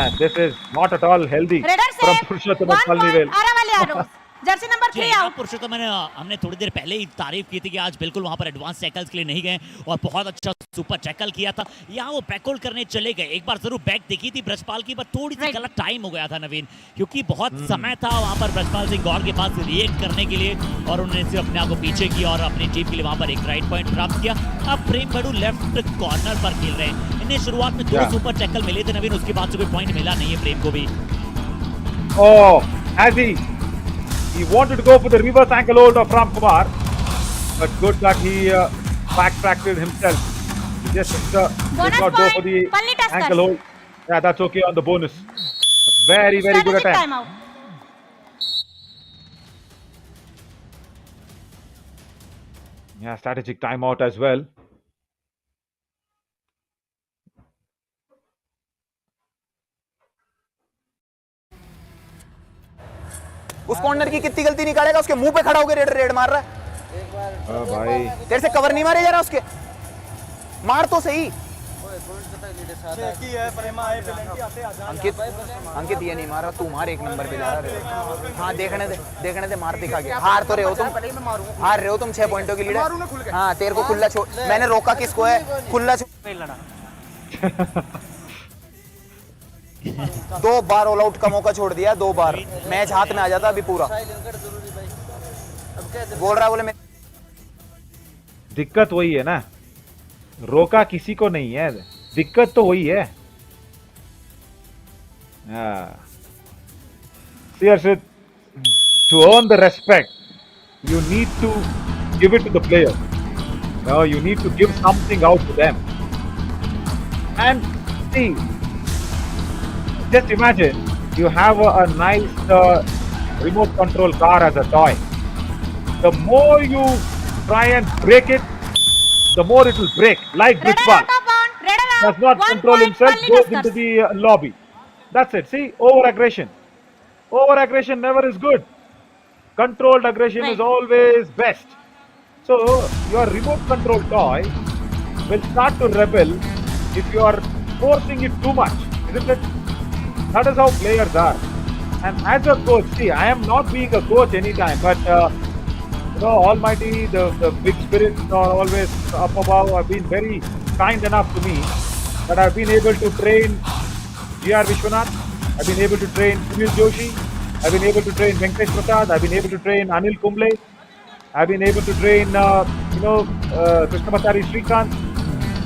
And this is not at all healthy Radar from save. Purushottam 1 point. Palnivel. Aravali Arrows. Jersey number 3 out. Purushottam हमने थोड़ी देर पहले ही तारीफ की थी कि आज बिल्कुल वहां पर एडवांस टैकल्स के लिए नहीं गए और बहुत अच्छा सुपर टैकल किया था। यहाँ वो बैक होल्ड करने चले गए, एक बार जरूर बैक देखी थी ब्रजपाल की, पर थोड़ी सी गलत टाइम हो गया था नवीन, क्योंकि बहुत समय था वहां पर ब्रजपाल सिंह गौड़ के पास रिएक्ट करने के लिए, और उन्होंने सिर्फ अपने आप को पीछे किया और अपनी टीम के लिए वहां पर एक राइट पॉइंट प्राप्त किया। अब प्रेम बड़ू लेफ्ट कॉर्नर पर खेल रहे हैं। इन्हें शुरुआत में 2 सुपर टैकल मिले थे नवीन, उसके बाद से कोई पॉइंट मिला नहीं है प्रेम को भी। Oh, has he wanted to go for the reverse ankle hold of Ram Kumar, but good that he backtracked himself. He just did Bonus not go for point. the Palli Tuskers. ankle hold. Yeah, that's okay on the bonus. Very, very good Strategic attempt. timeout. Yeah, strategic timeout as well. उस corner की कितनी गलती निकालेगा, उसके मुंह पे खड़ा होकर रेड रेड मार रहा है। भाई तेरे से कवर नहीं मारे जा रहा उसके, मार तो सही। अंकित अंकित ये नहीं मारा, तू मार, एक नंबर पे जा रहा है। हाँ देखने दे मार दिखा गया। हार तो रहे हो तुम, हार रहे हो तुम 6 पॉइंटों के लीडर। हाँ तेरे को खुला छोड़, मैंने रोका किसको है, खुला छोड़। 2 बार ऑल आउट का मौका छोड़ दिया, 2 बार मैच हाथ में आ जाता अभी पूरा। बोल रहा बोले मैं, दिक्कत वही है ना, रोका किसी को नहीं है, दिक्कत तो वही है। Seriously, to earn the respect, you need to give it to the player. You need to give something out to them. And see, just imagine you have a nice remote control car as a toy. The more you try and break it, the more it will break. Like Red Britpal out of bound. Red out. does not 1 control point, himself, Palli goes Tuskers. into the lobby. That's it. See, over-aggression. Over-aggression never is good. Controlled aggression is always best. So, your remote control toy will start to rebel if you are forcing it too much, isn't it? That is how players are. And as a coach, see, I am not being a coach anytime, but Almighty, the big spirits are always up above, have been very kind enough to me that I've been able to train G.R. Vishwanath, I've been able to train Sunil Joshi, I've been able to train Venkatesh Prasad, I've been able to train Anil Kumble, I've been able to train, Krishnamachari Srikanth,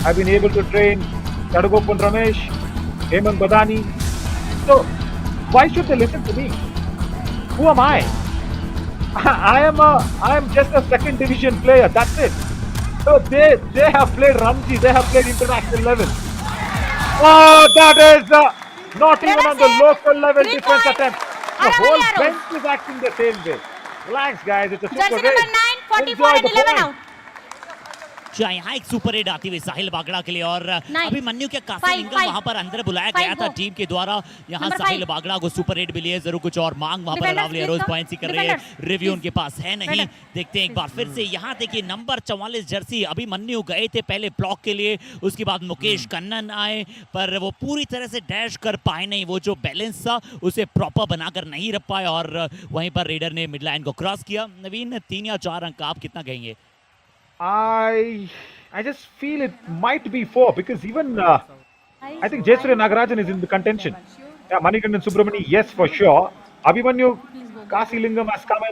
I've been able to train Chadugopal Ramesh, Hemant Badani. So, why should they listen to me? Who am I? I am just a second division player, that's it. So they have played Ramji, they have played international level. Oh, that is not even on the local level defense attempt. The whole bench is acting the same way. Relax guys, it's a super Jersey raid. number 9, 44 Enjoy and the 11 point. out. यहाँ एक super red आती हुई साहिल बागड़ा के लिए और अभी मन्नू के काफी Five, लिंगम five. वहां पर अंदर बुलाया गया था टीम के द्वारा। यहाँ Number साहिल 5. बागड़ा को सुपर रेड मिली है, जरूर कुछ और मांग वहां पर Defenders, अरावली रोज please पॉइंट्स ही कर come. रही है, Defenders, रिव्यू please. उनके पास है नहीं। Defender. देखते हैं एक बार फिर से, यहाँ देखिए नंबर 44 जर्सी अभी मन्नू गए थे पहले ब्लॉक के लिए, उसके बाद मुकेश कन्नन आए पर वो पूरी तरह से डैश कर पाए नहीं, वो जो बैलेंस था उसे प्रॉपर बनाकर नहीं रख पाए और वहीं पर रेडर ने मिड लाइन को क्रॉस किया। नवीन 3 या 4 अंक आप कितना कहेंगे? I just feel it might be 4 because even I think Jayasuriya Nagarajan is in the contention. Yeah, Manikandan Subramani, yes for sure. Abhimanyu Kasilingam has come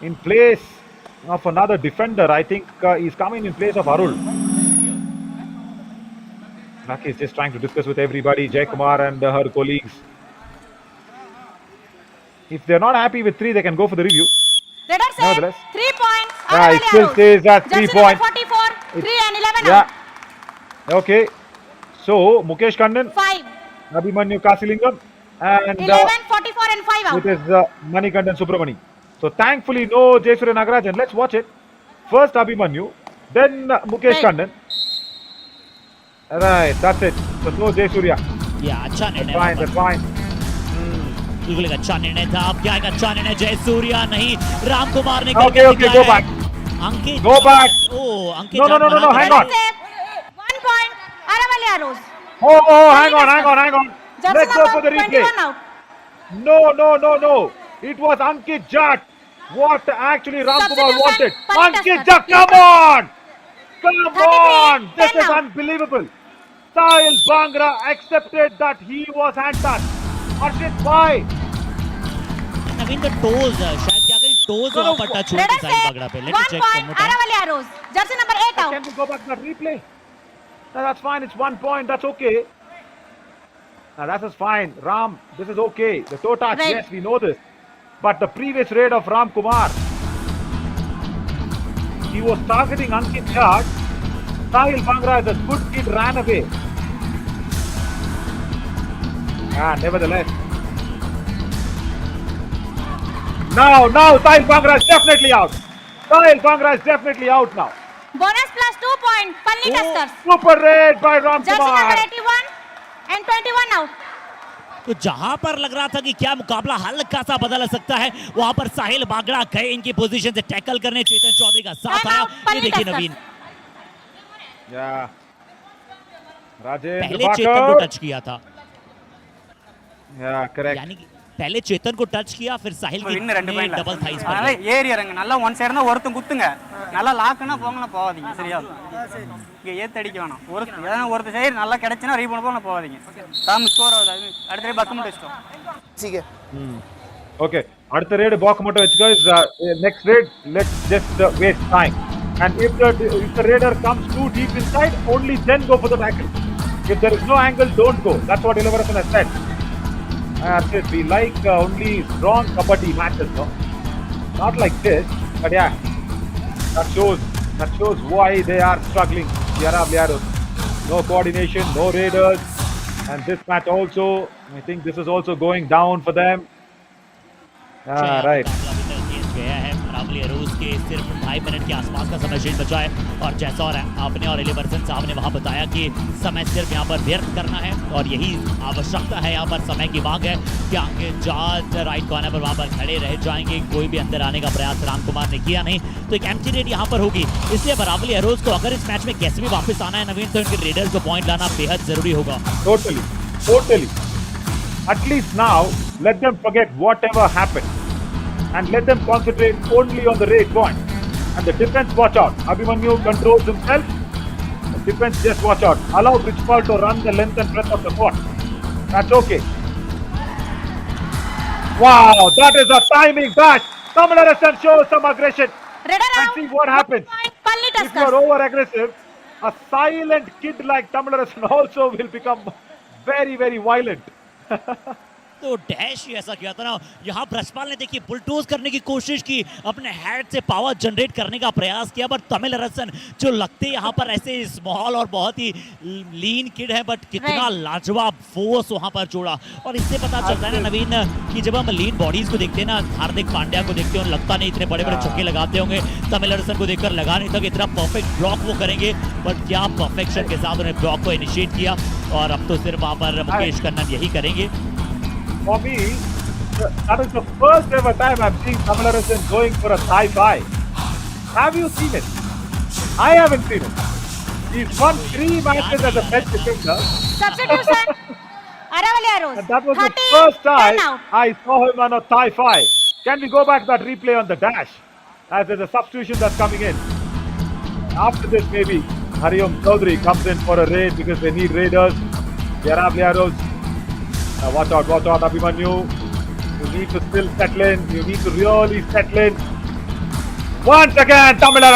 in place of another defender. I think he's coming in place of Arul. Raki is just trying to discuss with everybody, Jay Kumar and her colleagues. If they're not happy with 3, they can go for the review. Redder said Nevertheless. 3 points. Yeah, it still stays at 3 Jersey number points. 44, 3 and 11 Yeah. out. Okay. So, Mukesh Kannan, 5, Abhimanyu Kasilingam, and 11, 44 and 5 out. it is Manikandan Subramani. So, thankfully, no Jayasuriya Nagarajan. Let's watch it. First Abhimanyu, then Mukesh Right. Kannan. Right, that's it. So, no Jayasuriya. या अच्छा निर्णय That's वहां fine, पर। that's fine. बिल्कुल एक अच्छा निर्णय था। अब क्या एक अच्छा निर्णय, जय सूर्या नहीं, राम कुमार ने Okay, okay, go back. Ankit Go back. ओ Ankit No, hang on. Redder said 1 point. Aravalli Arrows. Oh, hang on. Jersey Let's go number for the replay. 21 out. No. It was Ankit Jat. What actually Ramkumar Substitution, wanted. Palli Ankit Tuskers. Jat, come on! 33, This 10 is now. unbelievable. Sahil Bangra accepted that he was hand-touched. Arshit, why? Naveen the toes शायद क्या कहीं toes वहां पर touch हुआ Redder था साहिल Bagda said पे। 1 let's check point. One more time. Aravalli Arrows. Jersey number 8 out. Can we go back to that replay? No, that's fine. It's 1 point. That's okay. Now, that is fine. Ram, this is okay. The toe touch, Right. yes, we know this. But the previous raid of Ram Kumar. he was targeting Ankit Jad. Sahil Bhangra, the good kid, ran away. Nevertheless. Now Sahil Bhangra is definitely out. Sahil Bhangra is definitely out now. Bonus plus 2 points. Palni Tuskers. Super raid by Ram Jersey number Kumar. 81 and 21 out. तो जहां पर लग रहा था कि क्या मुकाबला हल्का सा बदल सकता है, वहां पर साहिल बागड़ा गए इनकी पोजीशन से टैकल करने, चेतन चौधरी का साथ आया। ये देखिए नवीन, पहले चेतन को टच किया था, यानी कि पहले चेतन को टच किया, फिर साहिल की डबल थाइस पर गए। ஏறி இறங்க நல்லா ஒன் சைடுனா ஒருத்தன் குத்துங்க, நல்லா லாக்குனா போங்கனா போவாதீங்க, சரியா? இங்க ஏத்தடிக்க வேணாம், ஒருத்த சைடு நல்லா கிடைச்சனா ரீபவுண்ட் போனா போவாதீங்க, டாம் ஸ்கோர் ஆகுது, அடுத்த பக்கம் மட்டும் வெச்சிட்டோம். ठीक है Okay, அடுத்த raid பாக்க மட்டும் வெச்சுக்கோ. Next raid, let's just waste time. And if the raider comes too deep inside, only then go for the tackle. If there is no angle, don't go. That's what Ilavarathan has said. We like only strong kabaddi matches, no? Not like this, but yeah, that shows why they are struggling. No coordination, no raiders, and this match also, I think this is also going down for them. Right. गया है रावली arrows के सिर्फ 2.5 minute के आसपास का समय शेष बचा है, और जैसा और आपने और एलिवर्सन साहब ने वहां बताया कि समय सिर्फ यहाँ पर व्यर्थ करना है, और यही आवश्यकता है। यहाँ पर समय की मांग है कि आगे जाट राइट कॉर्नर पर वहां पर खड़े रह जाएंगे, कोई भी अंदर आने का प्रयास राम कुमार ने किया नहीं, तो एक एम्प्टी रेड यहाँ पर होगी। इसलिए रावली अरोज को अगर इस मैच में कैसे भी वापस आना है नवीन, तो इनके रेडर्स को पॉइंट लाना बेहद जरूरी होगा। Totally. At least now, let them forget whatever happened. And let them concentrate only on the raid point. And the defense, watch out. Abhimanyu controls himself. The defense, just watch out. Allow Bridgepal to run the length and breadth of the court. That's okay. Wow, that is a timing bash. Tamil shows some aggression. And see what happens. If you are over-aggressive, a silent kid like Tamil also will become very, very violent. तो dash ही ऐसा किया था ना, यहाँ ब्रजपाल ने देखिए bulldoze करने की कोशिश की, अपने हेड से पावर जनरेट करने का प्रयास किया, बट तमिल रसन जो लगते यहाँ पर ऐसे स्मॉल और बहुत ही लीन किड है, बट कितना लाजवाब फोर्स वहाँ पर जोड़ा। और इससे पता चलता है ना नवीन कि जब हम लीन बॉडीज को देखते हैं ना, हार्दिक पांड्या को देखते हैं, लगता नहीं इतने बड़े बड़े छक्के लगाते होंगे, तमिल रसन को देखकर लगा नहीं था कि इतना परफेक्ट ब्लॉक वो करेंगे, बट क्या परफेक्शन के साथ उन्हें ब्लॉक को इनिशिएट किया, और अब तो सिर्फ वहाँ पर मुकेश कन्नन यही करेंगे। For me, that is the first ever time I'm seeing Tamil going for a thigh five. Have you seen it? I haven't seen it. He's won 3 matches as a bench defender. Substitution. Aravali Arrows. And that was the first time I saw him on a thigh five. Can we go back to that replay on the dash? As there's a substitution that's coming in. After this, maybe Hariom Chaudhary comes in for a raid because they need raiders. Aravali Arrows. Watch out, Abhimanyu. You need to still settle in. You need to really settle in. Once again, Tamil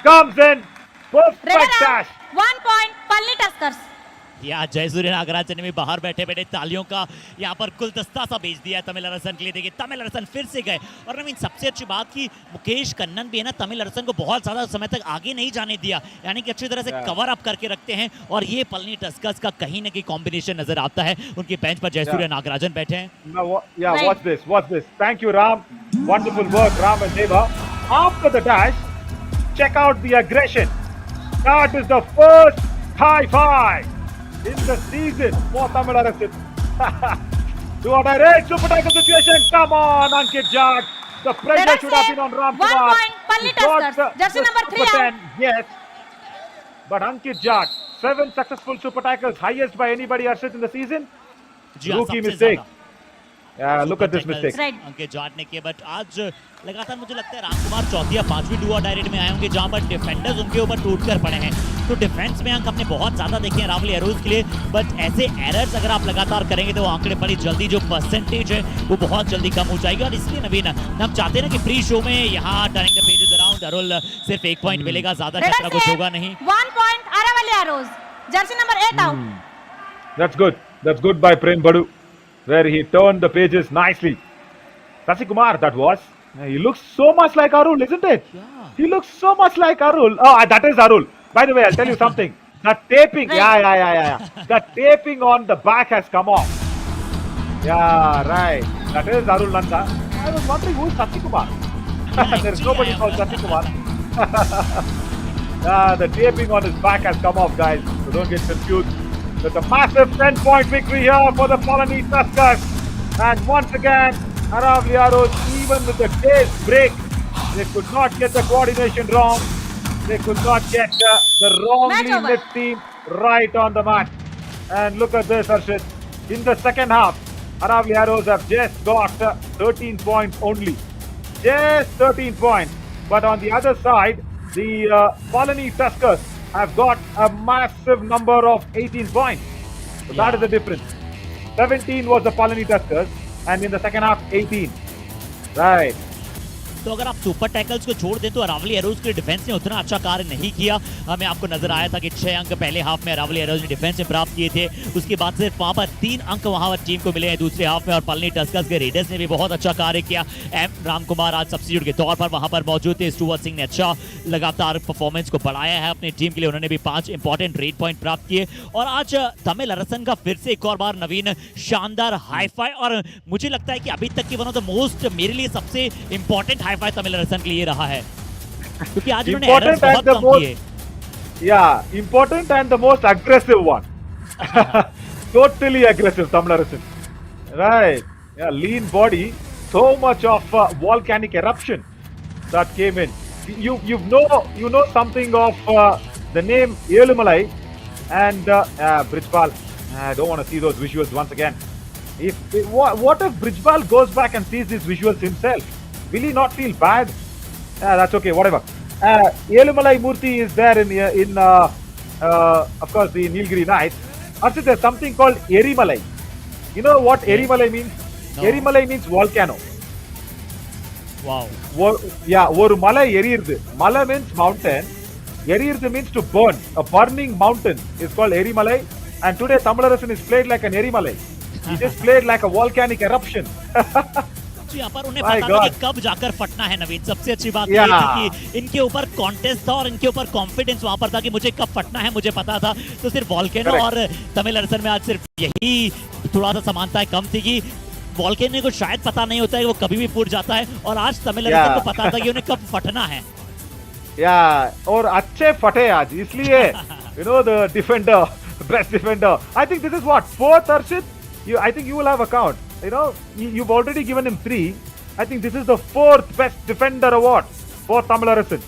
comes in. Perfect dash. 1 point, Palni Tuskers. या जयसूर्य नागराजन ने भी बाहर बैठे बैठे तालियों का यहाँ पर गुलदस्ता सा भेज दिया है तमिल अरसन के लिए। देखिए तमिल अरसन फिर से गए, और नवीन सबसे अच्छी बात कि मुकेश कन्नन भी है ना, तमिल अरसन को बहुत ज्यादा समय तक आगे नहीं जाने दिया, यानी कि अच्छी तरह से कवर अप करके रखते हैं, और ये पलनी टस्कर्स का कहीं ना कहीं कॉम्बिनेशन नजर आता है। उनके बेंच पर जयसूर्य नागराजन बैठे हैं। Watch this. Thank you, Ram. Wonderful work, Ram and Deva. After the dash, check out the aggression. That is the first high five in the season for Tamil Arasan. Do what I read. Super tackle situation. Come on, Ankit Jad. The pressure should have been on Ram Kumar. 1 point, Palni Tuskers. Jersey number 3 out. Yes. But Ankit Jad, 7 successful super tackles, highest by anybody Arshit in the season. Rookie mistake. Yeah, look at this mistake. अंकित जाट ने किया, but आज लगातार मुझे लगता है रामकुमार चौथी या 5वीं डुआ डायरेक्ट में आए होंगे जहां पर डिफेंडर्स उनके ऊपर टूटकर पड़े हैं। तो डिफेंस में अंक हमने बहुत ज्यादा देखे हैं रावली अरोज के लिए, बट ऐसे एरर्स अगर आप लगातार करेंगे तो आंकड़े बड़ी जल्दी जो परसेंटेज है वो बहुत जल्दी कम हो जाएगी। और इसलिए नवीन हम चाहते हैं ना कि प्री शो में यहाँ turning the pages around Arul सिर्फ 1 पॉइंट मिलेगा, ज्यादा खतरा कुछ होगा नहीं। 1 point, Aravali Arrows. Jersey number 8 out. That's good by Prem Badu, where he turned the pages nicely. Sasi Kumar, that was. He looks so much like Arul, isn't it? Yeah. He looks so much like Arul. Oh, that is Arul. By the way, I'll tell you something. The taping, yeah. The taping on the back has come off. Yeah, right. That is Arul Nanda. I was wondering who is Satikumar. There's nobody called Satikumar. The taping on his back has come off, guys. So don't get confused. There's a massive 10-point victory here for the Polani Tuskers. And once again, Aravali Arrows, even with the day's break, they could not get the coordination wrong. They could not get the wrongly lit team right on the mat. And look at this, Arshit. In the second half, Aravali Arrows have just got 13 points only. Just 13 points. But on the other side, the Polani Tuskers have got a massive number of 18 points. So that is the difference. 17 was the Polani Tuskers, and in the second half, 18. Right. तो अगर आप super tackles को छोड़ दें तो Aravalli arrows के defence ने उतना अच्छा कार्य नहीं किया। हमें आपको नजर आया था कि 6 अंक पहले हाफ में अरावली एरोज ने डिफेंस में प्राप्त किए थे, उसके बाद सिर्फ वहां पर 3 अंक वहां पर टीम को मिले हैं दूसरे हाफ में। और पलनी टस्कर्स के रेडर्स ने भी बहुत अच्छा कार्य किया। एम रामकुमार आज सब्स्टिट्यूट के तौर पर वहां पर मौजूद थे। स्टुअर्ट सिंह ने अच्छा लगातार परफॉर्मेंस को बढ़ाया है अपनी टीम के लिए, उन्होंने भी 5 इंपॉर्टेंट रेड पॉइंट प्राप्त किए। और आज तमिल अरसन का फिर से एक और बार नवीन शानदार हाईफाई, और मुझे लगता है कि अभी तक की वन ऑफ द मोस्ट, मेरे लिए सबसे इंपॉर्टेंट हाईफाई तमिल अरसन ये रहा है, क्योंकि आज उन्होंने एरर्स बहुत कम किए। Yeah, important and the most aggressive one. Totally aggressive, Tamil Arasan. Right. Yeah, lean body. So much of volcanic eruption that came in. You know something of the name Elumalai and Brijpal. I don't want to see those visuals once again. What if Brijpal goes back and sees these visuals himself? Will he not feel bad? That's okay, whatever. Elumalai Murthy is there in of course, the Nilgiri Knights. Also, there's something called Erimalai. You know what Erimalai means? No. Erimalai means volcano. Wow. Oru malai erirudhu. Mala means mountain. Erirudhu means to burn. A burning mountain is called Erimalai. And today Tamil Arasan is played like an Erimalai. He just played like a volcanic eruption. यहाँ पर उन्हें पता था कि कब जाकर फटना है नवीन। सबसे अच्छी बात ये थी कि इनके ऊपर कॉन्टेस्ट था और इनके ऊपर कॉन्फिडेंस वहां पर था कि मुझे कब फटना है, मुझे पता था। तो सिर्फ वॉल्केनो और तमिल अरसन में आज सिर्फ यही थोड़ा सा समानता कम थी कि वॉल्केनो को शायद पता नहीं होता है कि वो कभी भी फूट जाता है, और आज तमिल अरसन को पता था कि उन्हें कब फटना है। और अच्छे फटे आज, इसलिए the defender, best defender. I think this is what, 4th, Arshit? I think you will have a count. You've already given him 3. I think this is the 4th best defender award for Tamil Arasan.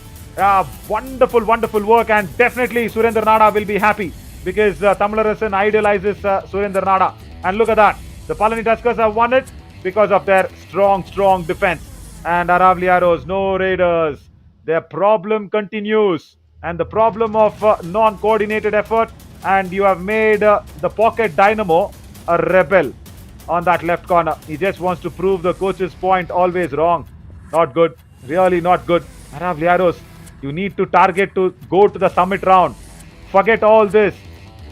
Wonderful, wonderful work, and definitely Surendra Nada will be happy because Tamil Arasan idolizes Surendra Nada. And look at that. The Palani Tuskers have won it because of their strong defense. And Aravali Arrows, no Raiders. Their problem continues. And the problem of non-coordinated effort. And you have made the pocket dynamo a rebel on that left corner. He just wants to prove the coach's point, always wrong. Not good. Really not good. Aravali Arrows, you need to target to go to the summit round. Forget all this.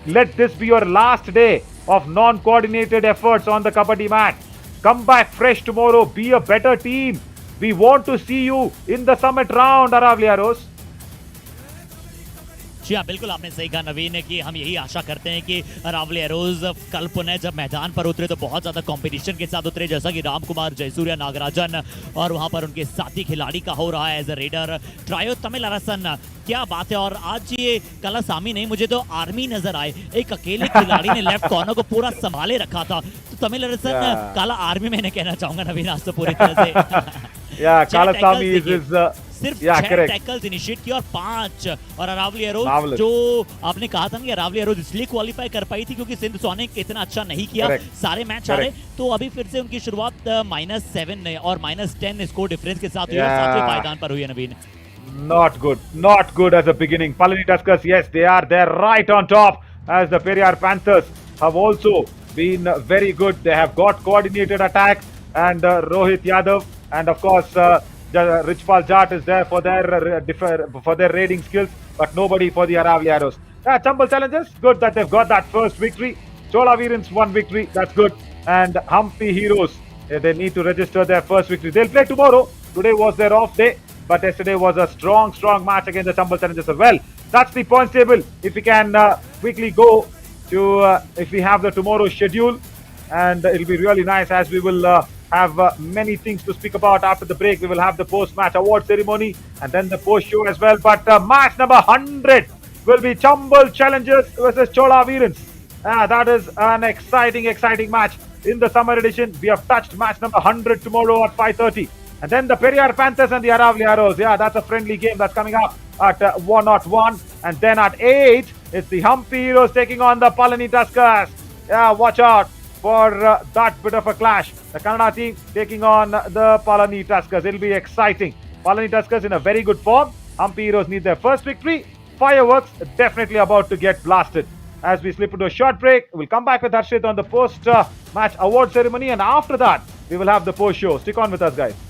Let this be your last day of non-coordinated efforts on the kabaddi mat. Come back fresh tomorrow. Be a better team. We want to see you in the summit round, Aravali Arrows. जी हाँ, बिल्कुल आपने सही कहा नवीन है कि हम यही आशा करते हैं कि अरावली एरोज कल पुनः जब मैदान पर उतरे तो बहुत ज़्यादा कंपटीशन के साथ उतरे, जैसा कि रामकुमार, जयसूर्या, नागराजन और वहाँ पर उनके साथी खिलाड़ी का हो रहा है as a raider trio Tamil Arasan. क्या बात है। और आज ये कला सामी नहीं, मुझे तो आर्मी नजर आए। एक अकेले खिलाड़ी ने लेफ्ट कॉर्नर को पूरा संभाले रखा था। तो तमिल अरसन काला आर्मी में कहना चाहूंगा नवीन आज तो पूरी तरह से सिर्फ 6 टैकल्स इनिशिएट किया और 5। और अरावली एरोज, जो आपने कहा था कि अरावली एरोज इसलिए क्वालिफाई कर पाई थी क्योंकि सिंध सोनिक इतना अच्छा नहीं किया, सारे मैच हारे। तो अभी फिर से उनकी शुरुआत -7 और -10 स्कोर डिफरेंस के साथ हुई और 7वें पायदान पर हुई है नवीन। Not good as a beginning. Palani Tuskers, yes, they are there right on top, as the Periyar Panthers have also been very good. They have got coordinated attack, and Rohit Yadav, and of course Richpal Jat is there for their raiding skills, but nobody for the Aravali Arrows. Chambal Challengers, good that they've got that first victory. Chola Virans, 1 victory, that's good. And Hampi Heroes, they need to register their first victory. They'll play tomorrow Today was their off day, but yesterday was a strong match against the Chambal Challengers as well. That's the points table. If we can quickly go to if we have the tomorrow schedule, and it'll be really nice as we will have many things to speak about after the break. We will have the post-match award ceremony and then the post-show as well. But match number 100 will be Chambal Challengers versus Chola Veerans. That is an exciting match in the summer edition. We have touched match number 100 tomorrow at 5:30. And then the Periyar Panthers and the Aravali Arrows. Yeah, that's a friendly game that's coming up at 1:01. And then at 8, it's the Hampi Heroes taking on the Palani Tuskers. Yeah, watch out for that bit of a clash. The Kannada team taking on the Palani Tuskers. It'll be exciting. Palani Tuskers in a very good form. Hampi Heroes need their first victory. Fireworks definitely about to get blasted. As we slip into a short break, we'll come back with Harshit on the post-match award ceremony. And after that, we will have the post-show. Stick on with us, guys.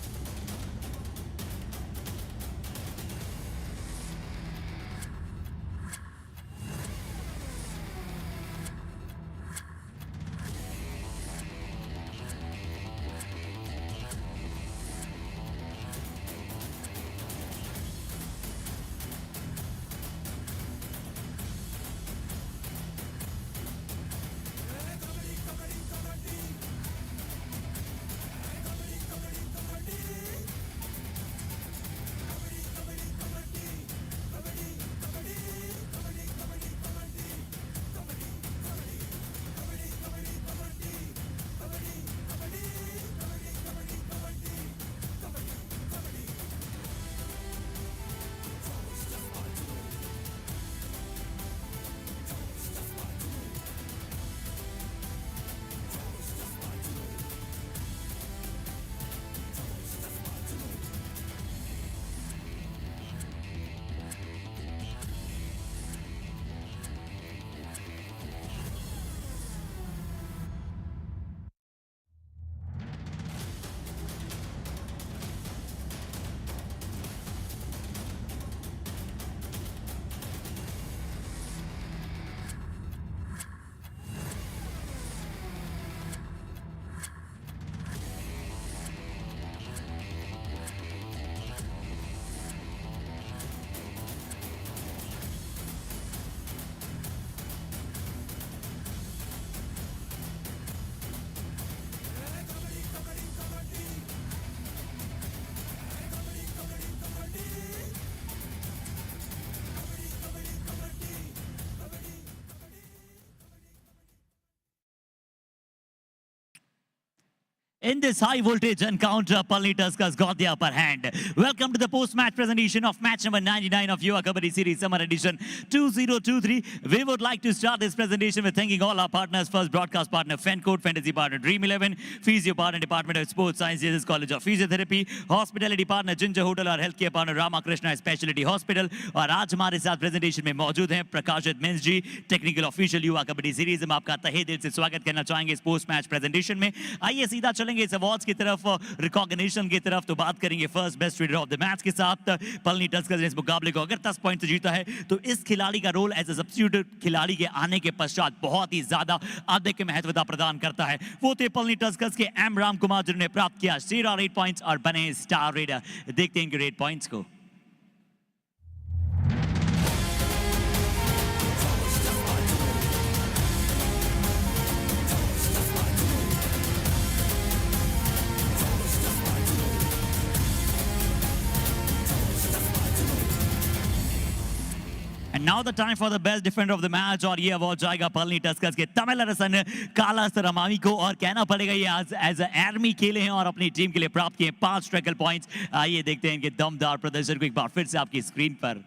In this high voltage encounter, Palani Tuskers got the upper hand. Welcome to the post-match presentation of match number 99 of Yuva Kabaddi Series Summer Edition 2023. We would like to start this presentation with thanking all our partners. First, broadcast partner FenCode, fantasy partner Dream 11, physio partner Department of Sports Science, Jesus College of Physiotherapy, hospitality partner Ginger Hotel और healthcare partner Ramakrishna Specialty Hospital. और आज हमारे साथ presentation में मौजूद हैं प्रकाशित mince जी, technical official युवा कबड्डी सीरीज में आपका तहे दिल से स्वागत करना चाहेंगे इस पोस्ट मैच प्रेजेंटेशन में। आइए सीधा चलेंगे इस अवार्ड्स की तरफ, रिकॉग्निशन की तरफ। तो बात करेंगे first best reader of the match के साथ। पलनी टस्कर्स ने इस मुकाबले को अगर 10 पॉइंट से जीता है तो इस खिलाड़ी का रोल एज ए सब्स्टिट्यूट खिलाड़ी के आने के पश्चात बहुत ही ज्यादा अधिक महत्वता प्रदान करता है। वो थे पलनी टस्कर्स के एम राम कुमार जिन्होंने प्राप्त किया 8 पॉइंट्स और बने स्टार रेडर। देखते हैं इनके रेट पॉइंट्स को। And now the time for the best defender of the match और ये अवार्ड जाएगा पलनी टस्कर्स के तमिल रसन काला सरमामी को। और कहना पड़ेगा ये आज एज आर्मी खेले हैं और अपनी टीम के लिए प्राप्त किए 5 टैकल पॉइंट्स। आइए देखते हैं इनके दमदार प्रदर्शन को एक बार फिर से आपकी स्क्रीन पर।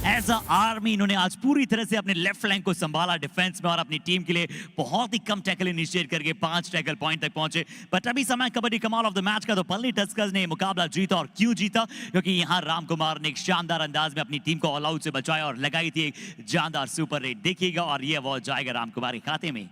एज अ आर्मी इन्होंने आज पूरी तरह से अपने लेफ्ट फ्लैंक को संभाला डिफेंस में और अपनी टीम के लिए बहुत ही कम टैकल इनिशिएट करके 5 टैकल पॉइंट तक पहुंचे। बट अभी समय कबड्डी कमाल ऑफ द मैच का। तो पलनी टस्कर्स ने मुकाबला जीता और क्यों जीता? क्योंकि यहां राम कुमार ने एक शानदार अंदाज में अपनी टीम को ऑल आउट से बचाया और लगाई थी एक जानदार सुपर रेट। देखिएगा और ये अवार्ड जाएगा राम कुमार के खाते में।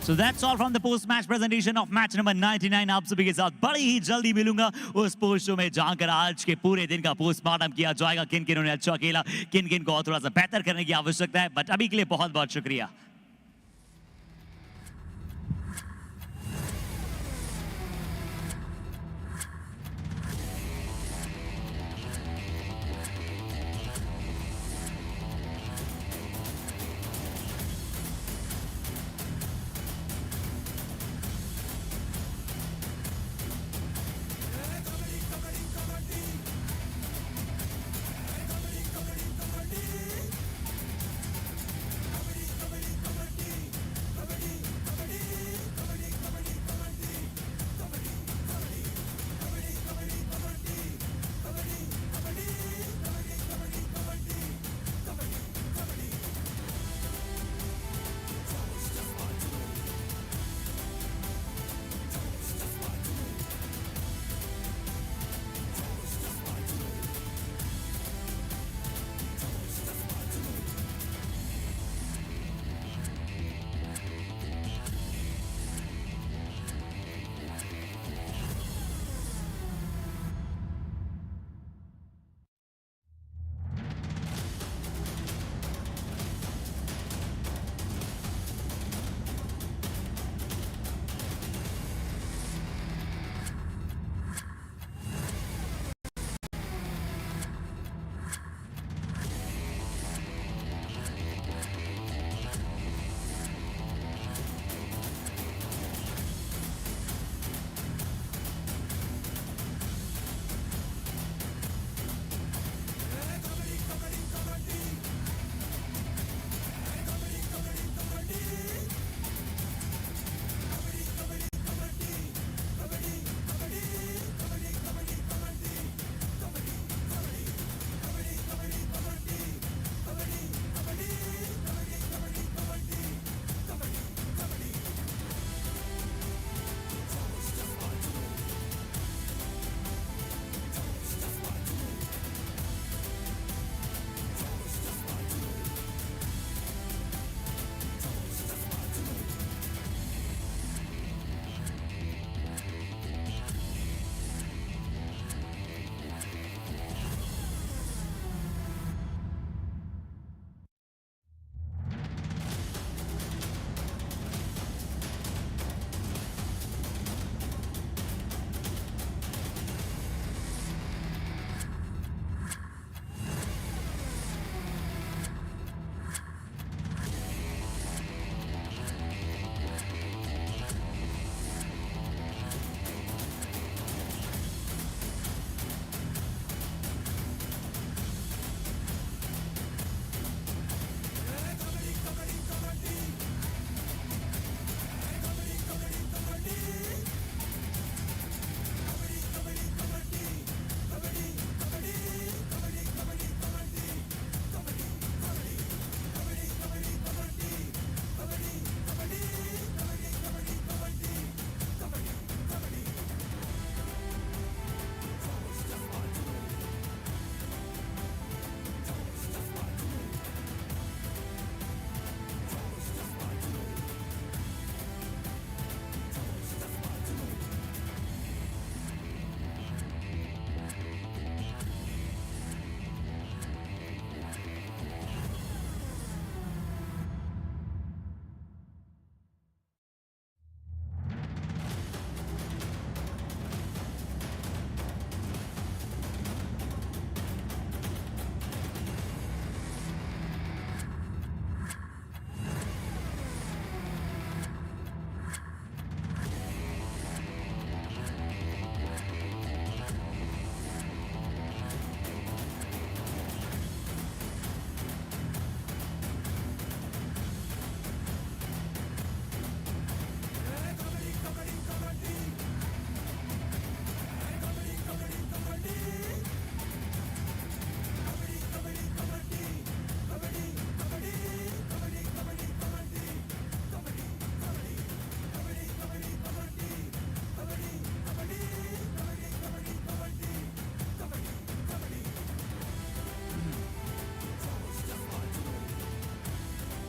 So that's all from the post-match presentation of match number 99. आप सभी के साथ बड़ी ही जल्दी मिलूंगा उस पोस्ट शो में जहां कर आज के पूरे दिन का पोस्टमार्टम किया जाएगा, किन किन ने अच्छा खेला, किन किन को और थोड़ा सा बेहतर करने की आवश्यकता है। बट अभी के लिए बहुत बहुत शुक्रिया।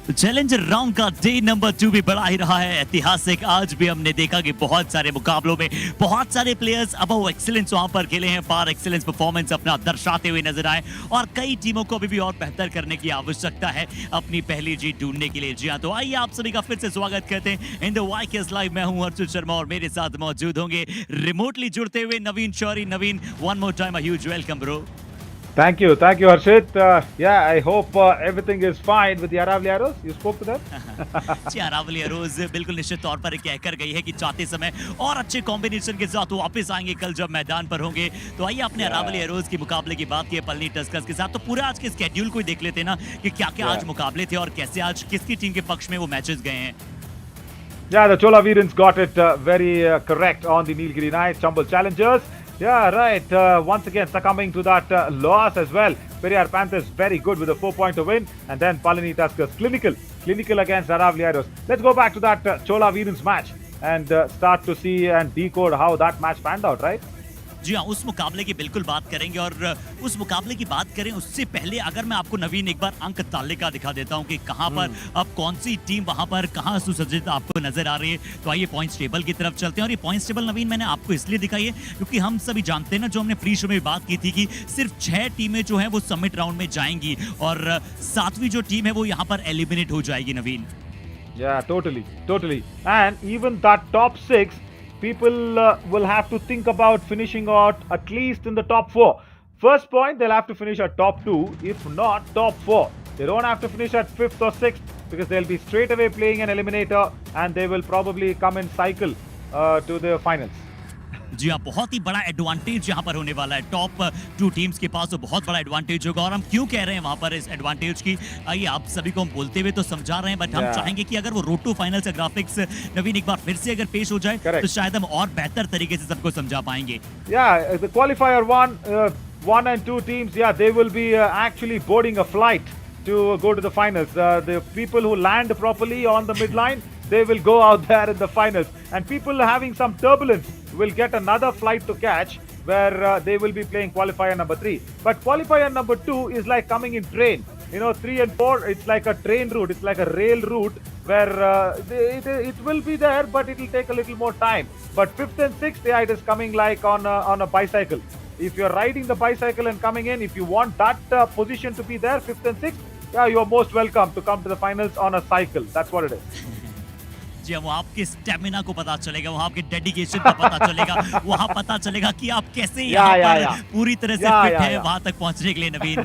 चैलेंजर राउंड का डे नंबर 2 भी बड़ा ही रहा है ऐतिहासिक। आज भी हमने देखा कि बहुत सारे मुकाबलों में बहुत सारे प्लेयर्स अबव एक्सीलेंस वहां पर खेले हैं, पार एक्सीलेंस परफॉर्मेंस अपना दर्शाते हुए नजर आए और कई टीमों को अभी भी और बेहतर करने की आवश्यकता है अपनी पहली जीत ढूंढने के लिए। जी हाँ, तो आइए आप सभी का फिर से स्वागत करते हैं इन द वाईकेएस लाइव। मैं हूं अर्जुन शर्मा और मेरे साथ मौजूद होंगे रिमोटली जुड़ते हुए Naveen Shourie. Naveen, one more time a huge welcome bro. Thank you, Harshit. Yeah, I hope everything is fine with the Aravali Arrows. You spoke to them? जी, अरावली अरोज बिल्कुल निश्चित तौर पर कहकर गई है कि चाहते समय और अच्छे कॉम्बिनेशन के साथ वापस आएंगे कल जब मैदान पर होंगे। तो आइए अपने अरावली अरोज के मुकाबले की बात की पलनी टस्कर्स के साथ। तो पूरे आज के स्केड्यूल को ही देख लेते हैं ना कि क्या-क्या आज मुकाबले थे और कैसे आज किसकी टीम के पक्ष में वो मैचेस गए हैं। Yeah, the Chola Virans got it very correct on the Nilgiri Knights, Chambal Challengers. Yeah, right. Once again, succumbing to that loss as well. Periyar Panthers very good with a 4-point win. And then Palani Tuskers clinical against Aravali Arrows. Let's go back to that Chola Virans match and start to see and decode how that match panned out, right? जी हाँ, उस मुकाबले की बिल्कुल बात करेंगे और उस मुकाबले की बात करें उससे पहले अगर मैं आपको नवीन एक बार अंक तालिका दिखा देता हूँ कि कहाँ पर अब कौन सी टीम वहां पर कहाँ सुसज्जित आपको नजर आ रही है। तो आइए पॉइंट्स टेबल की तरफ चलते हैं और ये पॉइंट्स टेबल नवीन मैंने आपको इसलिए दिखाई है क्योंकि हम सभी जानते हैं ना, जो हमने प्री शो में बात की थी कि सिर्फ 6 टीमें जो है वो समिट राउंड में जाएंगी और 7वीं जो टीम है वो यहाँ पर एलिमिनेट हो जाएगी नवीन। Yeah, totally. And even that top 6, people will have to think about finishing out at least in the top 4. First point, they'll have to finish at top 2, if not top 4. They don't have to finish at 5th or 6th because they'll be straight away playing an eliminator and they will probably come in cycle to the finals. जी हाँ, बहुत ही बड़ा advantage यहाँ पर होने वाला है top 2 teams के पास। तो बहुत बड़ा एडवांटेज होगा और हम क्यों कह रहे हैं वहां पर इस एडवांटेज की, आइए आप सभी को हम बोलते हुए तो समझा रहे हैं, बट हम चाहेंगे कि अगर वो रोड टू फाइनल से ग्राफिक्स नवीन एक बार फिर से अगर पेश हो जाए तो शायद हम और बेहतर तरीके से सबको समझा पाएंगे। Yeah, the qualifier 1 and 2 teams, yeah, they will be actually boarding a flight to go to the finals. The people who land properly on the midline, they will go out there in the finals. And people having some turbulence will get another flight to catch where they will be playing qualifier number 3. But qualifier number 2 is like coming in train. You know, 3 and 4, it's like a train route. It's like a rail route where it will be there, but it will take a little more time. But 5th and 6th, yeah, it is coming like on a bicycle. If you're riding the bicycle and coming in, if you want that position to be there, 5th and 6th, yeah, you're most welcome to come to the finals on a cycle. That's what it is. जी, वहाँ आपके stamina को पता चलेगा, वहाँ आपके dedication का पता चलेगा, वहाँ पता चलेगा कि आप कैसे यहाँ पर पूरी तरह से फिट है वहाँ तक पहुँचने के लिए नवीन।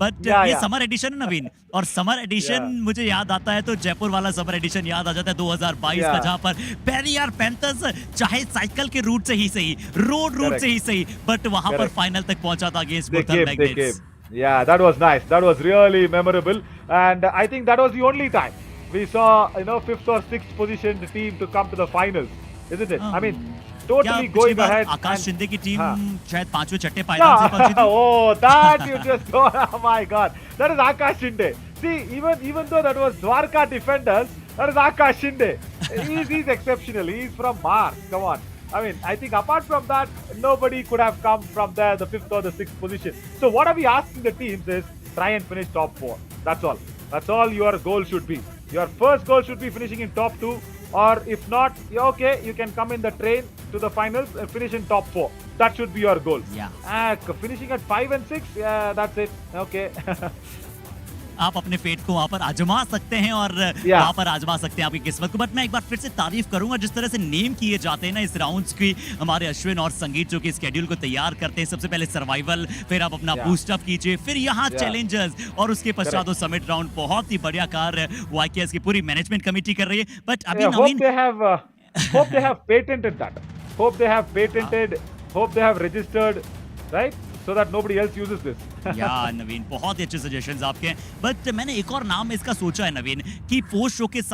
बट ये समर एडिशन है नवीन, और समर एडिशन मुझे याद आता है तो जयपुर वाला समर एडिशन याद आ जाता है 2022 का, जहाँ पर पेरियार पैंथर्स चाहे साइकिल के रूट से ही सही, रोड रूट से ही सही, बट वहाँ पर फाइनल तक पहुँचा था against Multan magnets. Yeah, that was nice. That was really memorable, and I think that was the only time we saw, you know, 5th or 6th position team to come to the finals, isn't it? I mean, totally going ahead. आकाश शिंदे की team शायद 5वें छठे पायदान से पहुंची थी। Oh, that you just don't. Oh my God, that is Akash Shinde. See, even though that was Dwarka defenders, that is Akash Shinde. He's exceptional. He's from Mars. Come on. I mean, I think apart from that, nobody could have come from there, the 5th or the 6th position. So what are we asking the teams is try and finish top 4. That's all. That's all your goal should be. Your first goal should be finishing in top 2, or if not, okay, you can come in the train to the finals and finish in top 4. That should be your goal. Yeah. Finishing at 5 and 6, yeah, that's it. Okay. आप अपने fate को वहां पर आजमा सकते हैं और वहां पर आजमा सकते हैं आपकी किस्मत को। बट मैं एक बार फिर से तारीफ करूंगा जिस तरह से नेम किए जाते हैं ना इस राउंड्स की, हमारे अश्विन और संगीत जो कि स्केड्यूल को तैयार करते हैं। सबसे पहले सर्वाइवल, फिर आप अपना बूस्ट अप कीजिए, फिर यहाँ चैलेंजर्स और उसके पश्चात वो समिट राउंड। बहुत ही बढ़िया कार्य वाईकेएस की पूरी मैनेजमेंट कमेटी कर रही है। बट अभी नवीन hope they have patented that. Hope they have patented. Hope they have registered, right? So that nobody else uses this. या नवीन, बहुत ही अच्छे सजेशंस आपके हैं। बट मैंने एक और नाम इसका सोचा है नवीन कि पोस्ट शो के